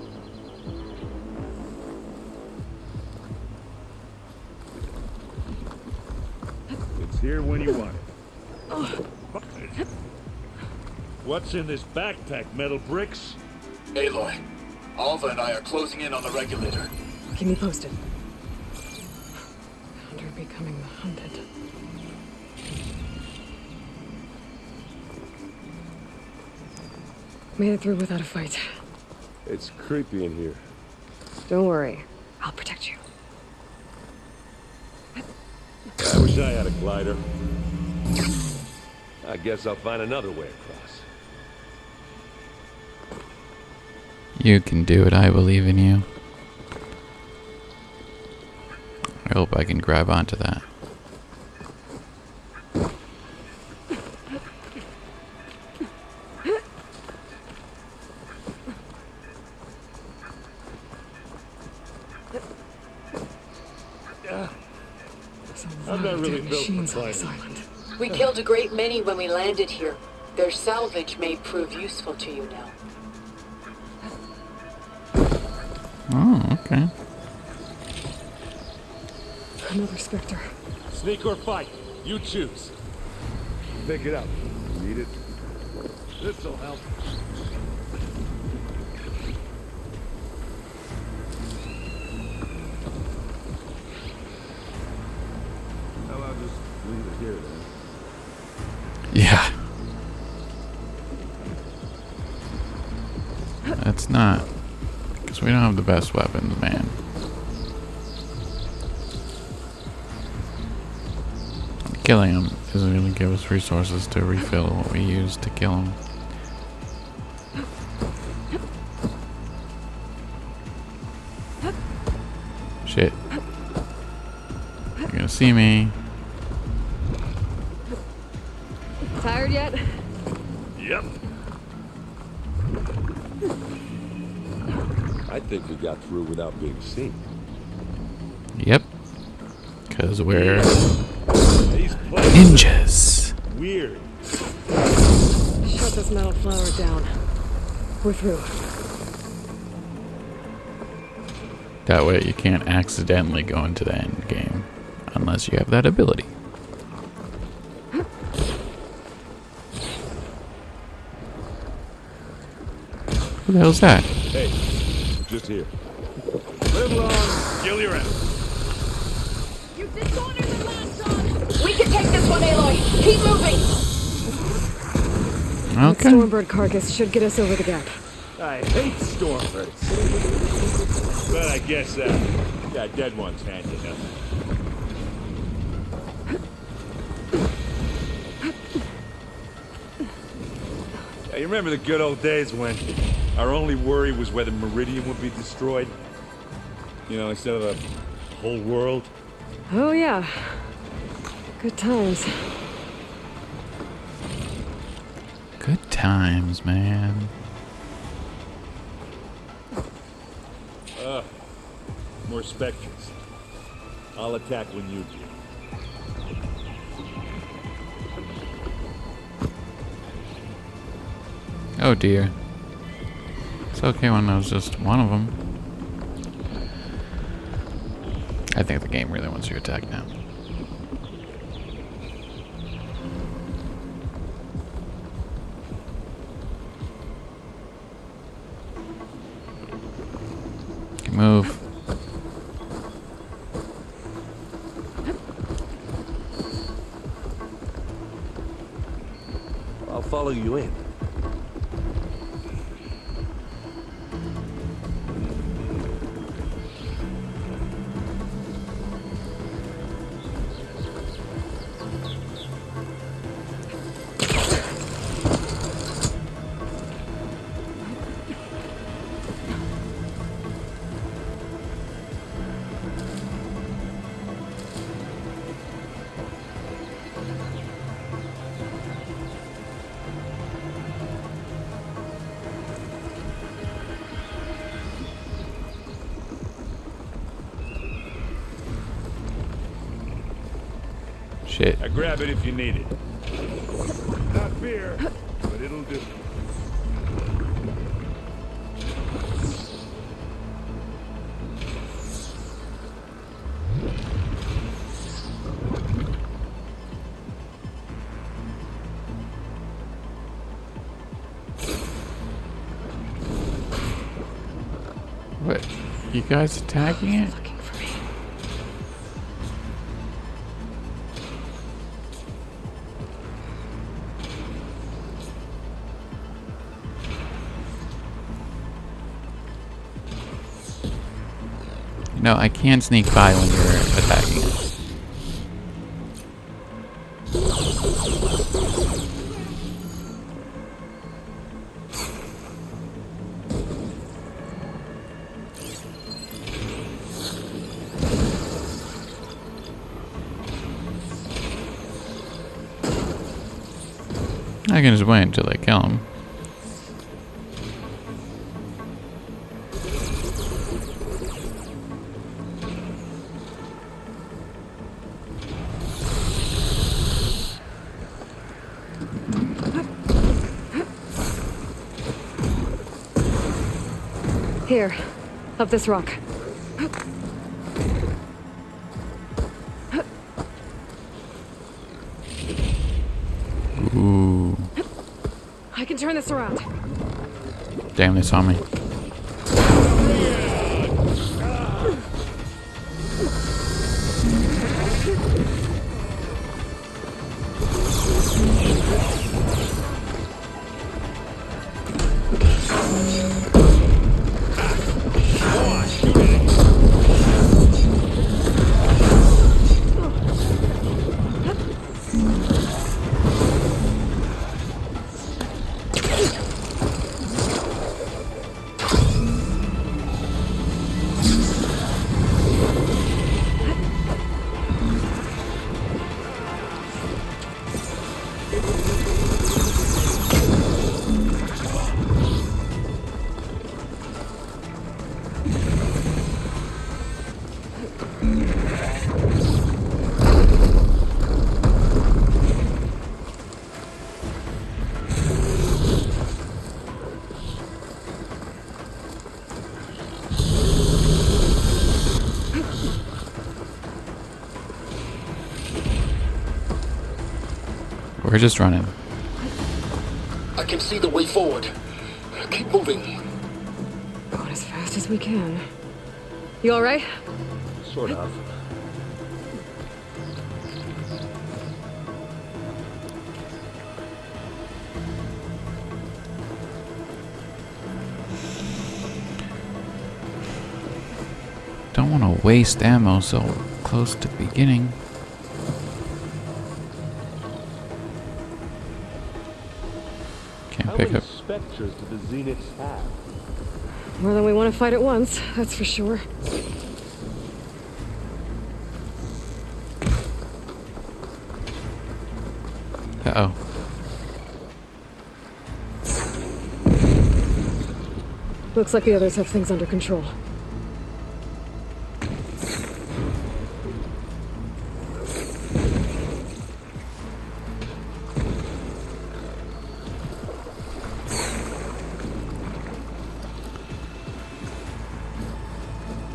It's here when you want it. What's in this backpack, metal bricks? Aloy, Alva and I are closing in on the regulator. Keep me posted. Hunter becoming the hunted. Made it through without a fight. It's creepy in here. Don't worry. I'll protect you. I wish I had a glider. I guess I'll find another way across. You can do it. I believe in you. I hope I can grab onto that. I'm not not really Dead built for machines on climbing. this island. We killed a great many when we landed here. Their salvage may prove useful to you now. Oh, okay. Another Spectre. Sneak or fight, you choose. Pick it up. Need it? This'll help. Well, I'll just leave it here then. Yeah. That's not. Because we don't have the best weapons, man. Killing him doesn't really give us resources to refill what we use to kill him. Shit. You're gonna see me. Tired yet? Yep. I think we got through without being seen. Yep. Because we're These places ninjas. are weird. Shut this metal flower down. We're through. That way you can't accidentally go into the end game unless you have that ability. Who the hell's that? Hey, just here. Live long, kill your ass. You dishonored the last son! We can take this one, Aloy. Keep moving. That Okay. Stormbird carcass should get us over the gap. I hate stormbirds. But I guess that dead one's handy enough. Yeah, you remember the good old days when our only worry was whether Meridian would be destroyed? You know, instead of the whole world? Oh yeah. Good times. Good times, man. More specters. I'll attack when you do. Oh dear. It's okay when there's just one of them. I think the game really wants you to attack now. Move. I'll follow you in. Shit. Now grab it if you need it. Not beer, but it'll do. What? You guys attacking it? No, I can't sneak by when you're attacking it. I can just wait until they kill him. Here, up this rock. Ooh. I can turn this around. Damn, they saw me. We're just running. I can see the way forward. Keep moving. Going as fast as we can. You alright? Sort of. Don't want to waste ammo so close to the beginning. Can't How pick many up. specters do the Zeniths have? More than we want to fight at once, that's for sure. Uh-oh. Looks like the others have things under control.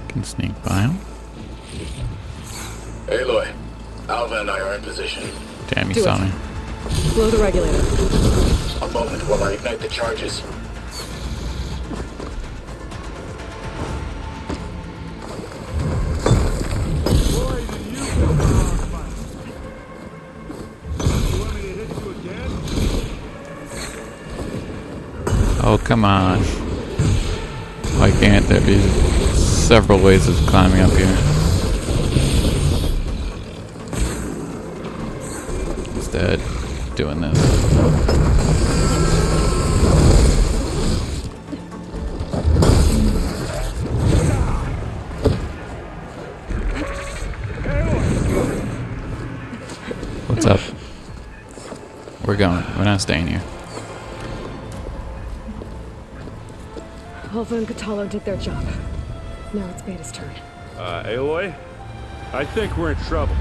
Can sneak by him. Aloy, Alva and I are in position. Damn, he Do saw it. me. Blow the regulator. A moment while I ignite the charges. Oh, come on. Why can't there be several ways of climbing up here? Instead, doing this. What's up? We're going. We're not staying here. Alva and Katalo did their job. Now it's Beta's turn. Aloy? I think we're in trouble.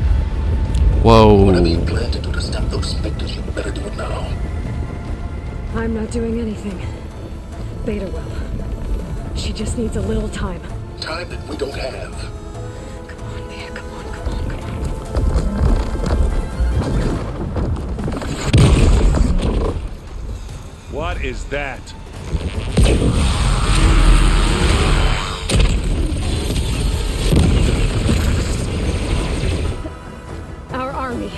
Whoa. Whatever you plan to do to stop those specters, you better do it now. I'm not doing anything. Beta will. She just needs a little time. Time that we don't have. Come on, Beta, come on, come on, come on. What is that? Our army.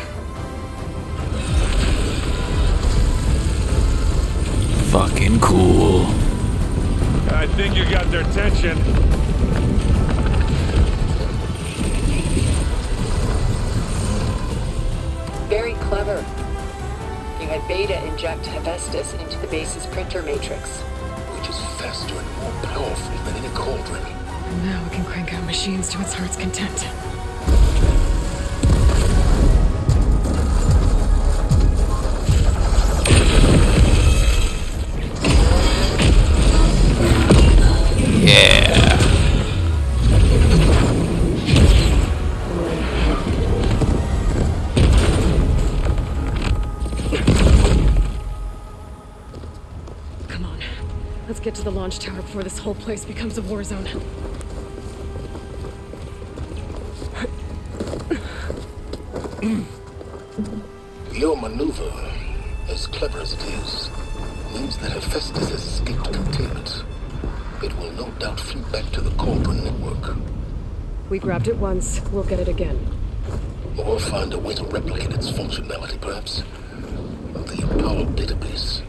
Fucking cool. I think you got their attention. Very clever. You had Beta inject Hephaestus into the base's printer matrix. Which is faster and more powerful than any cauldron. And now it can crank out machines to its heart's content. Yeah. Come on. Let's get to the launch tower before this whole place becomes a war zone. Your maneuver, as clever as it is, means that Hephaestus has escaped containment. It will no doubt flee back to the Cauldron network. We grabbed it once, we'll get it again. Or find a way to replicate its functionality, perhaps. The Apollo database.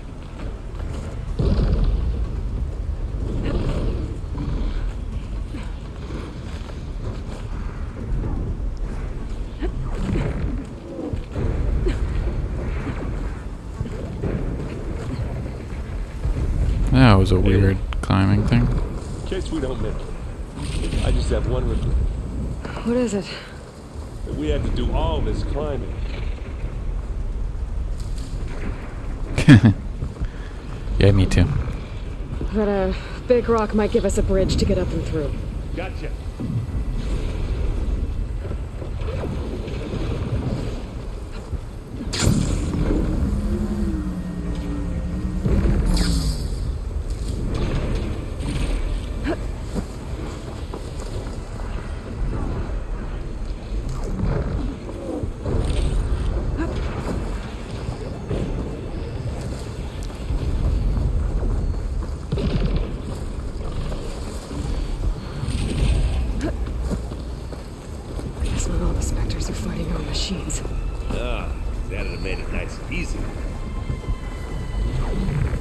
That was a weird climbing thing. In case we don't make it, I just have one regret. What is it? That we had to do all this climbing. Yeah, me too. That a big rock might give us a bridge to get up and through. Gotcha.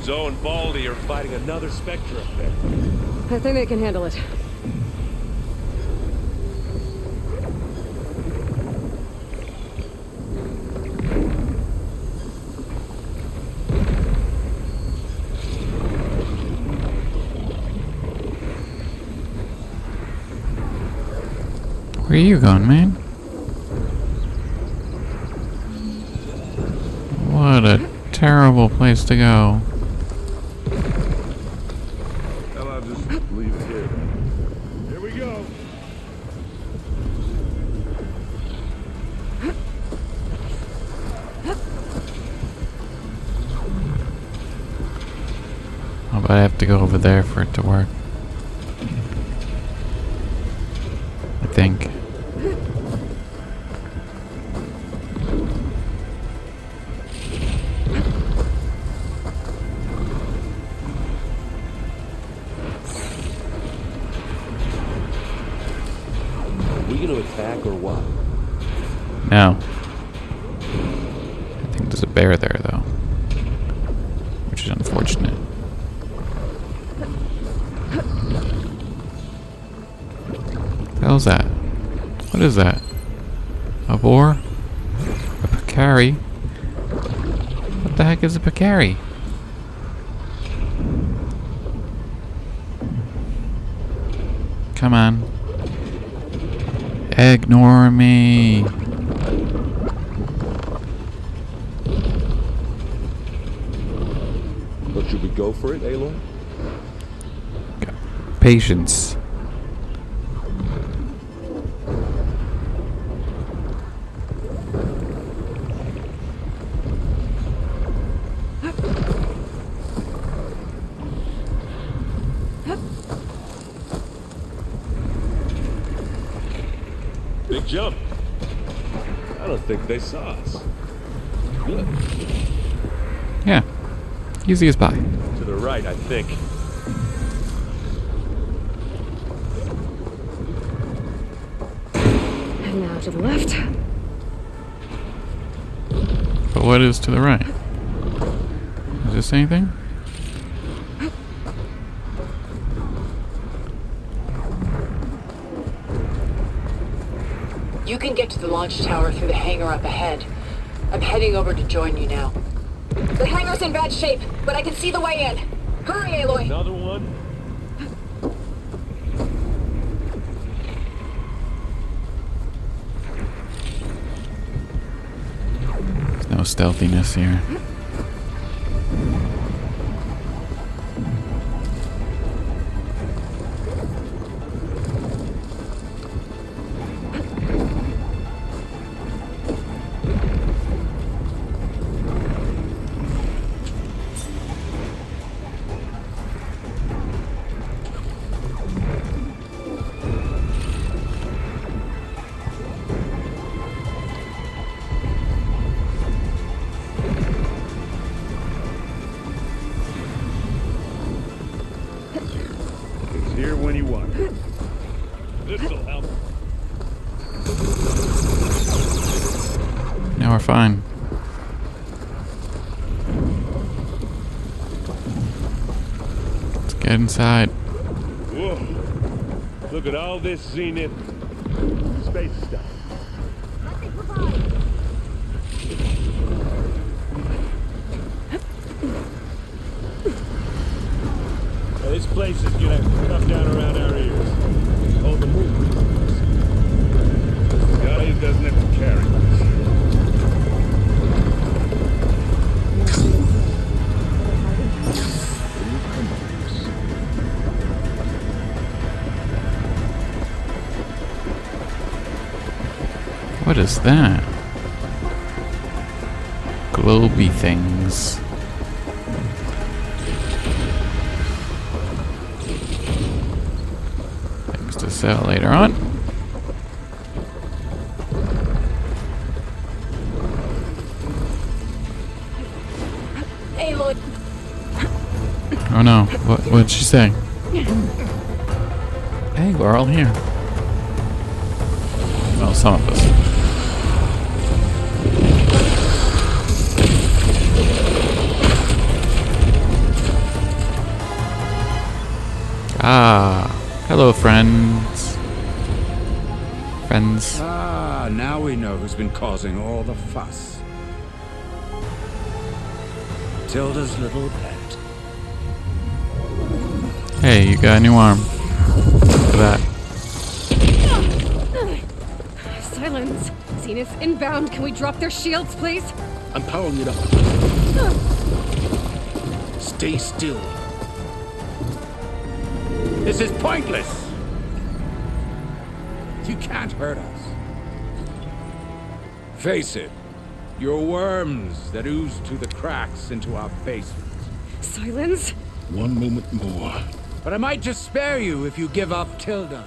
Zoe and Baldy are fighting another Spectre up there. I think they can handle it. Where are you going, man? What a terrible place to go. Well, I'll just leave it here. Here we go. Oh, but I have to go over there for it to work. I think. Attack or what? No. I think there's a bear there, though. Which is unfortunate. What the hell's that? What is that? A boar? A peccary? What the heck is a peccary? Come on. Ignore me. But should we go for it, Aloy? Patience. Big jump. I don't think they saw us. Good. Yeah. Easy as pie. To the right, I think. And now to the left. But what is to the right? Is this anything? You can get to the launch tower through the hangar up ahead. I'm heading over to join you now. The hangar's in bad shape, but I can see the way in. Hurry, Aloy! Another one? There's no stealthiness here. when you want it. This'll help. Now we're fine. Let's get inside. Whoa. Look at all this Zenith space stuff. This place is gonna come down around our ears. Oh, the movement. The guy doesn't have to carry us. What is that? Globy things. Things to sell later on. Aloy. Oh no, what'd she say? Hey, we're all here. Well, some of us. Ah, hello, friends. Friends. Ah, now we know who's been causing all the fuss. Tilda's little pet. Hey, you got a new arm. Look at that. Silence. Zenith inbound. Can we drop their shields, please? I'm powering it up. Stay still. This is pointless! You can't hurt us. Face it, you're worms that ooze through the cracks into our basement. Silence. One moment more. But I might just spare you if you give up Tilda.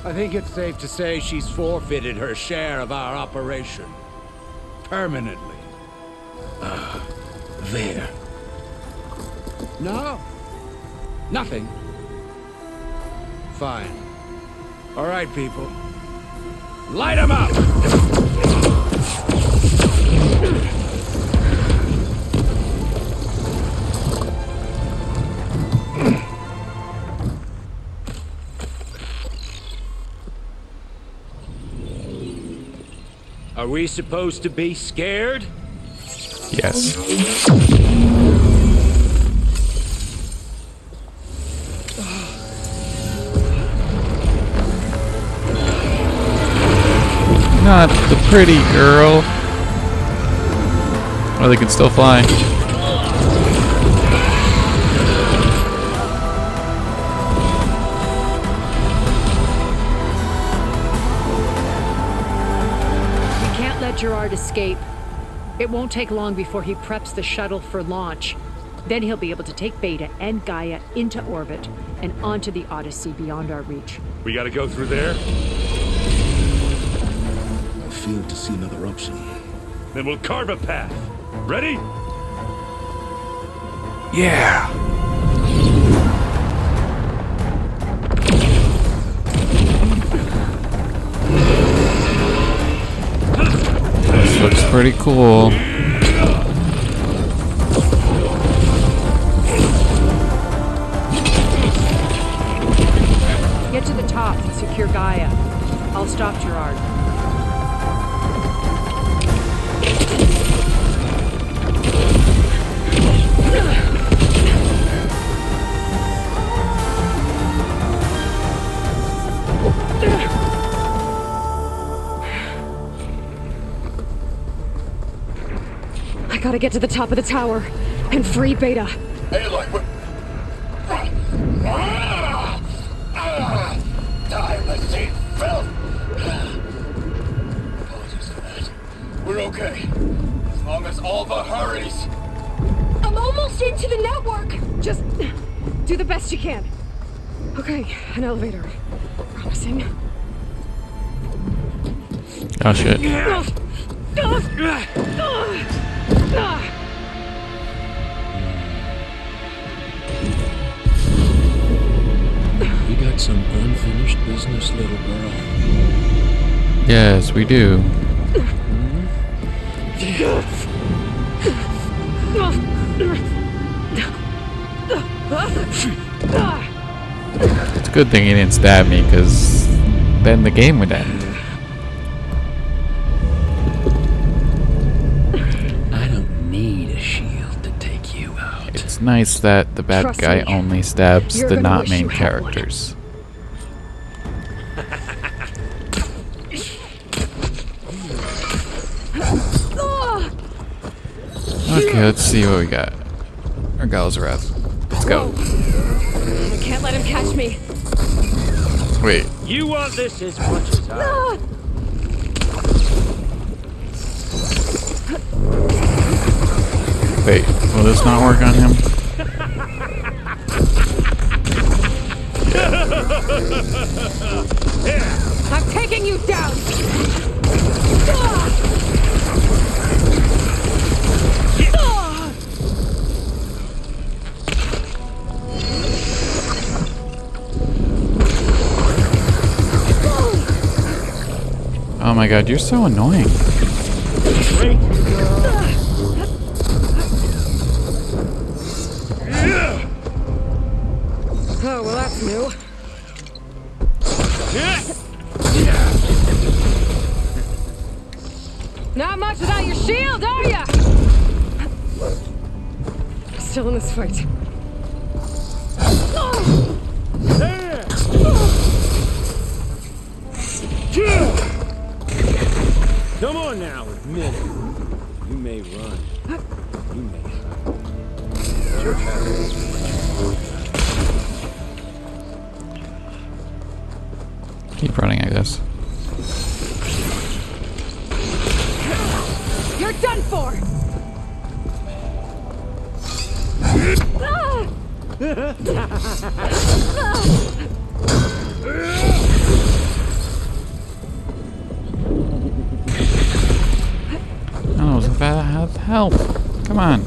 I think it's safe to say she's forfeited her share of our operation. Permanently. There. No. Nothing. Fine. All right, people. Light 'em up! Are we supposed to be scared? Yes. Not the pretty girl. Oh, they can still fly. Gerard escape. It won't take long before he preps the shuttle for launch. Then he'll be able to take Beta and Gaia into orbit and onto the Odyssey beyond our reach. We gotta go through there? I failed to see another option. Then we'll carve a path. Ready? Yeah. This looks pretty cool. Get to the top and secure Gaia. I'll stop Gerard. I gotta get to the top of the tower and free Beta. Aloy, time machine filth! Apologies for that. We're okay. As long as Alva hurries. I'm almost into the network! Just do the best you can. Okay, an elevator. Promising. Oh shit. unfinished business, little girl. Yes, we do. It's a good thing he didn't stab me, because then the game would end. I don't need a shield to take you out. It's nice that the bad Trust guy me, only stabs you're the gonna not wish main you had one. characters. Okay, let's see what we got. Argyll's Wrath. Let's go. I can't let him catch me. Wait. You want this as much as I. Wait, will this not work on him? I'm taking you down. Oh my god, you're so annoying. Oh, well, that's new. Not much without your shield, are ya? Still in this fight. Come on now, admit it. You may run. You may hide. Your fast. Keep running, I guess. You're done for! Oh, was that have help? Come on.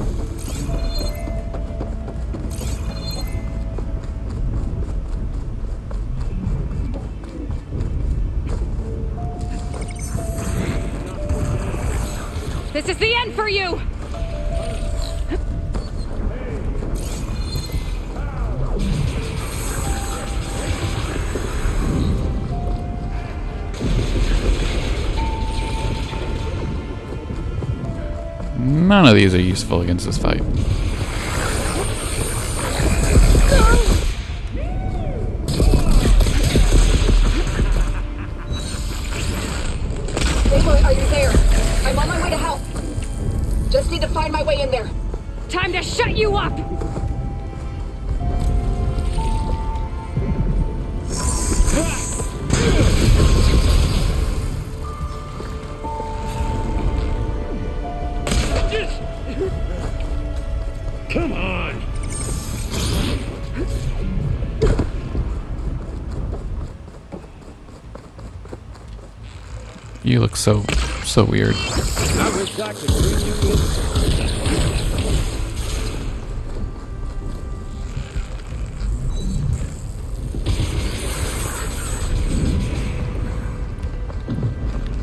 This is the end for you! None of these are useful against this fight. Aloy, are you there? I'm on my way to help. Just need to find my way in there. Time to shut you up! Come on! You look so weird. I wish I could bring you in.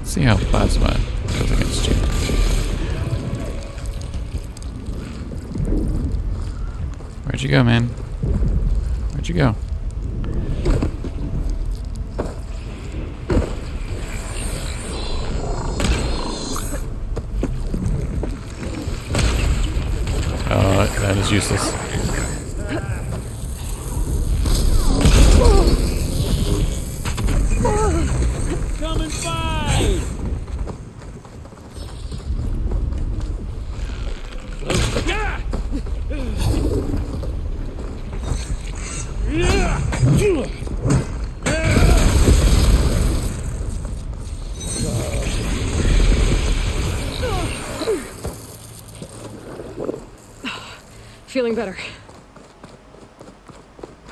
See how plasma goes against you. Where'd you go, man? Where'd you go? Oh, that is useless. Come and fight! Feeling better.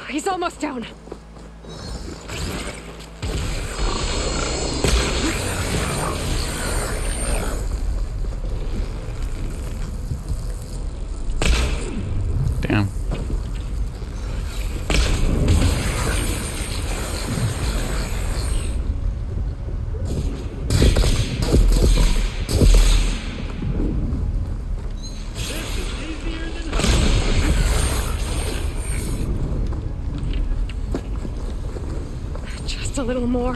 He's almost down. Damn. little more.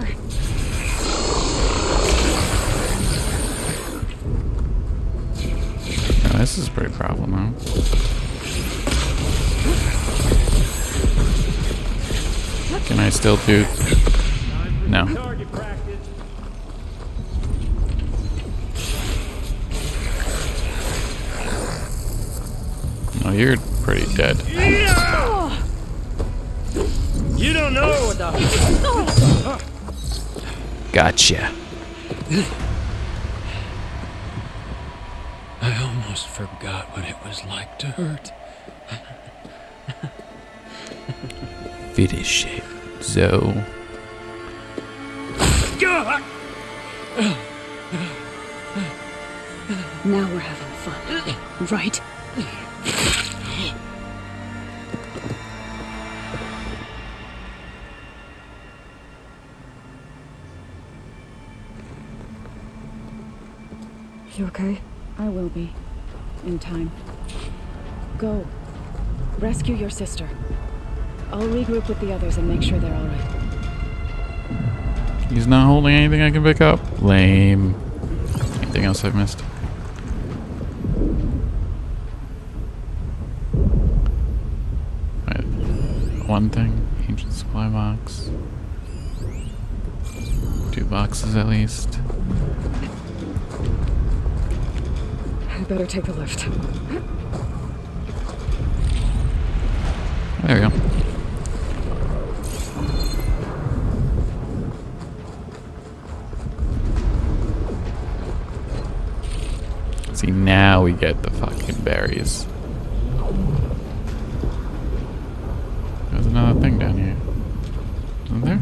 Oh, this is pretty powerful now. Can I still do? No. Oh, you're pretty dead. You don't know what the... Gotcha. I almost forgot what it was like to hurt. Finish it, Zoe. Now we're having fun, right? You okay? I will be. In time. Go. Rescue your sister. I'll regroup with the others and make sure they're alright. He's not holding anything I can pick up. Lame. Anything else I've missed? Right. One thing. Ancient supply box. 2 boxes at least. I better take the lift. There we go. See, now we get the fucking berries. There's another thing down here. Isn't there?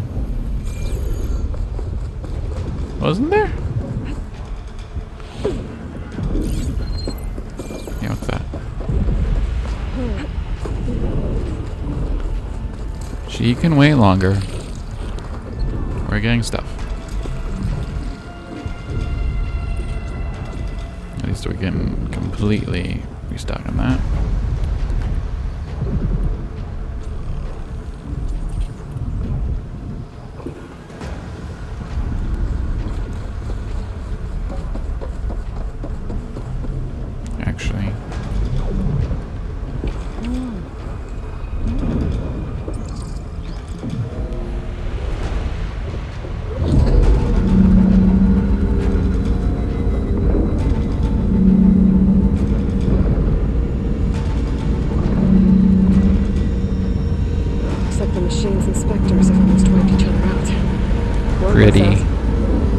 Wasn't there? Yeah, what's that? She can wait longer. We're getting stuff. At least we can completely restock on that. Actually. Pretty.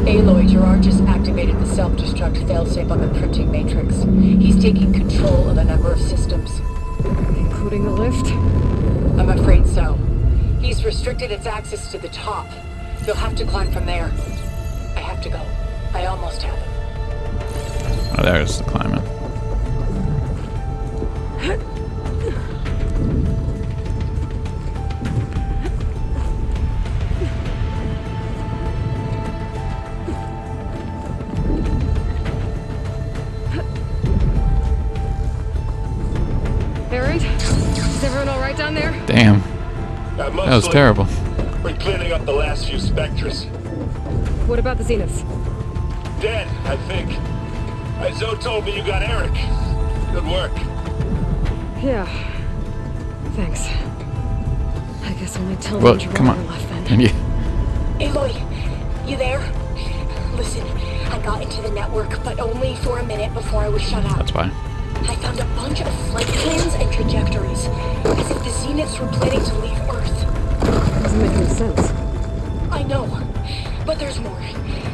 Aloy, Gerard just activated the self-destruct failsafe on the printing matrix. He's taking control of a number of systems. Including the lift? I'm afraid so. He's restricted its access to the top. You'll have to climb from there. I have to go. I almost have him. Oh, there's the climbing. Is everyone alright down there? Damn. That was terrible. We're cleaning up the last few Spectres. What about the Zeniths? Dead, I think. Zoe told me you got Eric. Good work. Yeah. Thanks. I guess only tell Well, me come on. left then. Can you? Aloy, you there? Listen, I got into the network, but only for a minute before I was shut out. That's why. I found a bunch of flight plans and trajectories, as if the Zeniths were planning to leave Earth. Doesn't make any sense. I know, but there's more.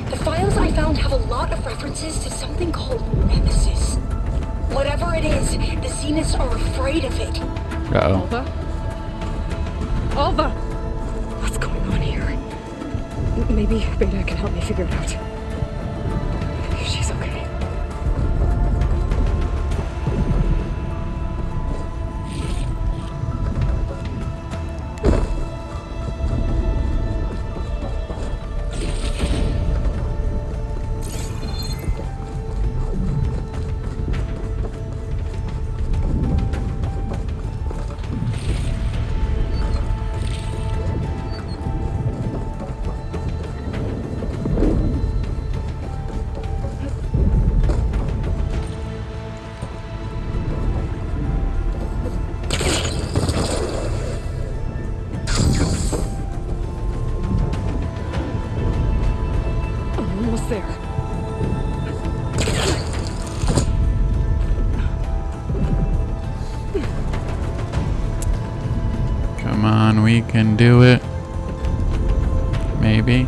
The files I found have a lot of references to something called Nemesis. Whatever it is, the Zeniths are afraid of it. Uh-oh. Alva! What's going on here? Maybe Beta can help me figure it out. If she's okay. on, we can do it. Maybe.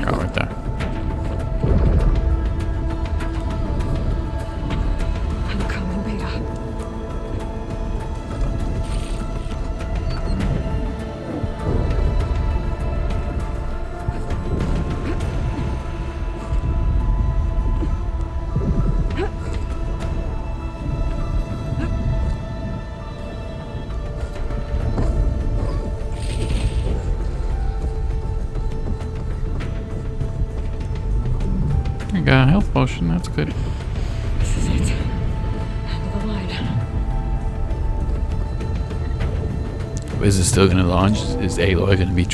Oh, right there. I'm coming, Beta. I got a health potion, that's good. This is it. End of the line. Is it still gonna launch? Is Aloy gonna be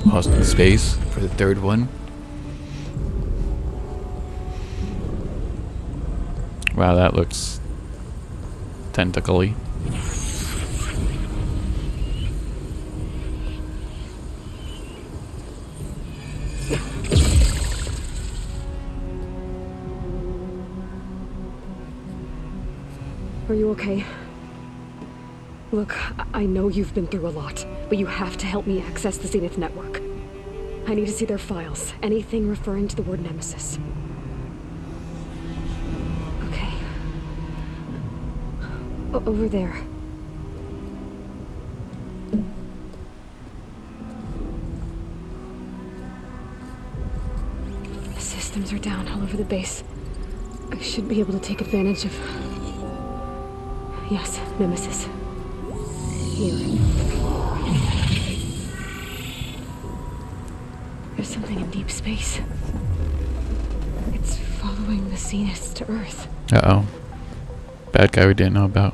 lost in space for the third one? Wow, that looks tentacly. Are you okay? Look, I know you've been through a lot, but you have to help me access the Zenith network. I need to see their files. Anything referring to the word Nemesis. Okay. Over there. The systems are down all over the base. I should be able to take advantage of... Yes, Nemesis. Here. There's something in deep space. It's following the Zeniths to Earth. Uh-oh. Bad guy we didn't know about.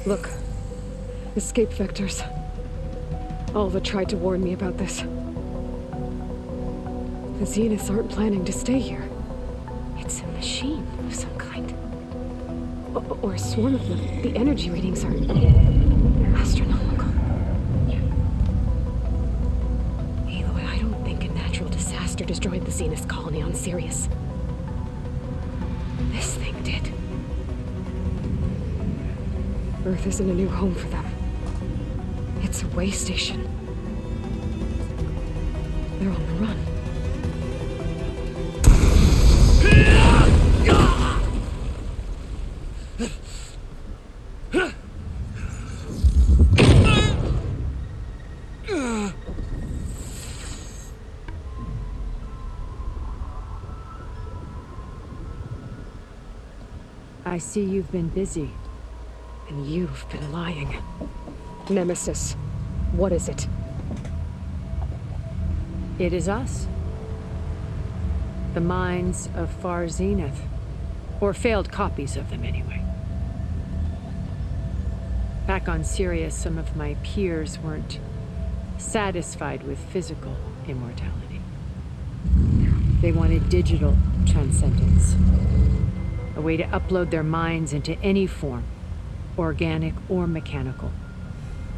Look. Escape vectors. Alva tried to warn me about this. The Zeniths aren't planning to stay here. It's a machine of some kind. Or a swarm of them. The energy readings are astronomical. Aloy, I don't think a natural disaster destroyed the Zenith colony on Sirius. This thing did. Earth isn't a new home for them. It's a way station. They're on the run. I see you've been busy. And you've been lying. Nemesis, what is it? It is us. The minds of Far Zenith. Or failed copies of them, anyway. Back on Sirius, some of my peers weren't satisfied with physical immortality. They wanted digital transcendence. A way to upload their minds into any form, organic or mechanical.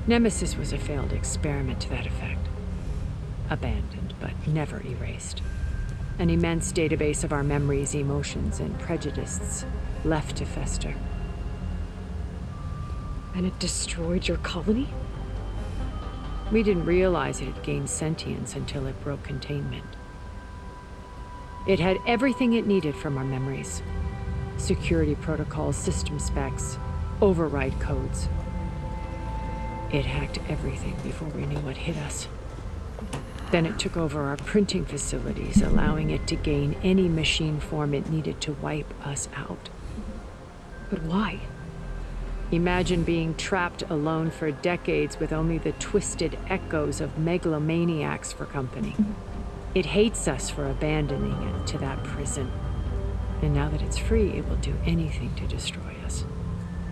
Nemesis was a failed experiment to that effect. Abandoned, but never erased. An immense database of our memories, emotions, and prejudices left to fester. And it destroyed your colony? We didn't realize it had gained sentience until it broke containment. It had everything it needed from our memories. Security protocols, system specs, override codes. It hacked everything before we knew what hit us. Then it took over our printing facilities, allowing it to gain any machine form it needed to wipe us out. But why? Imagine being trapped alone for decades with only the twisted echoes of megalomaniacs for company. It hates us for abandoning it to that prison. And now that it's free, it will do anything to destroy us,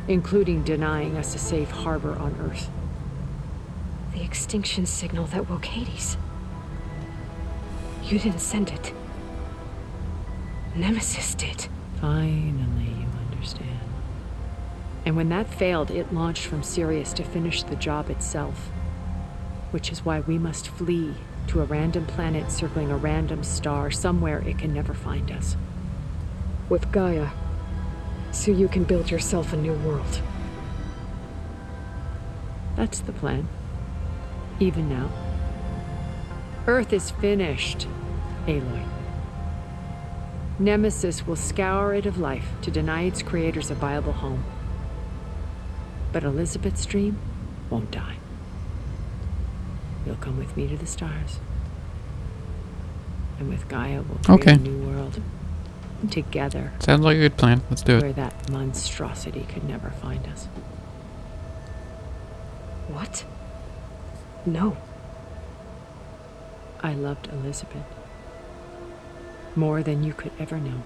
including denying us a safe harbor on Earth. The extinction signal that woke Hades. You didn't send it. Nemesis did. Finally, understand. And when that failed, it launched from Sirius to finish the job itself. Which is why we must flee to a random planet circling a random star somewhere it can never find us. With Gaia, so you can build yourself a new world. That's the plan. Even now. Earth is finished, Aloy. Nemesis will scour it of life to deny its creators a viable home. But Elizabeth's dream won't die. You'll come with me to the stars. And with Gaia, we'll create a new world. Together. Sounds like a good plan. Let's do it. Where that monstrosity could never find us. What? No. I loved Elizabeth. More than you could ever know.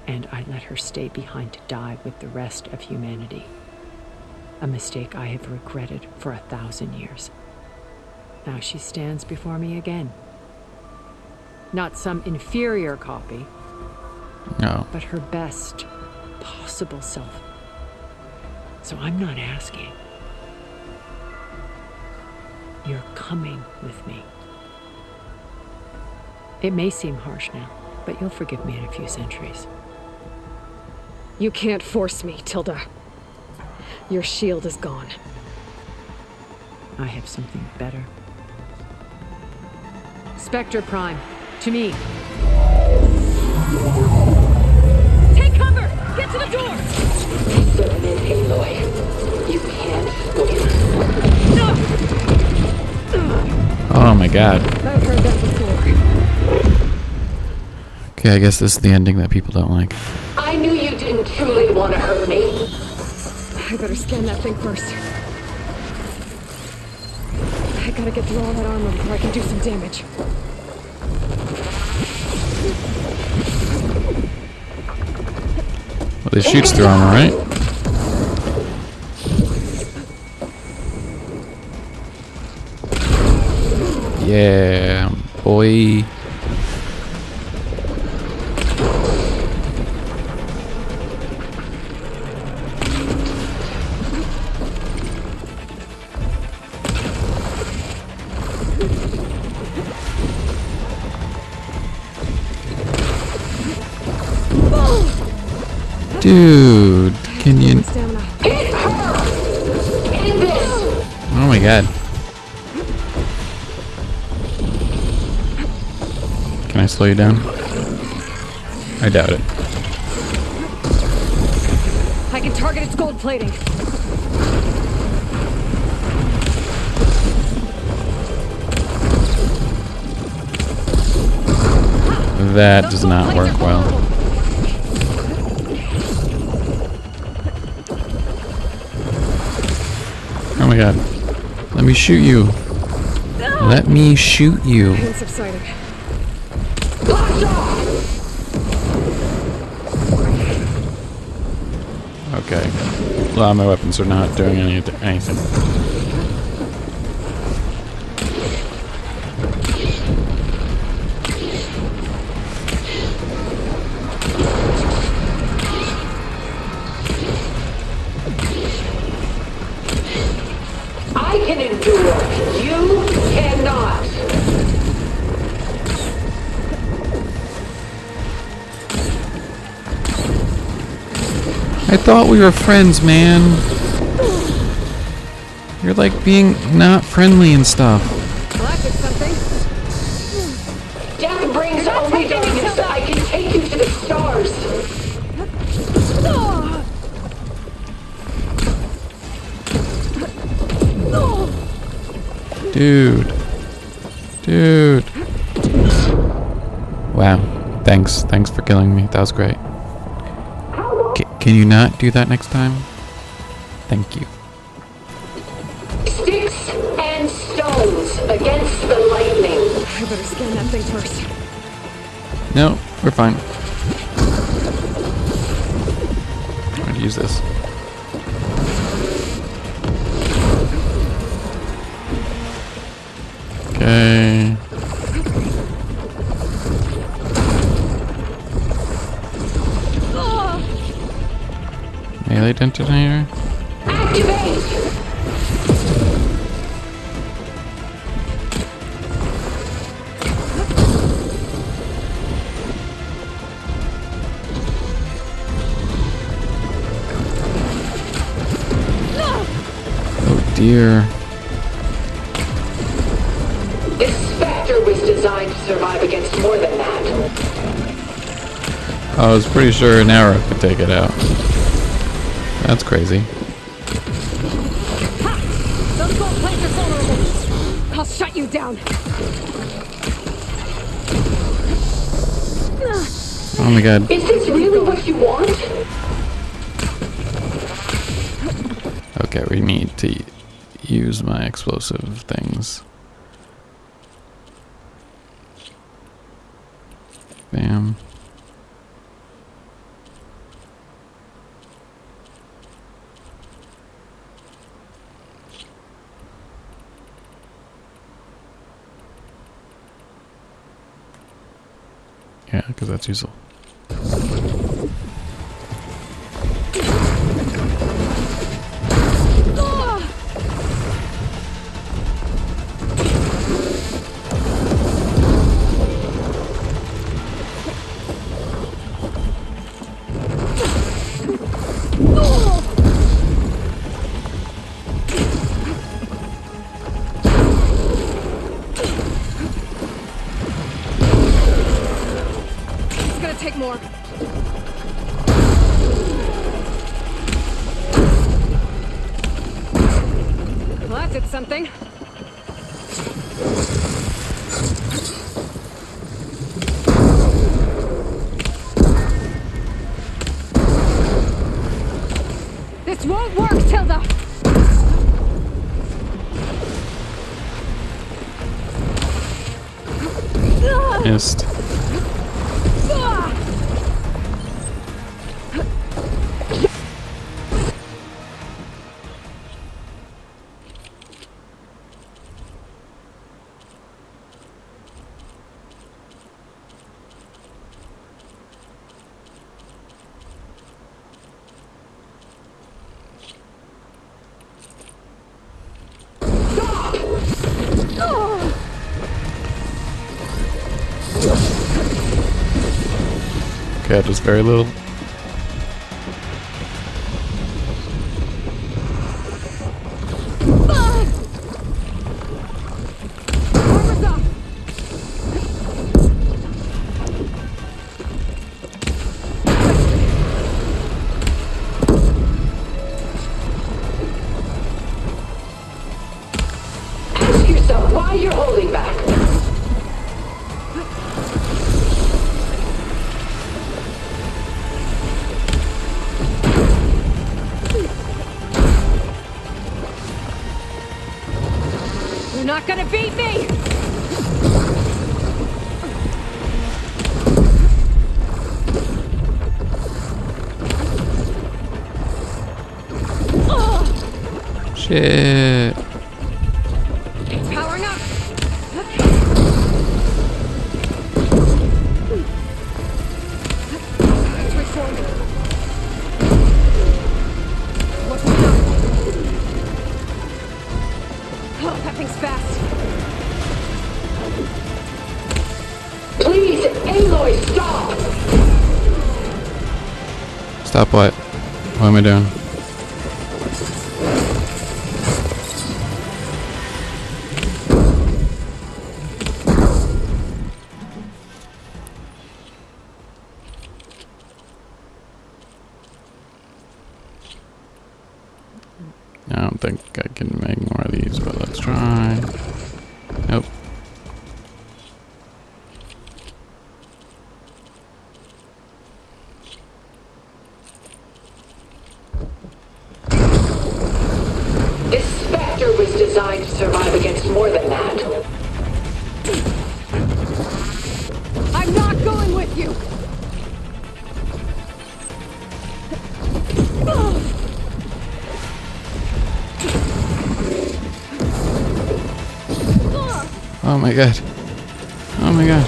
And I let her stay behind to die with the rest of humanity. A mistake I have regretted for 1,000 years. Now she stands before me again. Not some inferior copy. No. But her best possible self. So I'm not asking. You're coming with me. It may seem harsh now, but you'll forgive me in a few centuries. You can't force me, Tilda. Your shield is gone. I have something better. Spectre Prime, to me. Take cover! Get to the door! Submit, Aloy. You can't win. Oh my god. I've heard that before. Okay, I guess this is the ending that people don't like. I knew you didn't truly want to hurt me. I better scan that thing first. I gotta get through all that armor before I can do some damage. Well, this shoots through armor, right? Yeah, boy. Dude, can you... Oh my god. Can I slow you down? I doubt it. I can target its gold plating. That does not work well. Oh my god. Let me shoot you. Let me shoot you. Pain subsiding. Okay. A lot of my weapons are not doing anything. I can endure. You cannot. I thought we were friends, man. You're like being not friendly and stuff. Well, I fixed something. Death brings only darkness. I can take you to the stars. Dude. Dude. Wow. Thanks. Thanks for killing me. That was great. Can you not do that next time? Thank you. Sticks and stones against the lightning. I better scan that thing first. No, we're fine. I'm going to use this. Okay. melee detonator? Oh dear. This Spectre was designed to survive against more than that. I was pretty sure an arrow could take it out. That's crazy. Those gold plates are vulnerable. I'll shut you down. Oh my god. Is this really what you want? Okay, we need to use my explosive things. Bam. Yeah, because that's useful. It's gonna take more. Well, that did something. This won't work, Tilda! Missed. Okay, just very little. Ask yourself why you're holding back. You're not gonna beat me! Shit. It's powering up! It's reformed. What's going on? Oh, that thing's fast. Please, Aloy, stop! Stop what? What am I doing? I don't think I can make more of these, but let's try. Nope. This Spectre was designed to survive against more than that. I'm not going with you! Oh my god. Oh my god.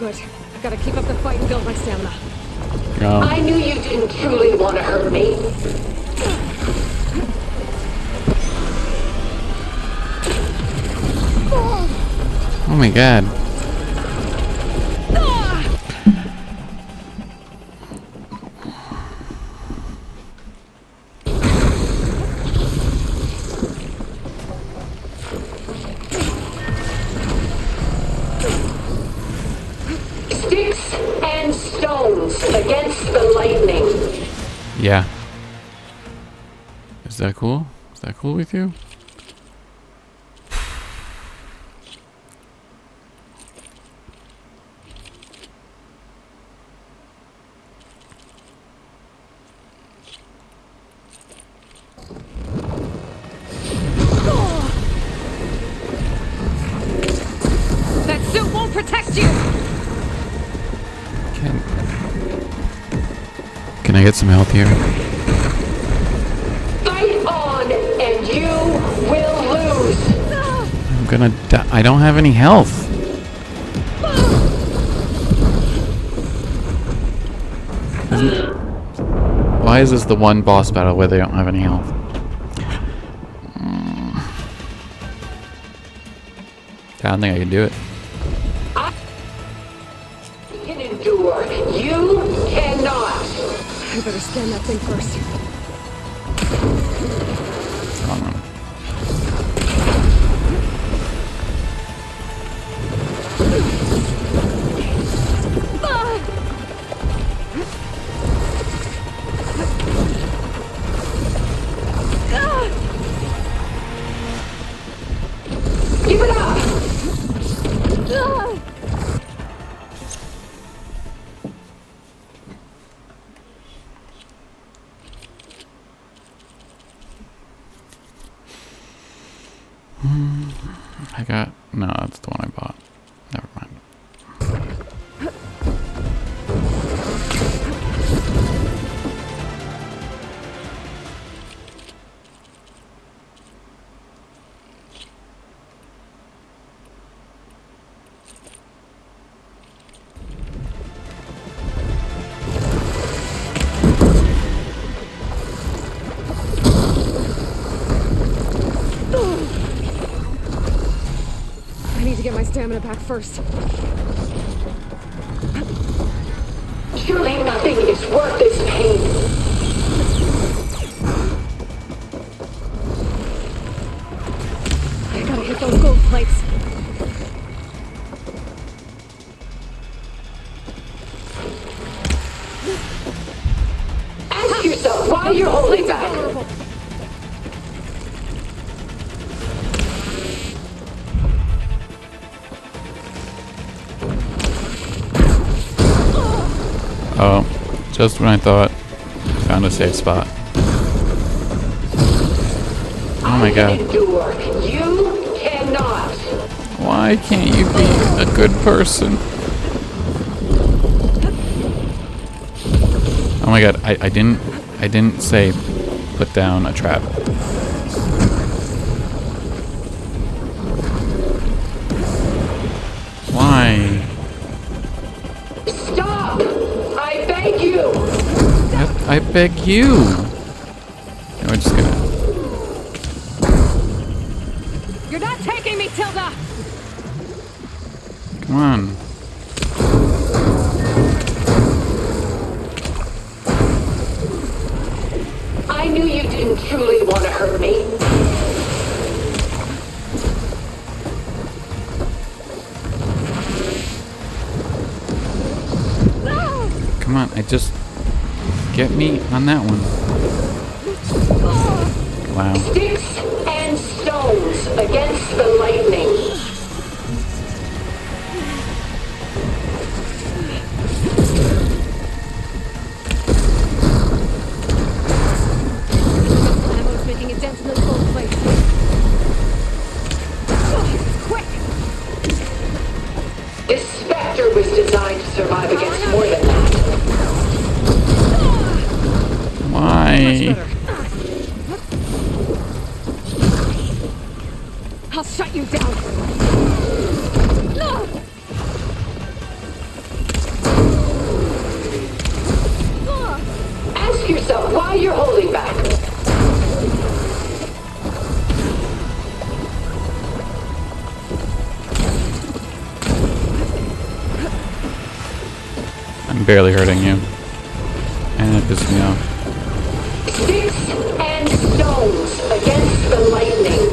good. Gotta keep up the fight and build my stamina. Go. I knew you didn't truly want to hurt me. Oh my god. Sticks and stones against the lightning. Yeah. Is that cool? Is that cool with you? That suit won't protect you! Can I get some health here? Fight on, and you will lose. I'm gonna die. I don't have any health. Why is this the one boss battle where they don't have any health? I don't think I can do it. I can endure. You cannot. I better scan that thing first. Wrong one. Give it up. I got... No, that's the one I bought. Never mind. I need to get my stamina back first. Surely nothing is worth this pain. I gotta hit those gold plates. Ask yourself why you're holding back. Oh, just when I thought I found a safe spot. Oh my god. Endure. You cannot. Why can't you be a good person? Oh my god, I didn't say put down a trap. Why? Stop! I beg you. I beg you. No, we're just gonna... You're not taking me, Tilda! Come on. I knew you didn't truly want to hurt me. Come on, I just... Get me on that one. Wow. Sticks and stones against the lightning. Ammo's making a dent in those gold plates. Quick! This Spectre was designed to survive against more than that. Why? I'll shut you down. I'm barely hurting you. And it pisses me off. Sticks and stones against the lightning.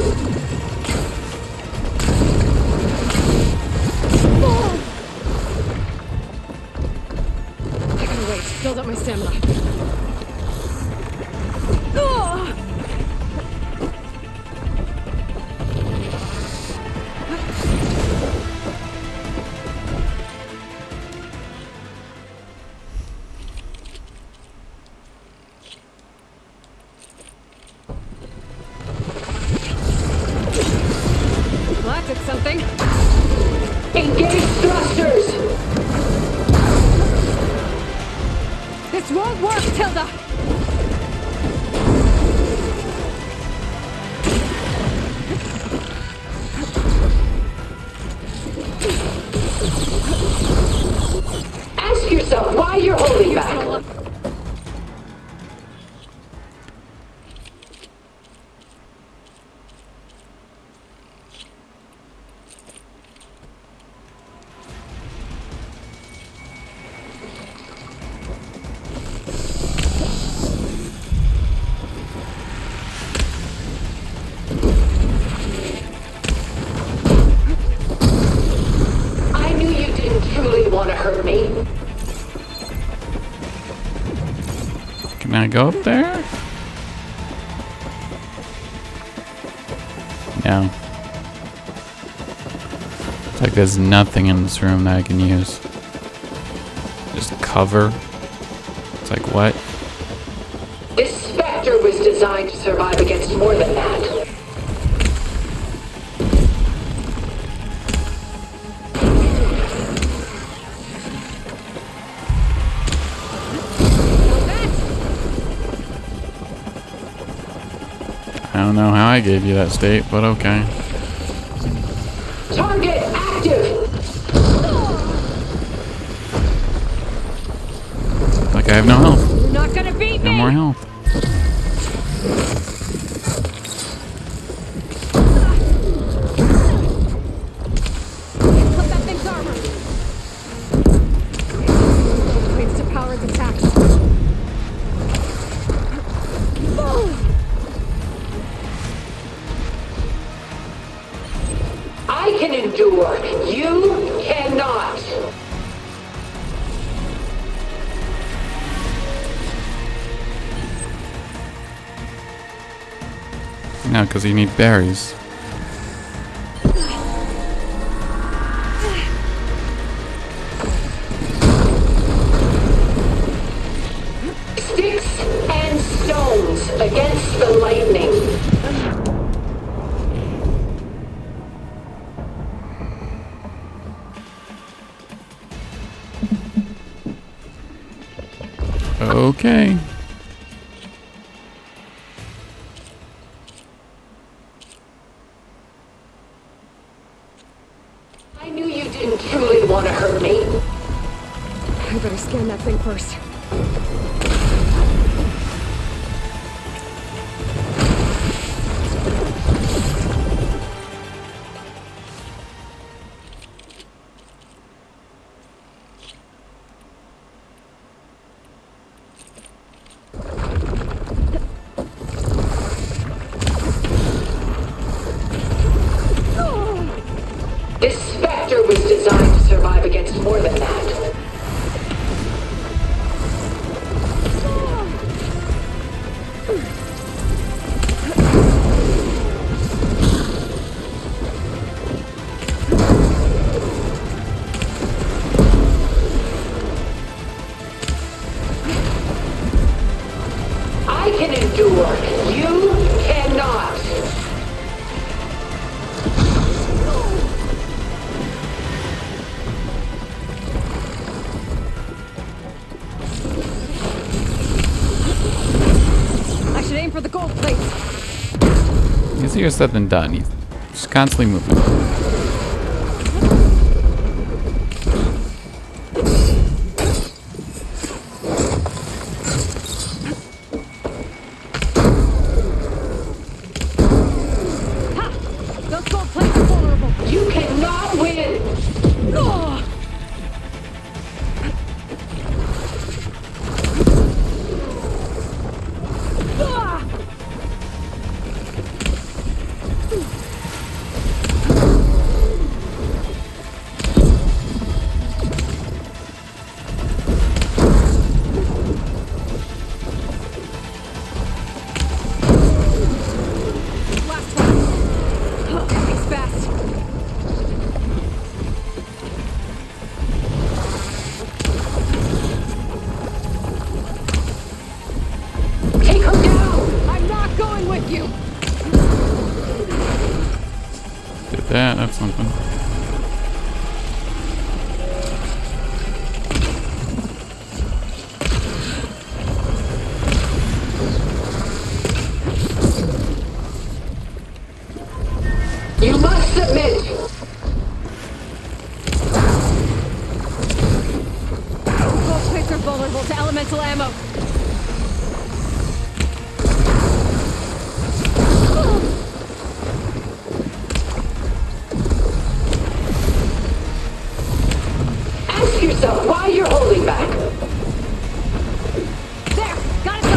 I can wait. Build up my stamina. That did something. Engage thrusters. This won't work, Tilda! Ask yourself why you're holding back. I knew you didn't truly want to hurt me. Can I go up there? No. It's like there's nothing in this room that I can use. Just cover. It's like, what? This Spectre was designed to survive against more than that. I don't know how I gave you that state, but okay. Target active! Like I have no health. You're not gonna beat No me! more health. Put that thing's armor! Waits to power its attacks. I can endure. You cannot. No, because you need berries. Sticks and stones against the lightning. Okay. I knew you didn't truly want to hurt me. I better scan that thing first. This Spectre was designed to survive against more than that. I can endure. You cannot. I should aim for the gold plates. Easier said than done. He's just constantly moving. Those gold plates are vulnerable. You cannot win. That's something. You must submit! Both plates are vulnerable to elemental ammo. Ask yourself why you're holding back. There! Got it!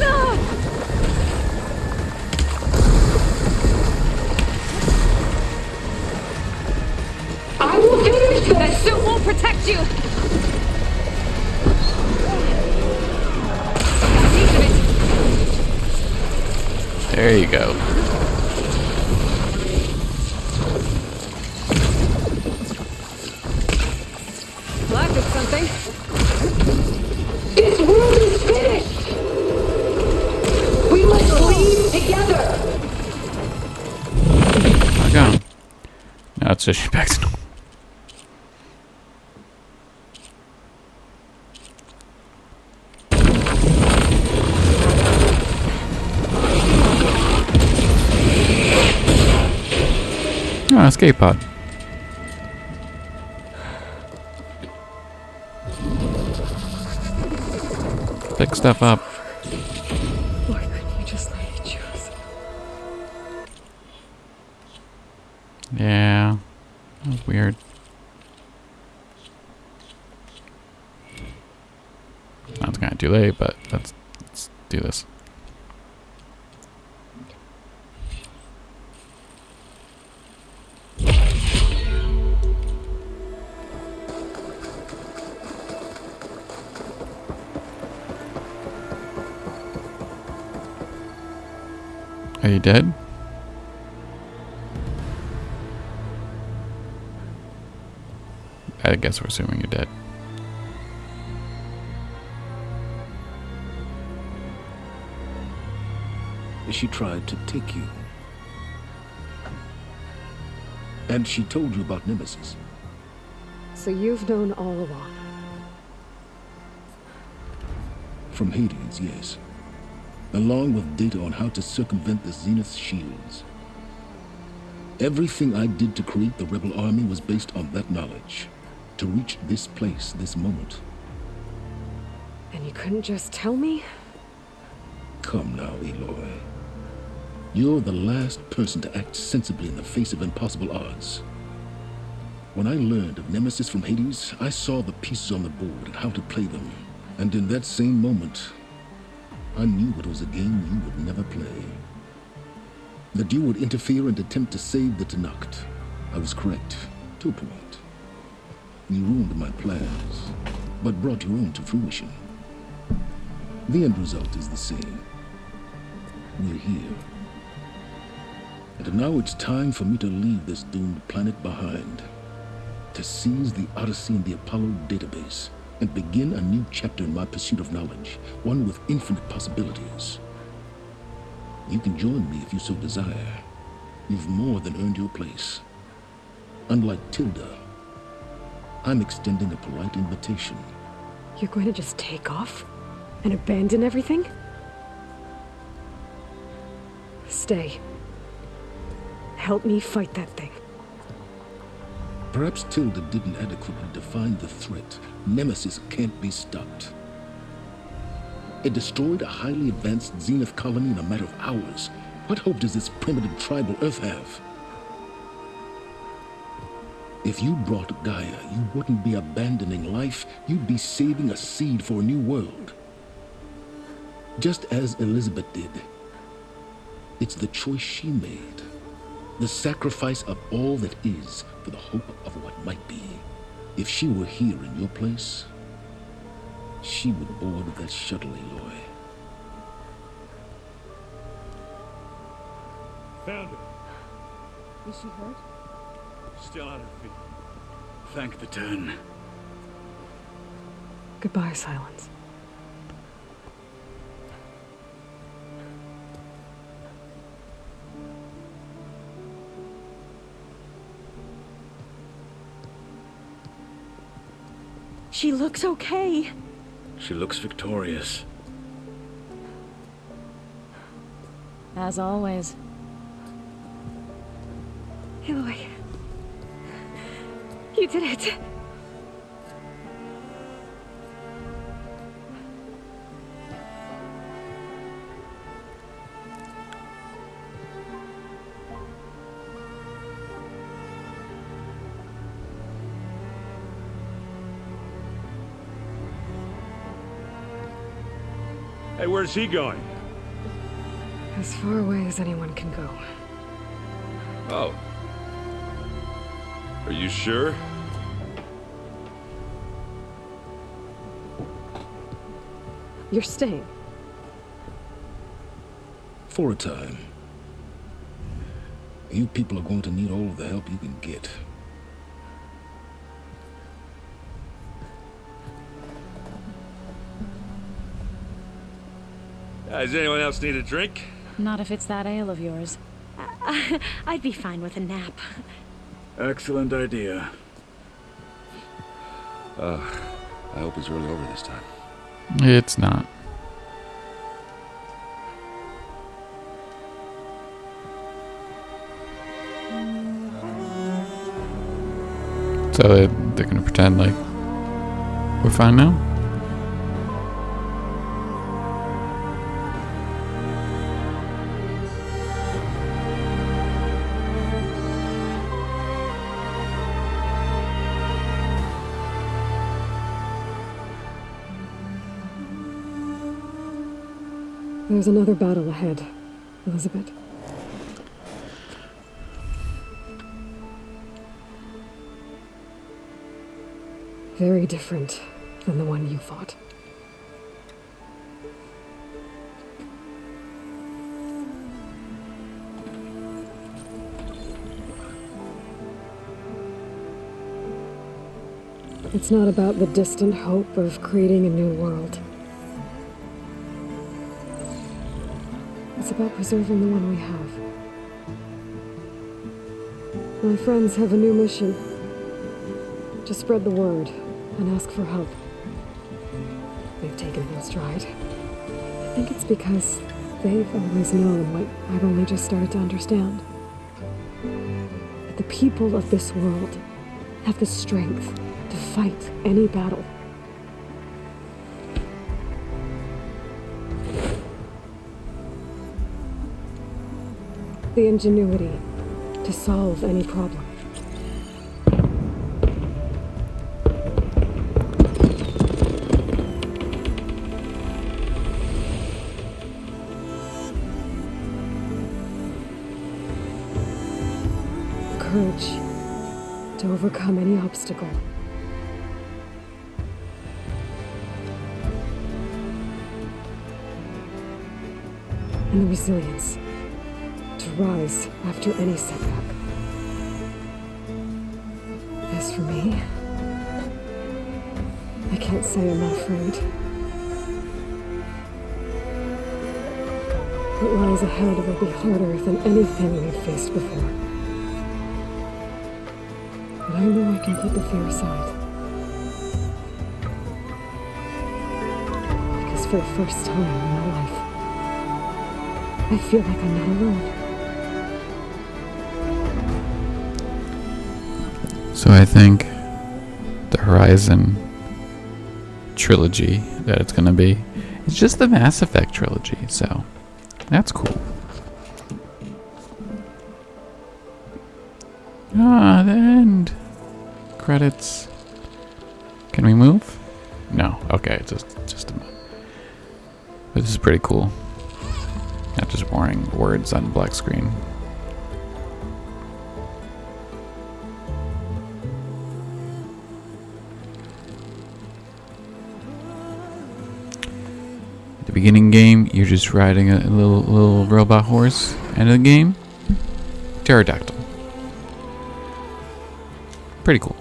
No! I will finish That this! suit won't protect you! Got a piece of it. There you go. Well, that did something. This world is finished! We must leave together! I got him. Now it's just back to normal. Oh, escape pod. Pick stuff up. Why couldn't you just let me choose? Yeah. That was weird. Now it's kind of too late, but let's do this. Are you dead? I guess we're assuming you're dead. She tried to take you. And she told you about Nemesis. So you've known all along. From Hades, yes. Along with data on how to circumvent the Zenith shields. Everything I did to create the rebel army was based on that knowledge. To reach this place, this moment. And you couldn't just tell me? Come now, Aloy. You're the last person to act sensibly in the face of impossible odds. When I learned of Nemesis from Hades, I saw the pieces on the board and how to play them. And in that same moment, I knew it was a game you would never play. That you would interfere and attempt to save the Tenakth. I was correct, to a point. You ruined my plans, but brought your own to fruition. The end result is the same. We're here. And now it's time for me to leave this doomed planet behind. To seize the Odyssey and the Apollo database. And begin a new chapter in my pursuit of knowledge, one with infinite possibilities. You can join me if you so desire. You've more than earned your place. Unlike Tilda, I'm extending a polite invitation. You're going to just take off? And abandon everything? Stay. Help me fight that thing. Perhaps Tilda didn't adequately define the threat. Nemesis can't be stopped. It destroyed a highly advanced Zenith colony in a matter of hours. What hope does this primitive tribal Earth have? If you brought Gaia, you wouldn't be abandoning life, you'd be saving a seed for a new world. Just as Elizabeth did. It's the choice she made. The sacrifice of all that is for the hope of what might be. If she were here in your place, she would board that shuttle, Aloy. Found her. Is she hurt? Still on her feet. Thank the turn. Goodbye, Silence. She looks okay. She looks victorious. As always. Aloy. You did it. Hey, where's he going? As far away as anyone can go. Oh. Are you sure? You're staying. For a time. You people are going to need all of the help you can get. Does anyone else need a drink? Not if it's that ale of yours. I'd be fine with a nap. Excellent idea. I hope it's really over this time. It's not. So they're gonna pretend like we're fine now? There's another battle ahead, Elizabeth. Very different than the one you fought. It's not about the distant hope of creating a new world. It's about preserving the one we have. My friends have a new mission. To spread the word and ask for help. They've taken it in stride. I think it's because they've always known what I've only just started to understand. That the people of this world have the strength to fight any battle. The ingenuity to solve any problem. The courage to overcome any obstacle. And the resilience to rise after any setback. As for me, I can't say I'm not afraid. What lies ahead will be harder than anything we've faced before. But I know I can put the fear aside. Because for the first time in my life, I feel like I'm not alone. So I think the Horizon trilogy that it's gonna be, it's just the Mass Effect trilogy, so that's cool. Ah, the end. Credits. Can we move? No. Okay, just a minute. But this is pretty cool. Not just boring words on black screen. At the beginning game, you're just riding a little robot horse. End of the game, pterodactyl. Pretty cool.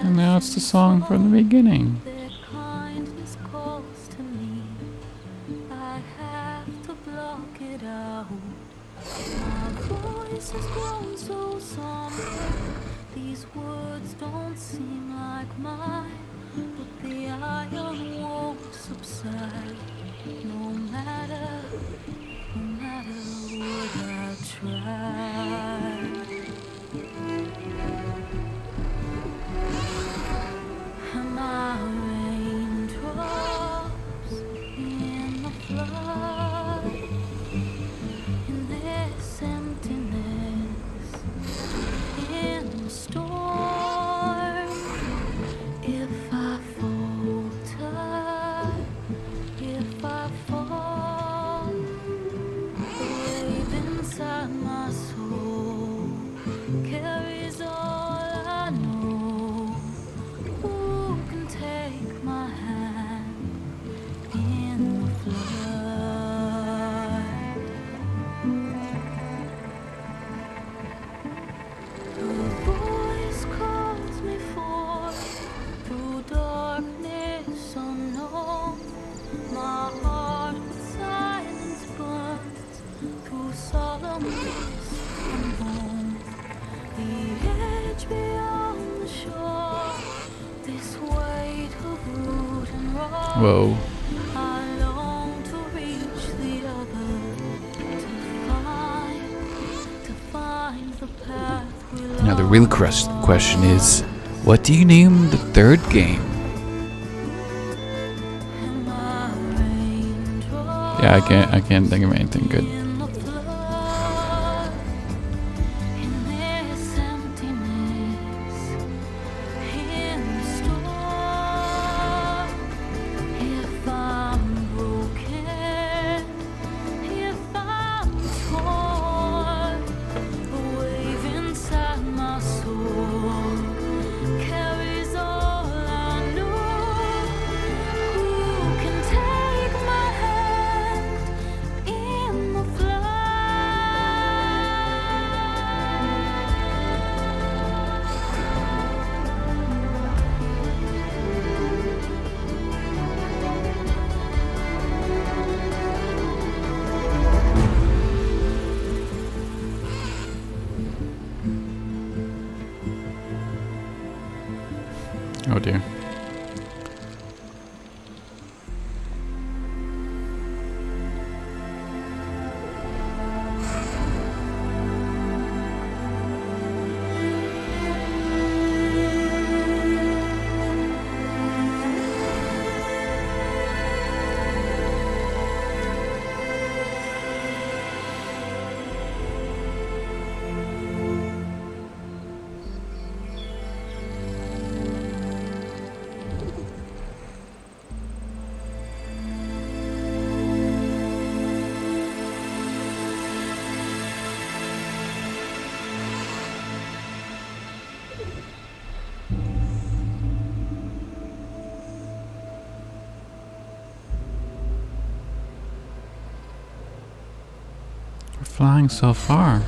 And now it's the song from the beginning. Their kindness calls to me. I have to block it out. My voice has grown so somber. These words don't seem like mine, but the iron won't subside. No matter what I try. My raindrops in the flood, in this emptiness, in the storm. If I falter, if I fall, the wave inside my soul carries all I know. Who can take my hand in the flood? The voice calls me forth through darkness unknown. My heart with silence burns through solemn whisper bones. The edge beyond the shore, this weight of root and rock. Whoa. I long to reach the other, to find the path we Now the real question is, what do you name the third game? Yeah, I can't think of anything good. Oh dear. We're flying so far.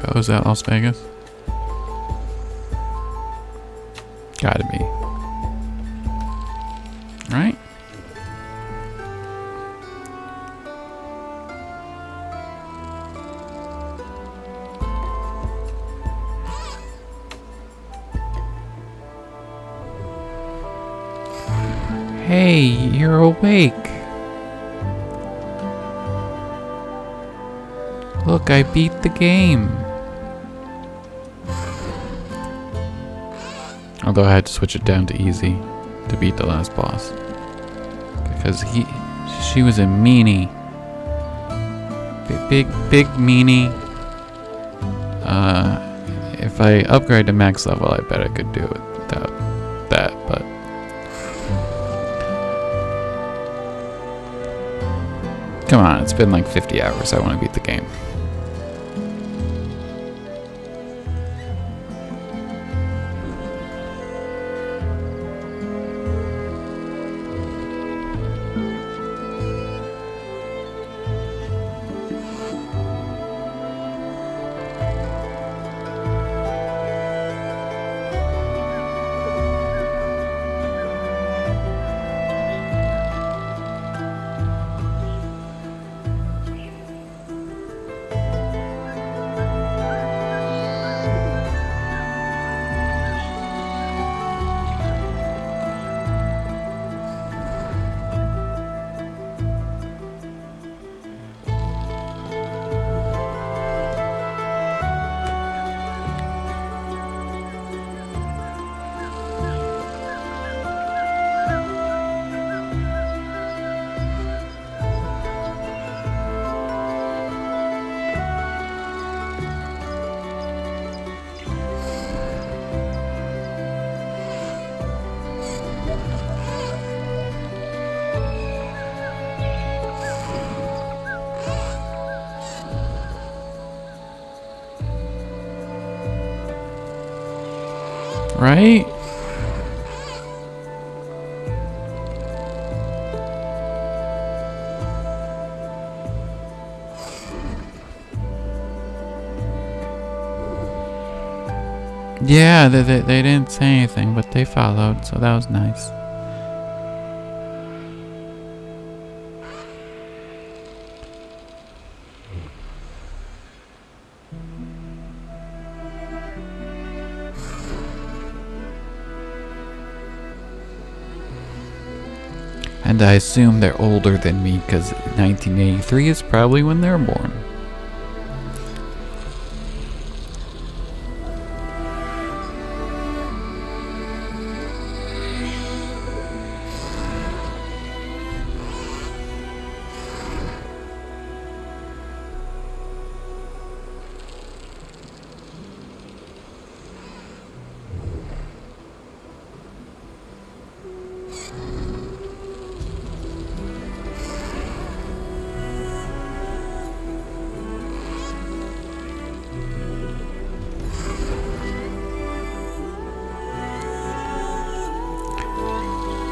Oh, is that Las Vegas? Gotta be. Right? Hey, you're awake. Look, I beat the game. Although I had to switch it down to easy to beat the last boss. Because she was a meanie. Big meanie. If I upgrade to max level, I bet I could do it without that, but... Come on, it's been like 50 hours. I want to beat the game. Right? Yeah, they didn't say anything, but they followed, so that was nice. And I assume they're older than me because 1983 is probably when they're born.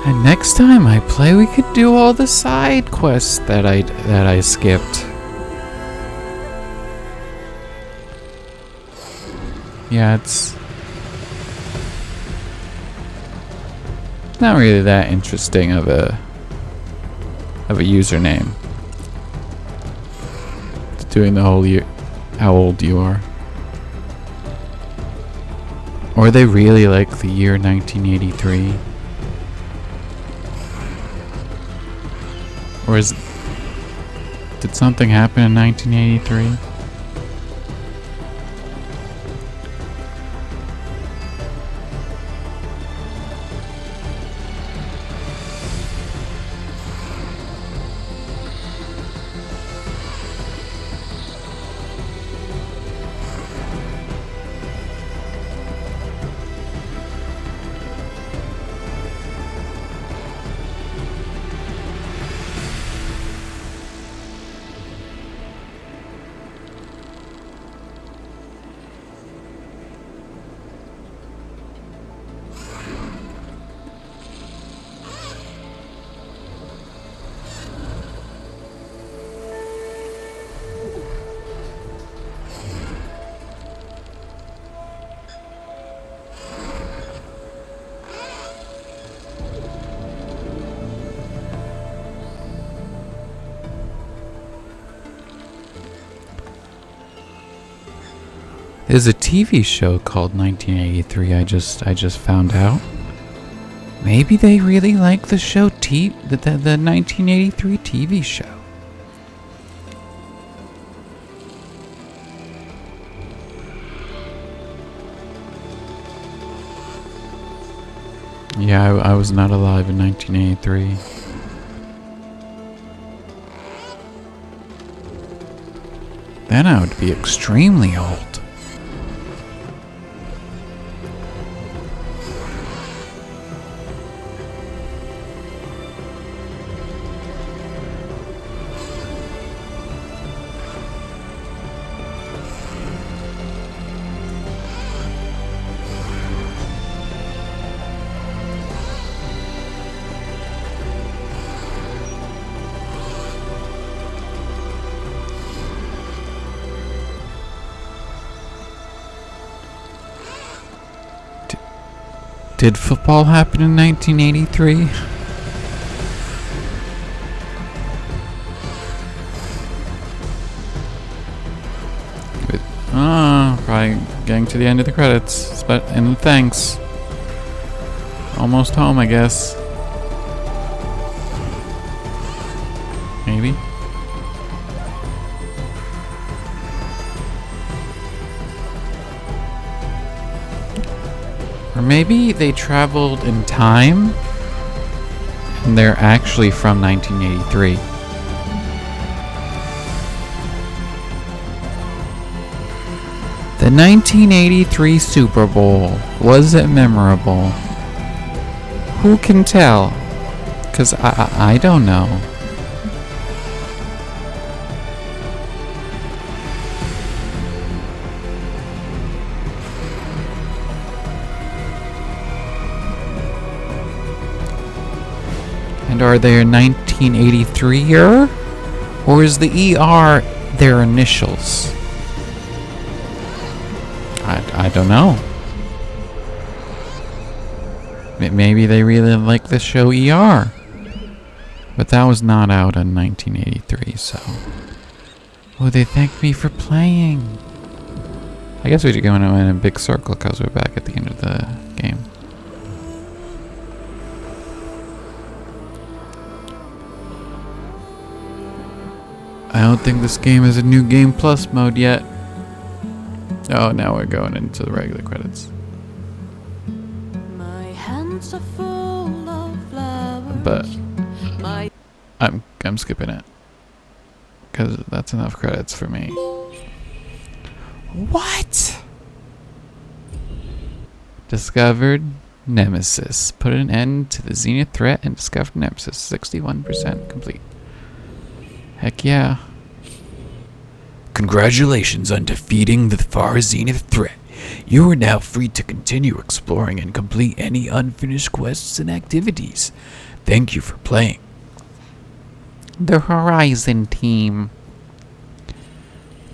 And next time I play, we could do all the side quests that I skipped. Yeah, it's not really that interesting of a username. It's doing the whole year, how old you are. Or they really like the year 1983. Or did something happen in 1983? There's a TV show called 1983. I just found out. Maybe they really like the show the 1983 TV show. Yeah, I was not alive in 1983. Then I would be extremely old. Did football happen in 1983? Probably getting to the end of the credits. And thanks. Almost home, I guess. Maybe. Or maybe they traveled in time and they're actually from 1983. The 1983 Super Bowl, was it memorable? Who can tell? 'Cause I don't know. And are they a 1983-er? Or is the ER their initials? I don't know. Maybe they really like the show ER. But that was not out in 1983, so... Oh, they thanked me for playing. I guess we should go in a big circle because we're back at the end of the game. I don't think this game has a new Game Plus mode yet. Oh, now we're going into the regular credits. My hands are full of flowers. But I'm skipping it because that's enough credits for me. What? Discovered Nemesis. Put an end to the Zenith threat and discovered Nemesis. 61% complete. Heck yeah. Congratulations on defeating the Far Zenith threat. You are now free to continue exploring and complete any unfinished quests and activities. Thank you for playing. The Horizon team.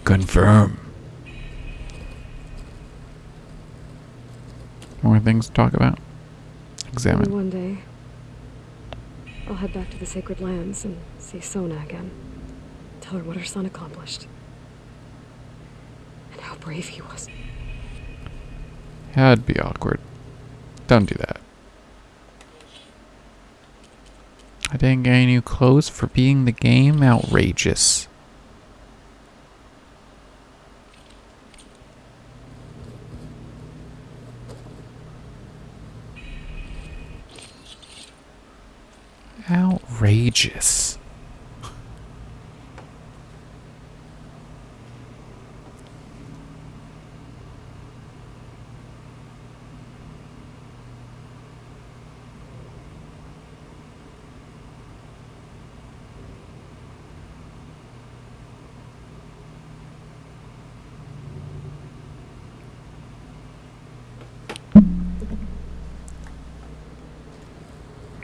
Confirm. More things to talk about. Maybe Examine. one day, I'll head back to the Sacred Lands and see Sona again. Tell her what her son accomplished. And how brave he was. Yeah, it'd be awkward. Don't do that. I didn't get any new clothes for beating the game. Outrageous. Outrageous.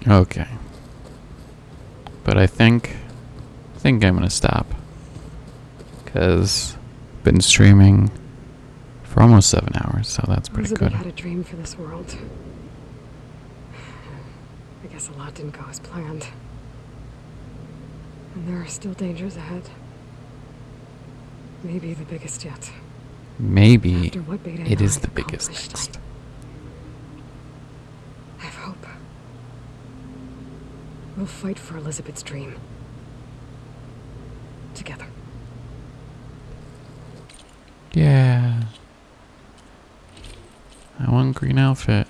Okay. But I think I'm gonna stop. 'Cause been streaming for almost 7 hours, so that's pretty Elizabeth good. had a dream for this world. I guess a lot didn't go as planned. And there are still dangers ahead. Maybe the biggest yet. Maybe After what Beta it and is I the biggest accomplished, next. I have hope. We'll fight for Elizabeth's dream. Together. Yeah. I want green outfit.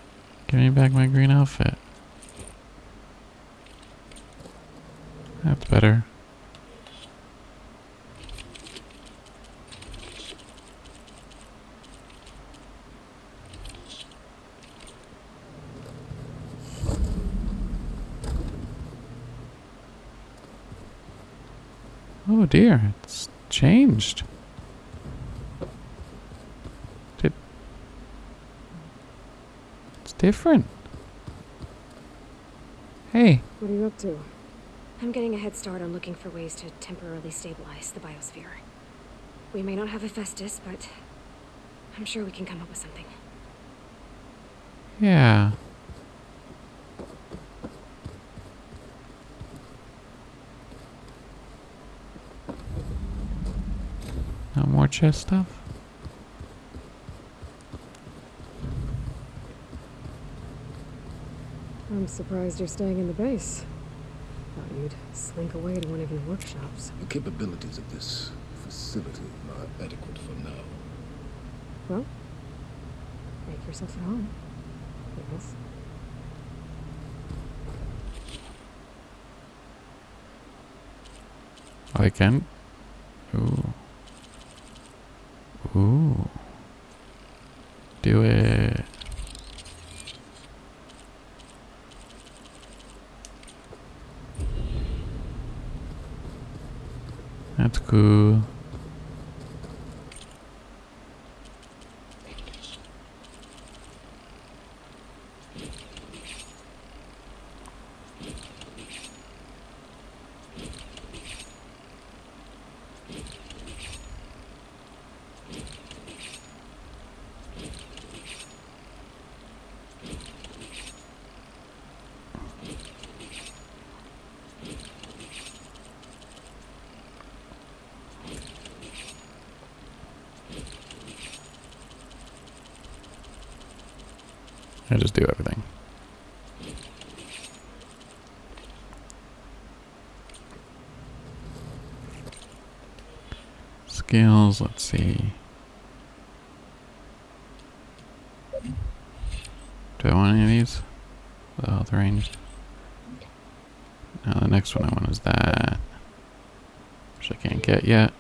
Give me back my green outfit. That's better. Oh dear, it's changed. It's different. Hey. What are you up to? I'm getting a head start on looking for ways to temporarily stabilize the biosphere. We may not have Hephaestus, but I'm sure we can come up with something. Yeah. No more chest stuff? I'm surprised you're staying in the base. Thought you'd slink away to one of your workshops. The capabilities of this facility are adequate for now. Well, make yourself at home. Yes. I can. Ooh. Ooh. Do it. That's cool. I just do everything. Skills, let's see. Do I want any of these? The health range. Now the next one I want is that. Which I can't get yet.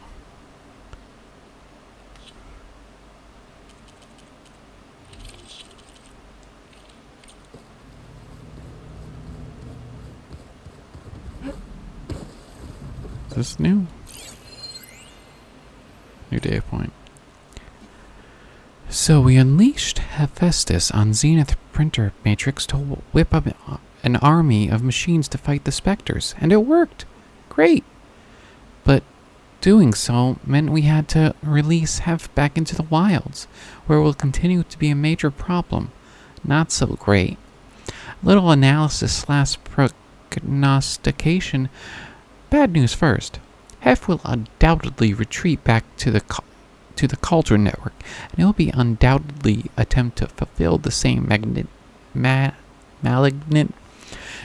Is this new? New data point. So we unleashed Hephaestus on Zenith Printer Matrix to whip up an army of machines to fight the Spectres, and it worked. Great. But doing so meant we had to release Hef back into the wilds, where it will continue to be a major problem. Not so great. A little analysis / prognostication. Bad news first. Hef will undoubtedly retreat back to the Cauldron Network, and it will be undoubtedly attempt to fulfill the same malignant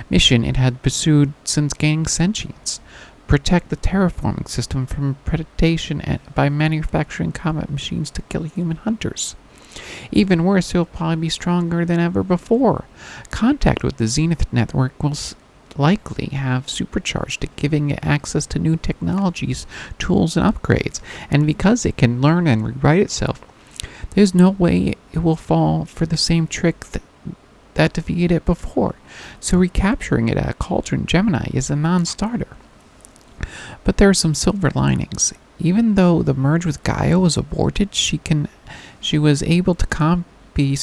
mission it had pursued since gaining sentience. Protect the terraforming system from predation by manufacturing combat machines to kill human hunters. Even worse, it will probably be stronger than ever before. Contact with the Zenith Network will likely have supercharged it, giving it access to new technologies, tools, and upgrades. And because it can learn and rewrite itself, there's no way it will fall for the same trick that defeated it before. So recapturing it at Cauldron Gemini is a non-starter. But there are some silver linings. Even though the merge with Gaia was aborted, she was able to copy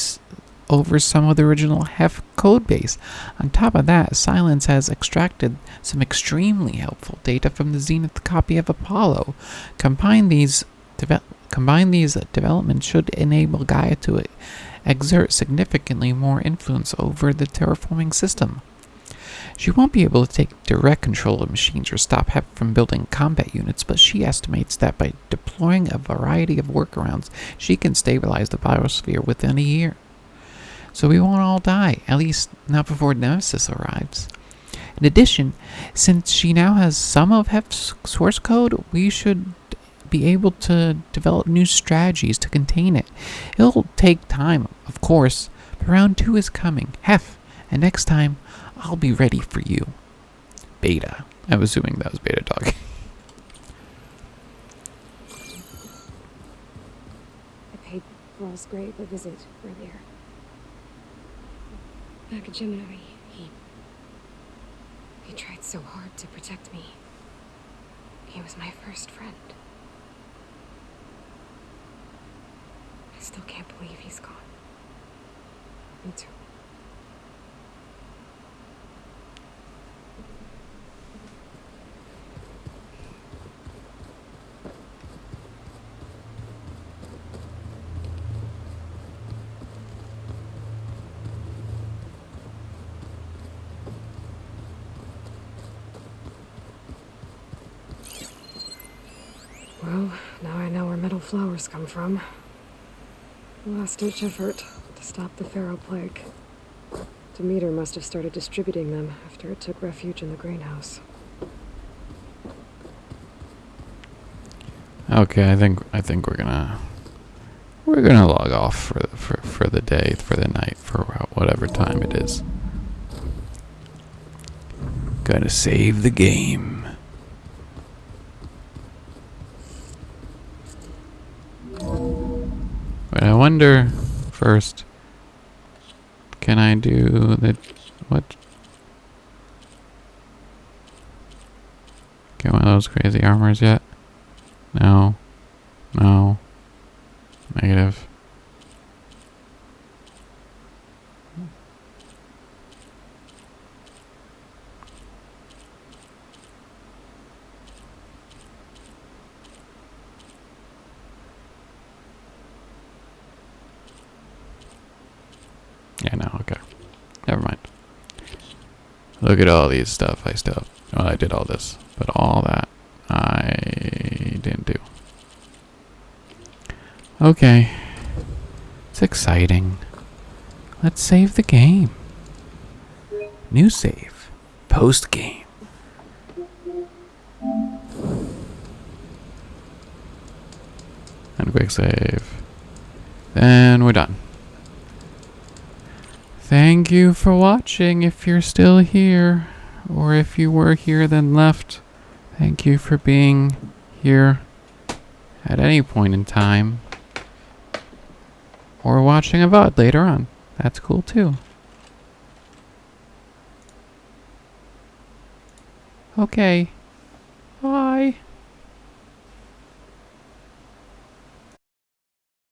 over some of the original Hef codebase. On top of that, Silence has extracted some extremely helpful data from the Zenith copy of Apollo. Combine these developments should enable Gaia to exert significantly more influence over the terraforming system. She won't be able to take direct control of machines or stop Hef from building combat units, but she estimates that by deploying a variety of workarounds, she can stabilize the biosphere within a year. So we won't all die, at least not before Nemesis arrives. In addition, since she now has some of Heft's source code, we should be able to develop new strategies to contain it. It'll take time, of course, but round 2 is coming. Hef, and next time, I'll be ready for you. Beta. I'm assuming that was Beta Dog. I paid Varl's grave a visit earlier. Back at Gemini, he tried so hard to protect me. He was my first friend. I still can't believe he's gone. Me too. Well, now I know where metal flowers come from. A last-ditch effort to stop the Pharaoh Plague. Demeter must have started distributing them after it took refuge in the greenhouse. Okay, I think we're gonna log off for the day, for the night, for whatever time it is. Gotta save the game. But I wonder, first, can I do the, what? Get one of those crazy armors yet? No. No. Negative. Yeah, no, okay. Never mind. Look at all these stuff I still... Well, I did all this, but all that I didn't do. Okay. It's exciting. Let's save the game. New save. Post game. And quick save. Then we're done. Thank you for watching if you're still here, or if you were here then left. Thank you for being here at any point in time, or watching a VOD later on. That's cool too. Okay.